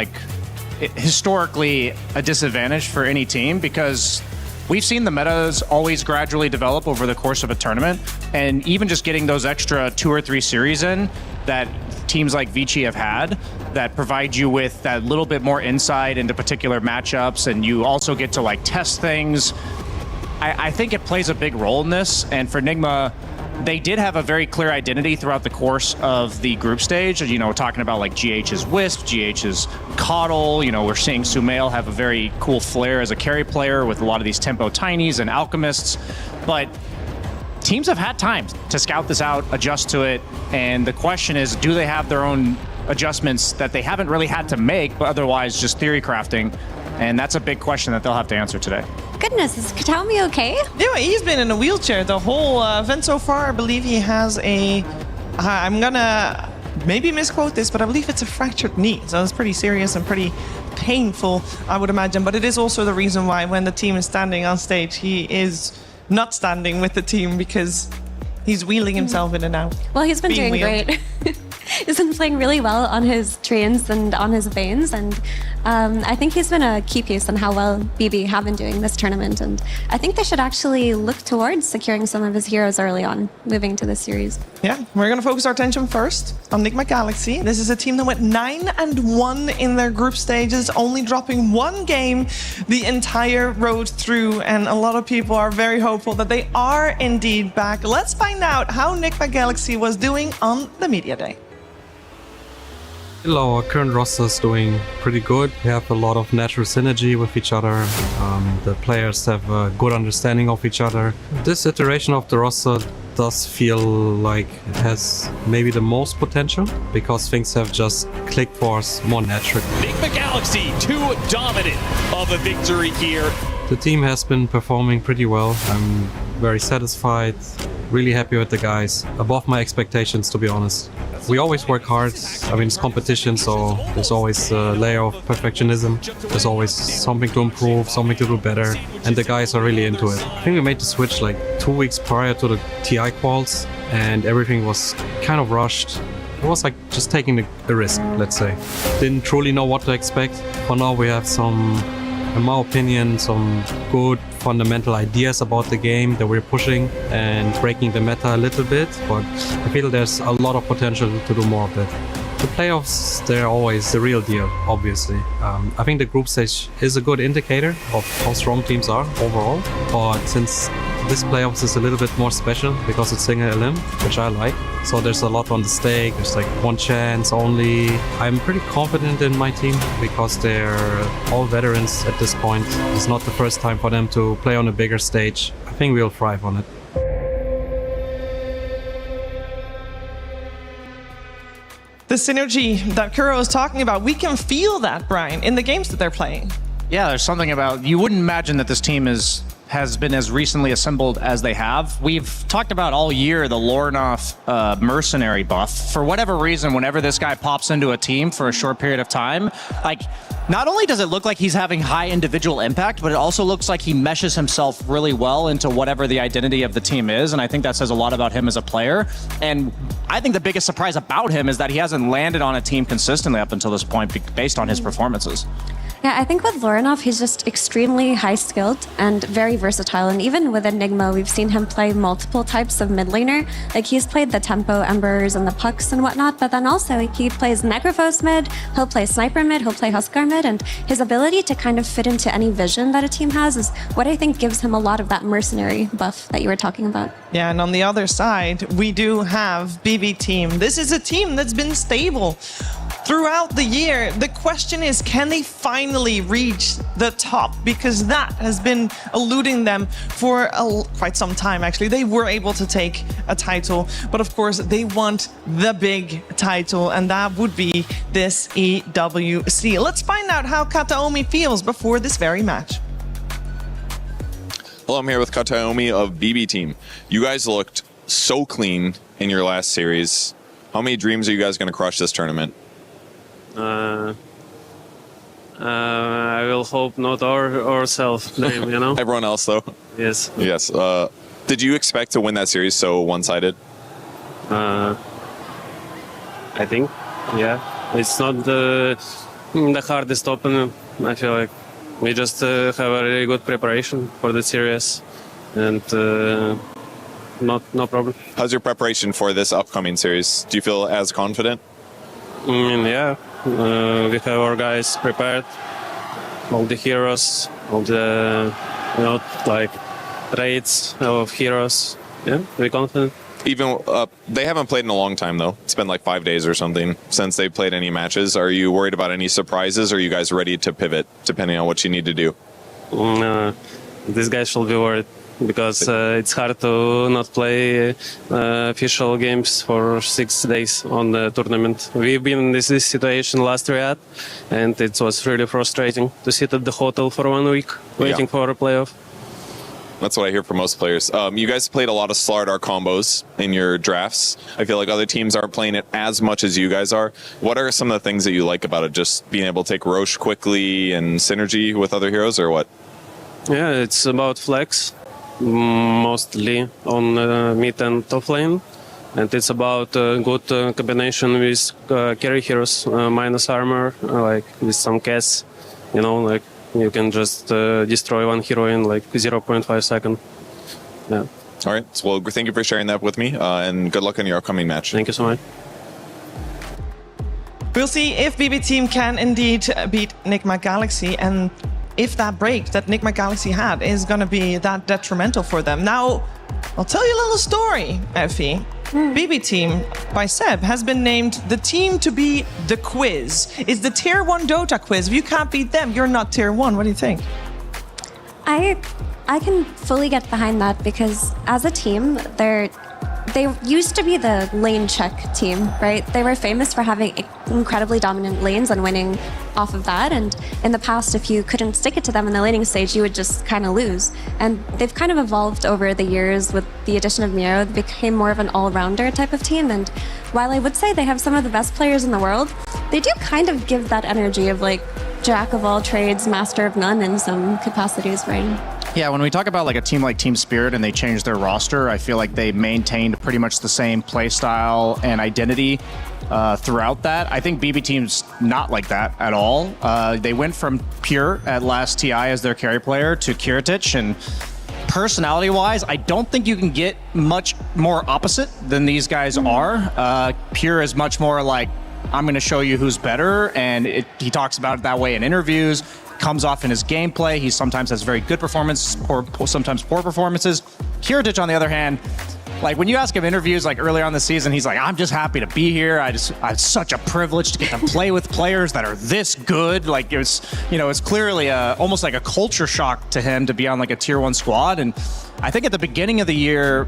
historically a disadvantage for any team because we've seen the metas always gradually develop over the course of a tournament, and even just getting those extra 2 or 3 series in that teams like Vici have had that provide you with that little bit more insight into particular matchups, and you also get to test things. I think it plays a big role in this, and for Nigma, they did have a very clear identity throughout the course of the group stage. Talking about GH's Wisp, GH's Coddle. We're seeing Sumail have a very cool flair as a carry player with a lot of these tempo tinies and alchemists. But teams have had time to scout this out, adjust to it, and the question is, do they have their own adjustments that they haven't really had to make, but otherwise just theory crafting? And that's a big question that they'll have to answer today. Goodness, is Katami okay? Yeah, he's been in a wheelchair the whole event so far. I believe he has I'm gonna maybe misquote this, but I believe it's a fractured knee. So it's pretty serious and pretty painful, I would imagine. But it is also the reason why when the team is standing on stage, he is not standing with the team because he's wheeling himself in and out. Well, he's been doing great. He's been playing really well on his trains and on his veins, and I think he's been a key piece in how well BB have been doing this tournament, and I think they should actually look towards securing some of his heroes early on, moving to this series. Yeah, we're going to focus our attention first on Nigma Galaxy. This is a team that went 9-1 in their group stages, only dropping 1 game the entire road through, and a lot of people are very hopeful that they are indeed back. Let's find out how Nigma Galaxy was doing on the media day. Our current roster is doing pretty good. We have a lot of natural synergy with each other. The players have a good understanding of each other. This iteration of the roster does feel like it has maybe the most potential because things have just clicked for us more naturally. Nigma Galaxy, too dominant of a victory here. The team has been performing pretty well. I'm very satisfied, really happy with the guys. Above my expectations, to be honest. We always work hard. I mean, it's competition, so there's always a layer of perfectionism. There's always something to improve, something to do better, and the guys are really into it. I think we made the switch 2 weeks prior to the TI quals, and everything was kind of rushed. It was just taking a risk, let's say. Didn't truly know what to expect. For now, we have some, in my opinion, some good fundamental ideas about the game that we're pushing and breaking the meta a little bit, but I feel there's a lot of potential to do more of that. The playoffs, they're always the real deal, obviously. I think the group stage is a good indicator of how strong teams are overall, but since this playoffs is a little bit more special because it's single elim, which I like. So there's a lot on the stake. There's 1 chance only. I'm pretty confident in my team because they're all veterans at this point. It's not the first time for them to play on a bigger stage. I think we'll thrive on it. The synergy that Kuro is talking about, we can feel that, Brian, in the games that they're playing. Yeah, there's something about, you wouldn't imagine that this team has been as recently assembled as they have. We've talked about all year the Lornoff mercenary buff. For whatever reason, whenever this guy pops into a team for a short period of time, not only does it look like he's having high individual impact, but it also looks like he meshes himself really well into whatever the identity of the team is, and I think that says a lot about him as a player. And I think the biggest surprise about him is that he hasn't landed on a team consistently up until this point based on his performances. Yeah, I think with Lorinov, he's just extremely high-skilled and very versatile. And even with Enigma, we've seen him play multiple types of mid laner. Like, he's played the tempo embers and the pucks and whatnot, but then also he plays Necrophos mid, he'll play Sniper mid, he'll play Huskar mid, and his ability to kind of fit into any vision that a team has is what I think gives him a lot of that mercenary buff that you were talking about. Yeah, and on the other side, we do have BB Team. This is a team that's been stable throughout the year. The question is, can they finally reach the top? Because that has been eluding them for quite some time, actually. They were able to take a title, but of course, they want the big title, and that would be this EWC. Let's find out how Kataomi feels before this very match. Hello, I'm here with Kataomi of BB Team. You guys looked so clean in your last series. How many dreams are you guys going to crush this tournament? I will hope not ourselves, you know? Everyone else, though? Yes. Yes. Did you expect to win that series so one-sided? I think, yeah. It's not the hardest opponent. I feel like we just have a really good preparation for the series, and no problem. How's your preparation for this upcoming series? Do you feel as confident? Yeah. We have our guys prepared, all the heroes, all the like raids of heroes. Yeah, we're confident. Even they haven't played in a long time though. It's been like 5 days or something since they played any matches. Are you worried about any surprises? Or are you guys ready to pivot depending on what you need to do? These guys should be worried because it's hard to not play official games for 6 days on the tournament. We've been in this situation last Riyadh, and it was really frustrating to sit at the hotel for 1 week waiting for a playoff. That's what I hear from most players. You guys played a lot of Slardar combos in your drafts. I feel like other teams aren't playing it as much as you guys are. What are some of the things that you like about it? Just being able to take Roche quickly and synergy with other heroes, or what? Yeah, it's about flex, mostly on mid and top lane. And it's about good combination with carry heroes, minus armor, like with some cas, you know, like you can just destroy one hero in like 0.5 seconds. Yeah. All right. Well, thank you for sharing that with me, and good luck in your upcoming match. Thank you so much. We'll see if BB Team can indeed beat Enigma Galaxy, and if that break that Enigma Galaxy had is going to be that detrimental for them. Now, I'll tell you a little story, Effie. BB Team by Seb has been named the team to be the quiz. It's the Tier 1 Dota quiz. If you can't beat them, you're not Tier 1. What do you think? I can fully get behind that because as a team, they used to be the lane check team, right? They were famous for having incredibly dominant lanes and winning off of that. And in the past, if you couldn't stick it to them in the laning stage, you would just kind of lose. And they've kind of evolved over the years with the addition of Miro. They became more of an all-rounder type of team. And while I would say they have some of the best players in the world, they do kind of give that energy of like jack of all trades, master of none in some capacities, right? Yeah, when we talk about like a team like Team Spirit and they changed their roster, I feel like they maintained pretty much the same play style and identity throughout that. I think BB Team's not like that at all. They went from Pure at last TI as their carry player to Kiritich, and personality-wise, I don't think you can get much more opposite than these guys are. Pure is much more like, I'm going to show you who's better, and he talks about it that way in interviews. Comes off in his gameplay. He sometimes has very good performances or sometimes poor performances. Kiritich, on the other hand, like when you ask him interviews like earlier on the season, he's like, I'm just happy to be here. It's such a privilege to get to play with players that are this good. Like it's clearly almost like a culture shock to him to be on like a tier 1 squad. And I think at the beginning of the year,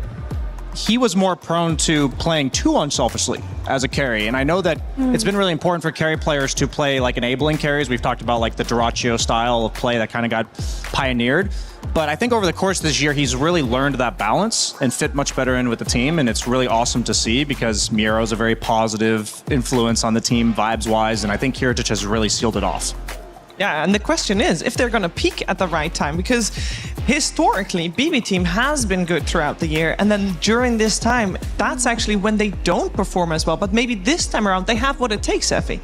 he was more prone to playing too unselfishly as a carry. And I know that it's been really important for carry players to play like enabling carries. We've talked about like the Duraccio style of play that kind of got pioneered. But I think over the course of this year, he's really learned that balance and fit much better in with the team. And it's really awesome to see because Miro's a very positive influence on the team vibes-wise. And I think Kiritich has really sealed it off. Yeah, and the question is if they're going to peak at the right time, because historically, BB Team has been good throughout the year, and then during this time, that's actually when they don't perform as well. But maybe this time around, they have what it takes, Effie.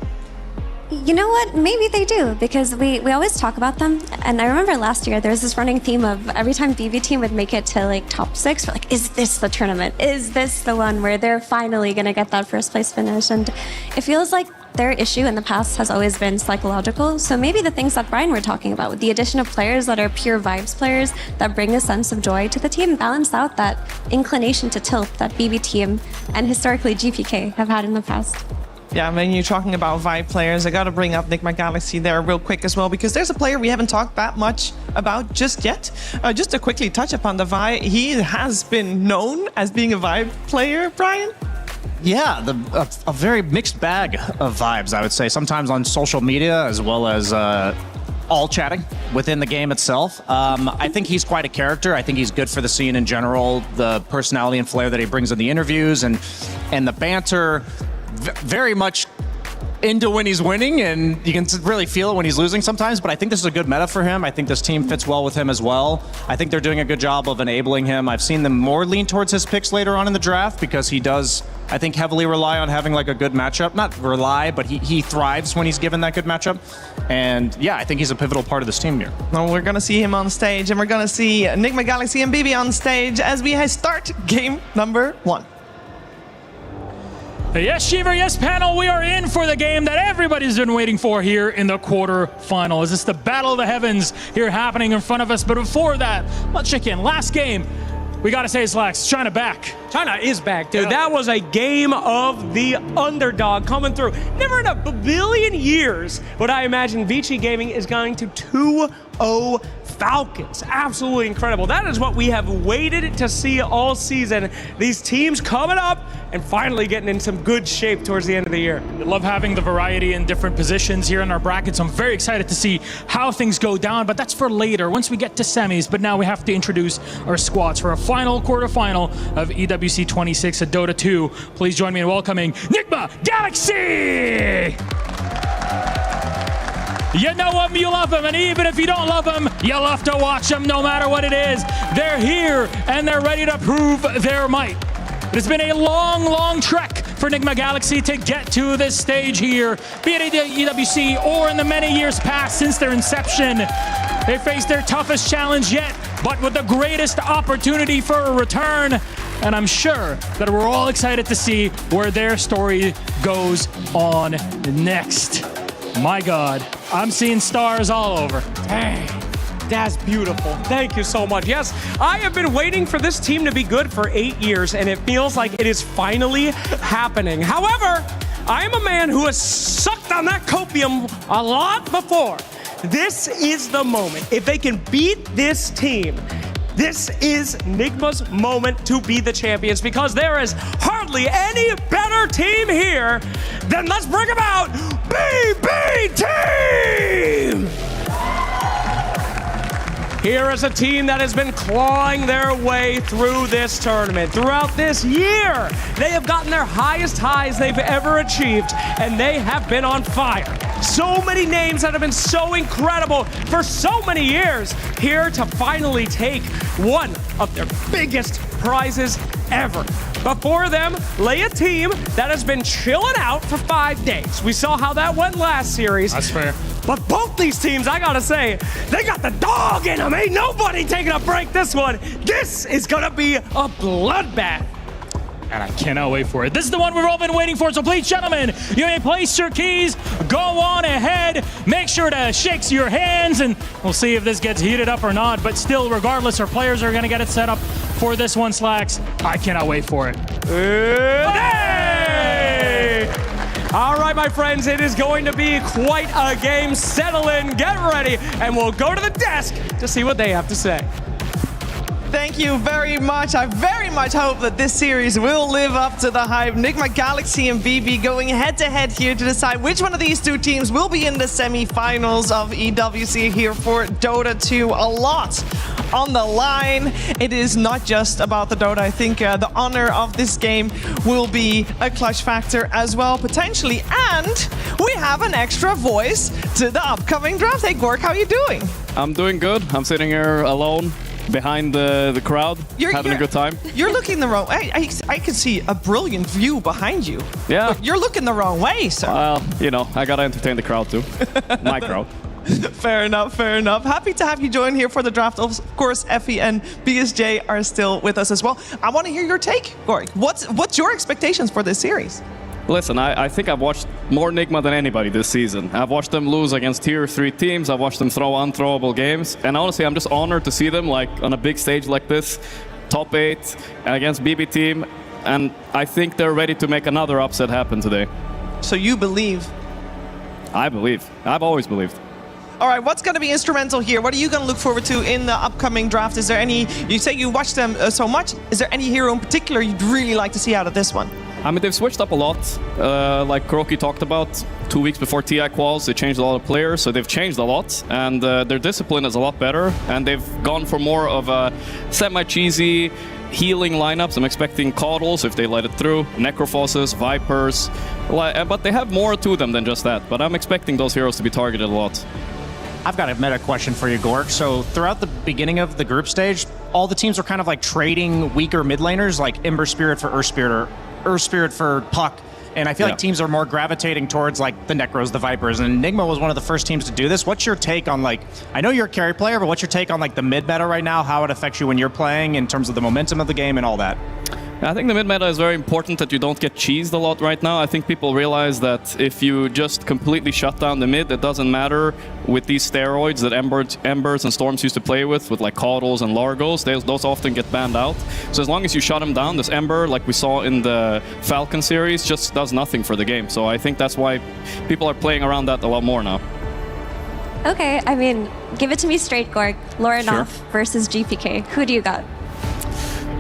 You know what? Maybe they do, because we always talk about them. And I remember last year there was this running theme of every time BB team would make it to like top 6, we're like, is this the tournament? Is this the one where they're finally going to get that first place finish? And it feels like their issue in the past has always been psychological. So maybe the things that Brian were talking about, with the addition of players that are pure vibes players that bring a sense of joy to the team, balance out that inclination to tilt that BB team and historically GPK have had in the past. Yeah, when you're talking about vibe players, I got to bring up Nigma Galaxy there real quick as well, because there's a player we haven't talked that much about just yet. Just to quickly touch upon the vibe, he has been known as being a vibe player, Brian? Yeah, a very mixed bag of vibes, I would say. Sometimes on social media, as well as all chatting within the game itself. I think he's quite a character. I think he's good for the scene in general. The personality and flair that he brings in the interviews and the banter, very much into when he's winning, and you can really feel it when he's losing sometimes, but I think this is a good meta for him. I think this team fits well with him as well. I think they're doing a good job of enabling him. I've seen them more lean towards his picks later on in the draft, because he does, I think, heavily rely on having like a good matchup. Not rely, but he thrives when he's given that good matchup. And yeah, I think he's a pivotal part of this team here. Well, we're going to see him on stage, and we're going to see Nigma Galaxy and BB on stage as we start game number 1. Yes, Shiver, yes, panel, we are in for the game that everybody's been waiting for here in the quarterfinal. Is this the battle of the heavens here happening in front of us? But before that, let's check in. Last game, we got to say, Slacks, China back. China is back, dude. That was a game of the underdog coming through. Never in a billion years would I imagine Vici Gaming is going to 2-0 Falcons. Absolutely incredible. That is what we have waited to see all season. These teams coming up and finally getting in some good shape towards the end of the year. I love having the variety in different positions here in our brackets. I'm very excited to see how things go down, but that's for later once we get to semis. But now we have to introduce our squads for a final quarterfinal of EWC 26 at Dota 2. Please join me in welcoming Nigma Galaxy! You know them, you love them, and even if you don't love them, you love to watch them no matter what it is. They're here, and they're ready to prove their might. It has been a long, long trek for Nigma Galaxy to get to this stage here, be it at EWC or in the many years past since their inception. They faced their toughest challenge yet, but with the greatest opportunity for a return. And I'm sure that we're all excited to see where their story goes on next. My God, I'm seeing stars all over. Dang, that's beautiful. Thank you so much. Yes, I have been waiting for this team to be good for 8 years, and it feels like it is finally happening. However, I am a man who has sucked on that copium a lot before. This is the moment. If they can beat this team, this is Nigma's moment to be the champions, because there is hardly any better team here than, let's bring them out, BB Team! Here is a team that has been clawing their way through this tournament. Throughout this year, they have gotten their highest highs they've ever achieved, and they have been on fire. So many names that have been so incredible for so many years, here to finally take one of their biggest prizes ever. Before them lay a team that has been chilling out for 5 days. We saw how that went last series. That's fair. But both these teams, I gotta say, they got the dog in them. Ain't nobody taking a break this one. This is gonna be a bloodbath. And I cannot wait for it. This is the one we've all been waiting for. So please, gentlemen, you may place your keys, go on ahead, make sure to shake your hands, and we'll see if this gets heated up or not. But still, regardless, our players are going to get it set up for this one, Slacks. I cannot wait for it. Hey! All right, my friends, it is going to be quite a game. Settle in, get ready, and we'll go to the desk to see what they have to say. Thank you very much. I very much hope that this series will live up to the hype. Nigma Galaxy and BB going head-to-head here to decide which one of these two teams will be in the semi-finals of EWC here for Dota 2. A lot on the line. It is not just about the Dota. I think the honor of this game will be a clutch factor as well, potentially. And we have an extra voice to the upcoming draft. Hey, Gork, how are you doing? I'm doing good. I'm sitting here alone behind the crowd, having a good time. You're looking the wrong way. I can see a brilliant view behind you. Yeah. But you're looking the wrong way, sir. Well, you know, I gotta entertain the crowd too. My crowd. Fair enough, fair enough. Happy to have you join here for the draft. Of course, Effie and BSJ are still with us as well. I want to hear your take, Gorg. What's your expectations for this series? Listen, I think I've watched more Nigma than anybody this season. I've watched them lose against tier 3 teams. I've watched them throw unthrowable games. And honestly, I'm just honored to see them like on a big stage like this, top 8 against BB team. And I think they're ready to make another upset happen today. So you believe? I believe. I've always believed. All right, what's going to be instrumental here? What are you going to look forward to in the upcoming draft? Is there any, you say you watch them so much, is there any hero in particular you'd really like to see out of this one? I mean, they've switched up a lot. Like Kuroki talked about, 2 weeks before TI quals, they changed a lot of players, so they've changed a lot, and their discipline is a lot better, and they've gone for more of a semi-cheesy healing lineups. I'm expecting Caudles if they let it through, Necrophoses, Vipers, but they have more to them than just that, but I'm expecting those heroes to be targeted a lot. I've got a meta question for you, Gork. So throughout the beginning of the group stage, all the teams were kind of like trading weaker mid laners, like Ember Spirit for Earth Spirit or Earth Spirit for Puck. And I feel like teams are more gravitating towards like the Necros, the Vipers, and Enigma was one of the first teams to do this. What's your take on like, I know you're a carry player, but what's your take on like the mid meta right now, how it affects you when you're playing in terms of the momentum of the game and all that? I think the mid meta is very important that you don't get cheesed a lot right now. I think people realize that if you just completely shut down the mid, it doesn't matter with these steroids that Embers and Storms used to play with like Caudles and Largos. Those often get banned out. So as long as you shut them down, this Ember, like we saw in the Falcon series, just does nothing for the game. So I think that's why people are playing around that a lot more now. Okay, I mean, give it to me straight, Gorg. Lorinov versus GPK. Who do you got?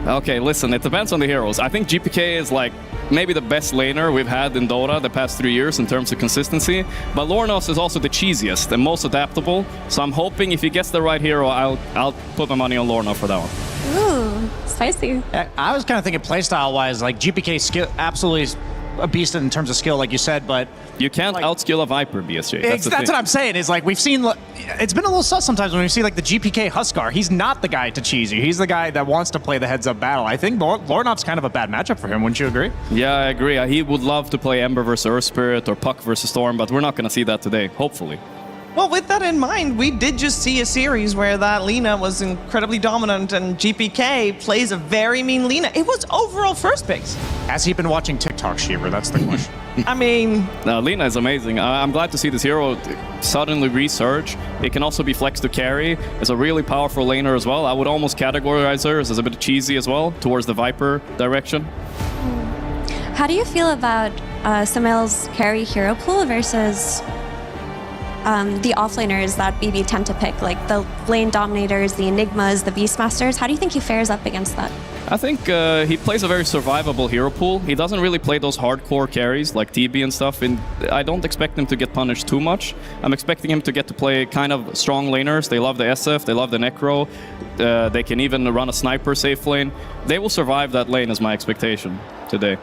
Okay, listen, it depends on the heroes. I think GPK is like maybe the best laner we've had in Dota the past 3 years in terms of consistency, but Lorinov is also the cheesiest and most adaptable, so I'm hoping if he gets the right hero, I'll put my money on Lorinov for that one. Ooh, spicy. I was kind of thinking playstyle-wise, like GPK skill, absolutely a beast in terms of skill, like you said, but you can't outskill a Viper, BSJ. That's what I'm saying. Is like we've seen, it's been a little sus sometimes when we see like the GPK Huskar. He's not the guy to cheese you. He's the guy that wants to play the heads-up battle. I think Lornov's kind of a bad matchup for him. Wouldn't you agree? Yeah, I agree. He would love to play Ember versus Earth Spirit or Puck versus Storm, but we're not going to see that today, hopefully. Well, with that in mind, we did just see a series where that Lina was incredibly dominant and GPK plays a very mean Lina. It was overall first picks. Has he been watching TikTok, Sheever? That's the question. I mean... No, Lina is amazing. I'm glad to see this hero suddenly resurge. It can also be flexed to carry. It's a really powerful laner as well. I would almost categorize her as a bit cheesy as well, towards the Viper direction. How do you feel about Samel's carry hero pool versus... the offlaners that BB tend to pick, like the lane dominators, the Enigmas, the Beastmasters? How do you think he fares up against that? I think he plays a very survivable hero pool. He doesn't really play those hardcore carries like TB and stuff, and I don't expect him to get punished too much. I'm expecting him to get to play kind of strong laners. They love the SF, they love the Necro, they can even run a sniper safe lane. They will survive that lane is my expectation today.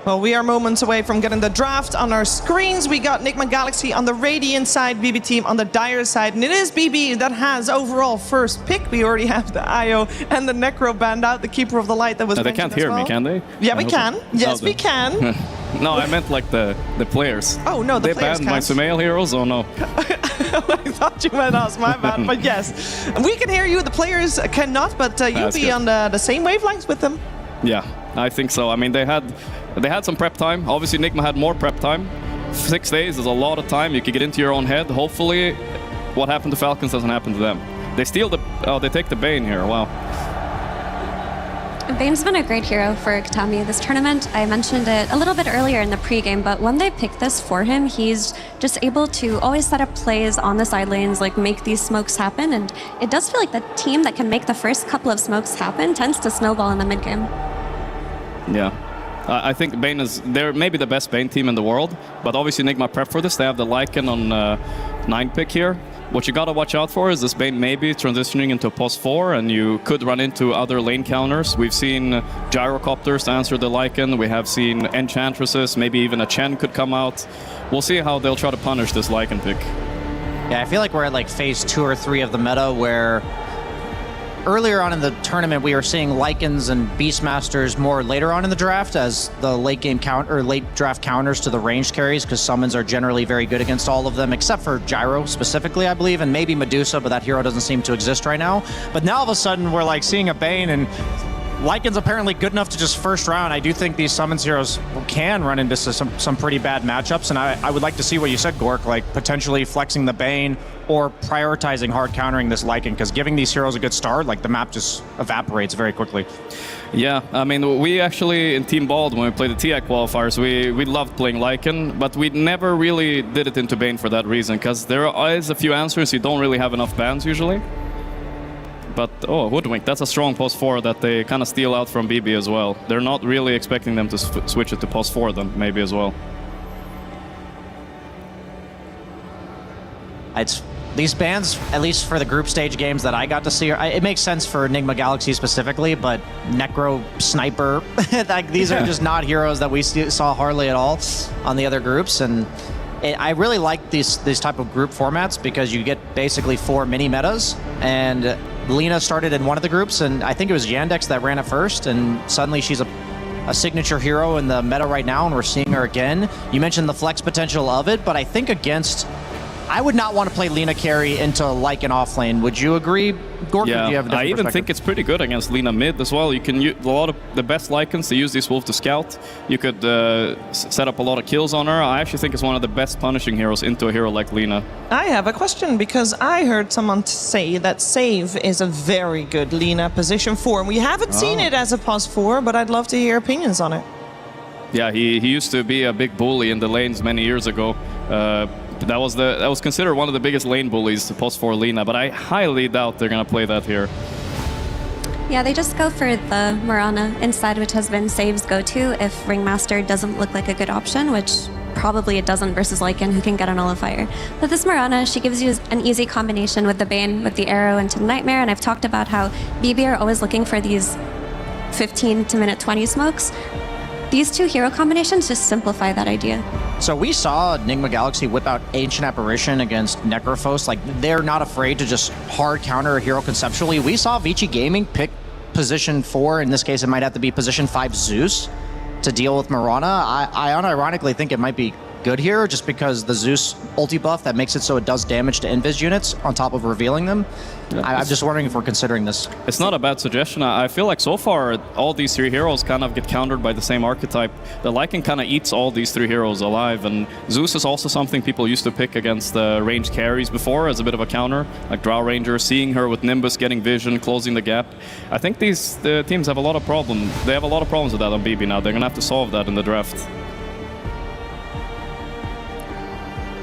Well, we are moments away from getting the draft on our screens. We got Nigma Galaxy on the Radiant side, BB team on the Dire side, and it is BB that has overall first pick. We already have the IO and the Necro banned out, the Keeper of the Light that was They can't hear me, can they? Yeah, we can. Yes, we can. No, I meant like the players. Oh, no, the players banned my Sumail heroes? Oh, no. I thought you meant us, my bad. But yes, we can hear you. The players cannot, but you'll be on the same wavelengths with them. Yeah, I think so. I mean, they had some prep time. Obviously, Nigma had more prep time. 6 days is a lot of time. You could get into your own head. Hopefully, what happened to Falcons doesn't happen to them. They steal the... Oh, they take the Bane here. Wow. Bane's been a great hero for Katami this tournament. I mentioned it a little bit earlier in the pregame, but when they picked this for him, he's just able to always set up plays on the side lanes, like make these smokes happen, and it does feel like the team that can make the first couple of smokes happen tends to snowball in the mid-game. Yeah. I think Bane they're maybe the best Bane team in the world, but obviously Nigma prep for this. They have the Lycan on 9 pick here. What you gotta watch out for is this Bane maybe transitioning into a post 4, and you could run into other lane counters. We've seen gyrocopters answer the Lycan. We have seen enchantresses. Maybe even a Chen could come out. We'll see how they'll try to punish this Lycan pick. Yeah, I feel like we're at like phase 2 or 3 of the meta where earlier on in the tournament, we were seeing Lycans and Beastmasters more later on in the draft as the late draft counters to the ranged carries, because summons are generally very good against all of them, except for Gyro specifically, I believe, and maybe Medusa, but that hero doesn't seem to exist right now. But now all of a sudden, we're like seeing a Bane, and Lycan's apparently good enough to just first round. I do think these summons heroes can run into some pretty bad matchups, and I would like to see what you said, Gork, like potentially flexing the Bane or prioritizing hard countering this Lycan, because giving these heroes a good start, like the map just evaporates very quickly. Yeah, I mean, we actually, in Team Bald, when we played the TI qualifiers, we loved playing Lycan, but we never really did it into Bane for that reason, because there is a few answers, you don't really have enough bans usually. But, oh, Hoodwink, that's a strong post 4 that they kind of steal out from BB as well. They're not really expecting them to switch it to post 4 then, maybe as well. These bans, at least for the group stage games that I got to see, it makes sense for Enigma Galaxy specifically, but Necro, Sniper, like these are just not heroes that we saw hardly at all on the other groups. And I really like these type of group formats because you get basically 4 mini metas, and Lina started in one of the groups, and I think it was Yandex that ran it first, and suddenly she's a signature hero in the meta right now, and we're seeing her again. You mentioned the flex potential of it, but I think I would not want to play Lina carry into Lycan off lane. Would you agree, Gork? Yeah, Do you have a different I even perspective? think it's pretty good against Lina mid as well. You can use a lot of the best Lycans to use this wolf to scout. You could set up a lot of kills on her. I actually think it's one of the best punishing heroes into a hero like Lina. I have a question, because I heard someone say that Save is a very good Lina position 4. We haven't seen it as a pos 4, but I'd love to hear opinions on it. Yeah, he used to be a big bully in the lanes many years ago. That was considered one of the biggest lane bullies, post 4 Lina, but I highly doubt they're gonna play that here. Yeah, they just go for the Mirana instead, which has been Save's go-to if Ringmaster doesn't look like a good option, which probably it doesn't versus Lycan, who can get a Nullifier. But this Mirana, she gives you an easy combination with the Bane, with the arrow into Nightmare, and I've talked about how BB are always looking for these 15 to minute 20 smokes. These 2 hero combinations just simplify that idea. So we saw Enigma Galaxy whip out Ancient Apparition against Necrophos. Like, they're not afraid to just hard counter a hero conceptually. We saw Vici Gaming pick position 4. In this case, it might have to be position 5 Zeus to deal with Mirana. I unironically think it might be good here, just because the Zeus ulti buff that makes it so it does damage to invis units on top of revealing them. Yeah, I'm just wondering if we're considering this. It's not a bad suggestion. I feel like so far all these 3 heroes kind of get countered by the same archetype. The Lycan kind of eats all these 3 heroes alive, and Zeus is also something people used to pick against ranged carries before as a bit of a counter, like Drow Ranger, seeing her with Nimbus, getting vision, closing the gap. I think these teams have a lot of problems. They have a lot of problems with that on BB now. They're gonna have to solve that in the draft.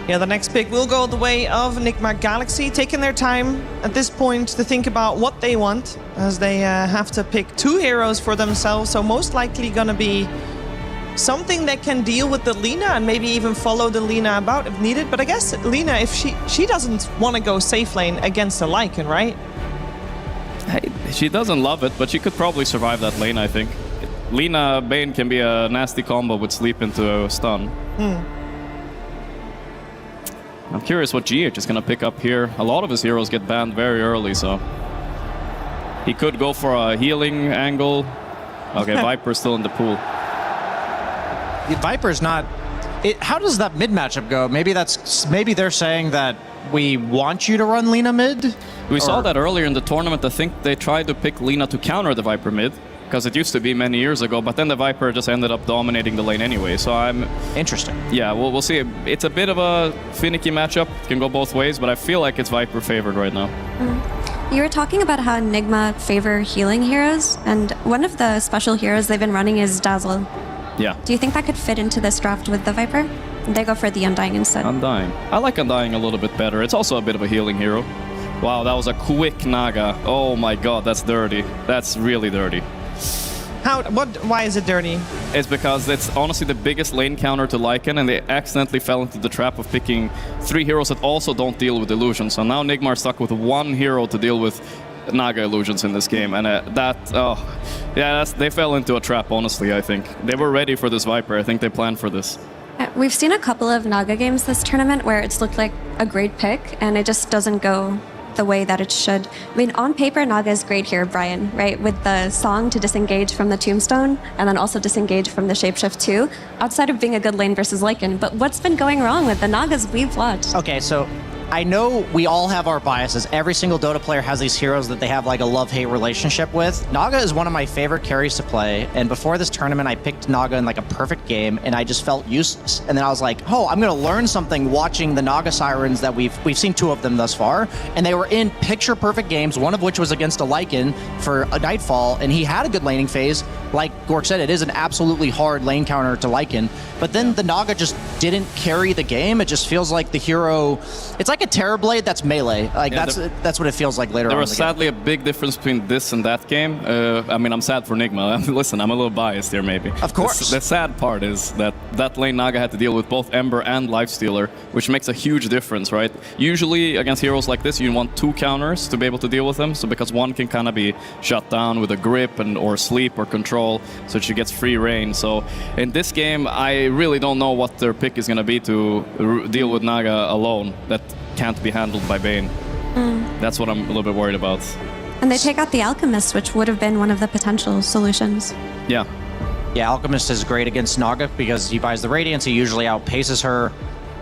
Yeah, the next pick will go the way of Enigma Galaxy, taking their time at this point to think about what they want, as they have to pick 2 heroes for themselves, so most likely gonna be something that can deal with the Lina and maybe even follow the Lina about if needed. But I guess Lina, if she doesn't want to go safe lane against the Lycan, right? Hey, she doesn't love it, but she could probably survive that lane, I think. Lina Bane can be a nasty combo with sleep into a stun. I'm curious what GH is going to pick up here. A lot of his heroes get banned very early, so he could go for a healing angle. Okay, Viper's still in the pool. Viper's not... how does that mid matchup go? Maybe they're saying that we want you to run Lina mid? We saw that earlier in the tournament. I think they tried to pick Lina to counter the Viper mid, because it used to be many years ago, but then the Viper just ended up dominating the lane anyway, so I'm... Interesting. Yeah, we'll see. It's a bit of a finicky matchup. It can go both ways, but I feel like it's Viper favored right now. You were talking about how Enigma favor healing heroes, and one of the special heroes they've been running is Dazzle. Yeah. Do you think that could fit into this draft with the Viper? They go for the Undying instead. Undying. I like Undying a little bit better. It's also a bit of a healing hero. Wow, that was a quick Naga. Oh my god, that's dirty. That's really dirty. Why is it dirty? It's because it's honestly the biggest lane counter to Lycan, and they accidentally fell into the trap of picking 3 heroes that also don't deal with illusions. So now Nigma are stuck with 1 hero to deal with Naga illusions in this game, and they fell into a trap, honestly, I think. They were ready for this Viper. I think they planned for this. We've seen a couple of Naga games this tournament where it's looked like a great pick, and it just doesn't go the way that it should. I mean, on paper, Naga is great here, Brian, right? With the song to disengage from the Tombstone and then also disengage from the Shapeshift too, outside of being a good lane versus Lycan. But what's been going wrong with the Nagas we've watched? Okay, so I know we all have our biases. Every single Dota player has these heroes that they have like a love-hate relationship with. Naga is one of my favorite carries to play, and before this tournament I picked Naga in like a perfect game and I just felt useless. And then I was like, oh, I'm gonna learn something watching the Naga Sirens that we've seen 2 of them thus far, and they were in picture-perfect games, one of which was against a Lycan for a Nightfall, and he had a good laning phase. Like Gork said, it is an absolutely hard lane counter to Lycan, but then the Naga just didn't carry the game. It just feels like the hero, it's like a Terrorblade that's melee. Like that's what it feels like later on. There was sadly a big difference between this and that game. I mean, I'm sad for Nigma. Listen, I'm a little biased here maybe. Of course. The sad part is that lane Naga had to deal with both Ember and Lifestealer, which makes a huge difference, right? Usually against heroes like this, you want 2 counters to be able to deal with them. So because one can kind of be shut down with a grip or sleep or control, so she gets free reign. So in this game, I really don't know what their pick is going to be to deal with Naga alone. That can't be handled by Bane. That's what I'm a little bit worried about. And they take out the Alchemist, which would have been one of the potential solutions. Yeah. Yeah, Alchemist is great against Naga because he buys the Radiance, he usually outpaces her,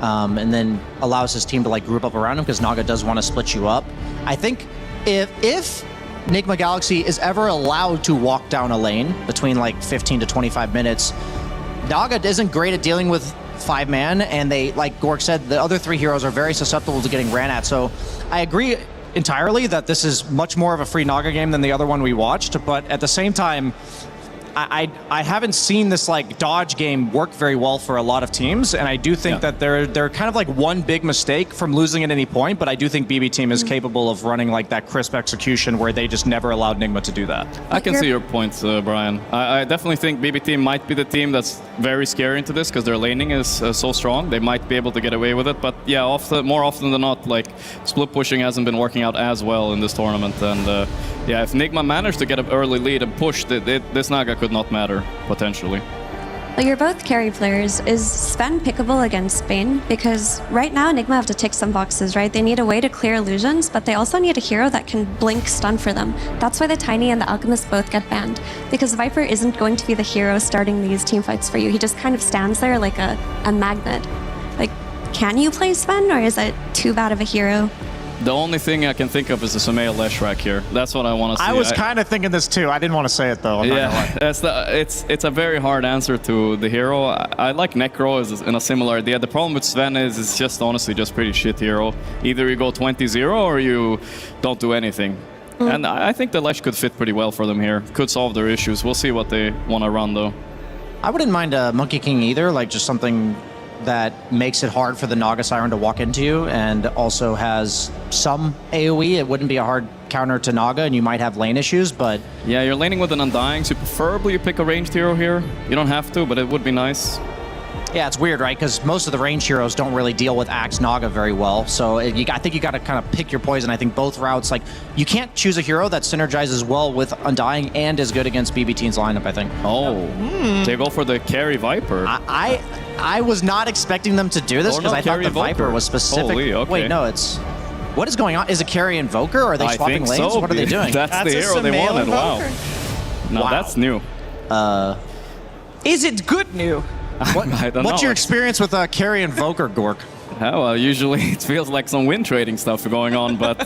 and then allows his team to like group up around him because Naga does want to split you up. I think if Nigma Galaxy is ever allowed to walk down a lane between like 15 to 25 minutes, Naga isn't great at dealing with 5-man, and they, like Gork said, the other 3 heroes are very susceptible to getting ran at. So I agree entirely that this is much more of a free Naga game than the other one we watched, but at the same time, I haven't seen this like dodge game work very well for a lot of teams, and I do think that they're kind of like one big mistake from losing at any point, but I do think BB Team is capable of running like that crisp execution where they just never allowed Nigma to do that. I can see your points, Brian. I definitely think BB Team might be the team that's very scary into this because their laning is so strong. They might be able to get away with it, but yeah, more often than not, like split pushing hasn't been working out as well in this tournament, and yeah, if Nigma managed to get an early lead and push, this Naga could not matter, potentially. Well, you're both carry players. Is Sven pickable against Bane? Because right now, Nigma have to tick some boxes, right? They need a way to clear illusions, but they also need a hero that can blink stun for them. That's why the Tiny and the Alchemist both get banned. Because Viper isn't going to be the hero starting these teamfights for you. He just kind of stands there like a magnet. Like, can you play Sven, or is it too bad of a hero? The only thing I can think of is the Sumail Leshrac here. That's what I want to see. I was kind of thinking this too. I didn't want to say it though. It's a very hard answer to the hero. I like Necro in a similar idea. The problem with Sven is it's just honestly just pretty shit hero. Either you go 20-0 or you don't do anything. And I think the Lesh could fit pretty well for them here. Could solve their issues. We'll see what they want to run though. I wouldn't mind a Monkey King either, like just something that makes it hard for the Naga Siren to walk into you and also has some AoE. It wouldn't be a hard counter to Naga, and you might have lane issues, but... Yeah, you're laning with an Undying, so preferably you pick a ranged hero here. You don't have to, but it would be nice. Yeah, it's weird, right? Because most of the ranged heroes don't really deal with Axe Naga very well. So I think you got to kind of pick your poison. I think both routes, like, you can't choose a hero that synergizes well with Undying and is good against BB Teen's lineup, I think. Oh, they go for the carry Viper. I was not expecting them to do this because I thought the Viper was specific. Holy, okay. Wait, no, it's... What is going on? Is it carry Invoker, or are they swapping lanes? So. What are they doing? That's the hero they wanted. Wow. No, that's new. Is it good new? I don't know. What's your experience with carry Invoker, Gork? Well, usually it feels like some win trading stuff going on, but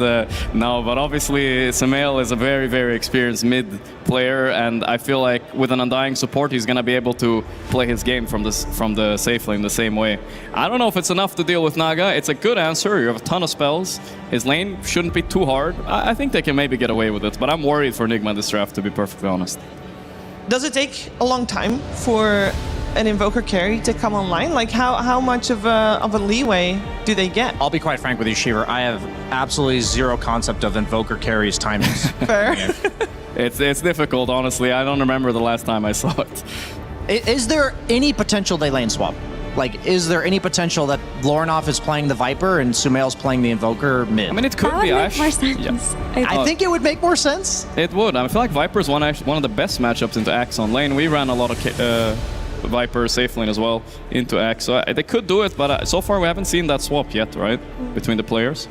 no. But obviously, Sumail is a very, very experienced mid player, and I feel like with an Undying support, he's gonna be able to play his game from the safe lane the same way. I don't know if it's enough to deal with Naga. It's a good answer. You have a ton of spells. His lane shouldn't be too hard. I think they can maybe get away with it, but I'm worried for Nigma this draft, to be perfectly honest. Does it take a long time for an Invoker carry to come online? Like how much of a leeway do they get? I'll be quite frank with you, Shiver. I have absolutely zero concept of Invoker carries timings. Fair. It's difficult, honestly. I don't remember the last time I saw it. Is there any potential they lane swap? Like, is there any potential that Lorinov is playing the Viper and Sumail's playing the Invoker mid? I mean, it could That be. would make more sense. Yeah. I think it would make more sense. It would. I feel like Viper's one of the best matchups into Axe on lane. We ran a lot of Viper safe lane as well into Axe, so they could do it, but so far we haven't seen that swap yet, right? Between the players.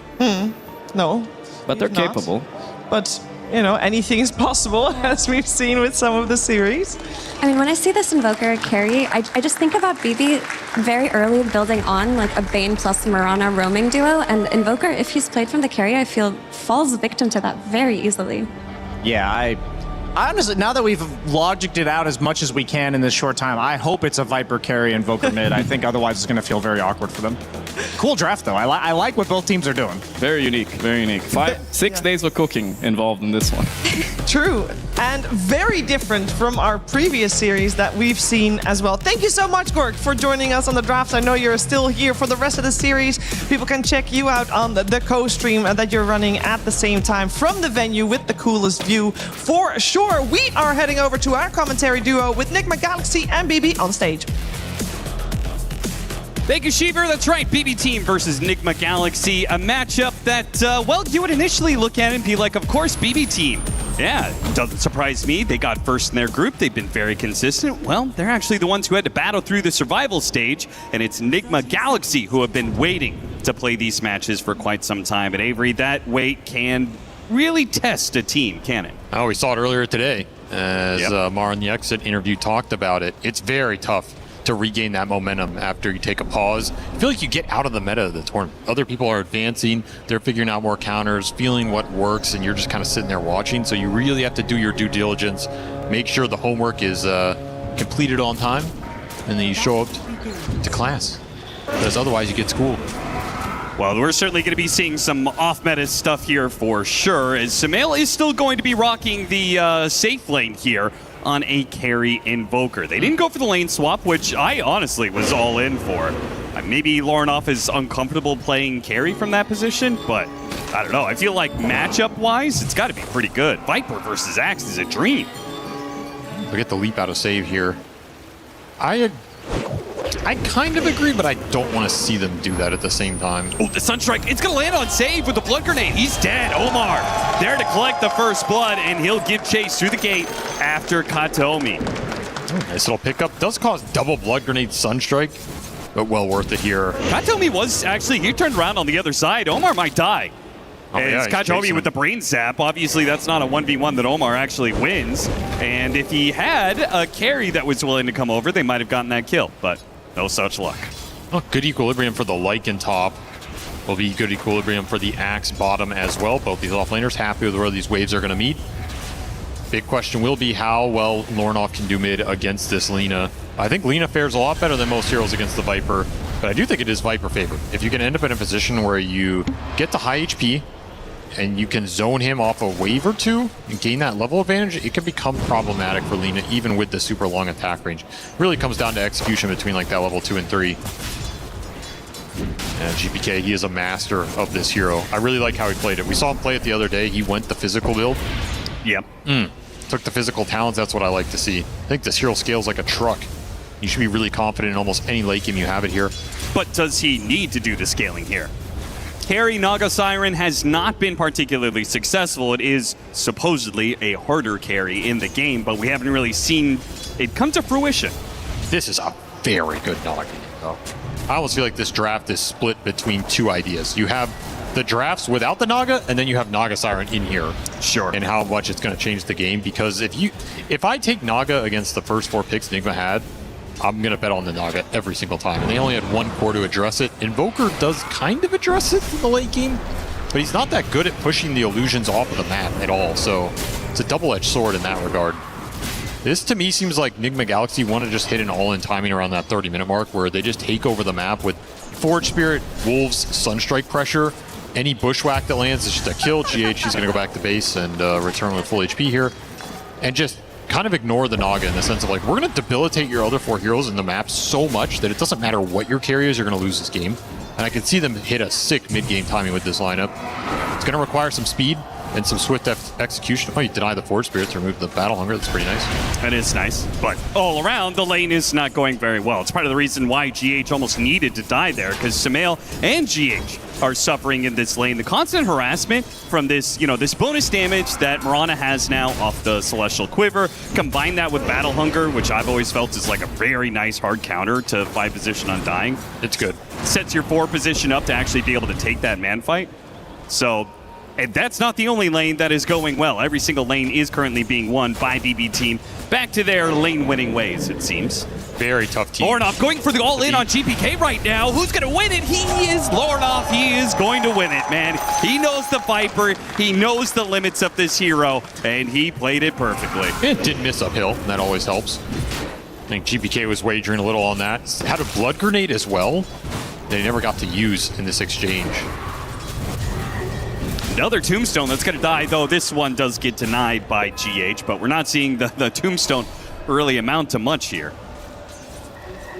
No. But they're He's not. capable. But, you know, anything is possible, as we've seen with some of the series. I mean, when I see this Invoker carry, I just think about BB very early building on like a Bane plus Mirana roaming duo, and Invoker, if he's played from the carry, I feel falls victim to that very easily. Yeah, I honestly, now that we've logicked it out as much as we can in this short time, I hope it's a Viper carry Invoker mid. I think otherwise it's going to feel very awkward for them. Cool draft, though. I like what both teams are doing. Very unique, very unique. 6 days of cooking involved in this one. True, and very different from our previous series that we've seen as well. Thank you so much, Gork, for joining us on the draft. I know you're still here for the rest of the series. People can check you out on the co-stream that you're running at the same time from the venue with the coolest view. For sure, we are heading over to our commentary duo with Nigma Galaxy and BB on stage. Thank you, Sheever. That's right, BB Team versus Nigma Galaxy, a matchup that, well, you would initially look at it and be like, of course, BB Team. Yeah, doesn't surprise me. They got first in their group. They've been very consistent. Well, they're actually the ones who had to battle through the survival stage, and it's Nigma Galaxy who have been waiting to play these matches for quite some time. But Avery, that wait can really test a team, can it? Oh, we saw it earlier today as Mar in the exit interview talked about it. It's very tough to regain that momentum after you take a pause. I feel like you get out of the meta of the tournament. Other people are advancing, they're figuring out more counters, feeling what works, and you're just kind of sitting there watching. So you really have to do your due diligence, make sure the homework is completed on time, and then you show up to class. Because otherwise you get schooled. Well, we're certainly going to be seeing some off-meta stuff here for sure, as Sumail is still going to be rocking the safe lane here on a carry Invoker. They didn't go for the lane swap, which I honestly was all in for. Maybe Lornoff is uncomfortable playing carry from that position, but I don't know. I feel like matchup-wise, it's got to be pretty good. Viper versus Axe is a dream. Look at the leap out of save here. I kind of agree, but I don't want to see them do that at the same time. Oh, the Sunstrike, it's going to land on save with the blood grenade. He's dead. Omar there to collect the first blood, and he'll give chase through the gate after Kataomi. Nice little pickup. Does cause double blood grenade Sunstrike, but well worth it here. Kataomi was actually, he turned around on the other side. Omar might die. It's Kataomi with the brain zap. Obviously, that's not a 1v1 that Omar actually wins. And if he had a carry that was willing to come over, they might have gotten that kill, but no such luck. Oh, good equilibrium for the Lycan top. Will be good equilibrium for the Axe bottom as well. Both these offlaners happy with where these waves are going to meet. Big question will be how well Lornoff can do mid against this Lina. I think Lina fares a lot better than most heroes against the Viper, but I do think it is Viper favored. If you can end up in a position where you get to high HP and you can zone him off a wave or two and gain that level advantage, it can become problematic for Lina even with the super long attack range. Really comes down to execution between like that level 2 and 3. And GPK, he is a master of this hero. I really like how he played it. We saw him play it the other day. He went the physical build. Yep. Took the physical talents. That's what I like to see. I think this hero scales like a truck. You should be really confident in almost any late game you have it here. But does he need to do the scaling here? Carry Naga Siren has not been particularly successful. It is supposedly a harder carry in the game, but we haven't really seen it come to fruition. This is a very good Naga game, though. I almost feel like this draft is split between two ideas. You have the drafts without the Naga, and then you have Naga Siren in here. Sure. And how much it's going to change the game, because if I take Naga against the first 4 picks Nigma had, I'm going to bet on the Naga every single time. And they only had 1 core to address it. Invoker does kind of address it in the late game, but he's not that good at pushing the illusions off of the map at all. So it's a double-edged sword in that regard. This, to me, seems like Nigma Galaxy want to just hit an all-in timing around that 30-minute mark where they just take over the map with Forge Spirit, Wolves, Sunstrike pressure. Any bushwhack that lands is just a kill. GH, he's going to go back to base and return with full HP here. And just kind of ignore the Naga in the sense of like, we're going to debilitate your other 4 heroes in the map so much that it doesn't matter what your carry is, you're going to lose this game. And I can see them hit a sick mid-game timing with this lineup. It's going to require some speed and some swift execution. Oh, you deny the Forge Spirit to remove the Battle Hunger. That's pretty nice. That is nice, but all around, the lane is not going very well. It's part of the reason why GH almost needed to die there, because Sumail and GH are suffering in this lane. The constant harassment from this, this bonus damage that Mirana has now off the Celestial Quiver, combine that with Battle Hunger, which I've always felt is like a very nice hard counter to 5 position Undying. It's good. Sets your 4 position up to actually be able to take that man fight. So And that's not the only lane that is going well. Every single lane is currently being won by BB Team. Back to their lane-winning ways, it seems. Very tough team. Lornoff going for the all-in on GPK right now. Who's going to win it? He is Lornoff. He is going to win it, man. He knows the Viper. He knows the limits of this hero, and he played it perfectly. It did miss uphill. That always helps. I think GPK was wagering a little on that. Had a blood grenade as well. They never got to use in this exchange. Another tombstone that's going to die, though this one does get denied by GH, but we're not seeing the tombstone really amount to much here.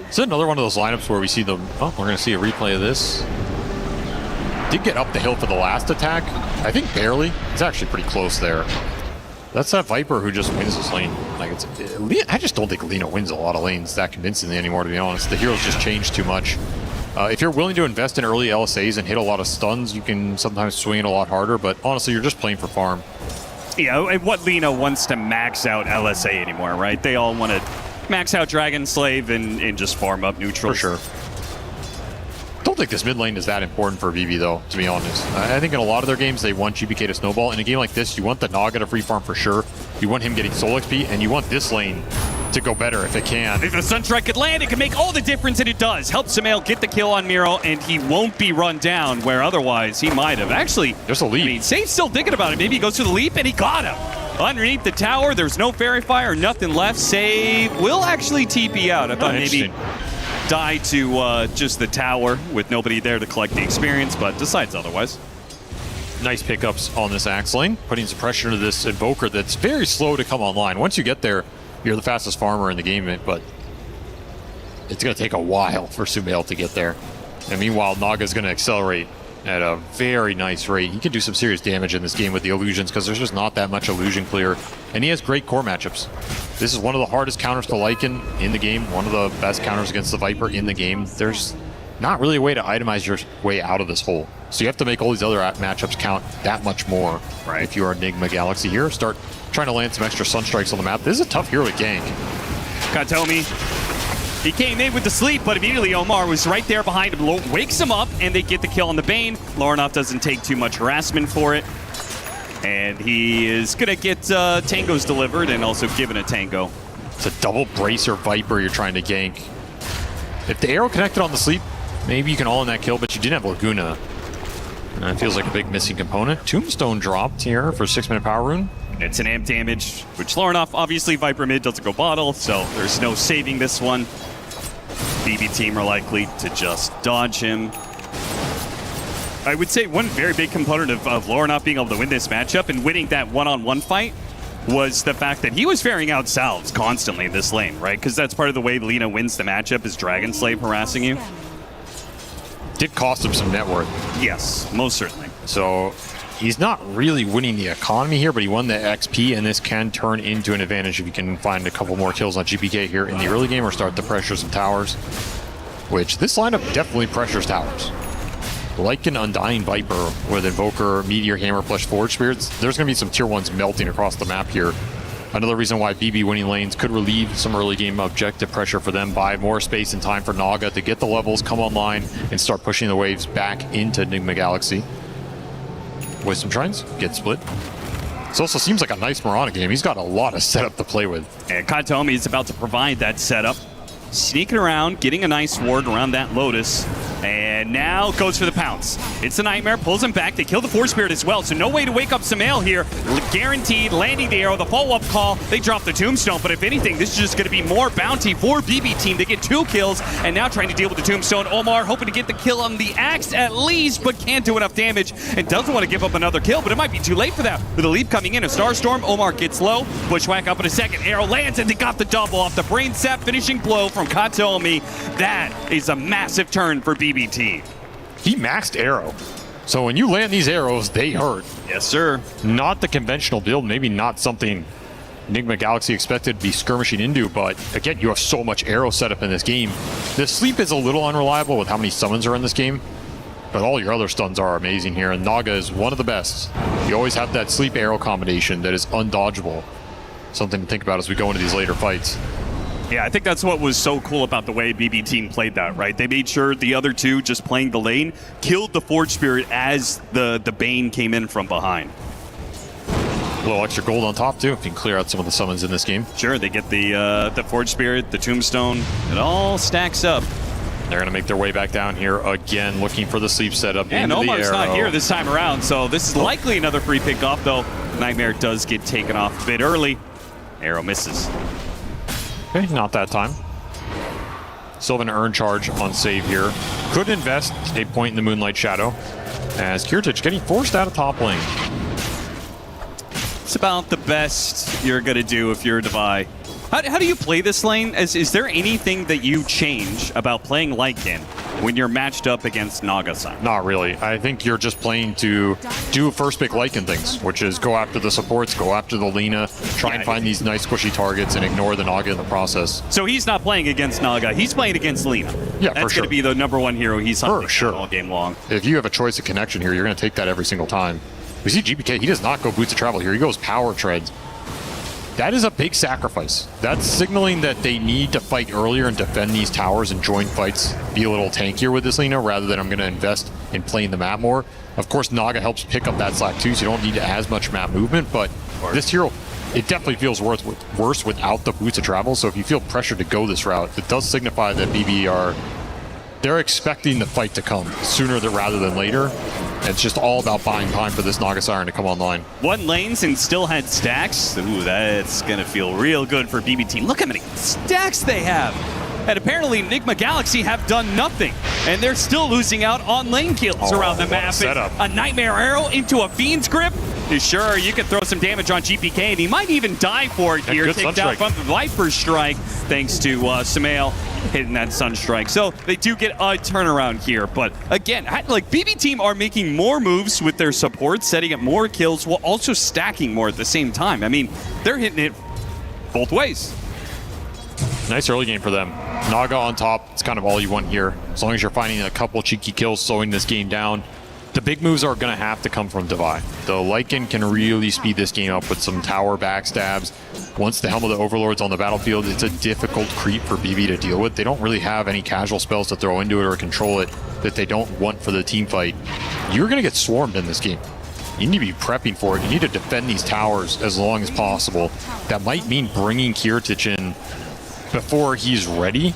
Is it another one of those lineups where we see them? Oh, we're going to see a replay of this. Did get up the hill for the last attack. I think barely. It's actually pretty close there. That's that Viper who just wins this lane. Like I just don't think Lina wins a lot of lanes that convincingly anymore, to be honest. The heroes just changed too much. If you're willing to invest in early LSAs and hit a lot of stuns, you can sometimes swing it a lot harder, but honestly, you're just playing for farm. Yeah, and what Lina wants to max out LSA anymore, right? They all want to max out Dragon Slave and just farm up neutrals. For sure. Don't think this mid lane is that important for VV, though, to be honest. I think in a lot of their games, they want GPK to snowball. In a game like this, you want the Naga to free farm for sure. You want him getting soul XP, and you want this lane to go better if it can. If the Sunstrike could land, it can make all the difference, and it does. Help Sumail get the kill on Miro, and he won't be run down, where otherwise he might have. Actually, there's a leap. I mean, Safe's still thinking about it. Maybe he goes to the leap, and he got him. Underneath the tower, there's no Fairy Fire, nothing left. Save will actually TP out. I thought maybe die to just the tower with nobody there to collect the experience, but decides otherwise. Nice pickups on this Axe lane, putting some pressure into this Invoker that's very slow to come online. Once you get there, you're the fastest farmer in the game, but it's going to take a while for Sumail to get there. And meanwhile, Naga's going to accelerate at a very nice rate. He can do some serious damage in this game with the illusions because there's just not that much illusion clear. And he has great core matchups. This is one of the hardest counters to Lycan in the game, one of the best counters against the Viper in the game. There's not really a way to itemize your way out of this hole. So you have to make all these other matchups count that much more. Right. If you're Enigma Galaxy here, start trying to land some extra Sunstrikes on the map. This is a tough hero to gank. Katomi, he came in with the sleep, but immediately Omar was right there behind him, wakes him up, and they get the kill on the Bane. Lornoff doesn't take too much harassment for it. And he is going to get tangos delivered and also given a tango. It's a double bracer Viper you're trying to gank. If the arrow connected on the sleep, maybe you can all in that kill, but you didn't have Laguna. And that feels like a big missing component. Tombstone dropped here for 6-minute power rune. It's an amp damage, which Lornoff, obviously Viper mid doesn't go bottle, so there's no saving this one. BB team are likely to just dodge him. I would say one very big component of Lornoff being able to win this matchup and winning that one-on-one fight was the fact that he was ferrying out salves constantly in this lane, right? Because that's part of the way Lina wins the matchup is Dragon Slave harassing you. Did cost him some net worth. Yes, most certainly. So he's not really winning the economy here, but he won the XP, and this can turn into an advantage if you can find a couple more kills on GPK here in the early game or start to pressure some towers, which this lineup definitely pressures towers. Like an Undying Viper with Invoker, Meteor Hammer, plus Forge Spirits, there's going to be some tier 1s melting across the map here. Another reason why BB winning lanes could relieve some early game objective pressure for them, buy more space and time for Naga to get the levels, come online, and start pushing the waves back into Enigma Galaxy. Wisdom Shrines get split. This also seems like a nice Mirana game. He's got a lot of setup to play with. And Katomi is about to provide that setup. Sneaking around, getting a nice ward around that Lotus. And now goes for the pounce. It's a Nightmare, pulls him back. They kill the Force Spirit as well, so no way to wake up Sumail here. Guaranteed, landing the arrow, the follow-up call. They drop the Tombstone, but if anything, this is just going to be more bounty for BB team. They get 2 kills, and now trying to deal with the Tombstone. Omar hoping to get the kill on the Axe at least, but can't do enough damage and doesn't want to give up another kill, but it might be too late for that. With a leap coming in, a Starstorm, Omar gets low. Bushwhack up in a second. Arrow lands, and they got the double off the Brain Sap finishing blow from Katomi. That is a massive turn for BB team. He maxed arrow. So when you land these arrows, they hurt. Yes, sir. Not the conventional build, maybe not something Enigma Galaxy expected to be skirmishing into, but again, you have so much arrow setup in this game. The sleep is a little unreliable with how many summons are in this game, but all your other stuns are amazing here, and Naga is one of the best. You always have that sleep arrow combination that is undodgeable. Something to think about as we go into these later fights. Yeah, I think that's what was so cool about the way BB team played that, right? They made sure the other two just playing the lane killed the Forge Spirit as the Bane came in from behind. A little extra gold on top too, if you can clear out some of the summons in this game. Sure, they get the Forge Spirit, the Tombstone. It all stacks up. They're going to make their way back down here again, looking for the sleep setup. And Omar's the not here this time around, so this is likely another free pickoff, though Nightmare does get taken off a bit early. Arrow misses. Okay, not that time. Still have an earn charge on save here. Could invest a point in the Moonlight Shadow, as Kirtich getting forced out of top lane. It's about the best you're going to do if you're Devi. How do you play this lane? Is there anything that you change about playing Lycan when you're matched up against Naga-san? Not really. I think you're just playing to do first pick Lycan things, which is go after the supports, go after the Lina, try and find these nice squishy targets and ignore the Naga in the process. So he's not playing against Naga, he's playing against Lina. Yeah, That's for sure. going to be the #1 hero he's hunting For sure. all game long. If you have a choice of connection here, you're going to take that every single time. We see GBK, he does not go Boots of Travel here. He goes Power Treads. That is a big sacrifice. That's signaling that they need to fight earlier and defend these towers and join fights, be a little tankier with this Lina, rather than I'm going to invest in playing the map more. Of course, Naga helps pick up that slack too, so you don't need as much map movement, but this hero, it definitely feels worse without the Boots of Travel, so if you feel pressured to go this route, it does signify that BB they're expecting the fight to come sooner rather than later. It's just all about buying time for this Naga Siren to come online. One lanes and still had stacks. Ooh, that's going to feel real good for BB team. Look how many stacks they have. And apparently Enigma Galaxy have done nothing. And they're still losing out on lane kills around the map. A Nightmare Arrow into a Fiend's Grip. Sure, you can throw some damage on GPK, and he might even die for it here. Take down from the Viper's Strike, thanks to Sumail hitting that Sunstrike. So they do get a turnaround here. But again, like BB team are making more moves with their support, setting up more kills, while also stacking more at the same time. I mean, they're hitting it both ways. Nice early game for them. Naga on top, it's kind of all you want here. As long as you're finding a couple cheeky kills, slowing this game down. The big moves are going to have to come from Devi. The Lycan can really speed this game up with some tower backstabs. Once the Helm of the Overlord's on the battlefield, it's a difficult creep for BB to deal with. They don't really have any casual spells to throw into it or control it that they don't want for the team fight. You're going to get swarmed in this game. You need to be prepping for it. You need to defend these towers as long as possible. That might mean bringing Kirtich in before he's ready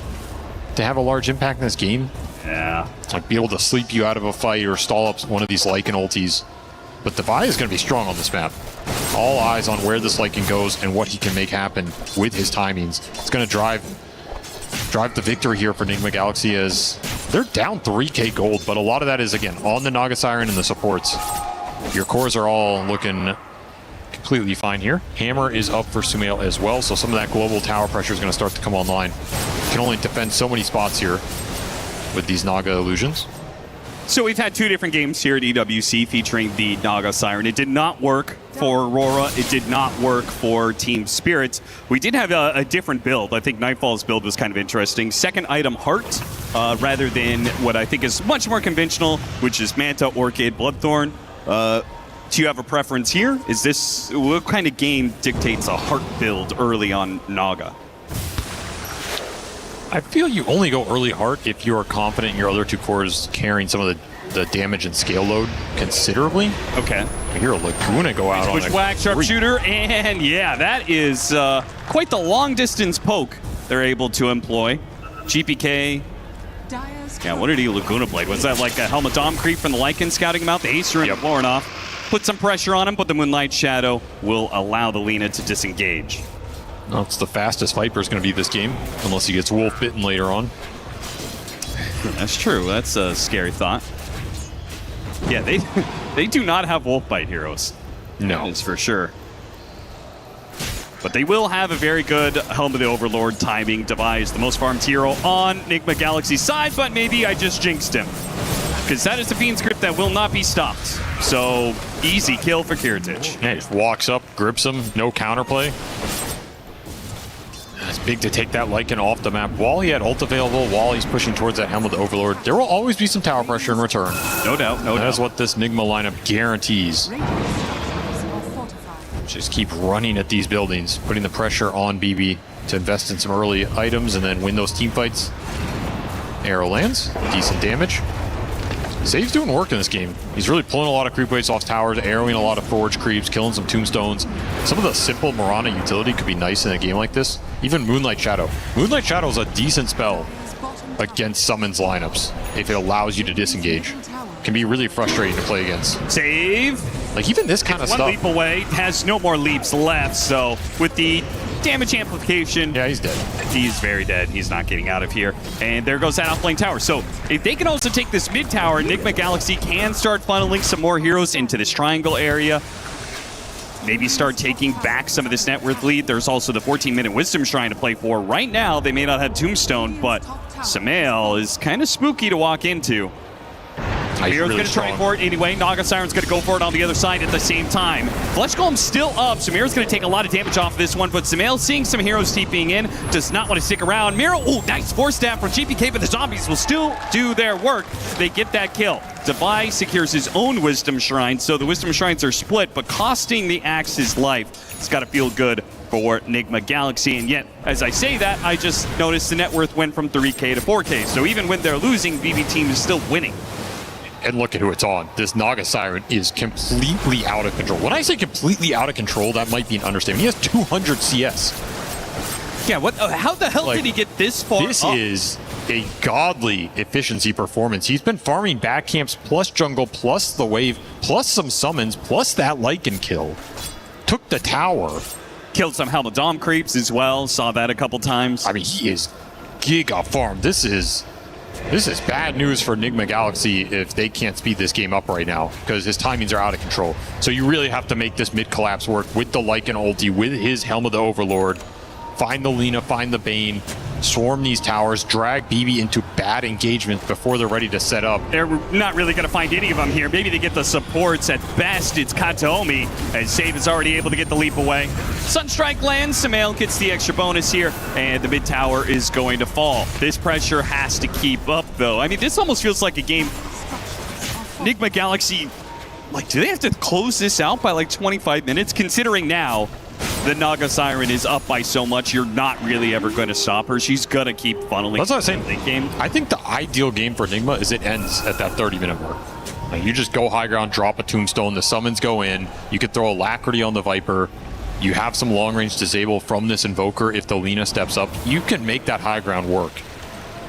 to have a large impact in this game. Yeah. Like be able to sleep you out of a fight or stall up one of these Lycan ultis. But Devi is going to be strong on this map. All eyes on where this Lycan goes and what he can make happen with his timings. It's going to drive the victory here for Enigma Galaxy as they're down 3k gold, but a lot of that is, again, on the Naga Siren and the supports. Your cores are all looking completely fine here. Hammer is up for Sumail as well, so some of that global tower pressure is going to start to come online. Can only defend so many spots here with these Naga illusions. So we've had two different games here at EWC featuring the Naga Siren. It did not work for Aurora. It did not work for Team Spirit. We did have a different build. I think Nightfall's build was kind of interesting. Second item, Heart, rather than what I think is much more conventional, which is Manta, Orchid, Bloodthorn. Do you have a preference here? Is this, what kind of game dictates a Heart build early on Naga? I feel you only go early Heart if you are confident in your other two cores carrying some of the damage and scale load considerably. Okay. I hear a Laguna go out on a Bushwhack, Sharpshooter, and yeah, that is quite the long distance poke they're able to employ. GPK. Yeah, what did he Laguna Blade? Was that like a Helmet Dom creep from the Lycan scouting him out? The Acer and blowing off. Put some pressure on him, but the Moonlight Shadow will allow the Lina to disengage. No, it's the fastest Viper is going to be this game, unless he gets wolf bitten later on. That's true. That's a scary thought. Yeah, they do not have wolf bite heroes. No, that's for sure. But they will have a very good Helm of the Overlord timing device. The most farmed hero on Enigma Galaxy's side, but maybe I just jinxed him. Because that is the Fiend script that will not be stopped. So, easy kill for Kirtich. Yeah, he just walks up, grips him, no counterplay. It's big to take that Lycan off the map while he had ult available, while he's pushing towards that Helm of the Overlord. There will always be some tower pressure in return. No doubt, no doubt. That is what this Enigma lineup guarantees. Just keep running at these buildings, putting the pressure on BB. to invest in some early items and then win those team fights. Arrow lands, decent damage. Save's doing work in this game. He's really pulling a lot of creep waves off towers, arrowing a lot of forge creeps, killing some tombstones. Some of the simple Mirana utility could be nice in a game like this. Even Moonlight Shadow. Moonlight Shadow is a decent spell against summons lineups if it allows you to disengage. Can be really frustrating to play against. Save. Like even this kind of One stuff. leap away, has no more leaps left, so with the damage amplification. Yeah, he's dead. He's very dead. He's not getting out of here. And there goes that offlane tower. So if they can also take this mid tower, Enigma Galaxy can start funneling some more heroes into this triangle area. Maybe start taking back some of this net worth lead. There's also the 14-minute Wisdom Shrine to play for. Right now, they may not have Tombstone, but Samael is kind of spooky to walk into. Miro's really going to try for it anyway. Naga Siren's going to go for it on the other side at the same time. Flesh Golem's still up, so Miro's going to take a lot of damage off of this one, but Samael seeing some heroes TPing in, does not want to stick around. Miro, oh, nice force stab from GPK, but the zombies will still do their work. They get that kill. Devi secures his own Wisdom Shrine, so the Wisdom Shrines are split, but costing the Axe his life. It's got to feel good for Enigma Galaxy, and yet, as I say that, I just noticed the net worth went from 3K to 4K, so even when they're losing, BB team is still winning. And look at who it's on. This Naga Siren is completely out of control. When I say completely out of control, that might be an understatement. He has 200 CS. Yeah, what? How the hell did he get this far This up? is a godly efficiency performance. He's been farming back camps plus jungle plus the wave plus some summons plus that Lycan kill. Took the tower. Killed some Helmadom creeps as well. Saw that a couple times. I mean, he is giga farmed. This is bad news for Enigma Galaxy if they can't speed this game up right now because his timings are out of control. So you really have to make this mid collapse work with the Lycan ulti, with his Helm of the Overlord. Find the Lina, find the Bane, swarm these towers, drag BB into bad engagement before they're ready to set up. They're not really going to find any of them here. Maybe they get the supports. At best, it's Kataomi, as Save is already able to get the leap away. Sunstrike lands, Samael gets the extra bonus here, and the mid tower is going to fall. This pressure has to keep up, though. I mean, this almost feels like a game. Enigma Galaxy, like, do they have to close this out by like 25 minutes? Considering now the Naga Siren is up by so much, you're not really ever going to stop her. She's going to keep funneling. That's what I was saying. Game. I think the ideal game for Enigma is it ends at that 30-minute mark. Like you just go high ground, drop a tombstone, the summons go in, you could throw Alacrity on the Viper, you have some long-range disable from this Invoker if the Lina steps up. You can make that high ground work.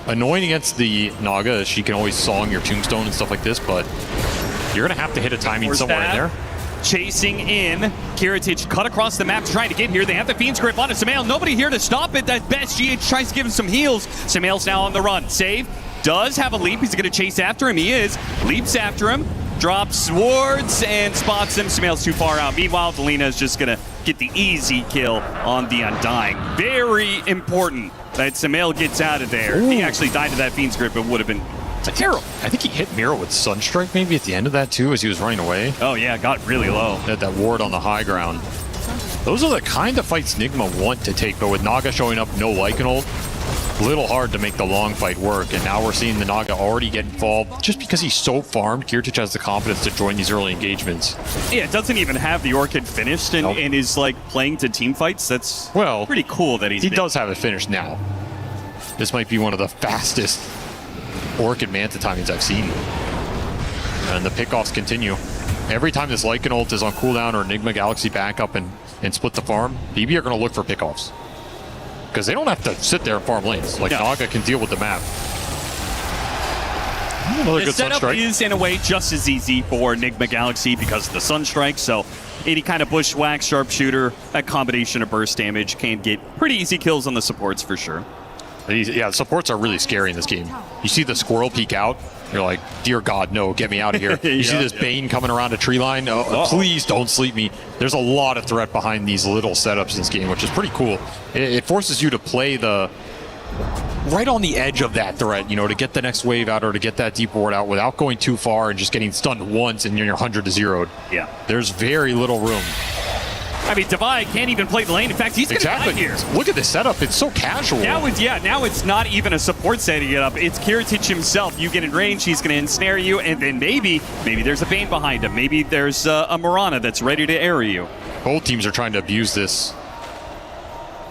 Annoying against the Naga, she can always song your tombstone and stuff like this, but you're going to have to hit a timing somewhere in there. Chasing in. Kiritich cut across the map trying to get here. They have the Fiend's Grip on it. Samael, nobody here to stop it. At best, GH tries to give him some heals. Samael's now on the run. Save does have a leap. He's going to chase after him. He is. Leaps after him. Drops swords and spots him. Samael's too far out. Meanwhile, Delina is just going to get the easy kill on the Undying. Very important that Samael gets out of there. Ooh. He actually died to that Fiend's Grip. It would have been terrible. I think he hit Miro with Sunstrike maybe at the end of that too as he was running away. Oh yeah, got really low. Had that ward on the high ground. Those are the kind of fights Enigma want to take, but with Naga showing up, no Lycan ult, little hard to make the long fight work. And now we're seeing the Naga already get involved just because he's so farmed. Kiritich has the confidence to join these early engagements. Yeah, it doesn't even have the Orchid finished and is like playing to team fights. That's pretty cool that he does have it finished now. This might be one of the fastest Orchid Manta timings I've seen. And the pickoffs continue. Every time this Lycan ult is on cooldown or Enigma Galaxy back up and split the farm, BB are going to look for pickoffs. Because they don't have to sit there and farm lanes. Like, Naga can deal with the map. Another the good setup Sunstrike. is, in a way, just as easy for Enigma Galaxy because of the Sunstrike. So any kind of bushwhack, sharpshooter, a combination of burst damage can get pretty easy kills on the supports for sure. Yeah, supports are really scary in this game. You see the squirrel peek out, you're like, dear God, no, get me out of here. You see this Bane coming around a tree line, please don't sleep me. There's a lot of threat behind these little setups in this game, which is pretty cool. It forces you to play right on the edge of that threat, to get the next wave out or to get that deep ward out without going too far and just getting stunned once and you're 100 to 0'd. Yeah. There's very little room. I mean, Devi can't even play the lane. In fact, he's going to die here. Look at this setup. It's so casual. Now it's not even a support setting it up. It's Kiritich himself. You get in range, he's going to ensnare you, and then maybe there's a Bane behind him. Maybe there's a Mirana that's ready to arrow you. Both teams are trying to abuse this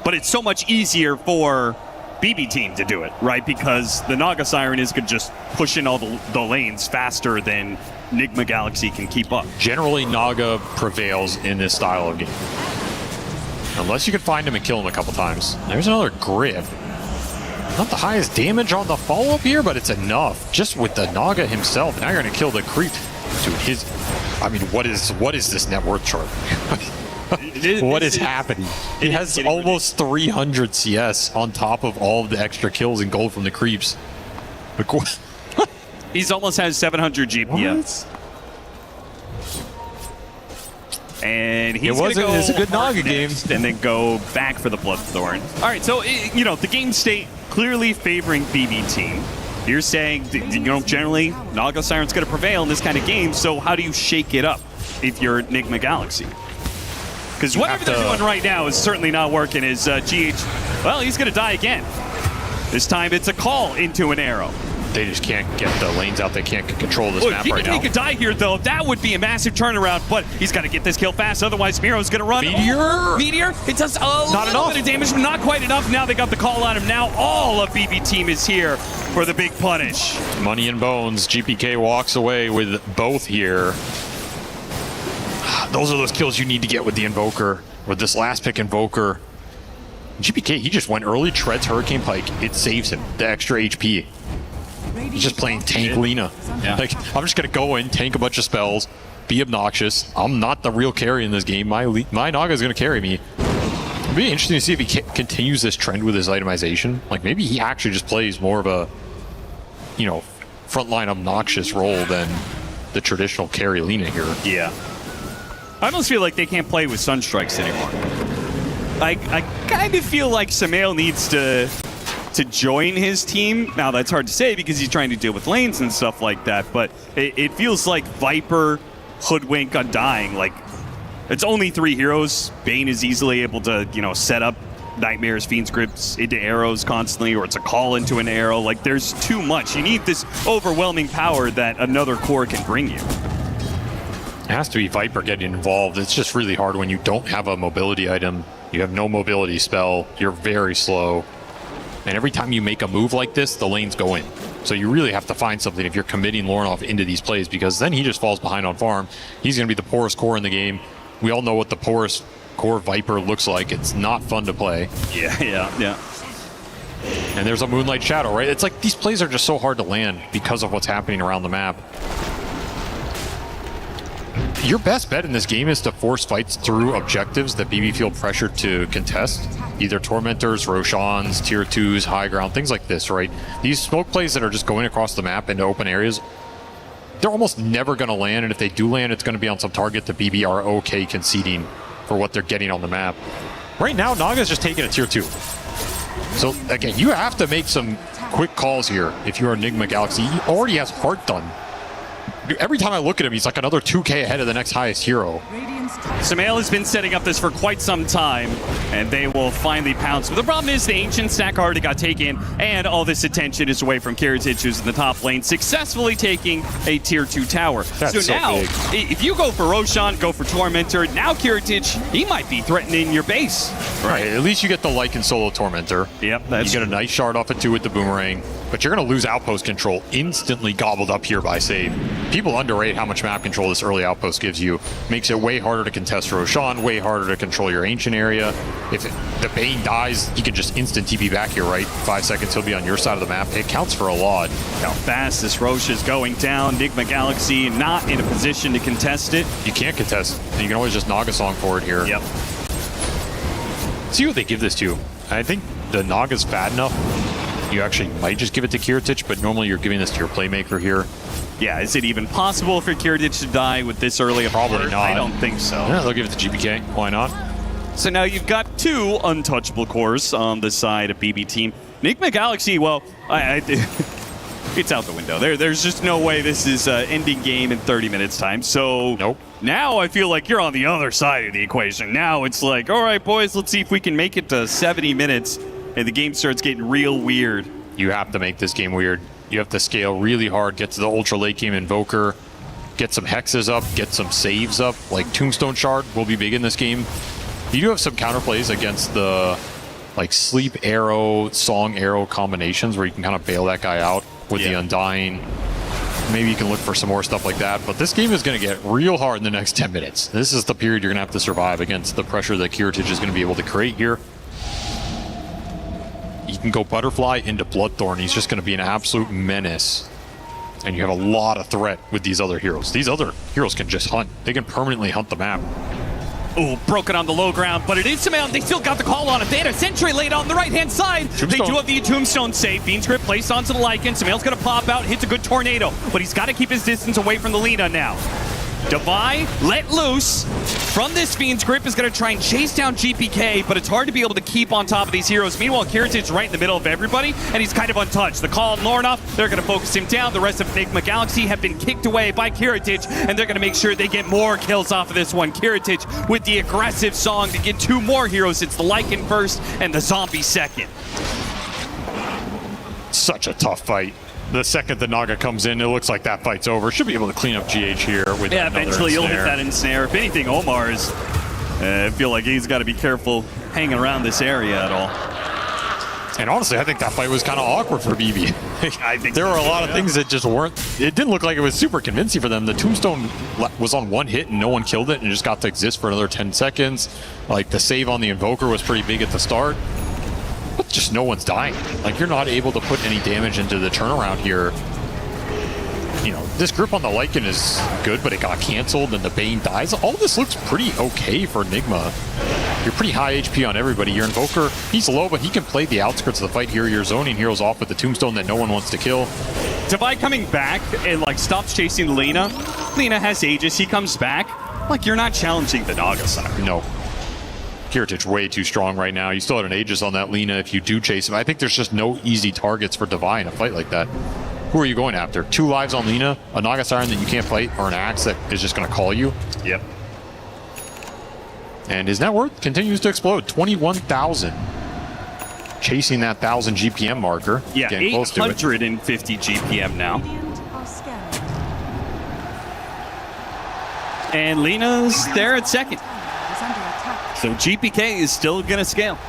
but it's so much easier for BB team to do it, right? Because the Naga Siren is going to just push in all the lanes faster than Nigma Galaxy can keep up. Generally, Naga prevails in this style of game. Unless you can find him and kill him a couple times. There's another Griff. Not the highest damage on the follow-up here, but it's enough. Just with the Naga himself, now you're going to kill the creep. Dude, I mean, what is this net worth chart? What is happening? He has almost 300 CS on top of all of the extra kills and gold from the creeps. He's almost has 700 GPS. And he's going to go it's a good Naga game. And then go back for the Bloodthorn. All right, so, the game state clearly favoring BB team. You're saying, generally, Naga Siren's going to prevail in this kind of game, so how do you shake it up if you're Nigma Galaxy? Because whatever they're doing right now is certainly not working as GH, well, he's going to die again. This time it's a call into an arrow. They just can't get the lanes out. They can't control this map right now. If he could die here, though, that would be a massive turnaround, but he's got to get this kill fast, otherwise Miro's going to run. Meteor! It does a little bit of damage, but not quite enough. Now they got the call on him. Now all of BB team is here for the big punish. Money and bones. GPK walks away with both here. Those are those kills you need to get with the Invoker. With this last pick Invoker. GPK, he just went early, treads Hurricane Pike. It saves him. The extra HP. He's just playing tank Lina. Yeah. Like, I'm just going to go in, tank a bunch of spells, be obnoxious. I'm not the real carry in this game. My Naga is going to carry me. It'd be interesting to see if he continues this trend with his itemization. Like, maybe he actually just plays more of a, frontline obnoxious role than the traditional carry Lina here. Yeah. I almost feel like they can't play with Sunstrikes anymore. I kind of feel like Samael needs to join his team. Now, that's hard to say because he's trying to deal with lanes and stuff like that, but it feels like Viper, Hoodwink, Undying, like, it's only 3 heroes. Bane is easily able to, set up Nightmares, Fiend's Grips into arrows constantly, or it's a call into an arrow. Like, there's too much. You need this overwhelming power that another core can bring you. It has to be Viper getting involved. It's just really hard when you don't have a mobility item. You have no mobility spell. You're very slow. And every time you make a move like this, the lanes go in. So you really have to find something if you're committing Lornoff into these plays, because then he just falls behind on farm. He's going to be the poorest core in the game. We all know what the poorest core Viper looks like. It's not fun to play. Yeah. And there's a Moonlight Shadow, right? It's like these plays are just so hard to land because of what's happening around the map. Your best bet in this game is to force fights through objectives that BB feel pressured to contest. Either Tormentors, Roshans, Tier 2s, High Ground, things like this, right? These smoke plays that are just going across the map into open areas, they're almost never going to land, and if they do land, it's going to be on some target that BB are okay conceding for what they're getting on the map. Right now, Naga's just taking a Tier 2. So, again, you have to make some quick calls here if you're Nigma Galaxy. He already has Heart done. Every time I look at him, he's like another 2k ahead of the next highest hero. Samael has been setting up this for quite some time, and they will finally pounce. But the problem is the Ancient stack already got taken, and all this attention is away from Kiritich, who's in the top lane, successfully taking a Tier 2 tower. That's so now, big. if you go for Roshan, go for Tormentor, now Kiritich, he might be threatening your base. Right, at least you get the Lycan solo Tormentor. Yep, that's You get a nice shard off it too with the Boomerang, but you're going to lose outpost control instantly gobbled up here by Save. People underrate how much map control this early outpost gives you. Makes it way harder to contest Roshan, way harder to control your Ancient area. If the Bane dies, he can just instant TP back here, right? 5 seconds, he'll be on your side of the map. It counts for a lot. How fast this Rosh is going down. Nigma Galaxy not in a position to contest it. You can't contest. You can always just Naga Song for it here. Yep. See what they give this to. I think the Naga's fat enough. You actually might just give it to Kiritich, but normally you're giving this to your playmaker here. Yeah, is it even possible for Kiritich to die with this early? Probably not. I don't think so. Yeah, they'll give it to GPK. Why not? So now you've got 2 untouchable cores on the side of BB team. Nigma Galaxy, well, it's out the window. There's just no way this is ending game in 30 minutes time. So nope. Now I feel like you're on the other side of the equation. Now it's like, all right, boys, let's see if we can make it to 70 minutes, and the game starts getting real weird. You have to make this game weird. You have to scale really hard, get to the ultra late game Invoker, get some hexes up, get some saves up. Like Tombstone Shard will be big in this game. You do have some counterplays against the like sleep arrow, song arrow combinations where you can kind of bail that guy out with the Undying. Maybe you can look for some more stuff like that. But this game is going to get real hard in the next 10 minutes. This is the period you're going to have to survive against the pressure that Kiritich is going to be able to create here. You can go Butterfly into Bloodthorn. He's just going to be an absolute menace. And you have a lot of threat with these other heroes. These other heroes can just hunt. They can permanently hunt the map. Ooh, broken on the low ground, but it is Sumail. They still got the call on it. They had a sentry laid on the right-hand side. Tombstone. They do have the Tombstone save. Fiend's Grip placed onto the Lycan. Sumail's going to pop out, hits a good tornado, but he's got to keep his distance away from the Lina now. Devi let loose from this Fiend's Grip is going to try and chase down GPK, but it's hard to be able to keep on top of these heroes. Meanwhile, Kiritich right in the middle of everybody, and he's kind of untouched. The call on Lornoff, they're going to focus him down. The rest of Enigma Galaxy have been kicked away by Kiritich, and they're going to make sure they get more kills off of this one. Kiritich with the aggressive song to get 2 more heroes. It's the Lycan first and the Zombie second. Such a tough fight. The second the Naga comes in, it looks like that fight's over. Should be able to clean up GH here with eventually you'll hit that ensnare. If anything, Omar's I feel like he's got to be careful hanging around this area at all. And honestly, I think that fight was kind of awkward for BB. I think there were a lot of things that just weren't. It didn't look like it was super convincing for them. The Tombstone was on 1 hit and no one killed it and just got to exist for another 10 seconds. Like the save on the Invoker was pretty big at the start. But just no one's dying. Like, you're not able to put any damage into the turnaround here. You know, this group on the Lycan is good, but it got canceled and the Bane dies. All this looks pretty okay for Enigma. You're pretty high HP on everybody. Your Invoker, he's low, but he can play the outskirts of the fight here. You're zoning heroes off with the Tombstone that no one wants to kill. Devi coming back and, like, stops chasing Lina. Lina has Aegis. He comes back. Like, you're not challenging the Naga side. No. Kiritich way too strong right now. You still had an Aegis on that Lina if you do chase him. I think there's just no easy targets for Devi in a fight like that. Who are you going after? 2 lives on Lina, a Naga Siren that you can't fight, or an Axe that is just going to call you? Yep. And his net worth continues to explode. 21,000. Chasing that 1,000 GPM marker. Yeah, getting close to it. 850 GPM now. And Lina's there at second. So GPK is still going to scale.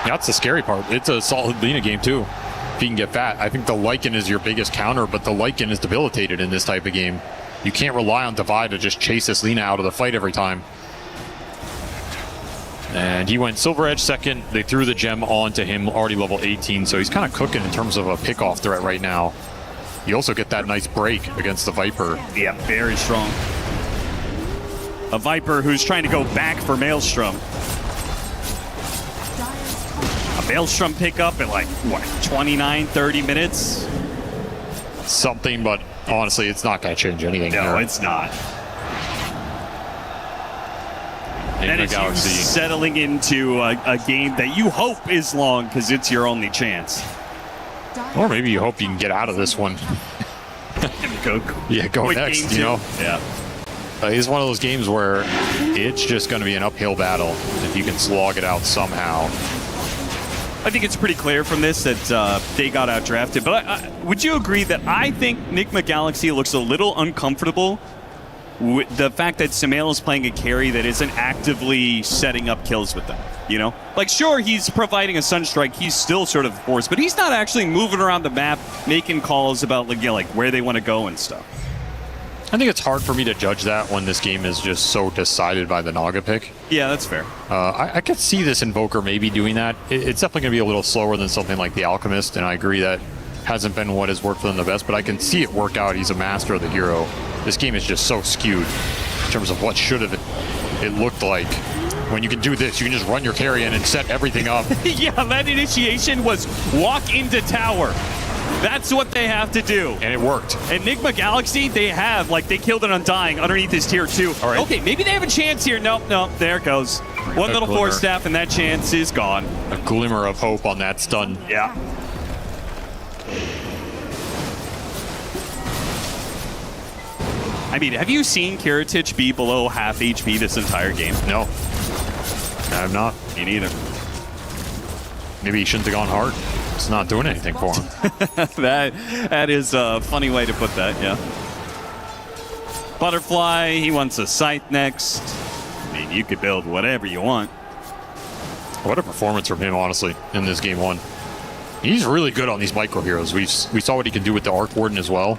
Yeah, that's the scary part. It's a solid Lina game, too. If you can get fat. I think the Lycan is your biggest counter, but the Lycan is debilitated in this type of game. You can't rely on Devi to just chase this Lina out of the fight every time. And he went Silver Edge second. They threw the gem onto him, already level 18, so he's kind of cooking in terms of a pick-off threat right now. You also get that nice break against the Viper. Yeah, very strong. A Viper who's trying to go back for Maelstrom. A Maelstrom pickup at like, what, 29, 30 minutes? Something, but honestly, it's not going to change anything. No, here. it's not. And it's Galaxy settling into a game that you hope is long because it's your only chance. Or maybe you hope you can get out of this one. Go next, you know? Yeah. It's one of those games where it's just going to be an uphill battle if you can slog it out somehow. I think it's pretty clear from this that they got outdrafted. But would you agree that I think Enigma Galaxy looks a little uncomfortable with the fact that Sumail is playing a carry that isn't actively setting up kills with them? You know? Like, sure, he's providing a Sunstrike. He's still sort of forced, but he's not actually moving around the map, making calls about, like, you know, like where they want to go and stuff. I think it's hard for me to judge that when this game is just so decided by the Naga pick. Yeah, that's fair. I could see this Invoker maybe doing that. It's definitely going to be a little slower than something like the Alchemist, and I agree that hasn't been what has worked for them the best, but I can see it work out. He's a master of the hero. This game is just so skewed in terms of what should have it looked like. When you can do this, you can just run your carry in and set everything up. Yeah, that initiation was walk into tower. That's what they have to do. And it worked. Enigma Galaxy, they have, like, they killed an Undying underneath his tier 2. All right. Okay, maybe they have a chance here. Nope, there it goes. One little force staff, and that chance is gone. A glimmer of hope on that stun. Yeah. I mean, have you seen Kiritich be below half HP this entire game? No. I have not. Me neither. Maybe he shouldn't have gone hard. It's not doing anything for him. that is a funny way to put that, yeah. Butterfly, he wants a Scythe next. I mean, you could build whatever you want. What a performance from him, honestly, in this game one. He's really good on these micro heroes. We saw what he can do with the Arc Warden as well.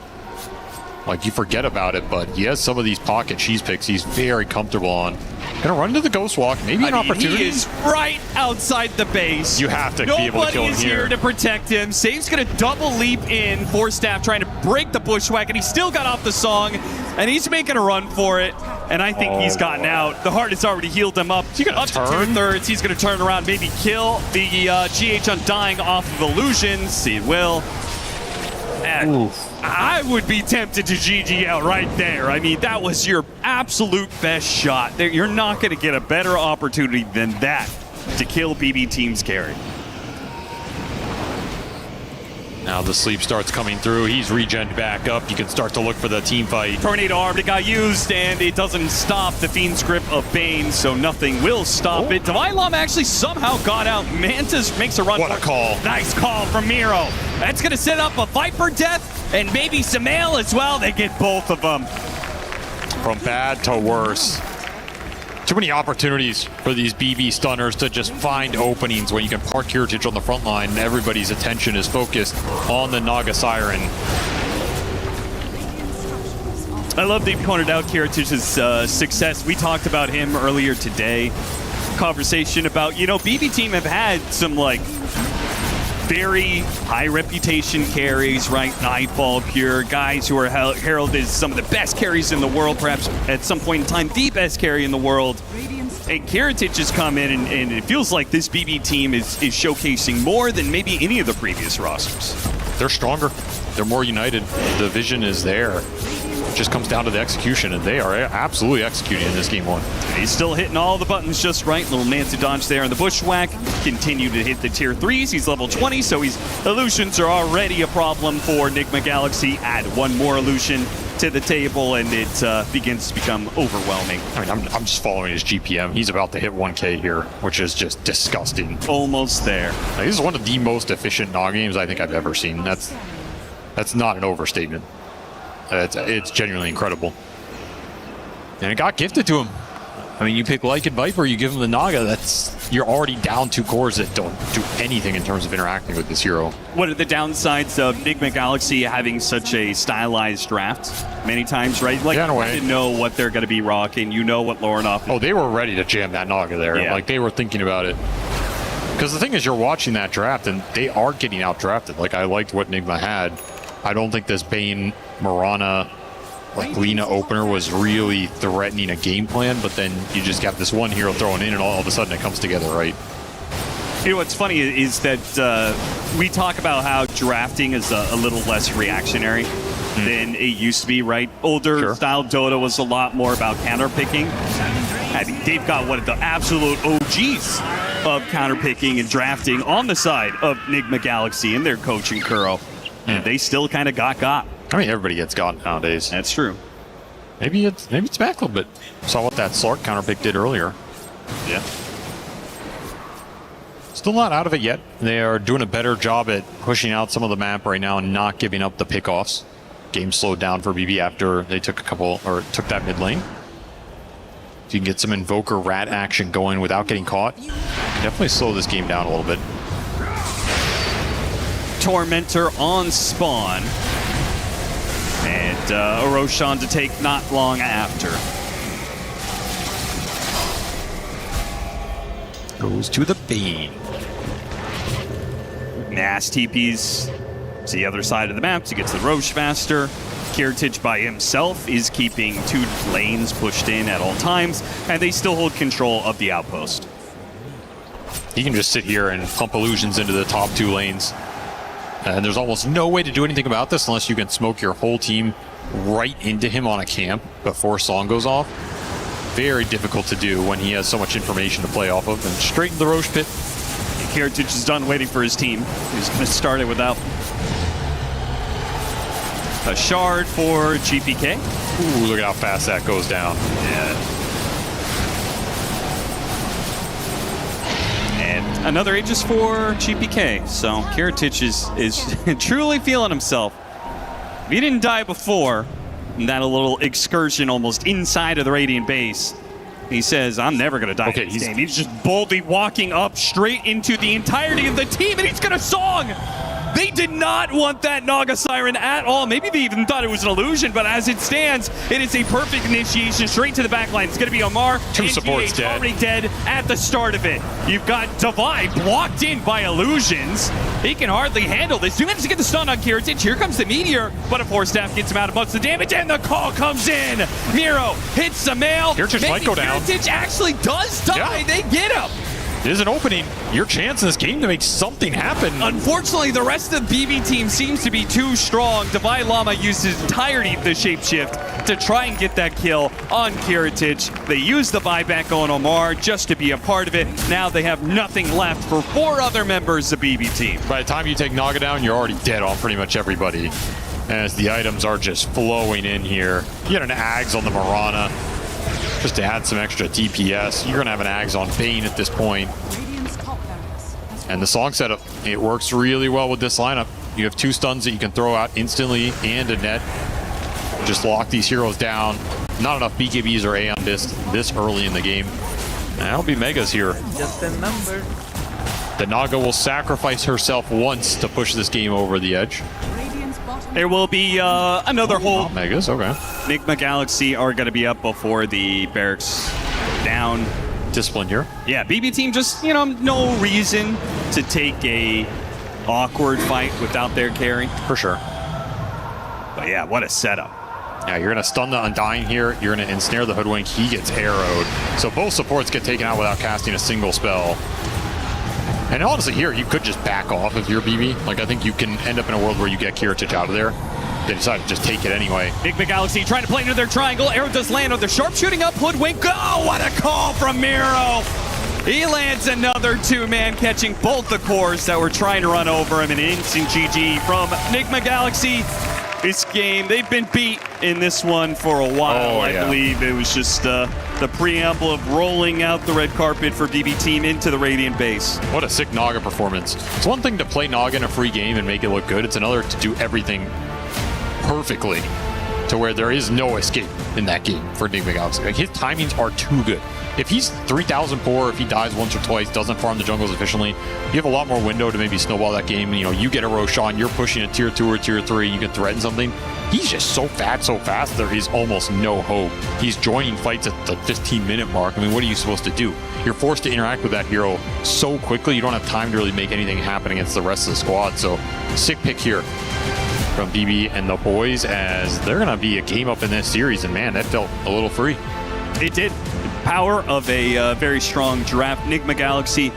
Like, you forget about it, but he has some of these pocket cheese picks he's very comfortable on. Gonna run into the Ghost Walk, maybe an opportunity. He is right outside the base. You have to be able to kill him Nobody is here. here to protect him. Save's gonna double leap in for Staff, trying to break the bushwhack, and he still got off the song, and he's making a run for it. And I think he's gotten out. The heart has already healed him up. Up to 2/3. He's gonna turn around, maybe kill the GH Undying off of Illusions. He will. And I would be tempted to GG out right there. I mean, that was your absolute best shot. You're not going to get a better opportunity than that to kill BB Team's carry. Now the sleep starts coming through. He's regened back up. You can start to look for the team fight. Tornado Arm, it got used, and it doesn't stop the Fiend's Grip of Bane, so nothing will stop it. Divine Llama actually somehow got out. Mantis makes a run. What a call. Nice call from Miro. That's going to set up a Viper death, and maybe Samael as well. They get both of them. From bad to worse. Too many opportunities for these BB stunners to just find openings when you can park Kiritich on the front line and everybody's attention is focused on the Naga Siren. I love that you pointed out Kiritich's success. We talked about him earlier today. Conversation about, BB Team have had some, very high reputation carries, right? Nightfall, Pure, guys who are heralded as some of the best carries in the world, perhaps at some point in time, the best carry in the world. And Kiritich has come in, and it feels like this BB Team is showcasing more than maybe any of the previous rosters. They're stronger. They're more united. The vision is there. It just comes down to the execution, and they are absolutely executing in this game one. He's still hitting all the buttons just right. Little Manta dodge there on the bushwhack. Continue to hit the tier 3s. He's level 20, so illusions are already a problem for Enigma Galaxy. Add one more illusion to the table, and it begins to become overwhelming. I mean, I'm just following his GPM. He's about to hit 1K here, which is just disgusting. Almost there. This is one of the most efficient Nog games I think I've ever seen. That's not an overstatement. It's genuinely incredible. And it got gifted to him. I mean, you pick Lycan Viper, you give him the Naga, you're already down 2 cores that don't do anything in terms of interacting with this hero. What are the downsides of Enigma Galaxy having such a stylized draft many times, right? Like, you didn't know what they're going to be rocking. You know what Lornoff is. Oh, they were ready to jam that Naga there. Yeah. Like, they were thinking about it. Because the thing is, you're watching that draft, and they are getting out-drafted. Like, I liked what Enigma had. I don't think this Bane, Mirana, Lina opener was really threatening a game plan, but then you just got this one hero thrown in, and all of a sudden it comes together, right? You know what's funny is that we talk about how drafting is a little less reactionary than it used to be, right? Older style Dota was a lot more about counterpicking. I mean, they've got one of the absolute OGs of counterpicking and drafting on the side of Enigma Galaxy and their coach in Kuro. And they still kind of got. I mean, everybody gets got nowadays. That's true. Maybe it's back a little bit. Saw what that Slark counterpick did earlier. Yeah. Still not out of it yet. They are doing a better job at pushing out some of the map right now and not giving up the pickoffs. Game slowed down for BB after they took took that mid lane. If you can get some Invoker Rat action going without getting caught, definitely slow this game down a little bit. Tormentor on spawn. And Roshan to take not long after. Goes to the Bane. Nass TPs to the other side of the map to get to the Roche faster. Kiritich by himself is keeping 2 lanes pushed in at all times, and they still hold control of the outpost. He can just sit here and pump illusions into the top 2 lanes. And there's almost no way to do anything about this unless you can smoke your whole team right into him on a camp before song goes off. Very difficult to do when he has so much information to play off of. And straight into the Roche pit. Kiritich is done waiting for his team. He's going to start it without a shard for GPK. Ooh, look at how fast that goes down. Yeah. And another Aegis for GPK. So Kiritich is truly feeling himself. If he didn't die before, that a little excursion almost inside of the Radiant base, He says, I'm never going to die in this game. He's just boldly walking up straight into the entirety of the team, and he's going to song. They did not want that Naga Siren at all. Maybe they even thought it was an illusion, but as it stands, it is a perfect initiation straight to the back line. It's going to be Omar. Two supports dead. Already dead at the start of it. You've got Divide blocked in by illusions. He can hardly handle this. 2 minutes to get the stun on Kiritich. Here comes the Meteor, but a Force Staff gets him out of most of the damage, and the call comes in. Miro hits the mail. Kiritich might go down. Kiritich actually does die. Yeah. They get him. There's an opening. Your chance in this game to make something happen. Unfortunately, the rest of the BB team seems to be too strong. Divide Llama used his entirety of the shapeshift to try and get that kill on Kiritich. They used the buyback on Omar just to be a part of it. Now they have nothing left for 4 other members of the BB team. By the time you take Naga down, you're already dead on pretty much everybody. As the items are just flowing in here. You get an Ags on the Mirana. Just to add some extra DPS. You're going to have an Ags on Bane at this point. And the song setup, it works really well with this lineup. You have 2 stuns that you can throw out instantly and a net. Just lock these heroes down. Not enough BKBs or Aeon this early in the game. And that'll be Megas here. Just a number. The Naga will sacrifice herself once to push this game over the edge. There will be another hold. Megas, okay. Nigma Galaxy are going to be up before the barracks down. Discipline here. Yeah, BB team just, no reason to take a awkward fight without their carry. For sure. But yeah, what a setup. Yeah, you're going to stun the Undying here. You're going to ensnare the Hoodwink. He gets arrowed. So both supports get taken out without casting a single spell. And honestly, here, you could just back off if you're BB. Like, I think you can end up in a world where you get Kiritich out of there. They decide to just take it anyway. Nigma Galaxy trying to play into their triangle. Arrow does land on their sharpshooting up. Hoodwink. Oh, what a call from Miro. He lands another 2-man, catching both the cores that were trying to run over him. An instant GG from Nigma Galaxy. This game, they've been beat in this one for a while. I believe it was just the preamble of rolling out the red carpet for BB team into the Radiant base. What a sick Naga performance. It's one thing to play Naga in a free game and make it look good. It's another to do everything perfectly to where there is no escape in that game for Nigma Galaxy. Like, his timings are too good. If he's 3,000 poor, if he dies once or twice, doesn't farm the jungles efficiently, you have a lot more window to maybe snowball that game. You get a Roshan, you're pushing a tier 2 or tier 3, you can threaten something. He's just so fast, there is almost no hope. He's joining fights at the 15-minute mark. I mean, what are you supposed to do? You're forced to interact with that hero so quickly, you don't have time to really make anything happen against the rest of the squad. So, sick pick here from BB and the boys, as they're going to be a game up in this series. And man, that felt a little free. It did. Power of a very strong draft. Nigma Galaxy,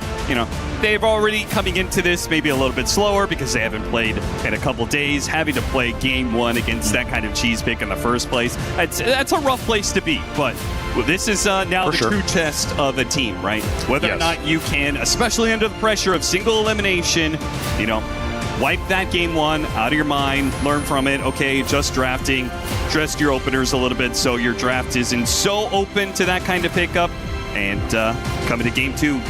they've already coming into this maybe a little bit slower because they haven't played in a couple days. Having to play game 1 against that kind of cheese pick in the first place, that's a rough place to be. But this is now the true test of a team, right? Whether or not you can, especially under the pressure of single elimination, wipe that game 1 out of your mind, learn from it. Okay, just drafting, dress your openers a little bit so your draft isn't so open to that kind of pickup. And coming to game 2,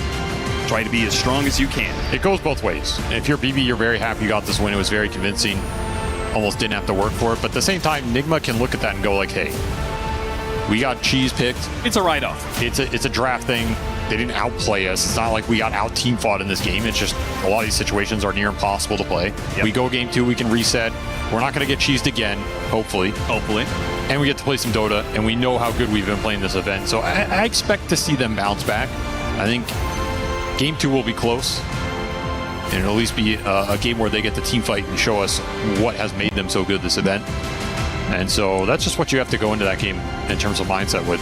try to be as strong as you can. It goes both ways. If you're BB, you're very happy you got this win. It was very convincing. Almost didn't have to work for it. But at the same time, Nigma can look at that and go like, hey, we got cheese picked. It's a write-off. It's a draft thing. They didn't outplay us. It's not like we got out-team fought in this game. It's just a lot of these situations are near impossible to play. Yep. We go game 2, we can reset. We're not going to get cheesed again, hopefully. And we get to play some Dota, and we know how good we've been playing this event. So I expect to see them bounce back. I think game 2 will be close. And it'll at least be a game where they get the team fight and show us what has made them so good this event. And so that's just what you have to go into that game in terms of mindset with.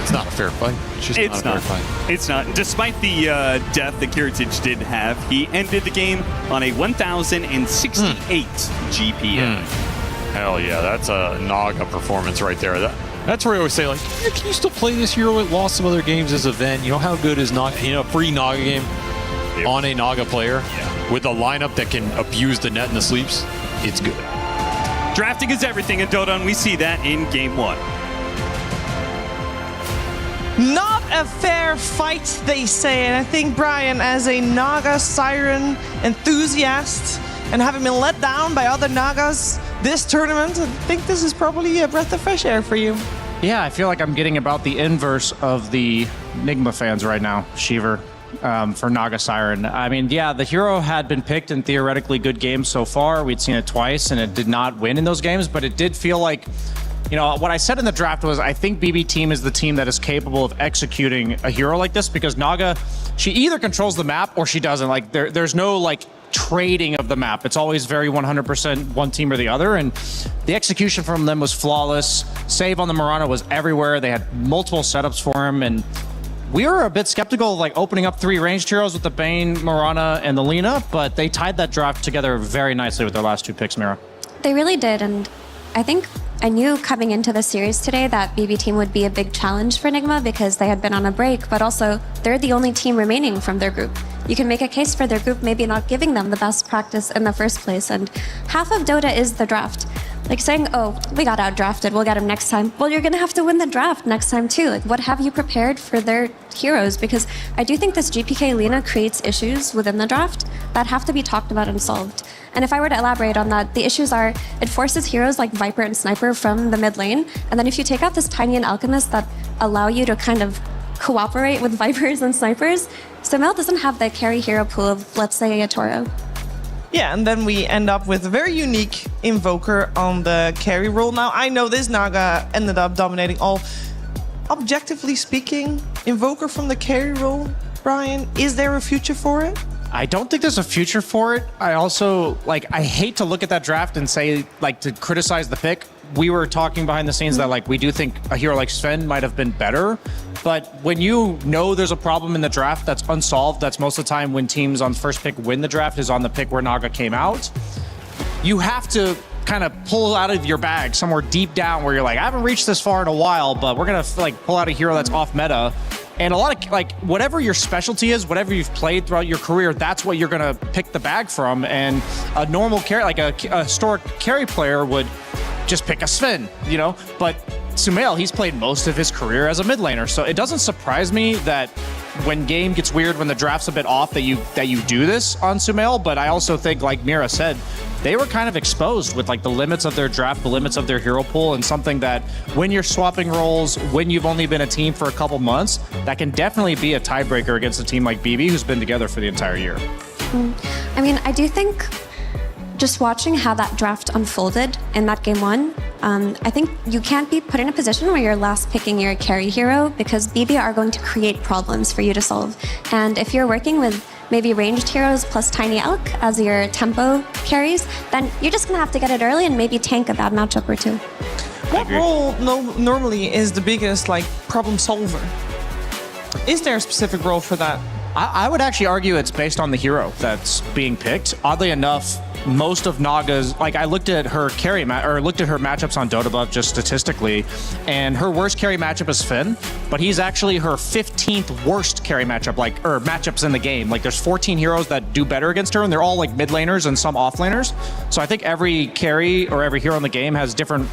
It's not a fair fight. It's not a fair fight. It's not. Despite the death that Kiritich did have, he ended the game on a 1,068 GPM. Hell yeah, that's a Naga performance right there. That's where I always say, like, can you still play this hero? It lost some other games this event. How good is Naga in a free Naga game on a Naga player with a lineup that can abuse the net and the sleeps? It's good. Drafting is everything in Dota, and we see that in game 1. Not a fair fight, they say. And I think, Brian, as a Naga Siren enthusiast and having been let down by other Nagas this tournament, I think this is probably a breath of fresh air for you. Yeah, I feel like I'm getting about the inverse of the Nigma fans right now, Shiver, for Naga Siren. I mean, yeah, the hero had been picked in theoretically good games so far. We'd seen it twice, and it did not win in those games, but it did feel like, you know, what I said in the draft was I think BB Team is the team that is capable of executing a hero like this, because Naga, she either controls the map or she doesn't. Like, there's no, like, trading of the map. It's always very 100% one team or the other, and the execution from them was flawless. Save on the Mirana was everywhere. They had multiple setups for him, and we were a bit skeptical of like opening up 3 ranged heroes with the Bane, Mirana, and the Lina, but they tied that draft together very nicely with their last 2 picks, Mira. They really did, and I think I knew coming into the series today that BB Team would be a big challenge for Nigma because they had been on a break, but also they're the only team remaining from their group. You can make a case for their group maybe not giving them the best practice in the first place, and half of Dota is the draft. Like saying, oh, we got outdrafted, we'll get him next time. Well, you're gonna have to win the draft next time too. Like, what have you prepared for their heroes? Because I do think this GPK Lina creates issues within the draft that have to be talked about and solved. And if I were to elaborate on that, the issues are it forces heroes like Viper and Sniper from the mid lane. And then if you take out this Tiny and Alchemist that allow you to kind of cooperate with Vipers and Snipers, Sumail doesn't have the carry hero pool of, let's say, a Toro. Yeah, and then we end up with a very unique Invoker on the carry role. Now, I know this Naga ended up dominating all. Objectively speaking, Invoker from the carry role, Brian, is there a future for it? I don't think there's a future for it. I also, like, I hate to look at that draft and say, like, to criticize the pick. We were talking behind the scenes that, like, we do think a hero like Sven might have been better. But when you know there's a problem in the draft that's unsolved, that's most of the time when teams on first pick win the draft is on the pick where Naga came out, you have to kind of pull out of your bag somewhere deep down where you're like, I haven't reached this far in a while, but we're going to, like, pull out a hero that's off meta. And a lot of, like, whatever your specialty is, whatever you've played throughout your career, that's what you're going to pick the bag from. And a normal carry, like a historic carry player would just pick a Sven, you know? But Sumail, he's played most of his career as a mid laner. So it doesn't surprise me that when game gets weird, when the draft's a bit off, that you do this on Sumail. But I also think, like Mira said, they were kind of exposed with like the limits of their draft, the limits of their hero pool, and something that when you're swapping roles, when you've only been a team for a couple months, that can definitely be a tiebreaker against a team like BB, who's been together for the entire year. I mean, I do think just watching how that draft unfolded in that game 1, I think you can't be put in a position where you're last picking your carry hero because BB are going to create problems for you to solve. And if you're working with maybe ranged heroes plus Tiny Elk as your tempo carries, then you're just gonna have to get it early and maybe tank a bad matchup or 2. What role normally is the biggest like problem solver? Is there a specific role for that? I would actually argue it's based on the hero that's being picked. Oddly enough, most of Naga's, like I looked at her matchups on Dota Buff just statistically, and her worst carry matchup is Finn, but he's actually her 15th worst carry matchup, or matchups in the game. Like there's 14 heroes that do better against her, and they're all like mid laners and some off laners. So I think every carry or every hero in the game has different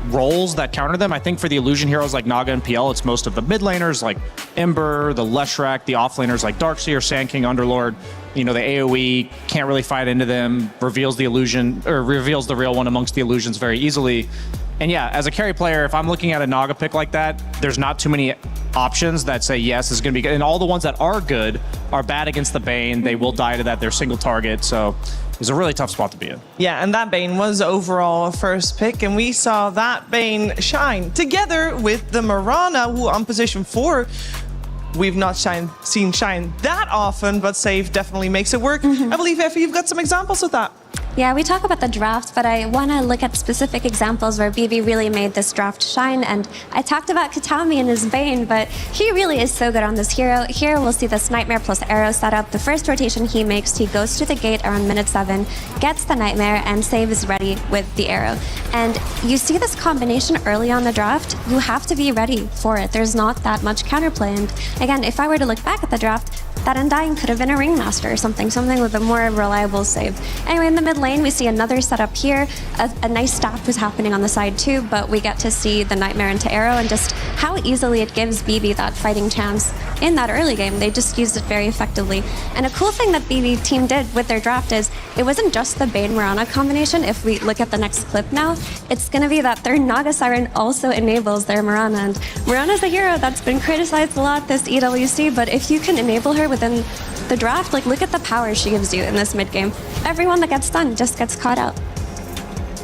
roles that counter them. I think for the illusion heroes like Naga and PL, it's most of the mid laners like Ember, the Leshrac, the off laners like Darkseer, Sand King, Underlord. You know, the AoE can't really fight into them, reveals the illusion, or reveals the real one amongst the illusions very easily. And yeah, as a carry player, if I'm looking at a Naga pick like that, there's not too many options that say, yes, this is going to be good. And all the ones that are good are bad against the Bane. They will die to that. They're single target. So it's a really tough spot to be in. Yeah, and that Bane was overall a first pick, and we saw that Bane shine together with the Mirana, who on position 4, we've not seen shine that often, but Save definitely makes it work. I believe, Effie, you've got some examples of that. Yeah, we talk about the draft, but I want to look at specific examples where BB really made this draft shine. And I talked about Katami and his Bane, but he really is so good on this hero. Here we'll see this Nightmare plus Arrow setup. The first rotation he makes, he goes to the gate around minute 7, gets the Nightmare, and Save is ready with the Arrow. And you see this combination early on the draft, you have to be ready for it. There's not that much counterplay. And again, if I were to look back at the draft, that Undying could have been a Ringmaster or something with a more reliable save. Anyway, in the mid lane, we see another setup here. A nice staff was happening on the side too, but we get to see the Nightmare into Arrow and just how easily it gives BB that fighting chance in that early game. They just used it very effectively. And a cool thing that BB team did with their draft is it wasn't just the Bane-Mirana combination. If we look at the next clip now, it's going to be that their Naga Siren also enables their Mirana. And Mirana's a hero that's been criticized a lot this EWC, but if you can enable her within the draft, like look at the power she gives you in this mid game. Everyone that gets stunned just gets caught out.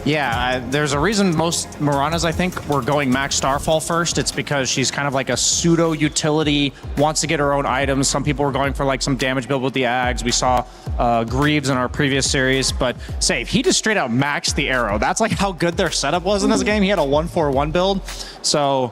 Yeah, there's a reason most Miranas, I think, were going max Starfall first. It's because she's kind of like a pseudo utility, wants to get her own items. Some people were going for like some damage build with the Ags. We saw Greaves in our previous series, but Save, he just straight out maxed the Arrow. That's like how good their setup was in this game. He had a 1-4-1 build. So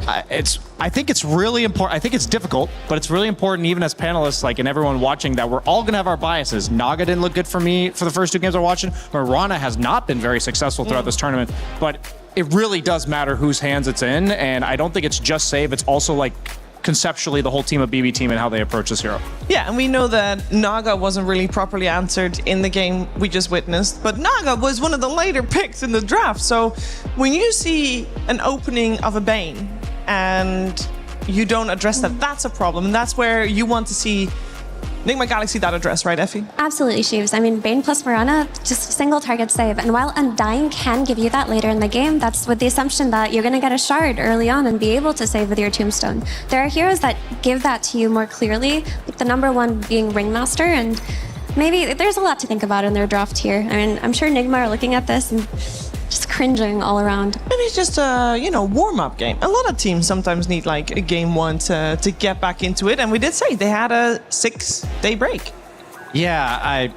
I think it's really important. I think it's difficult, but it's really important, even as panelists, like, and everyone watching, that we're all going to have our biases. Naga didn't look good for me for the first two games I'm watching. Mirana has not been very successful throughout this tournament, but it really does matter whose hands it's in, and I don't think it's just Save. It's also like conceptually the whole team of BB team and how they approach this hero. Yeah, and we know that Naga wasn't really properly answered in the game we just witnessed, but Naga was one of the later picks in the draft. So when you see an opening of a Bane and you don't address that, that's a problem. And that's where you want to see Nigma Galaxy that address, right, Effie? Absolutely, Sheaves. I mean, Bane plus Mirana, just single target save. And while Undying can give you that later in the game, that's with the assumption that you're going to get a shard early on and be able to save with your Tombstone. There are heroes that give that to you more clearly, like the number one being Ringmaster, and maybe there's a lot to think about in their draft here. I mean, I'm sure Nigma are looking at this and just cringing all around. And it's just a, warm-up game. A lot of teams sometimes need like a game one to get back into it. And we did say they had a 6-day break. Yeah,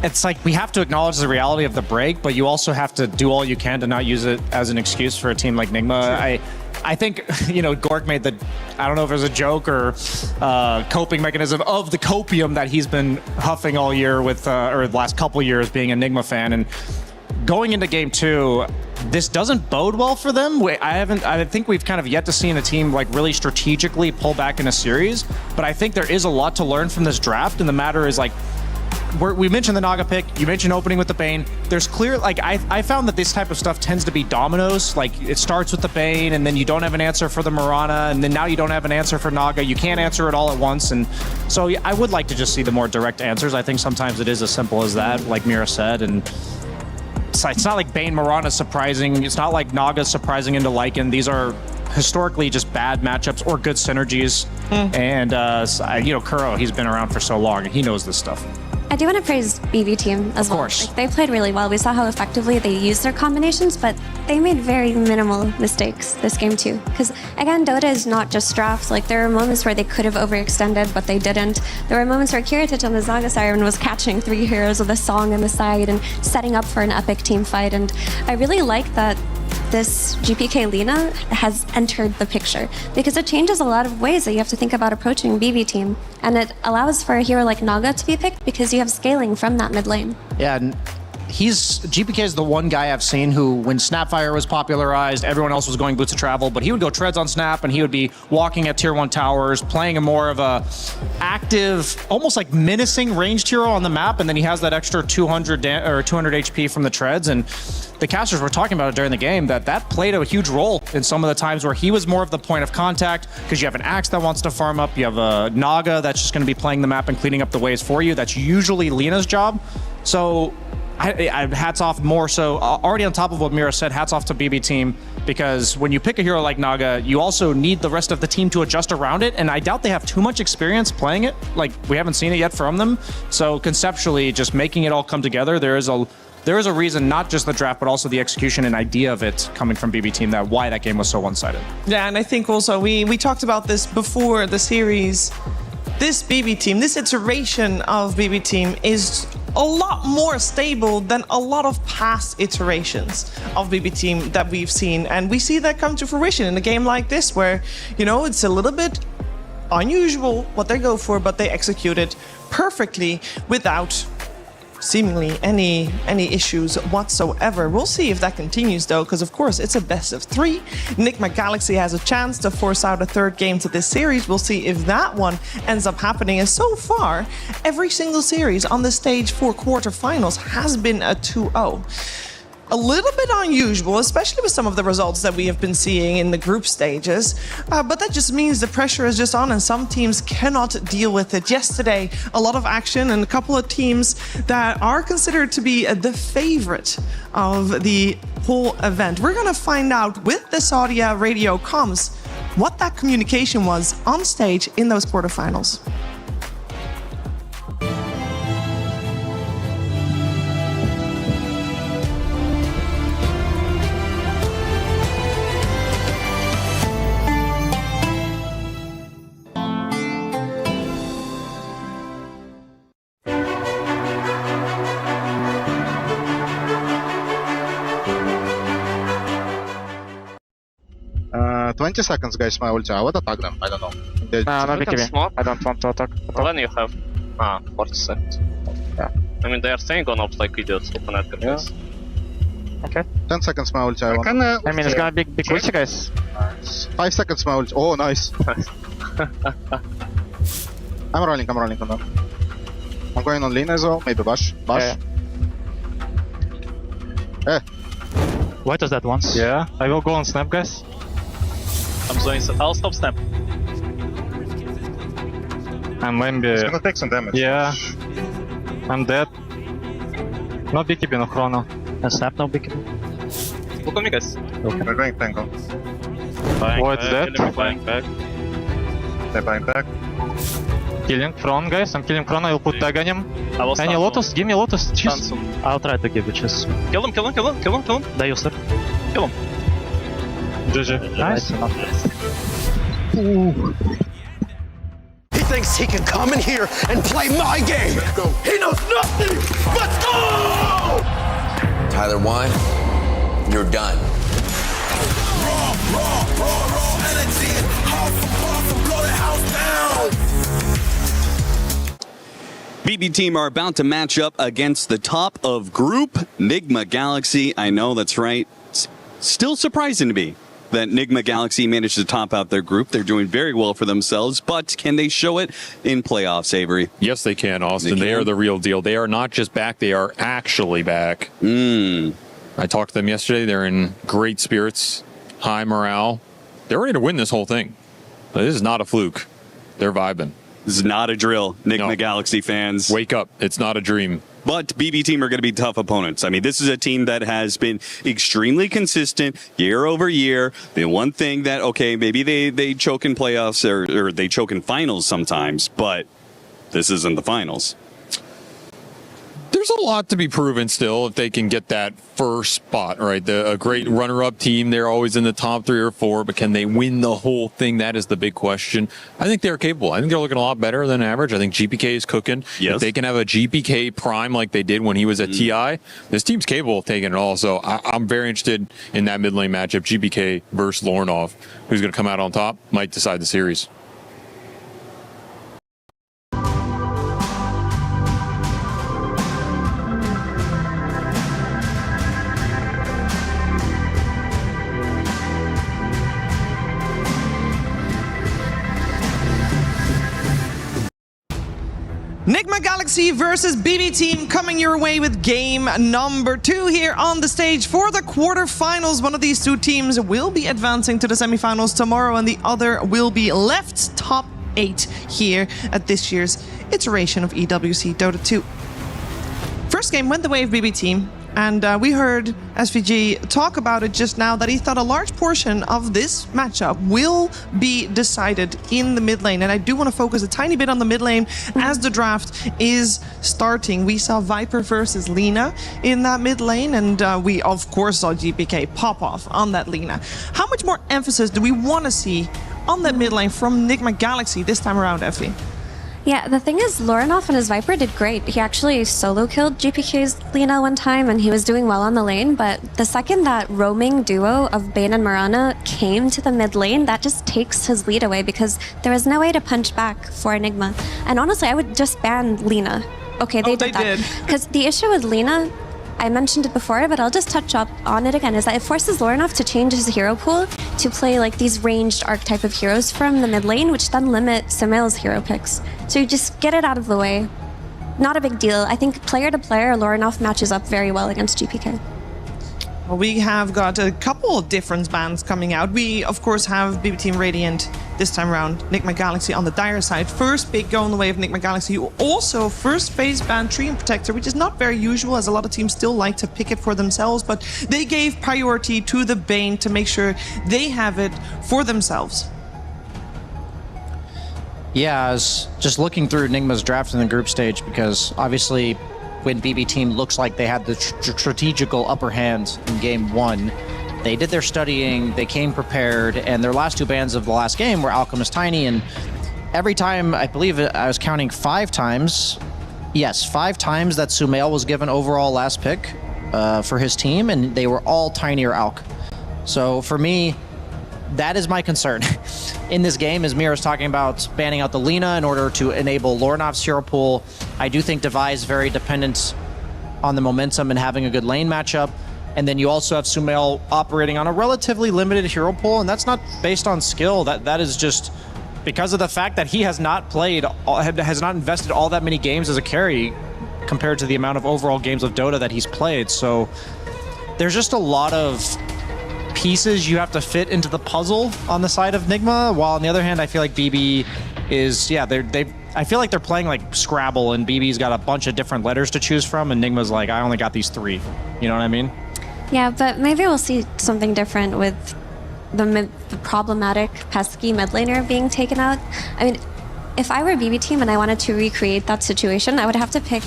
it's like we have to acknowledge the reality of the break, but you also have to do all you can to not use it as an excuse for a team like Nigma. Sure. I think, Gork made I don't know if it was a joke or coping mechanism of the copium that he's been huffing all year with, or the last couple years being a Nigma fan. And going into game two, this doesn't bode well for them. I think we've kind of yet to see a team like really strategically pull back in a series, but I think there is a lot to learn from this draft, and the matter is like, we mentioned the Naga pick, you mentioned opening with the Bane. There's clear, like, I found that this type of stuff tends to be dominoes. Like, it starts with the Bane, and then you don't have an answer for the Mirana, and then now you don't have an answer for Naga. You can't answer it all at once, and so I would like to just see the more direct answers. I think sometimes it is as simple as that, like Mira said, and it's not like Bane Mirana surprising. It's not like Naga surprising into Lycan. These are historically just bad matchups or good synergies. And, Kuro, he's been around for so long, and he knows this stuff. I do want to praise BB team as well. Of course. Like, they played really well. We saw how effectively they used their combinations, but they made very minimal mistakes this game too. Because again, Dota is not just drafts. Like, there were moments where they could have overextended, but they didn't. There were moments where Kiritich on the Naga Siren was catching 3 heroes with a song on the side and setting up for an epic team fight. And I really like that this GPK Lina has entered the picture, because it changes a lot of ways that you have to think about approaching BB team, and it allows for a hero like Naga to be picked because you have scaling from that mid lane. Yeah, and GPK is the one guy I've seen who, when Snapfire was popularized, everyone else was going Boots of Travel, but he would go treads on Snap, and he would be walking at tier 1 towers, playing a more of a active, almost like menacing ranged hero on the map, and then he has that extra 200 HP from the treads. And the casters were talking about it during the game, that played a huge role in some of the times where he was more of the point of contact, because you have an Axe that wants to farm up, you have a Naga that's just going to be playing the map and cleaning up the waves for you. That's usually Lina's job. So I hats off more so, already on top of what Mira said, hats off to BB team, because when you pick a hero like Naga, you also need the rest of the team to adjust around it, and I doubt they have too much experience playing it. Like, we haven't seen it yet from them. So conceptually, just making it all come together, there is a reason, not just the draft, but also the execution and idea of it coming from BB team, why that game was so one-sided. Yeah, and I think also we talked about this before the series. This BB team, this iteration of BB team is a lot more stable than a lot of past iterations of BB team that we've seen. And we see that come to fruition in a game like this, where, it's a little bit unusual what they go for, but they execute it perfectly without seemingly any issues whatsoever. We'll see if that continues though, because of course it's a best of 3. Nigma Galaxy has a chance to force out a third game to this series. We'll see if that one ends up happening. And so far, every single series on the stage for quarterfinals has been a 2-0. A little bit unusual, especially with some of the results that we have been seeing in the group stages. But that just means the pressure is just on and some teams cannot deal with it. Yesterday, a lot of action and a couple of teams that are considered to be the favorite of the whole event. We're going to find out with the Saudi radio comms what that communication was on stage in those quarterfinals. Uh, 20 seconds, guys, my ulti. I would attack them. I don't know. No big smoke. I don't want to attack. When you have 40 seconds. Yeah. I mean, they are staying on ops like idiots. Open at guys. Okay. 10 seconds, my ulti. I mean, it's gonna be big ulti, guys. 5 seconds, my ulti. Oh, nice. I'm rolling on them. I'm going on lane as well. Maybe Bash. Yeah. Eh. Why does that once? Yeah. I will go on snap, guys. I'm going. I'll stop snap. I'm maybe. It's gonna take some damage. Yeah. I'm dead. No BKB, no chrono. And snap, no BKB. Look on me, guys. Okay. We're going tango. What's that? Buying back. They're buying back. Killing Chron, guys. I'm killing Chron. I'll put tag on him. I will Any Lotus? Give me Lotus. Cheese. Stun I'll try to give you cheese. Kill him. Dаю, sir. Kill him. GG. Nice. He thinks he can come in here and play my game. Let's go. He knows nothing. Let's go! Tyler 1, you're done. Raw energy. House of blow the house down. BB team are about to match up against the top of group, Nigma Galaxy. I know, that's right. Still surprising to me that Nigma Galaxy managed to top out their group. They're doing very well for themselves, but can they show it in playoffs, Avery? Yes, they can, Austin. They are the real deal. They are not just back, they are actually back. I talked to them yesterday. They're in great spirits, high morale. They're ready to win this whole thing. But this is not a fluke. They're vibing. This is not a drill, Nigma Galaxy fans. Wake up. It's not a dream. But BB team are going to be tough opponents. I mean, this is a team that has been extremely consistent year over year. The one thing that, okay, maybe they choke in playoffs or they choke in finals sometimes, but this isn't the finals. There's a lot to be proven still if they can get that first spot, right? A great runner-up team, they're always in the top 3 or 4, but can they win the whole thing? That is the big question. I think they're capable. I think they're looking a lot better than average. I think GPK is cooking. Yes. If they can have a GPK prime like they did when he was at TI, this team's capable of taking it all. So I'm very interested in that mid lane matchup, GPK versus Lornov. Who's going to come out on top might decide the series. Nigma Galaxy versus BB Team coming your way with game number 2 here on the stage for the quarterfinals. One of these two teams will be advancing to the semifinals tomorrow and the other will be left top 8 here at this year's iteration of EWC Dota 2. First game went the way of BB Team. And we heard SVG talk about it just now, that he thought a large portion of this matchup will be decided in the mid lane. And I do want to focus a tiny bit on the mid lane as the draft is starting. We saw Viper versus Lina in that mid lane, and we of course saw GPK pop off on that Lina. How much more emphasis do we want to see on that mid lane from Nigma Galaxy this time around, Effie? Yeah, the thing is, Lorenov and his Viper did great. He actually solo killed GPK's Lina one time, and he was doing well on the lane, but the second that roaming duo of Bane and Marana came to the mid lane, that just takes his lead away because there was no way to punch back for Enigma. And honestly, I would just ban Lina Okay, they did that. Because the issue with Lina, I mentioned it before, but I'll just touch up on it again, is that it forces Lorinov to change his hero pool to play like these ranged archetype of heroes from the mid lane, which then limit Sumail's hero picks. So you just get it out of the way. Not a big deal. I think player to player, Lorinov matches up very well against GPK. Well, we have got a couple of different bans coming out. We, of course, have BB Team Radiant this time around. Nigma Galaxy on the dire side. First pick going the way of Nigma Galaxy. Also, first phase ban Treant Protector, which is not very usual, as a lot of teams still like to pick it for themselves. But they gave priority to the Bane to make sure they have it for themselves. Yeah, I was just looking through Nigma's draft in the group stage, because obviously when BB Team looks like they had the strategical upper hand in game 1, they did their studying, they came prepared, and their last 2 bans of the last game were Alchemist Tiny, and every time, I believe I was counting 5 times, yes, 5 times that Sumail was given overall last pick for his team, and they were all Tiny or Alch. So for me, that is my concern in this game, as Mira's talking about banning out the Lina in order to enable Lorinov's hero pool. I do think Devi is very dependent on the momentum and having a good lane matchup. And then you also have Sumail operating on a relatively limited hero pool, and that's not based on skill. That is just because of the fact that he has not invested all that many games as a carry compared to the amount of overall games of Dota that he's played. So there's just a lot of pieces you have to fit into the puzzle on the side of Nigma, while on the other hand, I feel like BB is, yeah, I feel like they're playing like Scrabble, and BB's got a bunch of different letters to choose from, and Nigma's like, I only got these 3. You know what I mean? Yeah, but maybe we'll see something different with the problematic, pesky mid laner being taken out. I mean, if I were BB Team and I wanted to recreate that situation, I would have to pick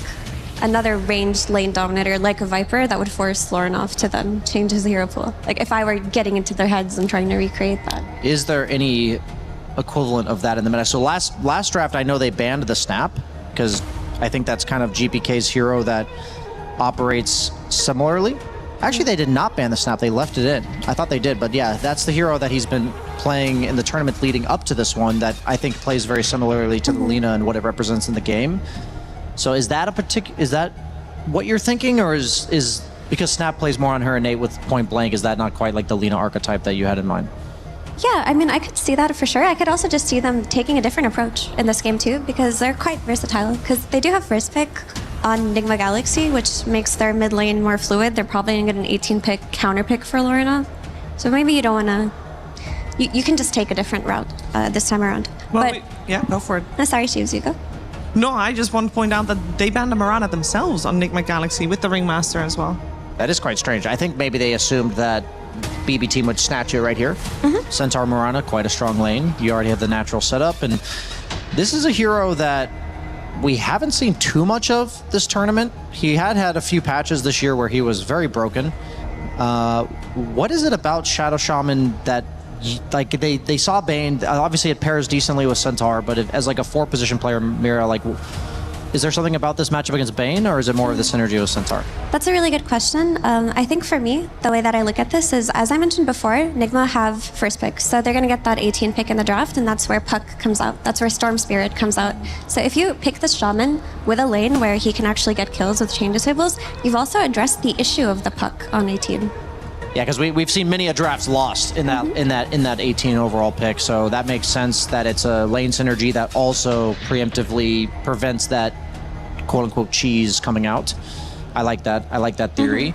another ranged lane dominator like a Viper that would force Lorinov to then change his hero pool. Like if I were getting into their heads and trying to recreate that. Is there any equivalent of that in the meta? So last draft, I know they banned the snap, because I think that's kind of GPK's hero that operates similarly. Actually, they did not ban the snap. They left it in. I thought they did, but yeah, that's the hero that he's been playing in the tournament leading up to this one that I think plays very similarly to the Lina and what it represents in the game. So is that what you're thinking, or is because Snap plays more on her innate with point blank, is that not quite like the Lina archetype that you had in mind? Yeah, I mean, I could see that for sure. I could also just see them taking a different approach in this game too, because they're quite versatile. Because they do have first pick on Nigma Galaxy, which makes their mid lane more fluid. They're probably going to get an 18 pick counter pick for Lorinov. So maybe you don't want to... You can just take a different route this time around. Well, yeah, go for it. No, sorry, Sheaves, you go. No, I just want to point out that they banned the Mirana themselves on Nigma Galaxy with the Ringmaster as well. That is quite strange. I think maybe they assumed that BB Team would snatch it right here. Centaur Mirana, quite a strong lane. You already have the natural setup, and this is a hero that we haven't seen too much of this tournament. He had a few patches this year where he was very broken. What is it about Shadow Shaman that, like, they saw Bane, obviously it pairs decently with Centaur, but as like a 4-position player, Mira, like, is there something about this matchup against Bane, or is it more of the synergy with Centaur? That's a really good question. I think for me, the way that I look at this is, as I mentioned before, Nigma have first pick, so they're going to get that 18 pick in the draft, and that's where Puck comes out. That's where Storm Spirit comes out. So if you pick this Shaman with a lane where he can actually get kills with chain disables, you've also addressed the issue of the Puck on 18. Yeah, because we've seen many a drafts lost in that 18 overall pick, so that makes sense that it's a lane synergy that also preemptively prevents that quote-unquote cheese coming out. I like that theory.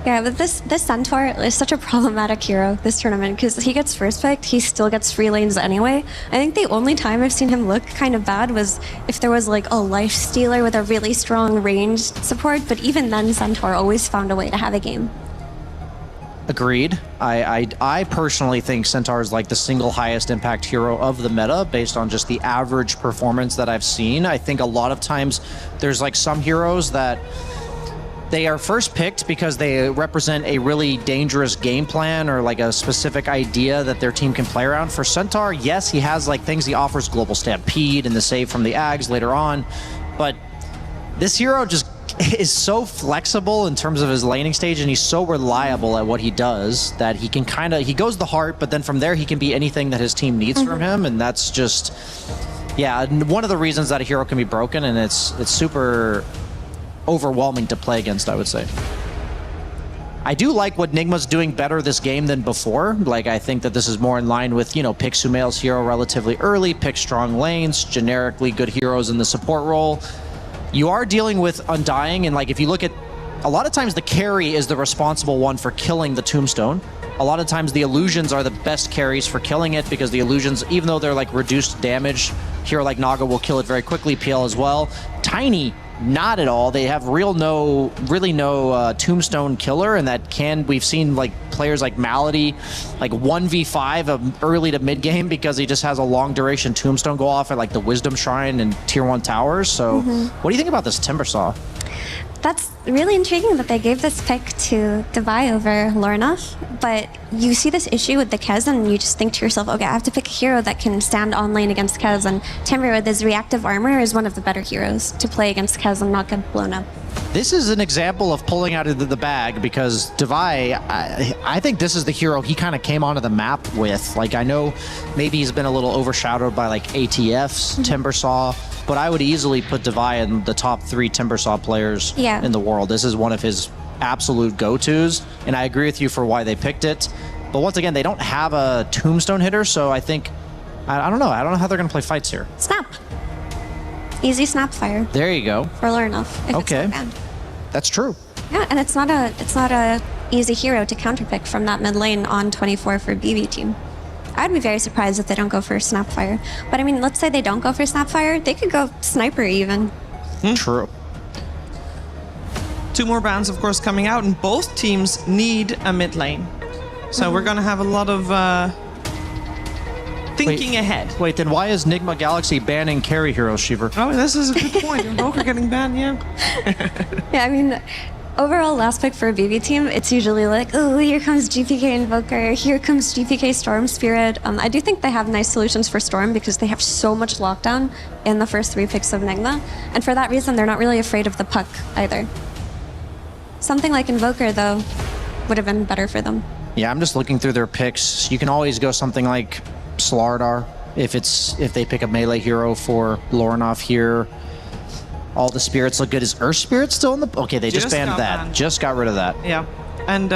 Yeah, but this Centaur is such a problematic hero this tournament, because he gets first picked, he still gets free lanes anyway. I think the only time I've seen him look kind of bad was if there was like a life stealer with a really strong ranged support, but even then Centaur always found a way to have a game. Agreed. I personally think Centaur is like the single highest impact hero of the meta based on just the average performance that I've seen. I think a lot of times there's like some heroes that they are first picked because they represent a really dangerous game plan or like a specific idea that their team can play around. For Centaur, yes, he has like things. He offers Global Stampede and the save from the Ags later on, but this hero just is so flexible in terms of his laning stage, and he's so reliable at what he does that he can he goes the heart, but then from there he can be anything that his team needs from him, and that's just, Yeah, and one of the reasons that a hero can be broken, and it's super overwhelming to play against, I would say. I do like what Nigma's doing better this game than before. Like, I think that this is more in line with, you know, pick Sumail's hero relatively early, pick strong lanes, generically good heroes in the support role. You are dealing with Undying, and like if you look at, a lot of times the carry is the responsible one for killing the Tombstone. A lot of times the illusions are the best carries for killing it, because the illusions, even though they're like reduced damage, hero like Naga will kill it very quickly, PL as well. Tiny, not at all. They have really no Tombstone killer, and that we've seen like players like Malady, like 1v5 early to mid game, because he just has a long duration Tombstone go off at like the Wisdom Shrine and Tier 1 towers. So what do you think about this Timbersaw? That's really intriguing that they gave this pick to Devi over Lornoff, but you see this issue with the Kez and you just think to yourself, okay, I have to pick a hero that can stand on lane against Kez, and Timber with his reactive armor is one of the better heroes to play against Kez and not get blown up. This is an example of pulling out of the bag, because Devi, I think this is the hero he kind of came onto the map with. Like, I know maybe he's been a little overshadowed by like ATFs, Timbersaw, but I would easily put Devi in the top 3 Timbersaw players in the world. This is one of his absolute go-tos, and I agree with you for why they picked it. But once again, they don't have a Tombstone hitter, so I think, I don't know how they're going to play fights here. Snap. Easy snap fire. There you go. For Lornoff. Okay. That's true. Yeah, and it's not a easy hero to counterpick from that mid lane on 24 for BB team. I'd be very surprised if they don't go for Snapfire. But I mean, let's say they don't go for Snapfire, they could go Sniper even. True. 2 more bans, of course, coming out, and both teams need a mid lane. So we're going to have a lot of thinking ahead. Wait, then why is Nigma Galaxy banning carry heroes, Shiver? Oh, this is a good point. Invoker getting banned, yeah. Yeah, I mean, overall last pick for a BB team, it's usually like, oh, here comes GPK Invoker, here comes GPK Storm Spirit. I do think they have nice solutions for Storm, because they have so much lockdown in the first 3 picks of Nigma, and for that reason, they're not really afraid of the puck either. Something like Invoker, though, would have been better for them. Yeah, I'm just looking through their picks. You can always go something like Slardar if they pick a melee hero for Lornoff here. All the spirits look good. Is Earth Spirit still in the... Okay, they just banned that. Just got rid of that. Yeah. And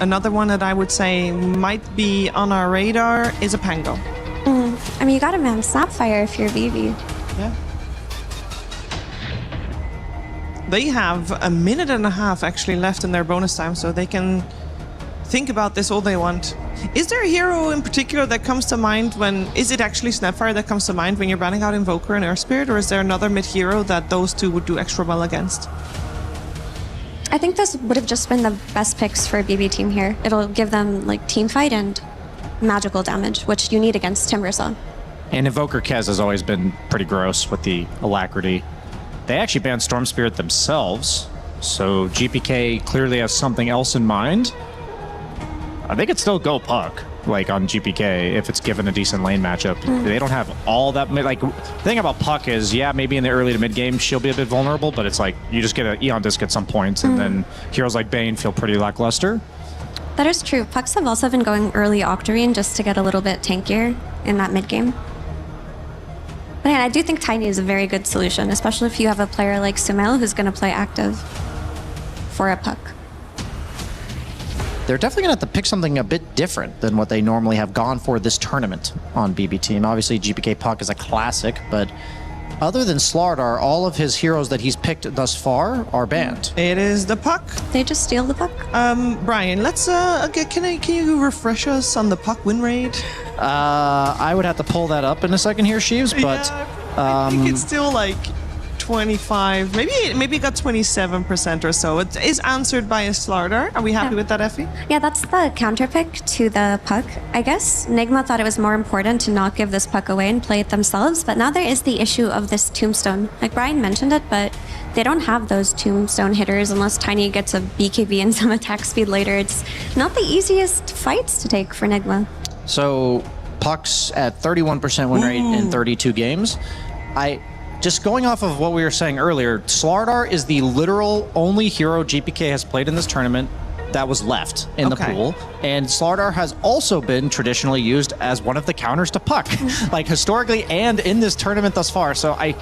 another one that I would say might be on our radar is a Pango. I mean, you got to man Snapfire if you're BB. Yeah. They have a minute and a half actually left in their bonus time, so they can think about this all they want. Is there a hero in particular that comes to mind when... Is it actually Snapfire that comes to mind when you're banning out Invoker and Earth Spirit, or is there another mid hero that those two would do extra well against? I think this would have just been the best picks for a BB team here. It'll give them like team fight and magical damage, which you need against Timbersaw. And Invoker Kez has always been pretty gross with the alacrity. They actually banned Storm Spirit themselves, so GPK clearly has something else in mind. They could still go Puck, like on GPK, if it's given a decent lane matchup. They don't have all that... Like, the thing about Puck is, yeah, maybe in the early to mid game, she'll be a bit vulnerable, but it's like, you just get an Eon Disc at some points, and then heroes like Bane feel pretty lackluster. That is true. Pucks have also been going early Octarine just to get a little bit tankier in that mid game. But yeah, I do think Tiny is a very good solution, especially if you have a player like Sumail who's going to play active for a Puck. They're definitely going to have to pick something a bit different than what they normally have gone for this tournament on BB Team. Obviously, GPK Puck is a classic, but other than Slardar, all of his heroes that he's picked thus far are banned. It is the Puck. They just steal the Puck. Brian, let's can you refresh us on the Puck win rate? I would have to pull that up in a second here, Sheaves, but I think it's still like 25, maybe it got 27% or so. It is answered by a Slardar. Are we happy with that, Effie? Yeah, that's the counter pick to the Puck. I guess Nigma thought it was more important to not give this Puck away and play it themselves, but now there is the issue of this Tombstone. Like Brian mentioned it, but they don't have those Tombstone hitters unless Tiny gets a BKB and some attack speed later. It's not the easiest fights to take for Nigma. So Puck's at 31% win rate in 32 games. Just going off of what we were saying earlier, Slardar is the literal only hero GPK has played in this tournament that was left in the Okay. pool. And Slardar has also been traditionally used as one of the counters to puck, like historically and in this tournament thus far. So I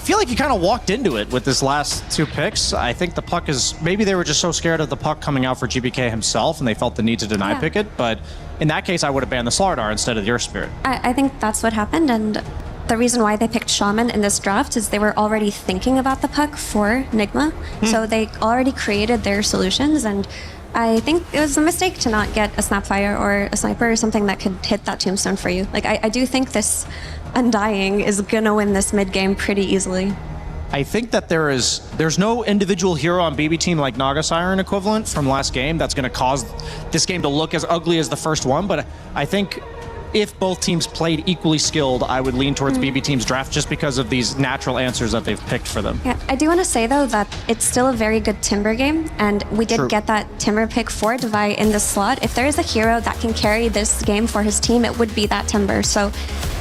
feel like you kind of walked into it with this last 2 picks. I think the puck is, maybe they were just so scared of the puck coming out for GBK himself and they felt the need to deny pick it. But in that case, I would have banned the Slardar instead of the Earth Spirit. I think that's what happened, and the reason why they picked Shaman in this draft is they were already thinking about the puck for Nigma, so they already created their solutions, and I think it was a mistake to not get a Snapfire or a Sniper or something that could hit that tombstone for you. Like, I do think this Undying is gonna win this mid game pretty easily. I think that there's no individual hero on BB team like Naga Siren equivalent from last game that's going to cause this game to look as ugly as the first one, but I think if both teams played equally skilled, I would lean towards BB team's draft just because of these natural answers that they've picked for them. Yeah, I do want to say though that it's still a very good Timber game, and we did True. get that Timber pick for Devi in this slot. If there is a hero that can carry this game for his team, it would be that Timber. So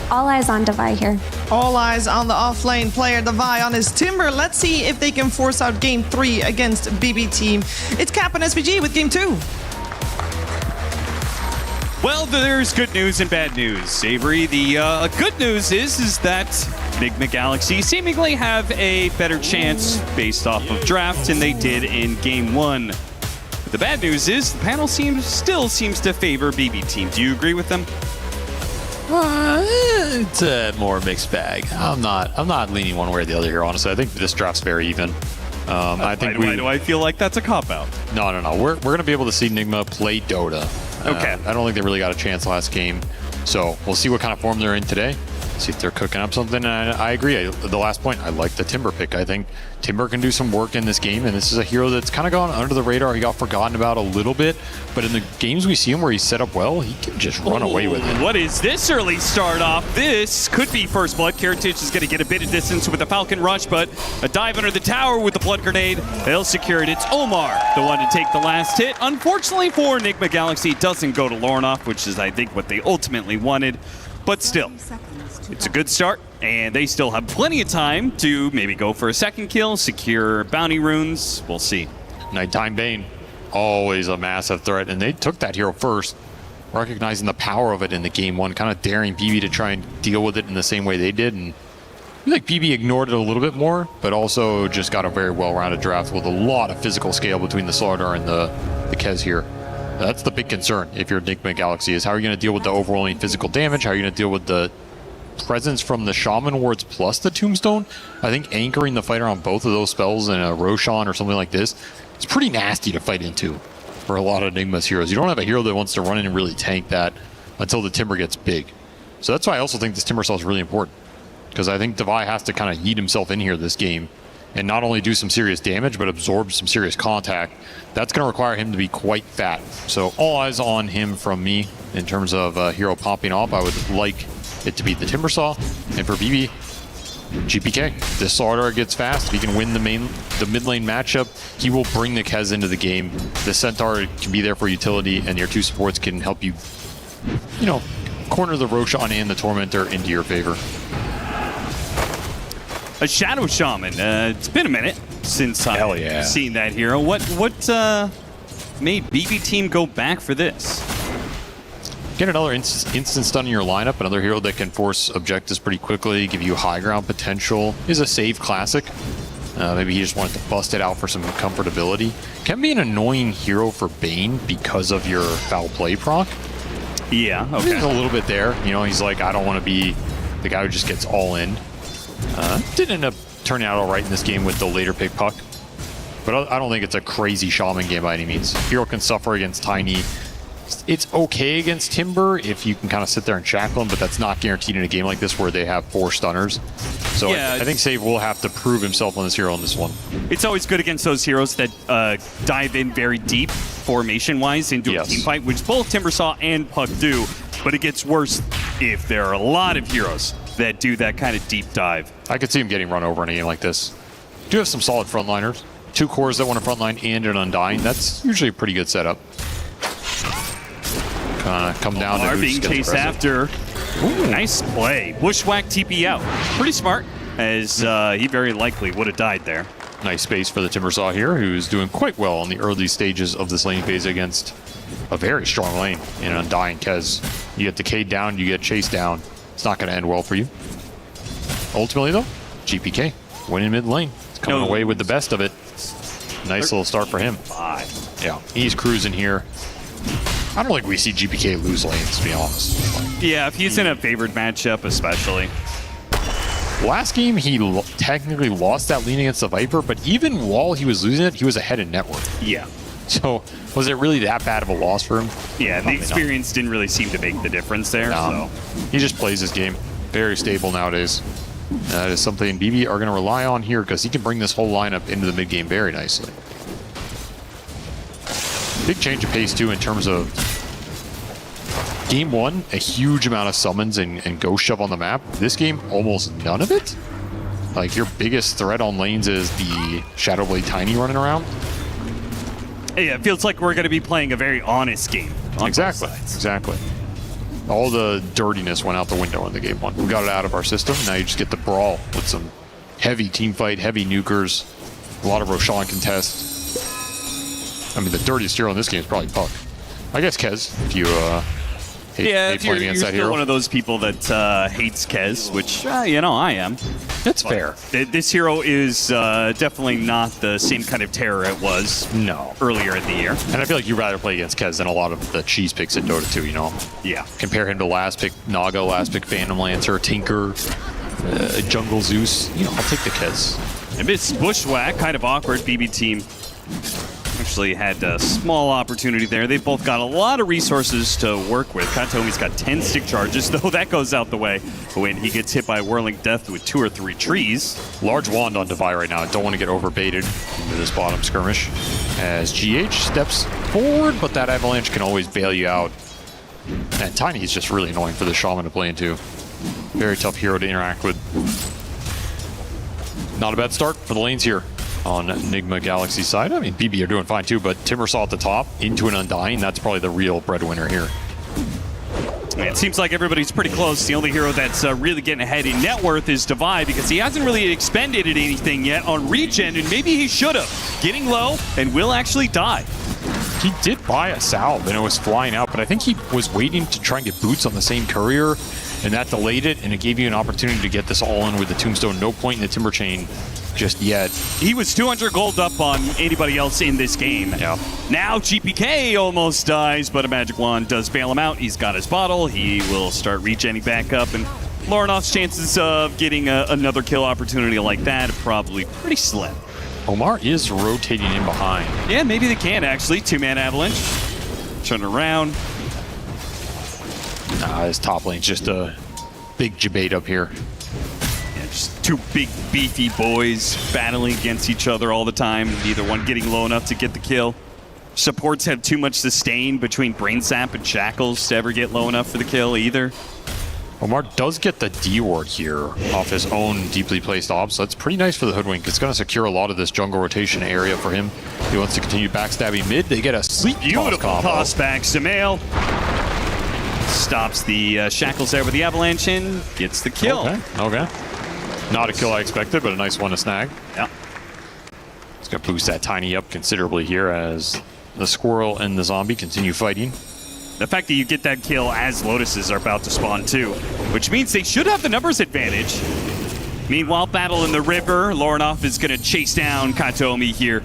all eyes on Devi here. All eyes on the off-lane player Devi on his Timber. Let's see if they can force out game 3 against BB team. It's Cap and SVG with game 2. Well, there's good news and bad news, Avery. The good news is that Nigma Galaxy seemingly have a better chance based off of draft than they did in Game 1. The bad news is the panel still seems to favor BB Team. Do you agree with them? It's a more mixed bag. I'm not leaning one way or the other here, honestly. I think this draft's very even. I think why do I feel like that's a cop-out? No. We're going to be able to see Nigma play Dota. Okay. I don't think they really got a chance last game. So we'll see what kind of form they're in today. See if they're cooking up something. And I agree. The last point, I like the Timber pick. I think Timber can do some work in this game. And this is a hero that's kind of gone under the radar. He got forgotten about a little bit. But in the games we see him where he's set up well, he can just run away with it. What is this early start off? This could be first blood. Heritage is going to get a bit of distance with the Falcon Rush, but a dive under the tower with the blood grenade. They'll secure it. It's Omar, the one to take the last hit. Unfortunately for Nigma Galaxy, it doesn't go to Lornoff, which is, I think, what they ultimately wanted. But still, it's a good start, and they still have plenty of time to maybe go for a second kill, secure bounty runes. We'll see. Nighttime Bane, always a massive threat, and they took that hero first, recognizing the power of it in the game 1, kind of daring BB to try and deal with it in the same way they did, and I think BB ignored it a little bit more, but also just got a very well-rounded draft with a lot of physical scale between the Slardar and the Kez here. That's the big concern if you're Nigma Galaxy, is how are you going to deal with the overwhelming physical damage, how are you going to deal with the presence from the Shaman wards plus the Tombstone. I think anchoring the fighter on both of those spells in a Roshan or something like this, it's pretty nasty to fight into for a lot of Nigma's heroes. You don't have a hero that wants to run in and really tank that until the Timber gets big. So that's why I also think this Timber cell is really important, because I think Devi has to kind of yeet himself in here this game and not only do some serious damage, but absorb some serious contact. That's going to require him to be quite fat. So all eyes on him from me in terms of hero popping off. I would like it to be the Timbersaw, and for BB, GPK. This Slardar gets fast. If he can win the mid lane matchup, he will bring the Kez into the game. The Centaur can be there for utility, and your 2 supports can help you, corner the Roshan and the Tormentor into your favor. A Shadow Shaman. It's been a minute since I've seen that hero. What made BB Team go back for this? Get another instant stun in your lineup, another hero that can force objectives pretty quickly, give you high ground potential, is a save classic. Maybe he just wanted to bust it out for some comfortability. Can be an annoying hero for Bane because of your foul play proc. Yeah, okay. He's a little bit there. He's like, I don't want to be the guy who just gets all in. Did end up turning out all right in this game with the later pick puck. But I don't think it's a crazy Shaman game by any means. Hero can suffer against Tiny. It's okay against Timber if you can kind of sit there and shackle him, but that's not guaranteed in a game like this where they have 4 stunners. So yeah, I think Save will have to prove himself on this hero on this one. It's always good against those heroes that dive in very deep formation-wise into a team fight, which both Timbersaw and Puck do, but it gets worse if there are a lot of heroes that do that kind of deep dive. I could see him getting run over in a game like this. Do have some solid frontliners. 2 cores that want a frontline and an Undying. That's usually a pretty good setup. Come down to being chased after. Ooh, nice play. Bushwhack TP out. Pretty smart, as he very likely would have died there. Nice space for the Timbersaw here, who's doing quite well in the early stages of this lane phase against a very strong lane in Undying Kez. You get decayed down, you get chased down. It's not going to end well for you. Ultimately, though, GPK winning mid lane. It's coming away with the best of it. Nice little start for him. Yeah, he's cruising here. I don't think we see GPK lose lanes, to be honest. Yeah, if he's in a favored matchup, especially. Last game, he technically lost that lane against the Viper, but even while he was losing it, he was ahead in net worth. Yeah. So, was it really that bad of a loss for him? Yeah, the experience didn't really seem to make the difference there. No. He just plays his game. Very stable nowadays. That is something BB are going to rely on here because he can bring this whole lineup into the mid game very nicely. Big change of pace, too, in terms of game one, a huge amount of summons and ghost shove on the map. This game, almost none of it. Like, your biggest threat on lanes is the Shadowblade Tiny running around. Yeah, it feels like we're going to be playing a very honest game. Exactly. All the dirtiness went out the window in the game one. We got it out of our system. Now you just get the brawl with some heavy team fight, heavy nukers, a lot of Roshan contest. I mean, the dirtiest hero in this game is probably Puck. I guess Kez, if you hate playing against that hero. One of those people that hates Kez, which, you know, I am. That's fair. This hero is definitely not the same kind of terror it was earlier in the year. And I feel like you'd rather play against Kez than a lot of the cheese picks in Dota 2, you know? Yeah. Compare him to last pick Naga, last pick Phantom Lancer, Tinker, Jungle Zeus. You know, I'll take the Kez. A bit bushwhack, kind of awkward. BB team actually had a small opportunity there. They've both got a lot of resources to work with. Katomi's got 10 stick charges, though that goes out the way when he gets hit by Whirling Death with 2 or 3 trees. Large wand on Devi right now. Don't want to get overbaited into this bottom skirmish as GH steps forward, but that avalanche can always bail you out. And Tiny is just really annoying for the Shaman to play into. Very tough hero to interact with. Not a bad start for the lanes here on Enigma Galaxy side. I mean, BB are doing fine too, but Timbersaw at the top into an Undying. That's probably the real breadwinner here. It seems like everybody's pretty close. The only hero that's really getting ahead in net worth is Devi because he hasn't really expended anything yet on regen, and maybe he should have. Getting low and will actually die. He did buy a salve and it was flying out, but I think he was waiting to try and get boots on the same courier, and that delayed it, and it gave you an opportunity to get this all in with the Tombstone. No point in the Timber Chain just yet. He was 200 gold up on anybody else in this game. Yeah. Now GPK almost dies, but a Magic Wand does bail him out. He's got his bottle. He will start regenning back up, and Loronoff's chances of getting another kill opportunity like that are probably pretty slim. Omar is rotating in behind. Yeah, maybe they can actually. 2-man avalanche. Turn around. Nah, his top lane's just a big debate up here. Yeah, just 2 big beefy boys battling against each other all the time. Neither one getting low enough to get the kill. Supports have too much sustain between Brain Sap and Shackles to ever get low enough for the kill either. Omar does get the D ward here off his own deeply placed ob, so that's pretty nice for the Hoodwink. It's going to secure a lot of this jungle rotation area for him. He wants to continue backstabbing mid. They get a sleep Beautiful toss back. Sumail stops the Shackles there with the avalanche and gets the kill. Okay. Not a kill I expected, but a nice one to snag. Yeah. It's going to boost that Tiny up considerably here as the Squirrel and the Zombie continue fighting. The fact that you get that kill as Lotuses are about to spawn too, which means they should have the numbers advantage. Meanwhile, battle in the river. Loronoff is going to chase down Katomi here.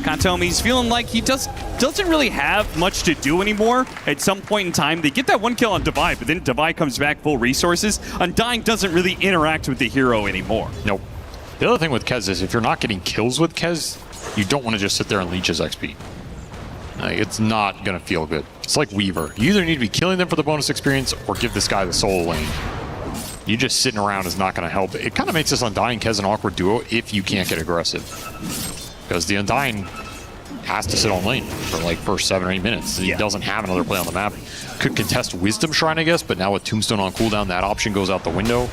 Katomi's feeling like he doesn't really have much to do anymore. At some point in time, they get that 1 kill on Devi, but then Devi comes back full resources. Undying doesn't really interact with the hero anymore. Nope. The other thing with Kez is if you're not getting kills with Kez, you don't want to just sit there and leech his XP. It's not going to feel good. It's like Weaver. You either need to be killing them for the bonus experience or give this guy the solo lane. You just sitting around is not going to help. It kind of makes this Undying Kez an awkward duo if you can't get aggressive. Because the Undying has to sit on lane for like first 7 or 8 minutes. He doesn't have another play on the map. Could contest Wisdom Shrine, I guess, but now with Tombstone on cooldown, that option goes out the window.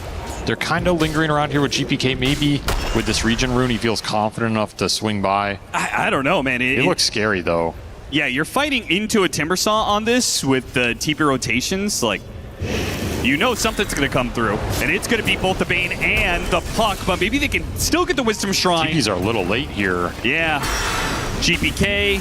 They're kind of lingering around here with GPK. Maybe with this regen rune, he feels confident enough to swing by. I don't know, man. It looks scary, though. Yeah, you're fighting into a Timbersaw on this with the TP rotations. Like, you know something's going to come through, and it's going to be both the Bane and the Puck, but maybe they can still get the Wisdom Shrine. TPs are a little late here. Yeah. GPK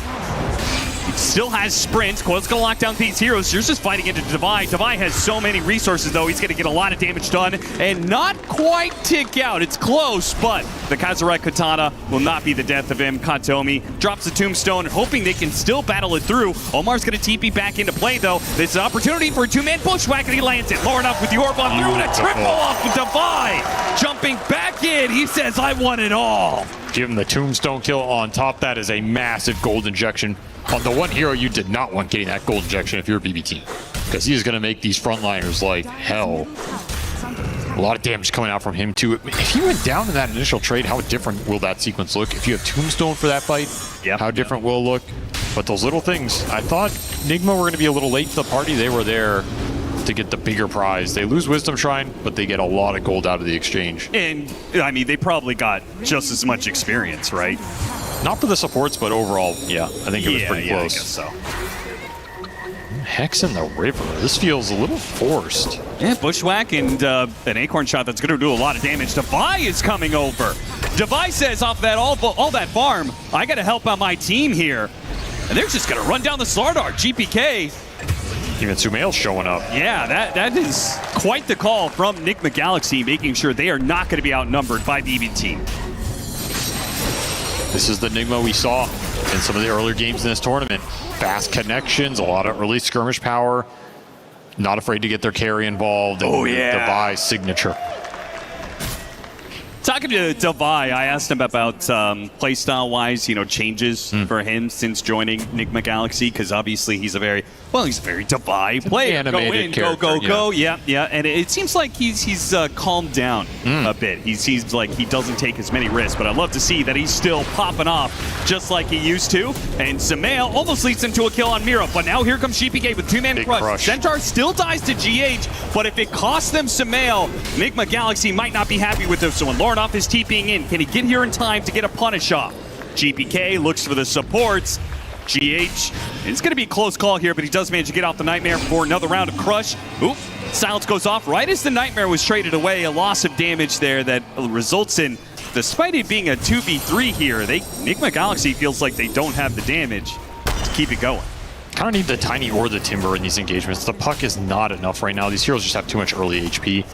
still has sprint. Coil's going to lock down these heroes. You're just fighting into Devi. Devi has so many resources, though. He's going to get a lot of damage done and not quite tick out. It's close, but the Kazarek Katana will not be the death of him. Katomi drops the Tombstone, hoping they can still battle it through. Omar's going to TP back into play, though. This is an opportunity for a two-man bushwhack, and he lands it. Lower enough with the orb on through, and a triple off with Devi. Jumping back in, he says, I want it all. Give him the Tombstone kill. On top, that is a massive gold injection. On the one hero you did not want getting that gold injection if you're a BB team, because he is going to make these frontliners like hell. A lot of damage coming out from him too. If he went down in that initial trade, how different will that sequence look? If you have Tombstone for that fight, how different will it look? But those little things, I thought Nigma were going to be a little late to the party. They were there to get the bigger prize. They lose Wisdom Shrine, but they get a lot of gold out of the exchange. And, I mean, they probably got just as much experience, right? Not for the supports, but overall, yeah, I think it was pretty close. I guess so. Hex in the river. This feels a little forced. Yeah, Bushwhack and an Acorn shot that's going to do a lot of damage. Devi is coming over. Devi says off that all that farm, I got to help out my team here. And they're just going to run down the Slardar. GPK. Even Sumail's showing up. Yeah, that is quite the call from Nigma Galaxy, making sure they are not going to be outnumbered by BB Team. This is the Nigma we saw in some of the earlier games in this tournament. Fast connections, a lot of early skirmish power, not afraid to get their carry involved. Oh, yeah. Devi's signature. Talking to Devi, I asked him about playstyle-wise, changes for him since joining Nigma Galaxy, because obviously he's a very Devi player. Animated go in, character, go. Yeah. And it seems like he's calmed down a bit. He seems like he doesn't take as many risks, but I love to see that he's still popping off just like he used to. And Sumail almost leads him to a kill on Mira, but now here comes GPK with two-man crush. Centaur still dies to GH, but if it costs them Sumail, Nigma Galaxy might not be happy with this. So when Lornoff is TPing in, can he get here in time to get a punish off? GPK looks for the supports. GH, it's going to be a close call here, but he does manage to get off the Nightmare for another round of crush. Oop, silence goes off right as the Nightmare was traded away. A loss of damage there that results in, despite it being a 2v3 here, Nigma Galaxy feels like they don't have the damage to keep it going. Kind of need the Tiny or the Timber in these engagements. The Puck is not enough right now. These heroes just have too much early HP.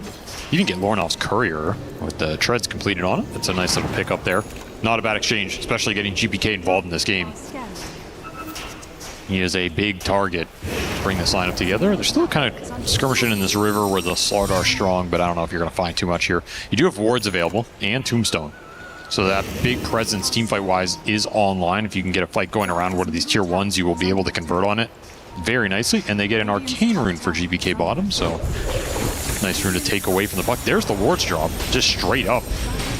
You can get Lornoff's Courier with the treads completed on it. That's a nice little pickup there. Not a bad exchange, especially getting GPK involved in this game. He is a big target to bring this lineup together. They're still kind of skirmishing in this river where the Slardar are strong, but I don't know if you're going to find too much here. You do have wards available and Tombstone. So that big presence, teamfight-wise, is online. If you can get a fight going around one of these tier 1s, you will be able to convert on it very nicely. And they get an Arcane Rune for GPK bottom, so nice rune to take away from the Puck. There's the wards drop, just straight up.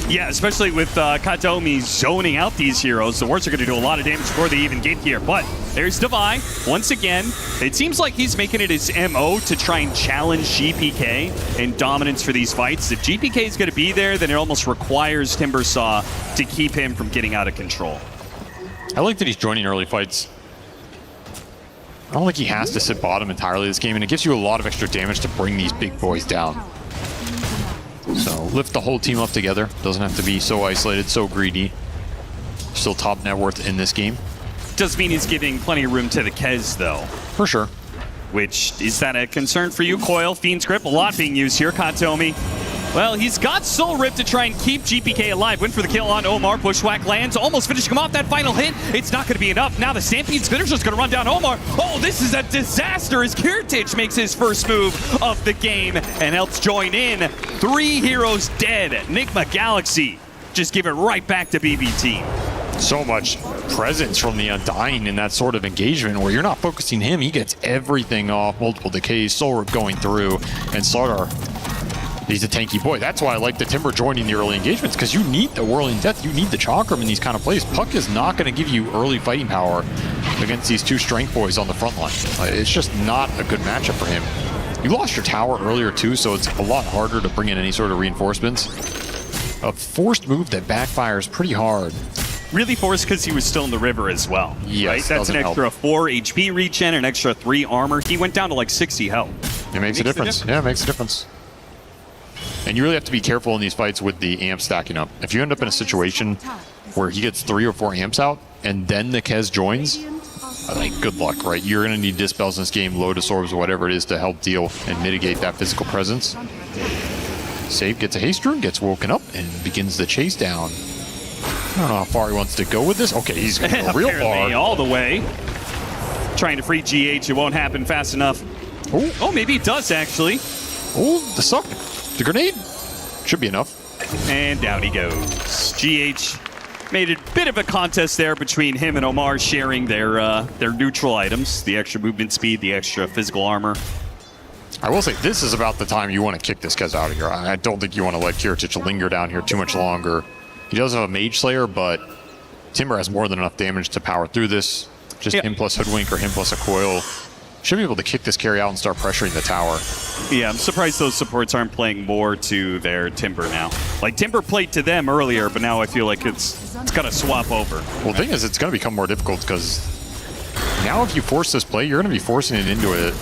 Yeah, especially with Katomi zoning out these heroes. The wards are going to do a lot of damage before they even get here. But there's Devi. Once again, it seems like he's making it his MO to try and challenge GPK in dominance for these fights. If GPK is going to be there, then it almost requires Timbersaw to keep him from getting out of control. I like that he's joining early fights. I don't think he has to sit bottom entirely this game, and it gives you a lot of extra damage to bring these big boys down. So lift the whole team up together. Doesn't have to be so isolated, so greedy. Still top net worth in this game. Does mean he's giving plenty of room to the Kez, though. For sure. Which, is that a concern for you, Coil? Fiend's Grip, a lot being used here. Katomi. Well, he's got Soul Rip to try and keep GPK alive. Went for the kill on Omar. Bushwhack lands, almost finishing him off that final hit. It's not going to be enough. Now the Stampede Spinner's just going to run down Omar. Oh, this is a disaster as Kiritich makes his first move of the game and helps join in. 3 heroes dead. Nigma Galaxy just give it right back to BB Team. So much presence from the Undying in that sort of engagement where you're not focusing him. He gets everything off. Multiple decays, Soul Rip going through, and Slardar, he's a tanky boy. That's why I like the Timber joining the early engagements, because you need the Whirling Death. You need the Chakram in these kind of plays. Puck is not going to give you early fighting power against these 2 strength boys on the front line. It's just not a good matchup for him. You lost your tower earlier too, so it's a lot harder to bring in any sort of reinforcements. A forced move that backfires pretty hard. Really forced because he was still in the river as well. Yes, right? That's an extra 4 HP regen, an extra 3 armor. He went down to like 60 health. It makes a difference. Yeah, it makes a difference. And you really have to be careful in these fights with the amps stacking up. If you end up in a situation where he gets 3 or 4 amps out and then the Kez joins, like, good luck, right? You're going to need Dispels in this game, Lotus Orbs, or whatever it is to help deal and mitigate that physical presence. Save gets a haste rune, gets woken up, and begins the chase down. I don't know how far he wants to go with this. Okay, he's going to go real far. All the way. Trying to free GH, it won't happen fast enough. Oh, maybe it does, actually. Oh, the suck. The grenade. Should be enough. And down he goes. GH made a bit of a contest there between him and Omar, sharing their neutral items, the extra movement speed, the extra physical armor. I will say, this is about the time you want to kick this Kez out of here. I don't think you want to let Kiritich linger down here too much longer. He does have a Mage Slayer, but Timber has more than enough damage to power through this. Just him plus Hoodwink or him plus a Coil. Should be able to kick this carry out and start pressuring the tower. Yeah, I'm surprised those supports aren't playing more to their Timber now. Like, Timber played to them earlier, but now I feel like it's got to swap over. Well, the thing is, it's going to become more difficult because now if you force this play, you're going to be forcing it into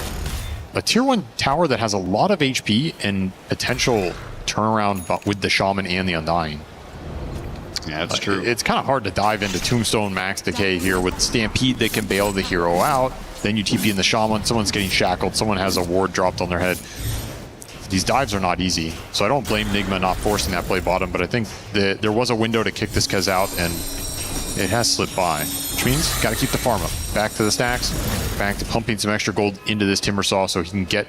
a tier 1 tower that has a lot of HP and potential turnaround with the Shaman and the Undying. Yeah, that's true. It's kind of hard to dive into Tombstone Max Decay here with Stampede that can bail the hero out. Then you TP in the Shaman, someone's getting shackled, someone has a ward dropped on their head. These dives are not easy, so I don't blame Nigma not forcing that play bottom, but I think there was a window to kick this Kez out, and it has slipped by, which means got to keep the farm up. Back to the stacks, back to pumping some extra gold into this Timber Saw so he can get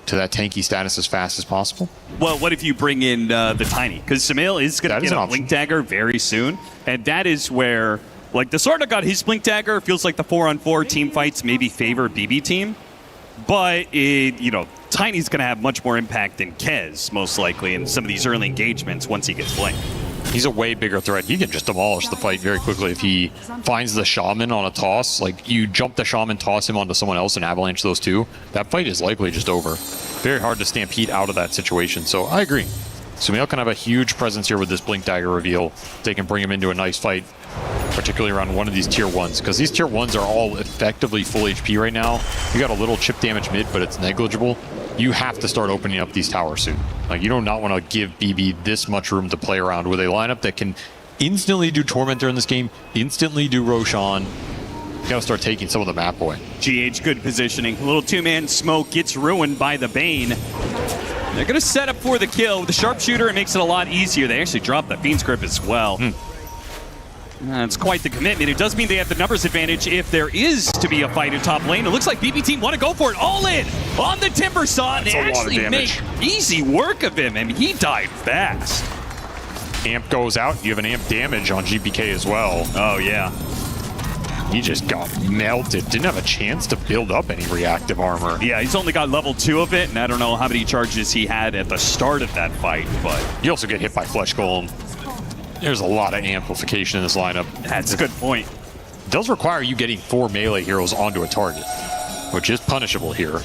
to that tanky status as fast as possible. Well, what if you bring in the Tiny? Because Sumail is going to get a Blink Dagger very soon, and that is where, like, the Sorta got his Blink Dagger. Feels like the 4-on-4 team fights maybe favor BB team, but Tiny's going to have much more impact than Kez, most likely, in some of these early engagements once he gets Blink. He's a way bigger threat. He can just demolish the fight very quickly if he finds the Shaman on a toss. Like, you jump the Shaman, toss him onto someone else, and avalanche those two. That fight is likely just over. Very hard to stampede out of that situation, so I agree. Sumail can have a huge presence here with this Blink Dagger reveal. They can bring him into a nice fight, particularly around one of these tier 1s, because these tier 1s are all effectively full HP right now. You got a little chip damage mid, but it's negligible. You have to start opening up these towers soon. Like, you do not want to give BB this much room to play around with a lineup that can instantly do Tormentor in this game, instantly do Roshan. You gotta start taking some of the map away. GH, good positioning. A little 2-man smoke gets ruined by the Bane. They're gonna set up for the kill. With the Sharpshooter, it makes it a lot easier. They actually drop the Fiend's Grip as well. It's quite the commitment. It does mean they have the numbers advantage if there is to be a fight in top lane. It looks like BB team want to go for it all in on the Timber Saw. They actually make easy work of him, and he died fast. Amp goes out. You have an amp damage on GPK as well. Oh, yeah. He just got melted. Didn't have a chance to build up any reactive armor. Yeah, he's only got level 2 of it, and I don't know how many charges he had at the start of that fight, but... You also get hit by Flesh Golem. There's a lot of amplification in this lineup. That's a good point. It does require you getting 4 melee heroes onto a target, which is punishable here.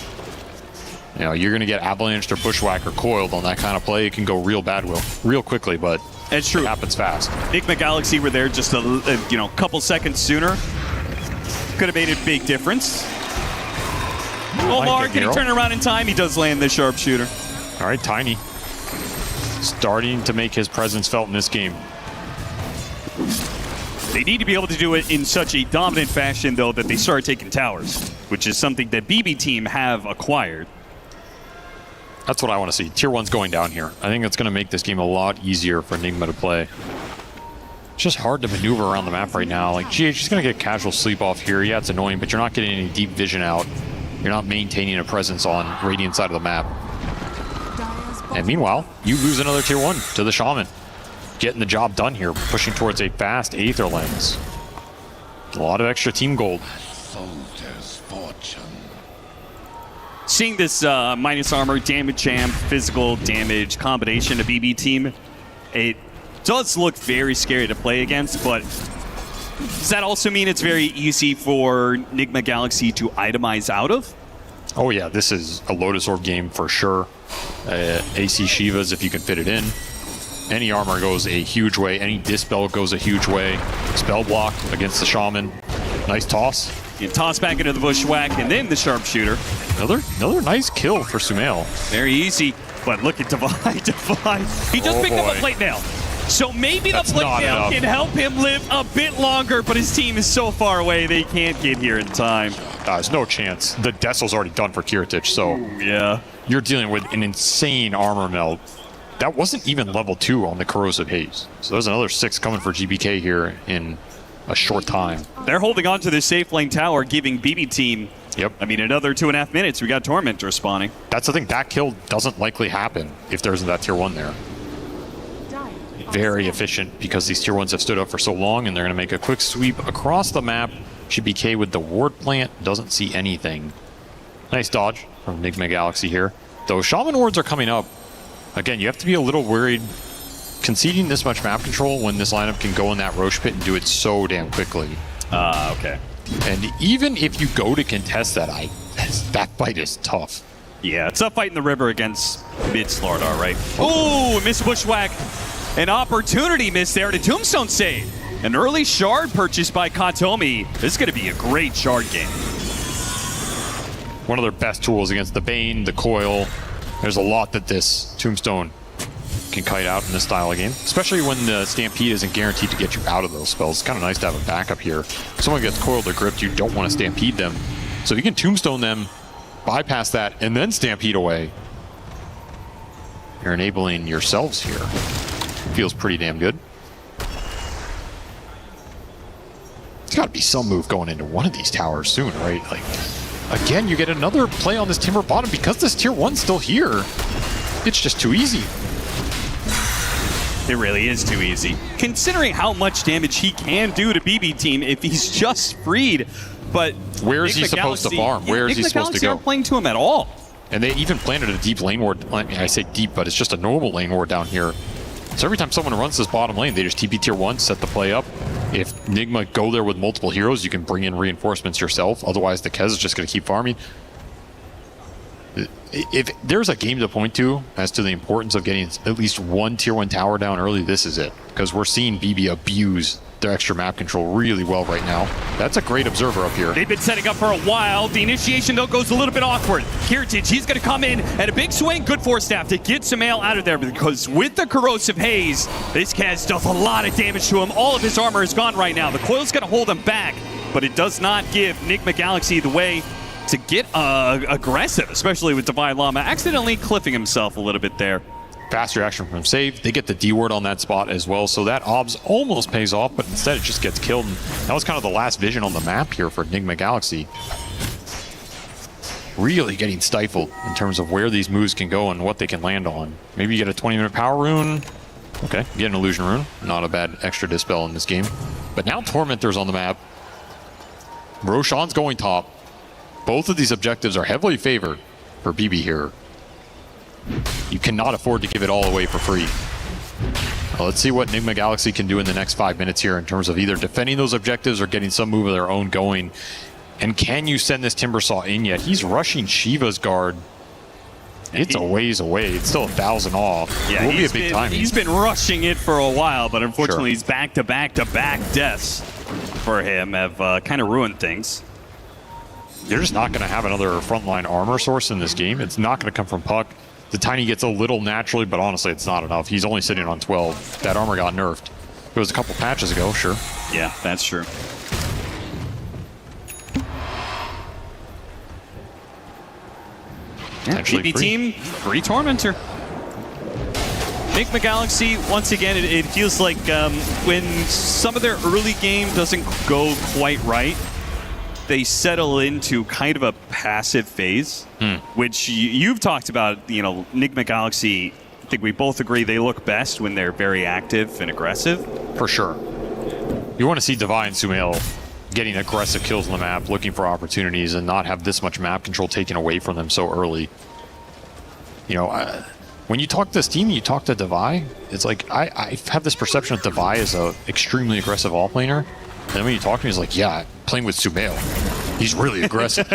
You know, you're going to get Avalanched or Bushwhacker coiled on that kind of play. It can go real bad real quickly, but it's true. It happens fast. Nigma Galaxy were there just a couple seconds sooner. Could have made a big difference. Omar, can he turn around in time? He does land the Sharpshooter. All right, Tiny. Starting to make his presence felt in this game. They need to be able to do it in such a dominant fashion, though, that they start taking towers, which is something that BB team have acquired. That's what I want to see. Tier 1's going down here. I think it's going to make this game a lot easier for Nigma to play. It's just hard to maneuver around the map right now. Like, GH is going to get casual sleep off here. Yeah, it's annoying, but you're not getting any deep vision out. You're not maintaining a presence on Radiant side of the map. And meanwhile, you lose another tier 1 to the Shaman. Getting the job done here, pushing towards a fast Aether Lens. A lot of extra team gold. Seeing this minus armor, damage champ, physical damage combination of BB team, it does look very scary to play against, but does that also mean it's very easy for Nigma Galaxy to itemize out of? Oh yeah, this is a Lotus Orb game for sure. AC Shivas if you can fit it in. Any armor goes a huge way. Any Dispel goes a huge way. Spell block against the Shaman. Nice toss. You toss back into the bushwhack and then the sharpshooter. Another nice kill for Sumail. Very easy, but look at Divine. Divine. He just picked up a plate nail. So maybe the plate nail can help him live a bit longer, but his team is so far away they can't get here in time. There's no chance. The Dessel's already done for Kiritich, so yeah, you're dealing with an insane armor melt. That wasn't even level 2 on the Corrosive Haze. So there's another 6 coming for GBK here in a short time. They're holding on to the safe lane tower, giving BB team, I mean, another 2.5 minutes. We got Tormentor spawning. That's the thing. That kill doesn't likely happen if there isn't that tier 1 there. Very efficient because these tier 1s have stood up for so long, and they're going to make a quick sweep across the map. GBK with the ward plant doesn't see anything. Nice dodge from Enigma Galaxy here. Those Shaman wards are coming up. Again, you have to be a little worried conceding this much map control when this lineup can go in that Roche pit and do it so damn quickly. Okay. And even if you go to contest that fight is tough. Yeah, it's a fight in the river against mid Slardar, right? Oh, miss bushwhack. An opportunity miss there to Tombstone save. An early shard purchased by Katomi. This is going to be a great shard game. One of their best tools against the Bane, the Coil. There's a lot that this Tombstone can kite out in this style of game, especially when the Stampede isn't guaranteed to get you out of those spells. It's kind of nice to have a backup here. If someone gets coiled or gripped, you don't want to Stampede them. So if you can Tombstone them, bypass that, and then Stampede away, you're enabling yourselves here. Feels pretty damn good. There's got to be some move going into one of these towers soon, right? Like, again, you get another play on this Timber bottom because this tier 1's still here. It's just too easy. It really is too easy. Considering how much damage he can do to BB team if he's just freed. But where is he supposed to farm? Where is he supposed to go? Aren't playing to him at all. And they even planted a deep lane ward. I mean, I say deep, but it's just a normal lane ward down here. So every time someone runs this bottom lane, they just TP tier 1, set the play up. If Nigma go there with multiple heroes, you can bring in reinforcements yourself. Otherwise, the Kez is just going to keep farming. If there's a game to point to as to the importance of getting at least one tier 1 tower down early, this is it. Because we're seeing BB abuse their extra map control really well right now. That's a great observer up here. They've been setting up for a while. The initiation, though, goes a little bit awkward. Kiritich, he's going to come in at a big swing. Good force staff to get Sumail out of there, because with the Corrosive Haze, this Kez does a lot of damage to him. All of his armor is gone right now. The Coil's going to hold him back, but it does not give Enigma Galaxy the way to get aggressive, especially with Divine Llama accidentally cliffing himself a little bit there. Fast reaction from save. They get the D ward on that spot as well, so that obs almost pays off, but instead it just gets killed. And that was kind of the last vision on the map here for Enigma Galaxy. Really getting stifled in terms of where these moves can go and what they can land on. Maybe you get a 20-minute power rune. Okay, get an illusion rune. Not a bad extra dispel in this game. But now Tormentor's on the map. Roshan's going top. Both of these objectives are heavily favored for BB here. You cannot afford to give it all away for free. Well, let's see what Enigma Galaxy can do in the next 5 minutes here in terms of either defending those objectives or getting some move of their own going. And can you send this Timbersaw in yet? He's rushing Shiva's guard. It's a ways away. It's still 1,000 off. Yeah, it will be a big timing. He's been rushing it for a while, but unfortunately these back-to-back-to-back deaths for him have kind of ruined things. You're just not going to have another frontline armor source in this game. It's not going to come from Puck. The Tiny gets a little naturally, but honestly, it's not enough. He's only sitting on 12. That armor got nerfed. It was a couple patches ago, sure. Yeah, that's true. BB team, free Tormentor. Enigma Galaxy, once again, it feels like when some of their early game doesn't go quite right, they settle into kind of a passive phase, which you've talked about. You know, Enigma Galaxy, I think we both agree they look best when they're very active and aggressive. For sure. You want to see Divine Sumail getting aggressive kills on the map, looking for opportunities, and not have this much map control taken away from them so early. You know, when you talk to this team, you talk to Devi, it's like, I have this perception that Devi is an extremely aggressive all-planer. And then when you talk to me, he's like, yeah, playing with Sumail, he's really aggressive.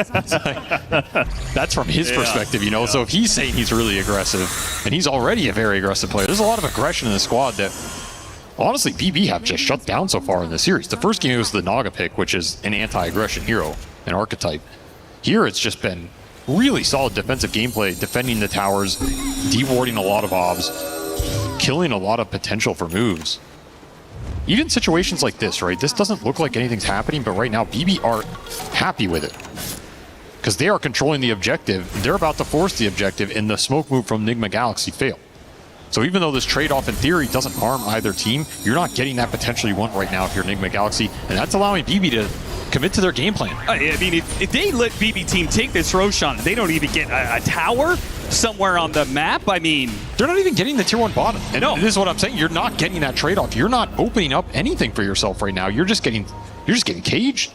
That's from his perspective, you know? So if he's saying he's really aggressive, and he's already a very aggressive player, there's a lot of aggression in the squad that, honestly, BB have just shut down so far in the series. The first game was the Naga pick, which is an anti-aggression hero. an archetype. Here it's just been really solid defensive gameplay, defending the towers, dewarding a lot of obs, killing a lot of potential for moves. Even situations like this, right? This doesn't look like anything's happening, but right now BB are happy with it. Because they are controlling the objective. They're about to force the objective, and the smoke move from Nigma Galaxy failed. So even though this trade-off in theory doesn't harm either team, you're not getting that potential you want right now if you're Nigma Galaxy, and that's allowing BB to commit to their game plan. I mean, if they let BB team take this Roshan, they don't even get a tower somewhere on the map. I mean, they're not even getting the tier 1 bottom. And no. This is what I'm saying. You're not getting that trade-off. You're not opening up anything for yourself right now. You're just getting caged.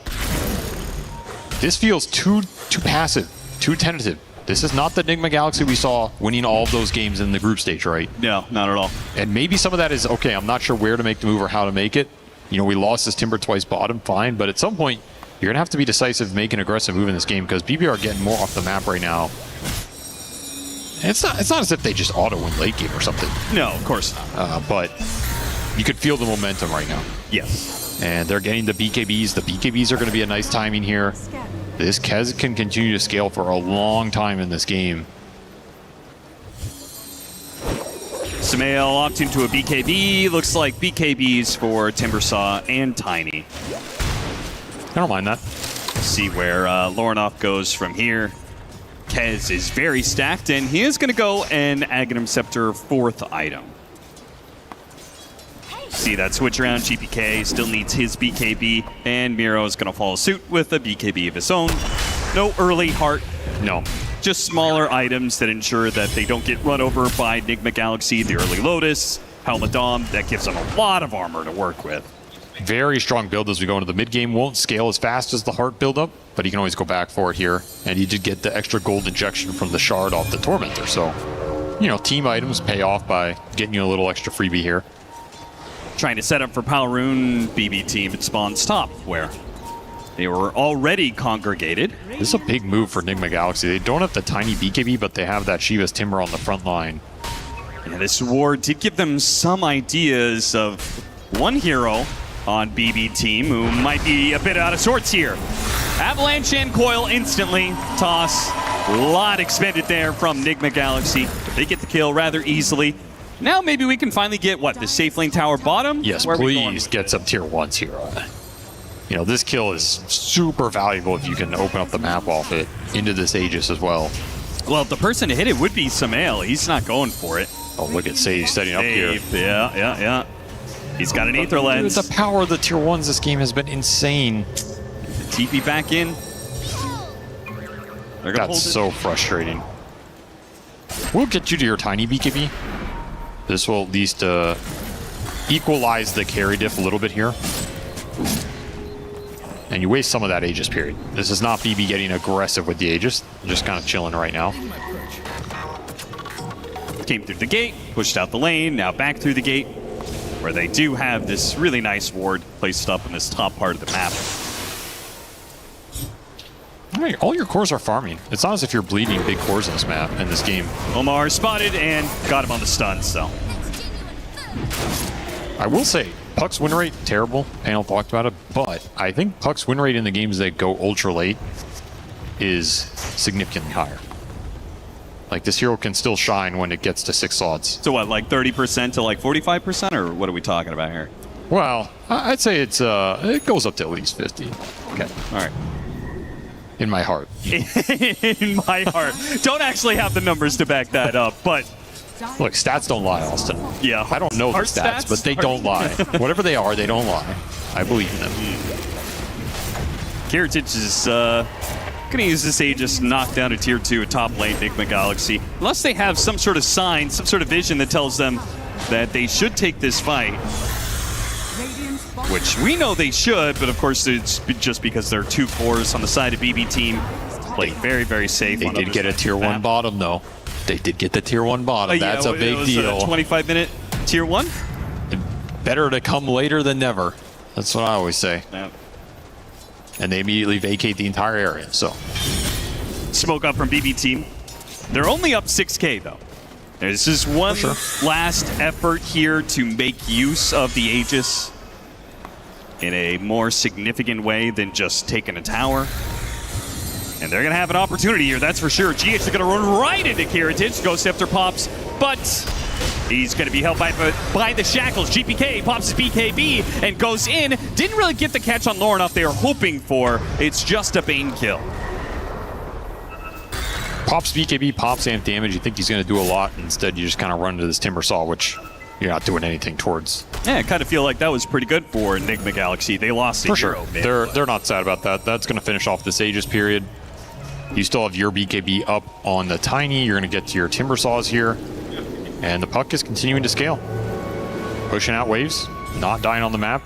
This feels too passive, too tentative. This is not the Nigma Galaxy we saw winning all of those games in the group stage, right? No, not at all. And maybe some of that is, okay, I'm not sure where to make the move or how to make it. You know, we lost this Timber twice bottom, fine. But at some point, you're going to have to be decisive, make an aggressive move in this game, because BB are getting more off the map right now. And it's not as if they just auto-win late game or something. No, of course not. But you could feel the momentum right now. Yes. And they're getting the BKBs. The BKBs are going to be a nice timing here. This Kez can continue to scale for a long time in this game. Samael opting to a BKB. Looks like BKBs for Timbersaw and Tiny. I don't mind that. See where Lorinov goes from here. Kez is very stacked, and he is going to go an Aghanim Scepter 4th item. See that switch around. GPK still needs his BKB, and Miro is going to follow suit with a BKB of his own. No early heart. No. Just smaller items that ensure that they don't get run over by Nigma Galaxy. The early Lotus, Helmet Dom, that gives them a lot of armor to work with. Very strong build as we go into the mid game. Won't scale as fast as the heart buildup, but he can always go back for it here. And he did get the extra gold injection from the shard off the Tormentor. So, you know, team items pay off by getting you a little extra freebie here. Trying to set up for Palroon, BB team at Spawn's top, where they were already congregated. This is a big move for Nigma Galaxy. They don't have the tiny BKB, but they have that Shiva's Timber on the front line. Yeah, this war did give them some ideas of one hero on BB team who might be a bit out of sorts here. Avalanche and Coil instantly. Toss. A lot expended there from Nigma Galaxy. They get the kill rather easily. Now maybe we can finally get, what, the safe lane tower bottom? Yes, please get some tier 1s here. You know, this kill is super valuable if you can open up the map off it into this Aegis as well. Well, the person to hit it would be Samael. He's not going for it. Oh, look at Sage setting up here. Yeah. He's got an Aether Lens. The power of the tier 1s this game has been insane. TP back in. That's so frustrating. We'll get you to your tiny BKB. This will at least equalize the carry diff a little bit here. And you waste some of that Aegis period. This is not BB getting aggressive with the Aegis. Just kind of chilling right now. Came through the gate, pushed out the lane, now back through the gate, where they do have this really nice ward placed up in this top part of the map. All right, all your cores are farming. It's not as if you're bleeding big cores in this map, in this game. Omar spotted and got him on the stun, so. I will say, Puck's win rate, terrible. Panel talked about it, but I think Puck's win rate in the games that go ultra late is significantly higher. Like, this hero can still shine when it gets to 6 slots. So what, like 30% to like 45%, or what are we talking about here? Well, I'd say it's it goes up to at least 50. Okay, all right. In my heart. In my heart. Don't actually have the numbers to back that up, but... Look, stats don't lie, Austin. Yeah. I don't know the stats, but they don't lie. Whatever they are, they don't lie. I believe in them. Kiritich is going to use this Aegis to knock down a tier 2 top lane Nigma Galaxy. Unless they have some sort of sign, some sort of vision that tells them that they should take this fight. Which we know they should, but of course it's just because there are 2 cores on the side of BB team. Playing very, very safe. They did get a tier 1 bottom, though. They did get the tier 1 bottom. That's a big deal. 25-minute tier 1? Better to come later than never. That's what I always say. Yep. And they immediately vacate the entire area, so. Smoke up from BB team. They're only up 6K, though. This is one last effort here to make use of the Aegis in a more significant way than just taking a tower. And they're going to have an opportunity here, that's for sure. GH is going to run right into Kiritich. Ghost Scepter pops, but he's going to be held by the shackles. GPK pops his BKB and goes in. Didn't really get the catch on Lornoff they were hoping for. It's just a Bane kill. Pops BKB, pops amp damage. You think he's going to do a lot. Instead, you just kind of run into this Timber Saw, which you're not doing anything towards. Yeah, I kind of feel like that was pretty good for Enigma Galaxy. They lost a hero. Sure. They're not sad about that. That's going to finish off this Aegis period. You still have your BKB up on the Tiny. You're going to get to your Timber Saws here. And the puck is continuing to scale. Pushing out waves, not dying on the map.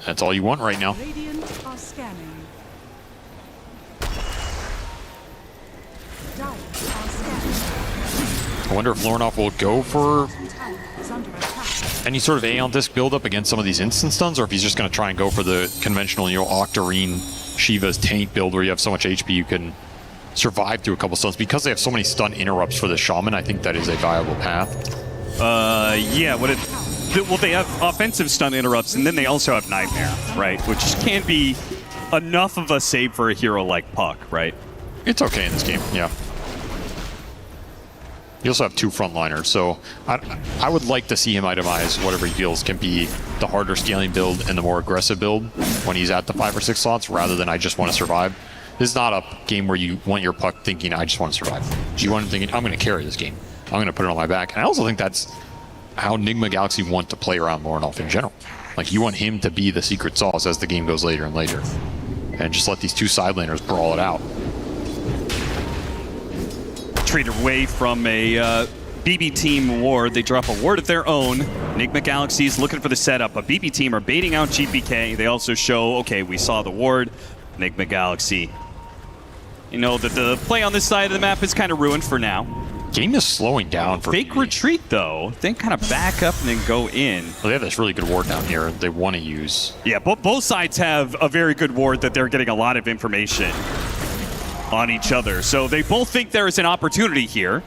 That's all you want right now. Radiant are scanning. I wonder if Lornoff will go for any sort of Aeon Disc buildup against some of these instant stuns, or if he's just going to try and go for the conventional, Octarine Shiva's Taint build where you have so much HP you can survive through a couple stuns. Because they have so many stun interrupts for the Shaman, I think that is a viable path. Yeah, well, they have offensive stun interrupts, and then they also have Nightmare, right? Which can't be enough of a save for a hero like Puck, right? It's okay in this game, yeah. You also have two frontliners, so I would like to see him itemize whatever he feels can be the harder scaling build and the more aggressive build when he's at the 5 or 6 slots, rather than I just want to survive. This is not a game where you want your Puck thinking, I just want to survive. You want him thinking, I'm going to carry this game. I'm going to put it on my back. And I also think that's how Enigma Galaxy want to play around Lornoff in general. Like, you want him to be the secret sauce as the game goes later and later. And just let these two side laners brawl it out. Traded away from a BB team ward. They drop a ward of their own. Enigma Galaxy is looking for the setup. A BB team are baiting out GPK. They also show, okay, we saw the ward. Enigma Galaxy. You know that the play on this side of the map is kind of ruined for now. Game is slowing down for Fake retreat, though. They kind of back up and then go in. Well, they have this really good ward down here they want to use. Yeah, both sides have a very good ward that they're getting a lot of information on each other. So they both think there is an opportunity here.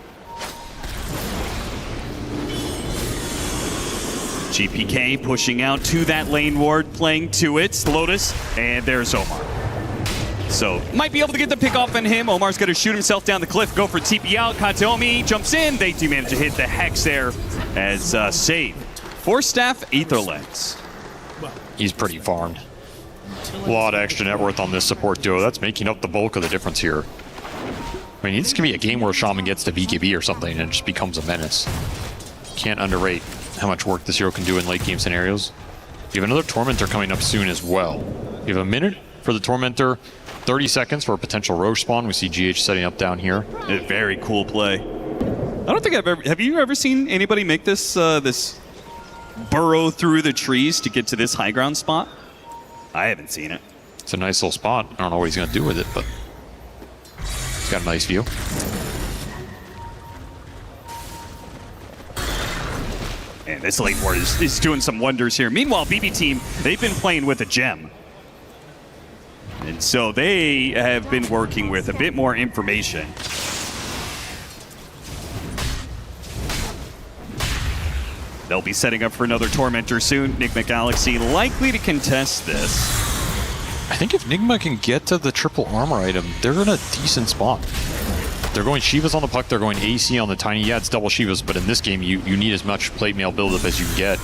GPK pushing out to that lane ward, playing to it. Lotus, and there's Omar. So might be able to get the pick off on him. Omar's going to shoot himself down the cliff, go for TP out. Kataomi jumps in. They do manage to hit the Hex there as save. Force Staff, Aetherlegs. He's pretty farmed. A lot of extra net worth on this support duo. That's making up the bulk of the difference here. I mean, this could be a game where Shaman gets to BKB or something and it just becomes a menace. Can't underrate how much work this hero can do in late game scenarios. You have another Tormentor coming up soon as well. You have a minute for the Tormentor, 30 seconds for a potential Roche spawn. We see GH setting up down here. A very cool play. I don't think have you ever seen anybody make this this burrow through the trees to get to this high ground spot? I haven't seen it. It's a nice little spot. I don't know what he's going to do with it, but he's got a nice view. And this late ward is doing some wonders here. Meanwhile, BB team, they've been playing with a gem. And so they have been working with a bit more information. They'll be setting up for another Tormentor soon. Enigma Galaxy likely to contest this. I think if Nigma can get to the triple armor item, they're in a decent spot. They're going Shivas on the Puck, they're going AC on the Tiny. Yeah, it's double Shivas, but in this game, you need as much plate mail buildup as you can get.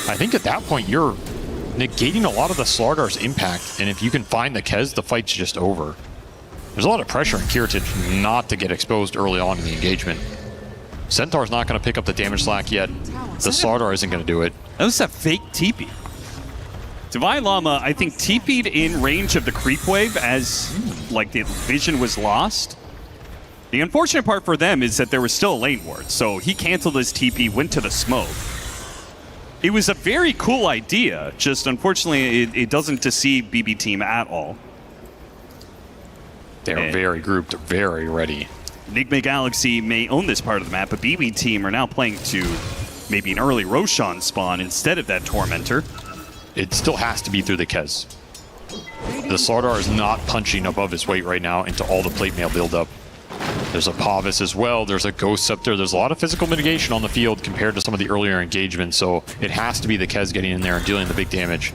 I think at that point, you're negating a lot of the Slardar's impact, and if you can find the Kez, the fight's just over. There's a lot of pressure on Kiritich not to get exposed early on in the engagement. Centaur's not going to pick up the damage slack yet. The Slardar isn't going to do it. That was a fake TP. Divine Llama, I think, TP'd in range of the creep wave as, like, the vision was lost. The unfortunate part for them is that there was still a lane ward, so he canceled his TP, went to the smoke. It was a very cool idea, just unfortunately it doesn't deceive BB team at all. They're very grouped, very ready. Enigma Galaxy may own this part of the map, but BB team are now playing to maybe an early Roshan spawn instead of that Tormentor. It still has to be through the Kez. The Slardar is not punching above his weight right now into all the plate mail buildup. There's a Pavis as well, there's a Ghost Scepter, there's a lot of physical mitigation on the field compared to some of the earlier engagements, so it has to be the Kez getting in there and dealing the big damage.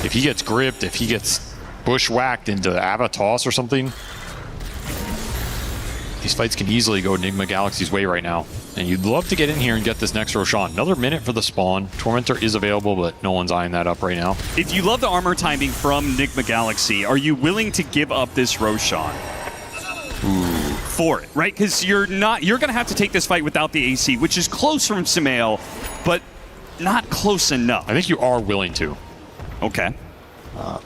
If he gets gripped, if he gets bushwhacked into Avatos or something. These fights can easily go Nigma Galaxy's way right now. And you'd love to get in here and get this next Roshan. Another minute for the spawn. Tormentor is available, but no one's eyeing that up right now. If you love the armor timing from Nigma Galaxy, are you willing to give up this Roshan? For it, right? Because you're gonna have to take this fight without the AC, which is close from Sumail, but not close enough. I think you are willing to. Okay.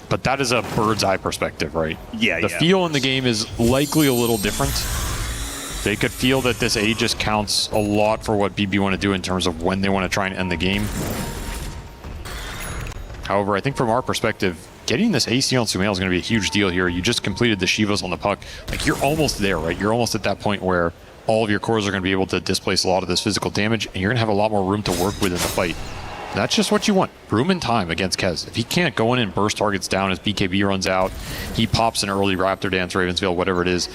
But that is a bird's eye perspective, right? Yeah, The feel in the game is likely a little different. They could feel that this Aegis counts a lot for what BB want to do in terms of when they want to try and end the game. However, I think from our perspective, getting this AC on Sumail is going to be a huge deal here. You just completed the Shivas on the puck. Like, you're almost there, right? You're almost at that point where all of your cores are going to be able to displace a lot of this physical damage, and you're going to have a lot more room to work with in the fight. That's just what you want. Room and time against Kez. If he can't go in and burst targets down as BKB runs out, he pops an early Raptor Dance, Ravensveil, whatever it is,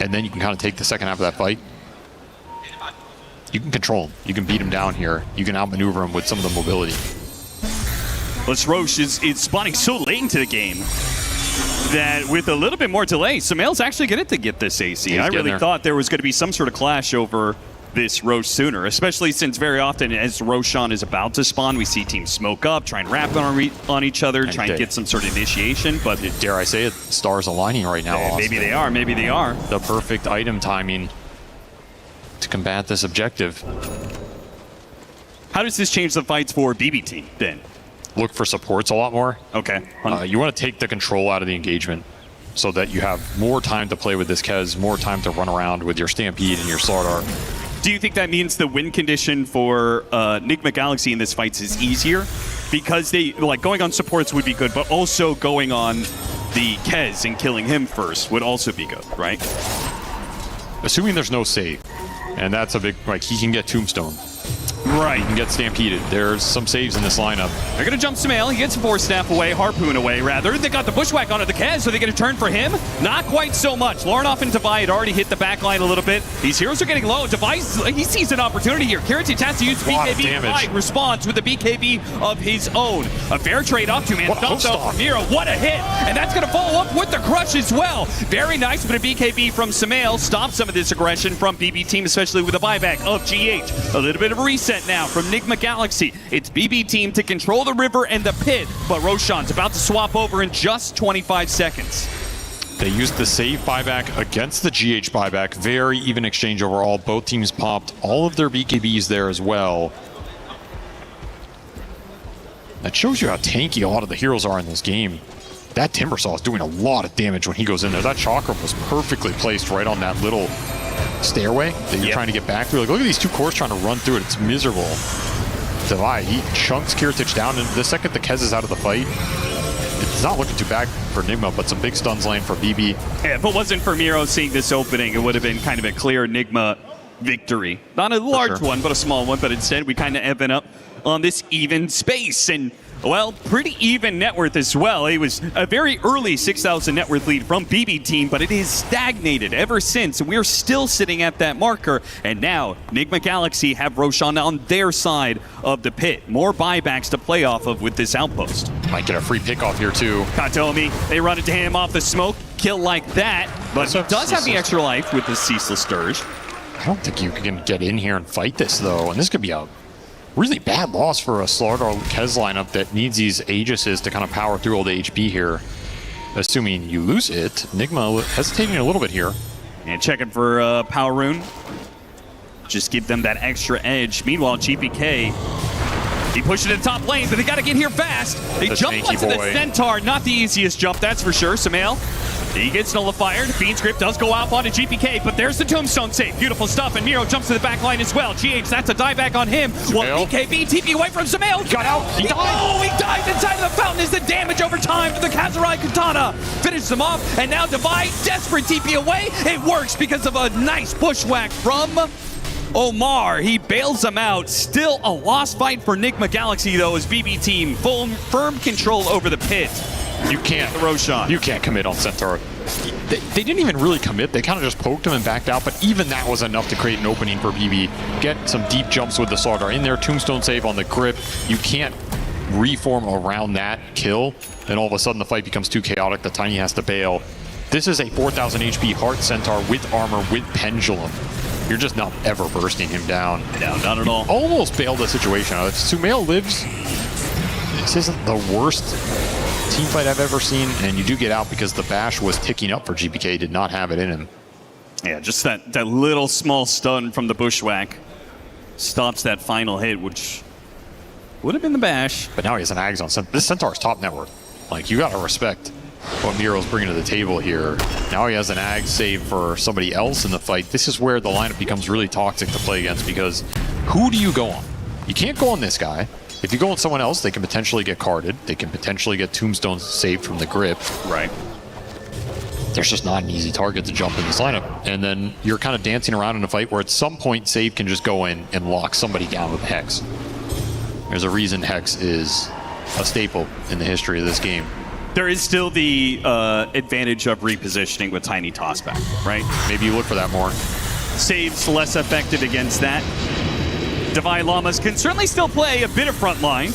and then you can kind of take the second half of that fight. You can control him. You can beat him down here. You can outmaneuver him with some of the mobility. Let's Roche is spawning so late into the game that with a little bit more delay, Sumail's actually going to get this AC. I really thought there was going to be some sort of clash over this Roche sooner, especially since very often as Roshan is about to spawn, we see teams smoke up, try and wrap on each other, try and get some sort of initiation. But dare I say it, stars aligning right now. Maybe they are, maybe they are. The perfect item timing to combat this objective. How does this change the fights for BB team then? Look for supports a lot more. Okay. You want to take the control out of the engagement so that you have more time to play with this Kez, more time to run around with your Stampede and your Slardar. Do you think that means the win condition for Nigma Galaxy in this fight is easier? Because they going on supports would be good, but also going on the Kez and killing him first would also be good, right? Assuming there's no save, and that's a big, he can get Tombstone. Right. He can get Stampeded. There's some saves in this lineup. They're going to jump Sumail. He gets Force Staff away, Harpoon away, rather. They got the Bushwhack onto the Kez, so they get a turn for him? Not quite so much. Lornoff and Devi had already hit the back line a little bit. These heroes are getting low. Devi, he sees an opportunity here. Karatic has to use BKB. Devi responds with a BKB of his own. A fair trade-off. Two-man stomp though from Miro. What a hit! And that's going to follow up with the Crush as well. Very nice, but a BKB from Sumail stops some of this aggression from BB team, especially with a buyback of GH. A little bit of a reset now from Nigma Galaxy. It's BB team to control the river and the pit, but Roshan's about to swap over in just 25 seconds. They used the save buyback against the GH buyback. Very even exchange overall. Both teams popped all of their BKBs there as well. That shows you how tanky a lot of the heroes are in this game. That Timbersaw is doing a lot of damage when he goes in there. That Chakram was perfectly placed right on that little stairway that you're trying to get back through. Like, look at these two cores trying to run through it. It's miserable. Devi, he chunks Karatic down, and the second the Kez is out of the fight, it's not looking too bad for Nigma, but some big stuns lane for BB. Yeah, if it wasn't for Miro seeing this opening, it would have been kind of a clear Nigma victory. Not a large one, but a small one, but instead we kind of even up on this even space. And well, pretty even net worth as well. It was a very early 6,000 net worth lead from BB team, but it is stagnated ever since. We're still sitting at that marker, and now Nigma Galaxy have Roshan on their side of the pit. More buybacks to play off of with this outpost. Might get a free pick off here too. Katomi, they run into him off the smoke. Kill like that, but he does have the extra life with the Ceaseless Scourge. I don't think you can get in here and fight this though, and this could be a really bad loss for a Slardar Kez lineup that needs these Aegises to kind of power through all the HP here. Assuming you lose it, Nigma hesitating a little bit here. And checking for Power Rune. Just give them that extra edge. Meanwhile, GPK, he pushed it to the top lane, but they got to get here fast. They jump onto the Centaur. Not the easiest jump, that's for sure. Sumail, he gets nullified. Fiend's Grip does go out onto GPK, but there's the Tombstone save. Beautiful stuff, and Miro jumps to the back line as well. GH, that's a dieback on him. Well, BKB TP away from Sumail. He got out. He died. Oh, he dived inside of the fountain. Is the damage over time to the Kazurai Katana. Finishes him off, and now Devi, desperate TP away. It works because of a nice bushwhack from Omar. He bails him out. Still a lost fight for Nigma Galaxy, though, as BB team firm control over the pit. You can't. Roshan. You can't commit on Centaur. They didn't even really commit. They kind of just poked him and backed out, but even that was enough to create an opening for BB. Get some deep jumps with the Slardar in there. Tombstone save on the grip. You can't reform around that kill, and all of a sudden the fight becomes too chaotic, the Tiny has to bail. This is a 4,000 HP Heart Centaur with armor, with Pendulum. You're just not ever bursting him down. No, not at all. Almost bailed the situation out. If Sumail lives, this isn't the worst team fight I've ever seen, and you do get out because the bash was ticking up for GBK, did not have it in him. Yeah, just that little small stun from the Bushwhack stops that final hit, which would have been the bash. But now he has an Ags on. This Centaur's top network. Like, you gotta respect what Miro's bringing to the table here. Now he has an Ag save for somebody else in the fight. This is where the lineup becomes really toxic to play against, because who do you go on? You can't go on this guy. If you go on someone else, they can potentially get carded. They can potentially get tombstones saved from the grip. Right. There's just not an easy target to jump in this lineup. And then you're kind of dancing around in a fight where at some point Save can just go in and lock somebody down with Hex. There's a reason Hex is a staple in the history of this game. There is still the advantage of repositioning with Tiny Tossback, right? Maybe you look for that more. Save's less effective against that. Divine Llamas can certainly still play a bit of front line.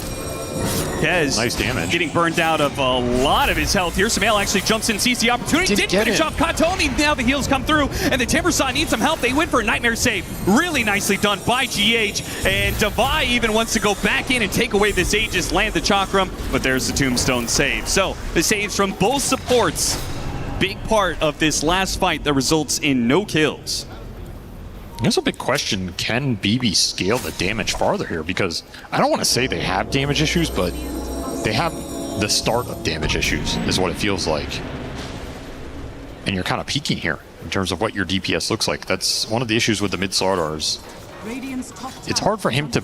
Kez, nice damage. Getting burned out of a lot of his health here. Sumail actually jumps in, sees the opportunity. Didn't finish off Katoni. Now the heals come through, and the Timbersaw needs some help. They win for a Nightmare save. Really nicely done by GH. And Devi even wants to go back in and take away this Aegis, land the Chakram, but there's the Tombstone save. So the saves from both supports, big part of this last fight that results in no kills. There's a big question, can BB scale the damage farther here? Because I don't want to say they have damage issues, but they have the start of damage issues, is what it feels like. And you're kind of peaking here in terms of what your DPS looks like. That's one of the issues with the mid Slardars. It's hard for him to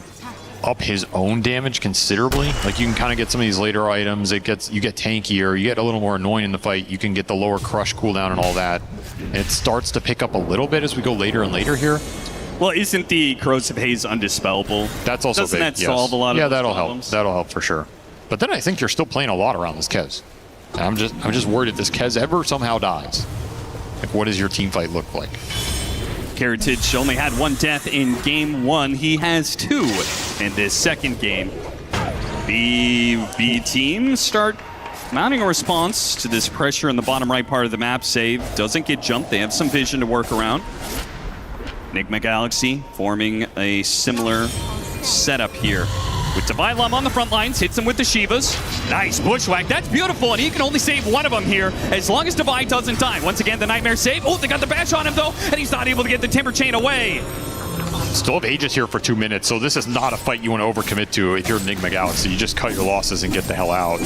up his own damage considerably. Like, you can kind of get some of these later items, you get tankier, you get a little more annoying in the fight, you can get the lower crush cooldown and all that. It starts to pick up a little bit as we go later and later here. Well, isn't the Corrosive Haze undispellable? That's also Doesn't big, that solve a lot of yeah, those that'll problems? help. That'll help for sure. But then I think you're still playing a lot around this Kez. And I'm just worried if this Kez ever somehow dies. Like, what does your team fight look like? Heritage only had one death in game one. He has two in this second game. The B team start mounting a response to this pressure in the bottom right part of the map. Save doesn't get jumped. They have some vision to work around. Enigma Galaxy forming a similar setup here. With Divine Llama on the front lines, hits him with the Shivas. Nice Bushwhack, that's beautiful, and he can only save one of them here as long as Divine doesn't die. Once again, the Nightmare save. Oh, they got the bash on him though, and he's not able to get the Timber Chain away. Still have Aegis here for 2 minutes, so this is not a fight you want to overcommit to if you're Enigma Galaxy. You just cut your losses and get the hell out.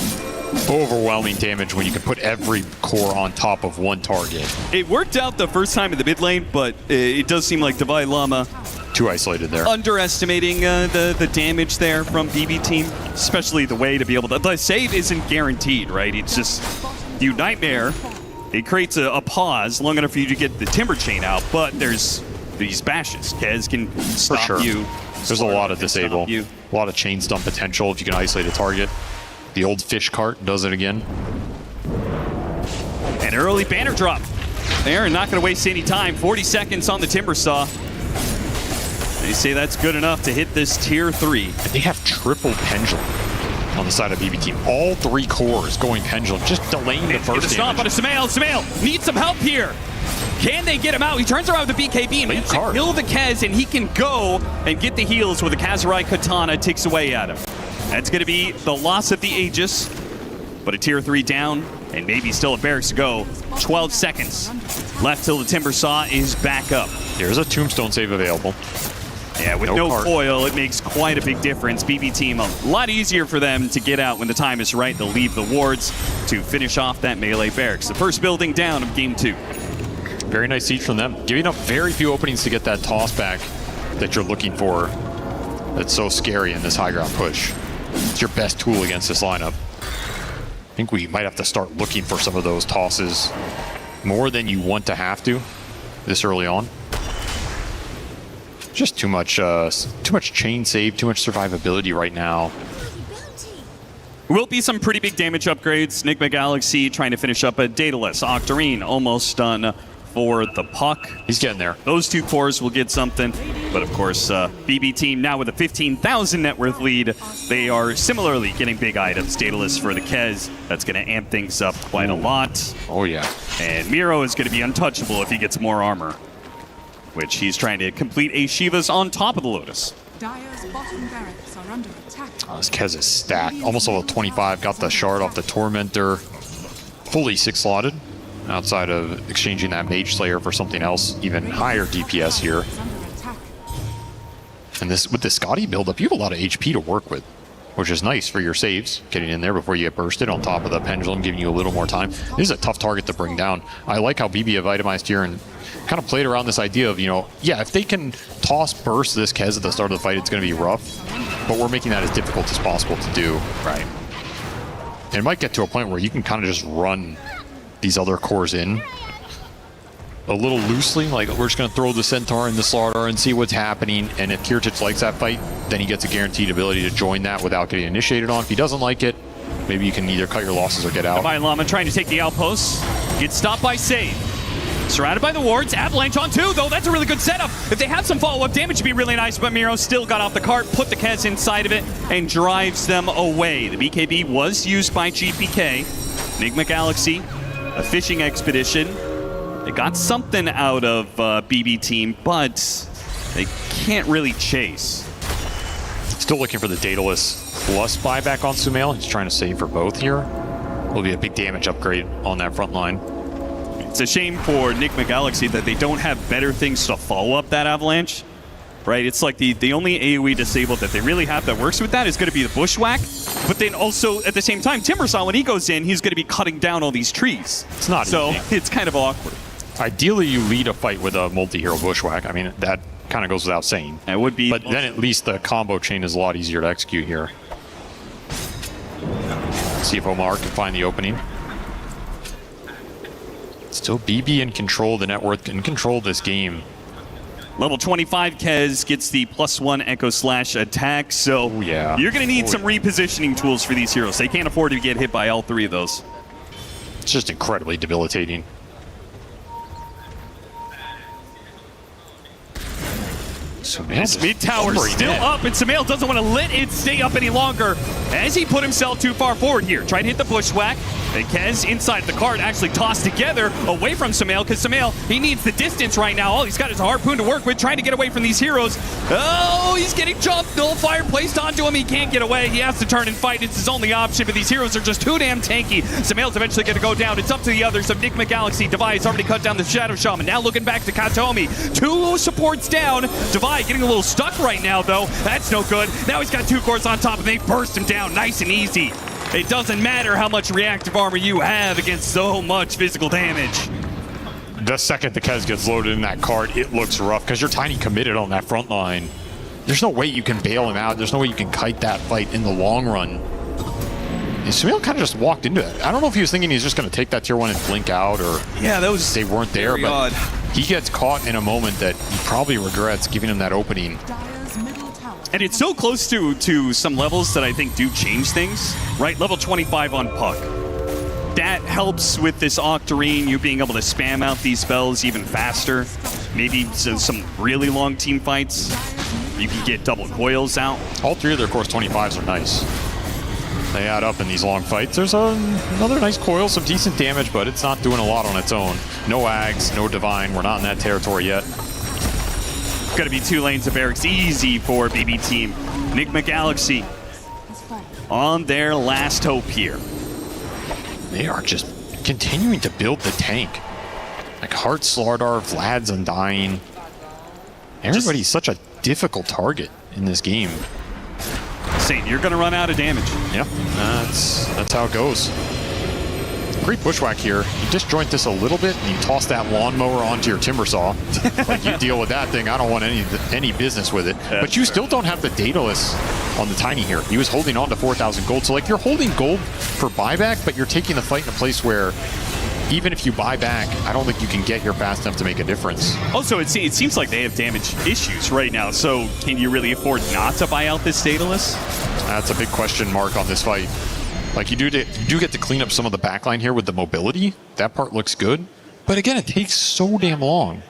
Overwhelming damage when you can put every core on top of one target. It worked out the first time in the mid lane, but it does seem like Divine Llama too isolated there. Underestimating the damage there from BB team, especially the way to be able to. The save isn't guaranteed, right? It's just you Nightmare. It creates a pause long enough for you to get the Timber Chain out, but there's these bashes. Kez can stop you. There's a lot of disable, a lot of chain stun potential if you can isolate a target. The old fish cart does it again. An early banner drop. They're not going to waste any time. 40 seconds on the Timbersaw. They say that's good enough to hit this tier 3. And they have triple Pendulum on the side of BB team. All 3 cores going Pendulum, just delaying the first damage. But Sumail needs some help here. Can they get him out? He turns around with the BK beam, needs to kill the Kez, and he can go and get the heals with the Kazurai Katana ticks away at him. That's going to be the loss of the Aegis, but a tier 3 down, and maybe still a barracks to go. 12 seconds left till the Timbersaw is back up. There's a Tombstone save available. Yeah, with no foil, it makes quite a big difference. BB team, a lot easier for them to get out when the time is right. They'll leave the wards to finish off that melee barracks. The first building down of game 2. Very nice siege from them. Giving up very few openings to get that toss back that you're looking for. That's so scary in this high ground push. It's your best tool against this lineup. I think we might have to start looking for some of those tosses more than you want to have to this early on. Just too much chain save, too much survivability right now. Will be some pretty big damage upgrades. Enigma Galaxy trying to finish up a Daedalus. Octarine almost done for the puck. He's getting there. Those two cores will get something. But of course, BB team now with a 15,000 net worth lead. They are similarly getting big items. Daedalus for the Kez. That's going to amp things up quite a lot. Oh, yeah. And Miro is going to be untouchable if he gets more armor, which he's trying to complete a Shiva's on top of the Lotus. Dire's bottom barracks are under attack. Oh, this Kez is stacked. Almost level 25. Got the shard off the Tormentor. Fully 6-slotted. Outside of exchanging that Mage Slayer for something else, even higher DPS here. And this with the Scotty build-up, you have a lot of HP to work with, which is nice for your saves, getting in there before you get bursted on top of the Pendulum, giving you a little more time. This is a tough target to bring down. I like how BB have itemized here and kind of played around this idea of, you know, yeah, if they can toss burst this Kez at the start of the fight, it's going to be rough, but we're making that as difficult as possible to do. Right. And it might get to a point where you can kind of just run these other cores in a little loosely, like we're just going to throw the Centaur and the Slardar and see what's happening, and if Kirtich likes that fight, then he gets a guaranteed ability to join that without getting initiated on. If he doesn't like it, maybe you can either cut your losses or get out. Divine Llama trying to take the outpost, gets stopped by Save. Surrounded by the wards, Avalanche on 2, though that's a really good setup. If they have some follow-up damage, it'd be really nice, but Miro still got off the cart, put the Kez inside of it, and drives them away. The BKB was used by GPK. Enigma Galaxy, a fishing expedition. They got something out of BB team, but they can't really chase. Still looking for the Daedalus plus buyback on Sumail. He's trying to save for both here. Will be a big damage upgrade on that front line. It's a shame for Enigma Galaxy that they don't have better things to follow up that Avalanche. Right, it's like the only AoE disable that they really have that works with that is going to be the Bushwhack. But then also, at the same time, Timbersaw, when he goes in, he's going to be cutting down all these trees. It's not so easy. It's kind of awkward. Ideally, you lead a fight with a multi-hero Bushwhack. I mean, that kind of goes without saying. It would be. But then at least the combo chain is a lot easier to execute here. Let's see if Omar can find the opening. Still BB in control of the net worth, in control of this game. Level 25 Kez gets the +1 Echo Slash attack, so yeah. You're going to need some repositioning tools for these heroes. They can't afford to get hit by all three of those. It's just incredibly debilitating. His mid tower still up, and Sumail doesn't want to let it stay up any longer as he put himself too far forward here. Trying to hit the Bushwhack, and Kez inside the cart actually tossed together away from Sumail, because Sumail, he needs the distance right now. All he's got is a harpoon to work with, trying to get away from these heroes. Oh, he's getting jumped. Nullfire placed onto him. He can't get away. He has to turn and fight. It's his only option, but these heroes are just too damn tanky. Sumail's eventually going to go down. It's up to the others of Enigma Galaxy. Devi's already cut down the Shadow Shaman. Now looking back to Katomi. 2 supports down. Devi getting a little stuck right now, though. That's no good. Now he's got 2 cores on top, and they burst him down nice and easy. It doesn't matter how much reactive armor you have against so much physical damage. The second the Kez gets loaded in that cart, it looks rough because you're tiny committed on that front line. There's no way you can bail him out. There's no way you can kite that fight in the long run. And Sumail kind of just walked into it. I don't know if he was thinking he's just going to take that tier 1 and blink out, or they weren't there, but odd. He gets caught in a moment that he probably regrets giving him that opening. And it's so close to some levels that I think do change things, right? Level 25 on Puck. That helps with this Octarine, you being able to spam out these spells even faster. Maybe some really long team fights. You can get double coils out. All 3 of their course 25s are nice. They add up in these long fights. There's another nice coil, some decent damage, but it's not doing a lot on its own. No Ags, no Divine. We're not in that territory yet. Going to be 2 lanes of barracks easy for BB team. Enigma Galaxy on their last hope here. They are just continuing to build the tank. Like Heart, Slardar, Vlad's Undying. Everybody's such a difficult target in this game. Saint, you're going to run out of damage. Yeah, that's how it goes. Great Bushwhack here. You disjoint this a little bit and you toss that lawnmower onto your Timbersaw. Like, you deal with that thing. I don't want any business with it. But you still don't have the Daedalus on the Tiny here. He was holding on to 4,000 gold. So like, you're holding gold for buyback, but you're taking the fight in a place where even if you buy back, I don't think you can get here fast enough to make a difference. Also, it seems like they have damage issues right now. So can you really afford not to buy out this Daedalus? That's a big question mark on this fight. Like, you do get to clean up some of the backline here with the mobility. That part looks good. But again, it takes so damn long.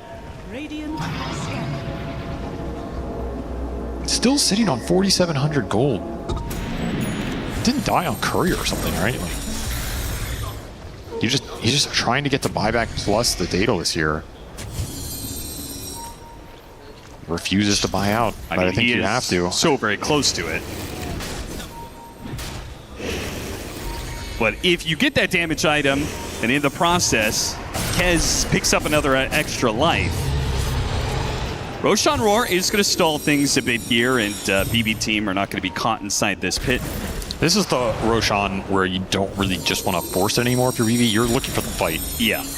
It's still sitting on 4,700 gold. Didn't die on courier or something, right? Like, he's just trying to get the buyback plus the Daedalus here. Refuses to buy out, but I think you have to. So very close to it. But if you get that damage item, and in the process, Kez picks up another extra life. Roshan Roar is going to stall things a bit here, and BB team are not going to be caught inside this pit. This is the Roshan where you don't really just want to force it anymore if you're BB. You're looking for the fight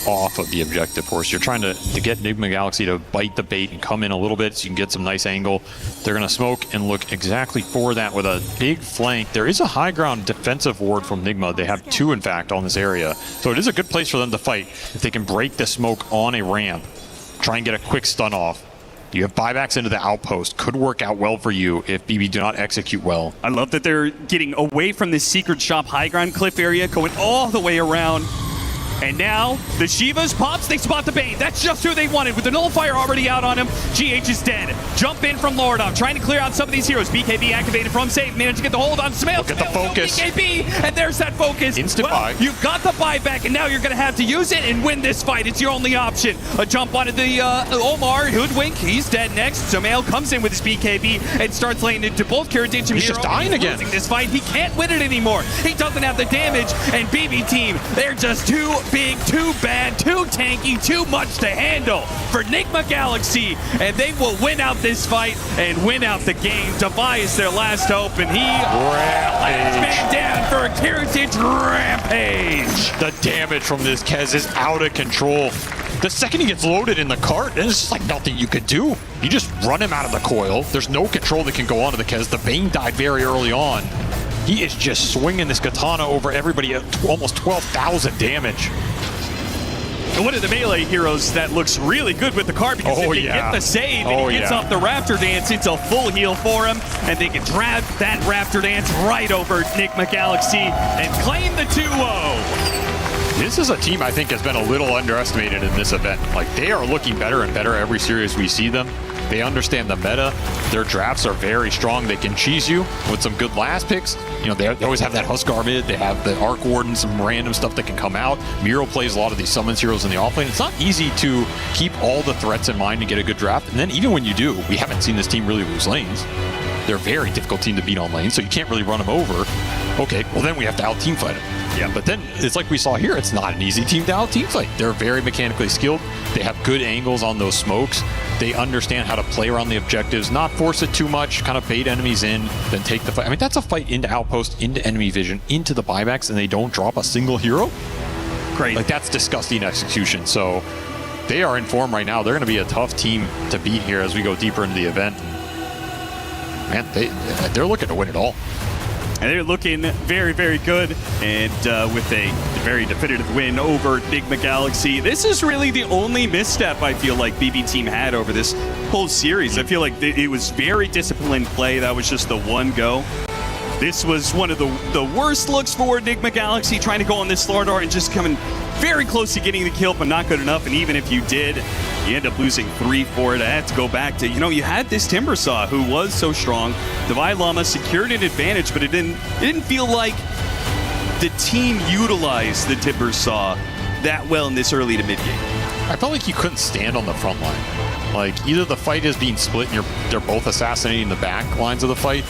off of the objective force. You're trying to get Nigma Galaxy to bite the bait and come in a little bit so you can get some nice angle. They're going to smoke and look exactly for that with a big flank. There is a high ground defensive ward from Nigma. They have two, in fact, on this area. So it is a good place for them to fight. If they can break the smoke on a ramp, try and get a quick stun off. You have buybacks into the outpost. Could work out well for you if BB do not execute well. I love that they're getting away from this secret shop high ground cliff area, going all the way around. And now the Shivas pops, they spot the bait. That's just who they wanted. With the nullifier already out on him, GH is dead. Jump in from Lordov, trying to clear out some of these heroes. BKB activated from save, managed to get the hold on Smail. Look at the focus. BKB, and there's that focus. Instant buy. You've got the buyback, and now you're going to have to use it and win this fight. It's your only option. A jump onto the Omar, Hoodwink, he's dead next. Smail comes in with his BKB and starts laying into both Kiradich and He's just dying again. Losing this fight, he can't win it anymore. He doesn't have the damage, and BB team, they're just too big, too bad, too tanky, too much to handle for Nigma Galaxy, and they will win out this fight and win out the game. Devi is their last hope, and he last man down for a Kiradich rampage. The damage from this Kez is out of control. The second he gets loaded in the cart, there's just like nothing you could do. You just run him out of the coil. There's no control that can go onto the Kez. The Bane died very early on. He is just swinging this katana over everybody at almost 12,000 damage. And one of the melee heroes that looks really good with the card, because if they get the save and he gets off the Raptor Dance, it's a full heal for him, and they can drag that Raptor Dance right over Nigma Galaxy and claim the 2-0. This is a team I think has been a little underestimated in this event. Like, they are looking better and better every series we see them. They understand the meta. Their drafts are very strong. They can cheese you with some good last picks. You know, they always have that Huskar mid. They have the Arc Warden, some random stuff that can come out. Miro plays a lot of these summons heroes in the offlane. It's not easy to keep all the threats in mind to get a good draft. And then even when you do, we haven't seen this team really lose lanes. They're a very difficult team to beat on lane, so you can't really run them over. Okay, well then we have to out-team fight them. Yeah, but then it's like we saw here, it's not an easy team to out-team fight. They're very mechanically skilled. They have good angles on those smokes. They understand how to play around the objectives, not force it too much, kind of bait enemies in, then take the fight. I mean, that's a fight into outpost, into enemy vision, into the buybacks, and they don't drop a single hero. Great. Like, that's disgusting execution. So they are in form right now. They're going to be a tough team to beat here as we go deeper into the event. Man, they're looking to win it all. And they're looking very, very good. And with a very definitive win over Nigma Galaxy, this is really the only misstep I feel like BB team had over this whole series. I feel like it was very disciplined play. That was just the one go. This was one of the worst looks for Nigma Galaxy, trying to go on this Lordar and just coming very close to getting the kill, but not good enough. And even if you did, you end up losing 3 for it. I had to go back to, you had this Timbersaw who was so strong. Divine Llama secured an advantage, but it didn't feel like the team utilized the Timbersaw that well in this early to mid game. I felt like you couldn't stand on the front line. Like, either the fight is being split and they're both assassinating the back lines of the fight,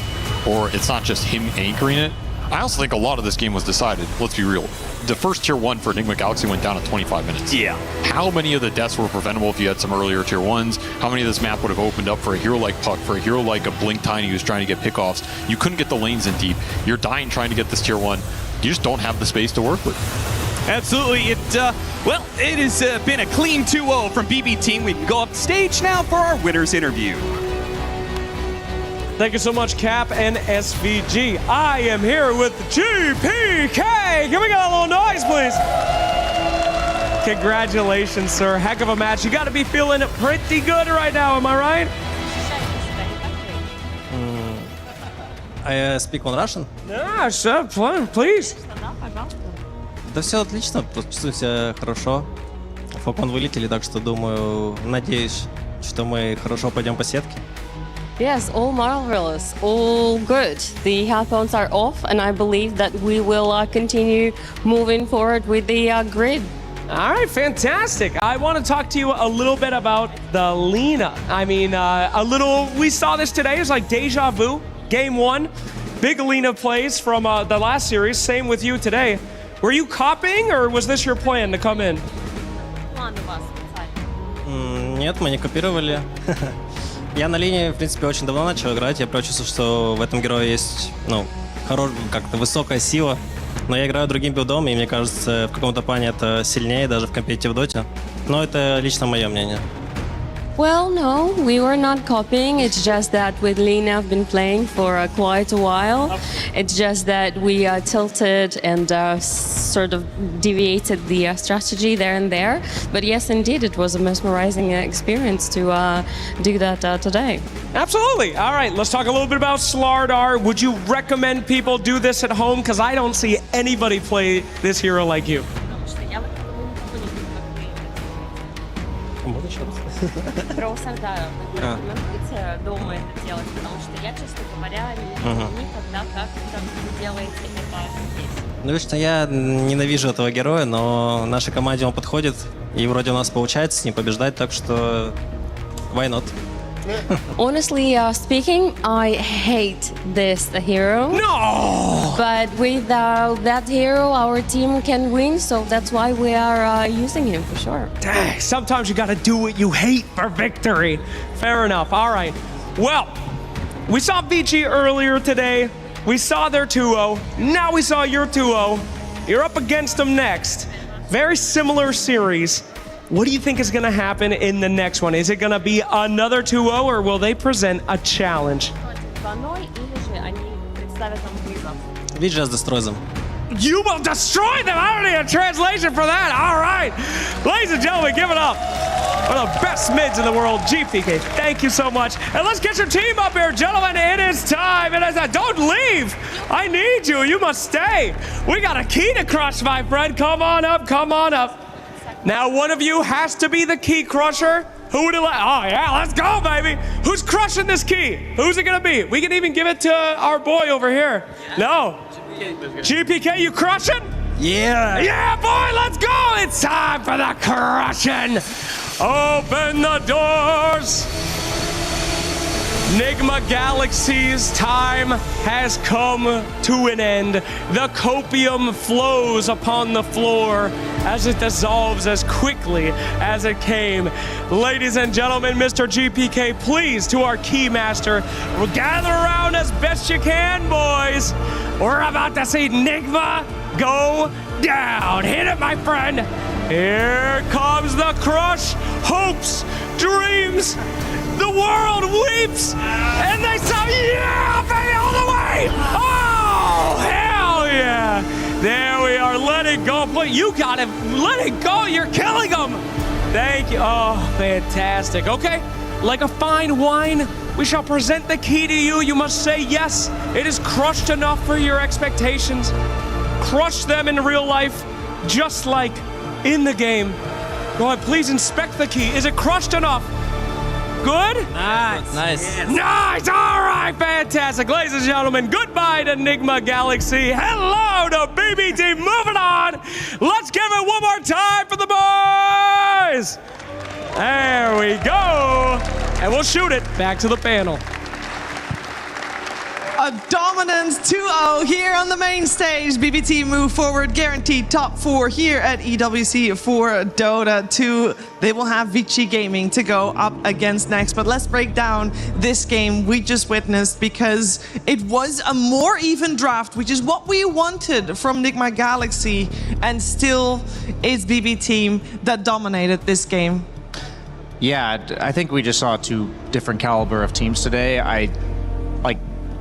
or it's not just him anchoring it. I also think a lot of this game was decided, let's be real, the first tier 1 for Enigma Galaxy went down in 25 minutes. Yeah. How many of the deaths were preventable if you had some earlier tier 1s? How many of this map would have opened up for a hero like Puck, for a hero like a Blink Tiny who's trying to get pickoffs? You couldn't get the lanes in deep. You're dying trying to get this tier 1. You just don't have the space to work with. Absolutely. It has been a clean 2-0 from BB team. We can go up stage now for our winners interview. Thank you so much, Cap and SVG. I am here with GPK. Can we get a little noise, please? Congratulations, sir. Heck of a match. You got to be feeling pretty good right now, am I right? I speak on Russian? Yeah, sure, please. Да все отлично, чувствую себя хорошо. Фокон вылетели, так что думаю, надеюсь, что мы хорошо пойдем по сетке. Yes, all marvelous, all good. The headphones are off, and I believe that we will continue moving forward with the grid. All right, fantastic. I want to talk to you a little bit about the Lina. I mean, we saw this today. It's like deja vu. Game 1, big Lina plays from the last series. Same with you today. Were you copying, or was this your plan to come in? Нет, мы не копировали. Я на линии, в принципе, очень давно начал играть. Я чувствую, что в этом герое есть, как-то высокая сила. Но я играю другим билдом, и мне кажется, в каком-то плане это сильнее даже в компетитив доте. Но это лично мое мнение. Well, no, we were not copying. It's just that with Lina, I've been playing for quite a while. It's just that we tilted and sort of deviated the strategy there and there. But yes, indeed, it was a mesmerizing experience to do that today. Absolutely. All right, let's talk a little bit about Slardar. Would you recommend people do this at home? Because I don't see anybody play this hero like you. Просто да, рекомендуется дома это делать, потому что я, честно говоря, никогда так не делаете это здесь. Ну, лично я ненавижу этого героя, но нашей команде он подходит, и вроде у нас получается с ним побеждать, так что why not? Honestly speaking, I hate this hero. No! But without that hero, our team can win, so that's why we are using him for sure. Dang, sometimes you gotta do what you hate for victory. Fair enough. All right. Well, we saw Vici earlier today. We saw their 2-0. Now we saw your 2-0. You're up against them next. Very similar series. What do you think is going to happen in the next one? Is it going to be another 2-0, or will they present a challenge? We just destroy them. You will destroy them! I don't need a translation for that! All right! Ladies and gentlemen, give it up. One of the best mids in the world, GPK. Thank you so much. And let's get your team up here, gentlemen. It is time. Don't leave. I need you. You must stay. We got a key to crush, my friend. Come on up. Come on up. Now, one of you has to be the key crusher. Who would it like? Oh, yeah, let's go, baby. Who's crushing this key? Who's it going to be? We can even give it to our boy over here. No. GPK, you crushing? Yeah. Yeah, boy, let's go. It's time for the crushing. Open the doors. Nigma Galaxy's time has come to an end. The copium flows upon the floor as it dissolves as quickly as it came. Ladies and gentlemen, Mr. GPK, please, to our keymaster, gather around as best you can, boys. We're about to see Nigma go down. Hit it, my friend. Here comes the crush. Hopes, dreams. The world weeps, and they say, yeah, baby, all the way. Oh, hell yeah. There we are. Let it go. You got it. Let it go. You're killing them. Thank you. Oh, fantastic. Okay, like a fine wine, we shall present the key to you. You must say yes. It is crushed enough for your expectations. Crush them in real life, just like in the game. Go ahead, please inspect the key. Is it crushed enough? Good? Nice. Nice! All right, fantastic. Ladies and gentlemen, goodbye to Nigma Galaxy. Hello to BBT. Moving on. Let's give it one more time for the boys. There we go. And we'll shoot it back to the panel. A dominant 2-0 here on the main stage. BBT move forward, guaranteed top 4 here at EWC for Dota 2. They will have Vici Gaming to go up against next. But let's break down this game we just witnessed, because it was a more even draft, which is what we wanted from Nigma Galaxy. And still, it's BBT that dominated this game. Yeah, I think we just saw two different caliber of teams today.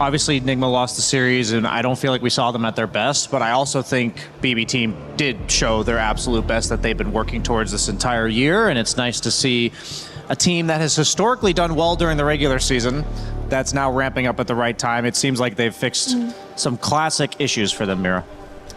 Obviously, Nigma lost the series, and I don't feel like we saw them at their best, but I also think BB Team did show their absolute best that they've been working towards this entire year, and it's nice to see a team that has historically done well during the regular season that's now ramping up at the right time. It seems like they've fixed some classic issues for them, Mira.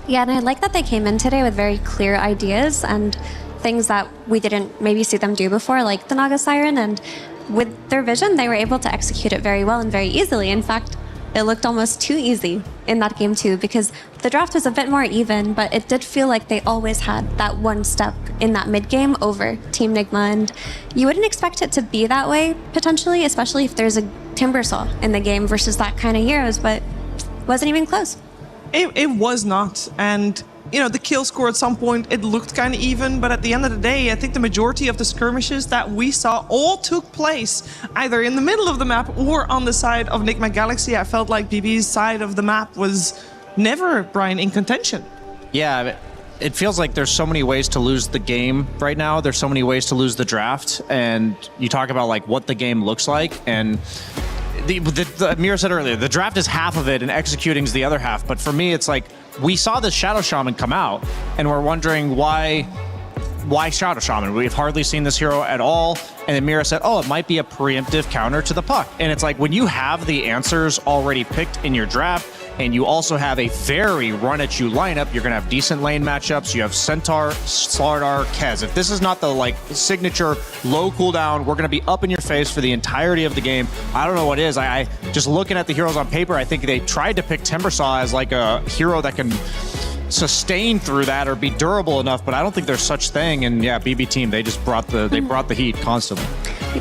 Yeah, and I like that they came in today with very clear ideas, and things that we didn't maybe see them do before, like the Naga Siren, and with their vision, they were able to execute it very well and very easily. In fact, it looked almost too easy in that game too, because the draft was a bit more even, but it did feel like they always had that one step in that mid game over Team Nigma, and you wouldn't expect it to be that way potentially, especially if there's a Timbersaw in the game versus that kind of heroes, but wasn't even close. It was not, and you know, the kill score at some point, it looked kind of even, but at the end of the day, I think the majority of the skirmishes that we saw all took place either in the middle of the map or on the side of Nigma Galaxy. I felt like BB's side of the map was never, Brian, in contention. Yeah, it feels like there's so many ways to lose the game right now. There's so many ways to lose the draft, and you talk about like what the game looks like, and the Mira said earlier, the draft is half of it and executing is the other half. But for me, it's like we saw this Shadow Shaman come out and we're wondering why Shadow Shaman? We've hardly seen this hero at all. And then Mira said, oh, it might be a preemptive counter to the puck. And it's like when you have the answers already picked in your draft, and you also have a very run-at-you lineup, you're going to have decent lane matchups. You have Centaur, Slardar, Kez. If this is not the like signature low cooldown, we're going to be up in your face for the entirety of the game. I don't know what is. I just looking at the heroes on paper, I think they tried to pick Timbersaw as like a hero that can sustain through that or be durable enough, but I don't think there's such thing. And yeah, BB team, they just brought the heat constantly.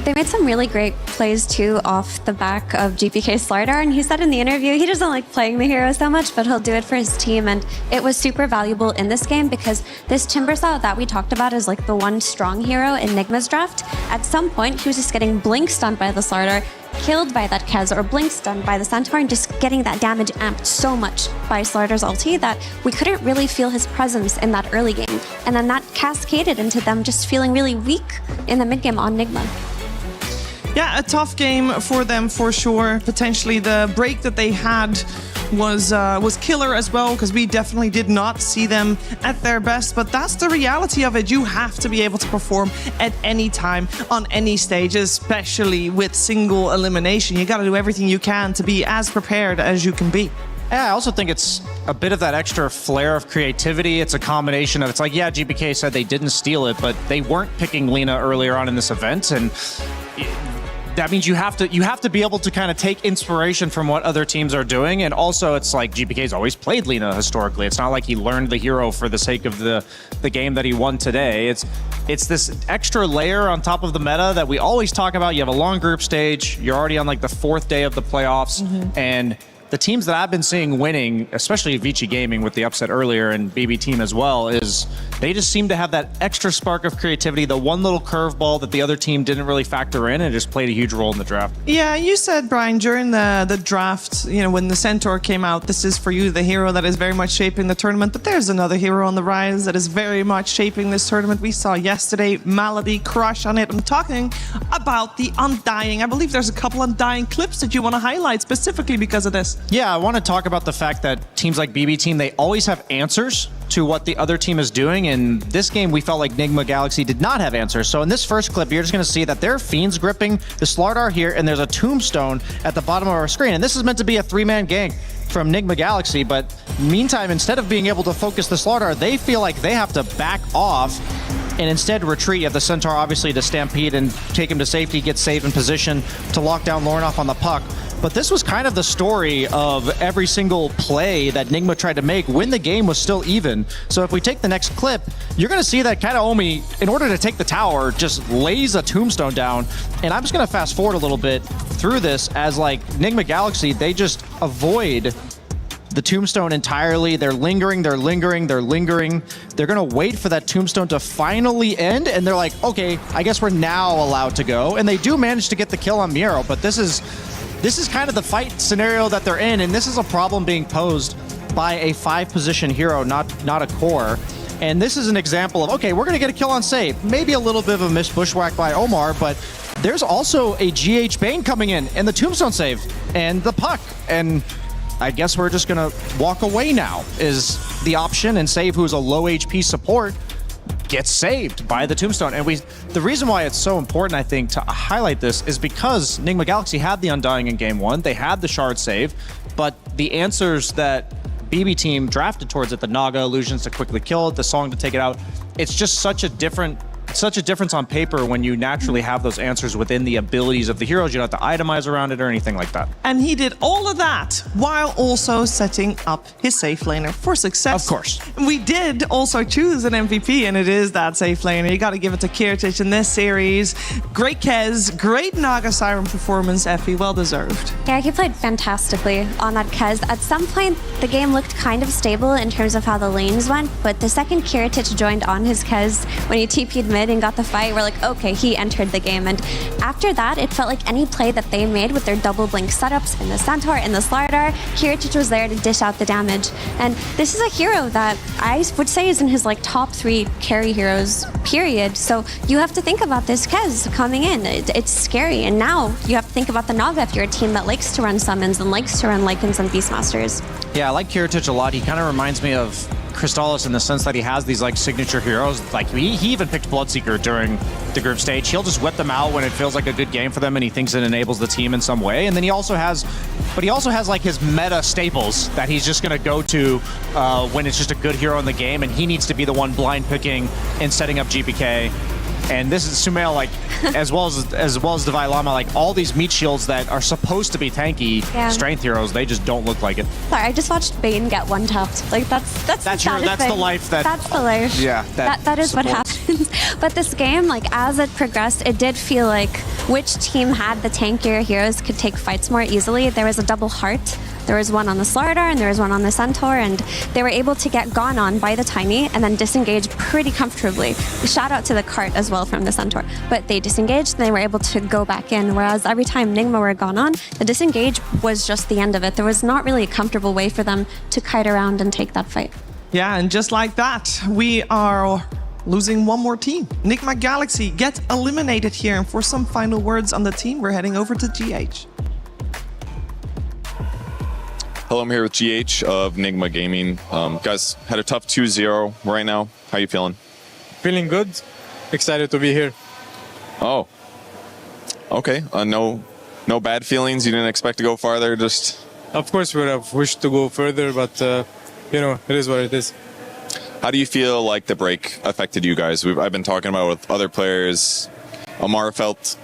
They made some really great plays too off the back of GPK Slardar, and he said in the interview he doesn't like playing the hero so much, but he'll do it for his team, and it was super valuable in this game because this Timbersaw that we talked about is like the one strong hero in Nigma's draft. At some point, he was just getting blink stunned by the Slardar, killed by that Kez, or blink stunned by the Centaur, and just getting that damage amped so much by Slardar's ulti that we couldn't really feel his presence in that early game, and then that cascaded into them just feeling really weak in the mid game on Nigma. Yeah, a tough game for them for sure. Potentially the break that they had was killer as well, because we definitely did not see them at their best, but that's the reality of it. You have to be able to perform at any time on any stage, especially with single elimination. You got to do everything you can to be as prepared as you can be. Yeah, I also think it's a bit of that extra flair of creativity. It's a combination of, it's like, yeah, GBK said they didn't steal it, but they weren't picking Lina earlier on in this event, and that means you have to be able to kind of take inspiration from what other teams are doing. And also, it's like GPK's always played Lina historically. It's not like he learned the hero for the sake of the game that he won today. It's this extra layer on top of the meta that we always talk about. You have a long group stage. You're already on like the 4th day of the playoffs, and the teams that I've been seeing winning, especially Vici Gaming with the upset earlier and BB Team as well, is they just seem to have that extra spark of creativity, the one little curveball that the other team didn't really factor in, and it just played a huge role in the draft. Yeah, you said, Brian, during the draft, you know, when the Centaur came out, this is for you the hero that is very much shaping the tournament, but there's another hero on the rise that is very much shaping this tournament. We saw yesterday Malady crush on it. I'm talking about the Undying. I believe there's a couple Undying clips that you want to highlight specifically because of this. Yeah, I want to talk about the fact that teams like BB Team, they always have answers to what the other team is doing. In this game, we felt like Nigma Galaxy did not have answers. So in this first clip, you're just going to see that they're Fiends gripping the Slardar here, and there's a tombstone at the bottom of our screen. And this is meant to be a 3-man gang from Nigma Galaxy, but meantime, instead of being able to focus the Slardar, they feel like they have to back off and instead retreat. You have the Centaur, obviously, to stampede and take him to safety, get safe in position to lock down Lornoff on the puck. But this was kind of the story of every single play that Nigma tried to make when the game was still even. So if we take the next clip, you're going to see that Kataomi, in order to take the tower, just lays a tombstone down. And I'm just going to fast forward a little bit through this as like Nigma Galaxy, they just avoid the tombstone entirely. They're lingering, they're lingering, they're lingering. They're going to wait for that tombstone to finally end, and they're like, okay, I guess we're now allowed to go. And they do manage to get the kill on Miro, but this is kind of the fight scenario that they're in, and this is a problem being posed by a 5-position hero, not a core. And this is an example of, okay, we're going to get a kill on save. Maybe a little bit of a missed bushwhack by Omar, but there's also a GH Bane coming in, and the tombstone save, and the puck, and I guess we're just going to walk away now is the option, and Save, who's a low HP support, gets saved by the tombstone. And the reason why it's so important, I think, to highlight this is because Nigma Galaxy had the Undying in game 1. They had the shard save, but the answers that BB team drafted towards it, the Naga illusions to quickly kill it, the song to take it out. It's just such a difference on paper when you naturally have those answers within the abilities of the heroes. You don't have to itemize around it or anything like that. And he did all of that while also setting up his safe laner for success. Of course. We did also choose an MVP, and it is that safe laner. You got to give it to Kiritich in this series. Great Kez, great Naga Siren performance, Effie, well deserved. Yeah, he played fantastically on that Kez. At some point, the game looked kind of stable in terms of how the lanes went, but the second Kiritich joined on his Kez, when he TP'd mid and got the fight, we're like, okay, he entered the game. And after that, it felt like any play that they made with their double blink setups in the Centaur, in the Slardar, Kiritich was there to dish out the damage. And this is a hero that I would say is in his like top 3 carry heroes, period. So you have to think about this Kez coming in. It's scary. And now you have to think about the Naga if you're a team that likes to run summons and likes to run Lycans and Beastmasters. Yeah, I like Kiritich a lot. He kind of reminds me of Crystallis in the sense that he has these like signature heroes. Like he even picked Bloodseeker during the group stage. He'll just whip them out when it feels like a good game for them and he thinks it enables the team in some way. And then he also has like his meta staples that he's just gonna go to when it's just a good hero in the game, and he needs to be the one blind picking and setting up GPK. And this is Sumail, like, as well as Divine Llama, like all these meat shields that are supposed to be tanky strength heroes, they just don't look like it. Sorry, I just watched Bane get one tapped. Like that's the life that. That's the life. Yeah, that is what happens. But this game, like as it progressed, it did feel like which team had the tankier heroes could take fights more easily. There was a double heart. There was one on the Slardar and there was one on the Centaur, and they were able to get gone on by the Tiny and then disengage pretty comfortably. Shout out to the cart as well from the Centaur. But they disengaged and they were able to go back in, whereas every time Nigma were gone on, the disengage was just the end of it. There was not really a comfortable way for them to kite around and take that fight. Yeah, and just like that, we are losing one more team. Nigma Galaxy get eliminated here, and for some final words on the team, we're heading over to GH. Hello, I'm here with GH of Nigma Gaming. Guys, had a tough 2-0 right now. How you feeling? Feeling good. Excited to be here. Oh. Okay. No bad feelings? You didn't expect to go farther? Just... Of course, we would have wished to go further, but, you know, it is what it is. How do you feel like the break affected you guys? I've been talking about it with other players. Amar felt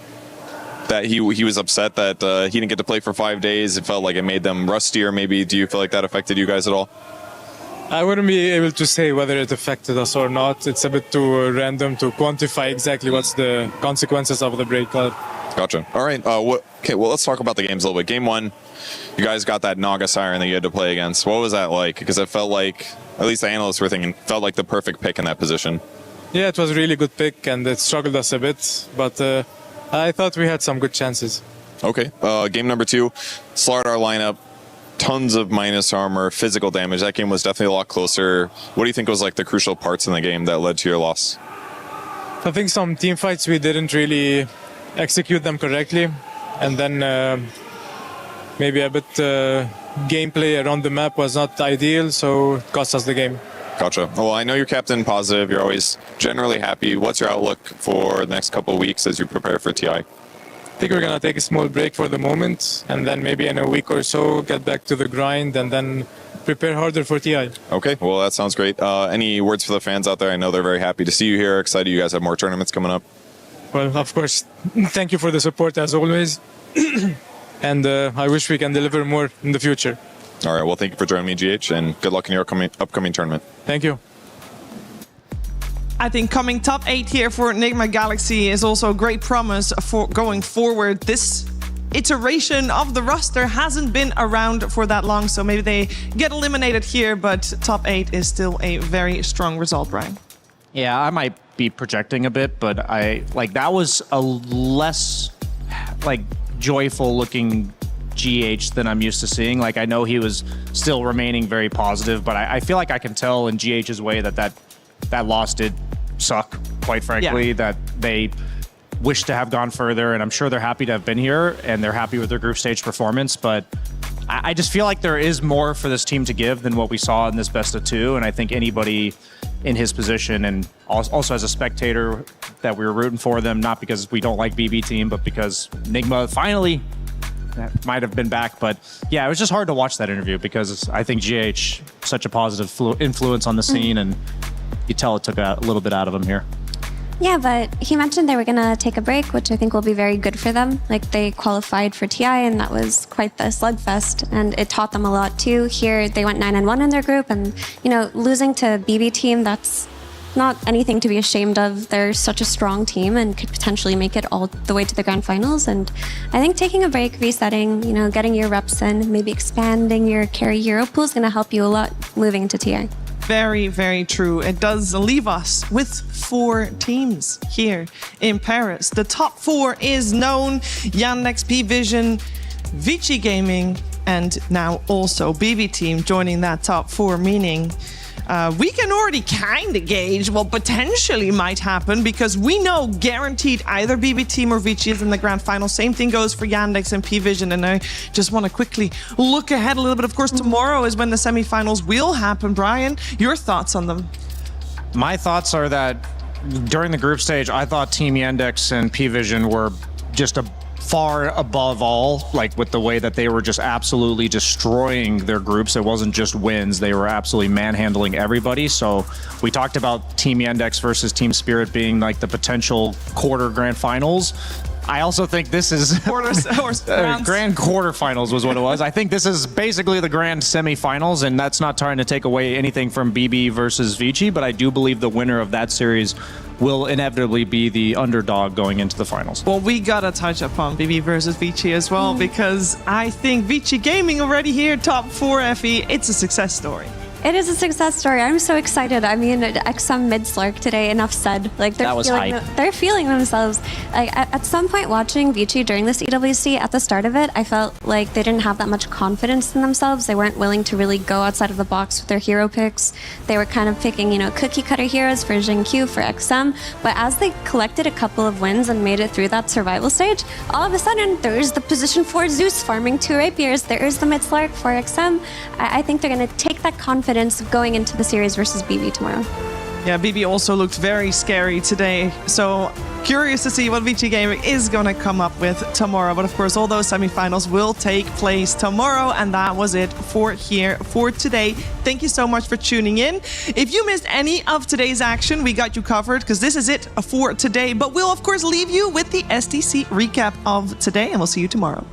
that he was upset that he didn't get to play for 5 days. It felt like it made them rustier. Maybe do you feel like that affected you guys at all? I wouldn't be able to say whether it affected us or not. It's a bit too random to quantify exactly what's the consequences of the break. Gotcha. All right. Okay, well, let's talk about the games a little bit. Game 1, you guys got that Naga Siren that you had to play against. What was that like? Because it felt like, at least the analysts were thinking, felt like the perfect pick in that position. Yeah, it was a really good pick, and it struggled us a bit, but I thought we had some good chances. Okay. Game number 2, Slardar lineup, tons of minus armor, physical damage. That game was definitely a lot closer. What do you think was like the crucial parts in the game that led to your loss? I think some team fights we didn't really execute them correctly, and then maybe a bit gameplay around the map was not ideal, so it cost us the game. Gotcha. Well, I know you're captain positive. You're always generally happy. What's your outlook for the next couple of weeks as you prepare for TI? I think we're going to take a small break for the moment, and then maybe in a week or so get back to the grind and then prepare harder for TI. Okay, well, that sounds great. Any words for the fans out there? I know they're very happy to see you here. Excited you guys have more tournaments coming up. Well, of course, thank you for the support as always. And I wish we can deliver more in the future. All right, well, thank you for joining me, GH, and good luck in your upcoming tournament. Thank you. I think coming top 8 here for Nigma Galaxy is also a great promise for going forward. This iteration of the roster hasn't been around for that long, so maybe they get eliminated here, but top 8 is still a very strong result, Brian. Yeah, I might be projecting a bit, but that was a less joyful looking GH than I'm used to seeing. Like, I know he was still remaining very positive, but I feel like I can tell in GH's way that loss did suck, quite frankly, that they wish to have gone further, and I'm sure they're happy to have been here, and they're happy with their group stage performance, but I just feel like there is more for this team to give than what we saw in this best of 2, and I think anybody in his position, and also as a spectator, that we were rooting for them, not because we don't like BB team, but because Nigma might have been back. But yeah, it was just hard to watch that interview because I think GH such a positive influence on the scene, and you tell it took a little bit out of him here. Yeah, but he mentioned they were going to take a break, which I think will be very good for them. Like, they qualified for TI, and that was quite the slugfest, and it taught them a lot, too. Here, they went 9-1 in their group, and, you know, losing to BB team, that's not anything to be ashamed of. They're such a strong team and could potentially make it all the way to the grand finals, and I think taking a break, resetting, you know, getting your reps in, maybe expanding your carry hero pool is going to help you a lot moving into TI. Very, very true. It does leave us with 4 teams here in Paris. The top 4 is known: Yandex, P-Vision, Vici Gaming, and now also BB Team joining that top 4, meaning we can already kind of gauge what potentially might happen, because we know guaranteed either BB Team or Vici is in the grand final. Same thing goes for Yandex and P-Vision. And I just want to quickly look ahead a little bit. Of course, tomorrow is when the semifinals will happen. Brian, your thoughts on them? My thoughts are that during the group stage, I thought Team Yandex and P-Vision were just far above all, like with the way that they were just absolutely destroying their groups. It wasn't just wins, they were absolutely manhandling everybody. So we talked about Team Yandex versus Team Spirit being like the potential quarter grand finals. I also think this is grand quarterfinals was what it was. I think this is basically the grand semifinals, and that's not trying to take away anything from BB versus Vici, but I do believe the winner of that series will inevitably be the underdog going into the finals. Well, we gotta touch upon BB versus Vici as well, because I think Vici Gaming already here, top 4 FE, it's a success story. It is a success story. I'm so excited. I mean, XM mid-slurk today, enough said. Like, they're feeling themselves. Like, at some point watching Vici during this EWC, at the start of it, I felt like they didn't have that much confidence in themselves. They weren't willing to really go outside of the box with their hero picks. They were kind of picking, you know, cookie cutter heroes for Jingqiu, for XM. But as they collected a couple of wins and made it through that survival stage, all of a sudden, there's the position for Zeus farming 2 rapiers. There's the mid-slurk for XM. I think they're going to take that confidence going into the series versus BB tomorrow. Yeah, BB also looked very scary today. So curious to see what Vici Gaming is going to come up with tomorrow. But of course, all those semifinals will take place tomorrow. And that was it for today. Thank you so much for tuning in. If you missed any of today's action, we got you covered, because this is it for today. But we'll, of course, leave you with the SDC recap of today, and we'll see you tomorrow.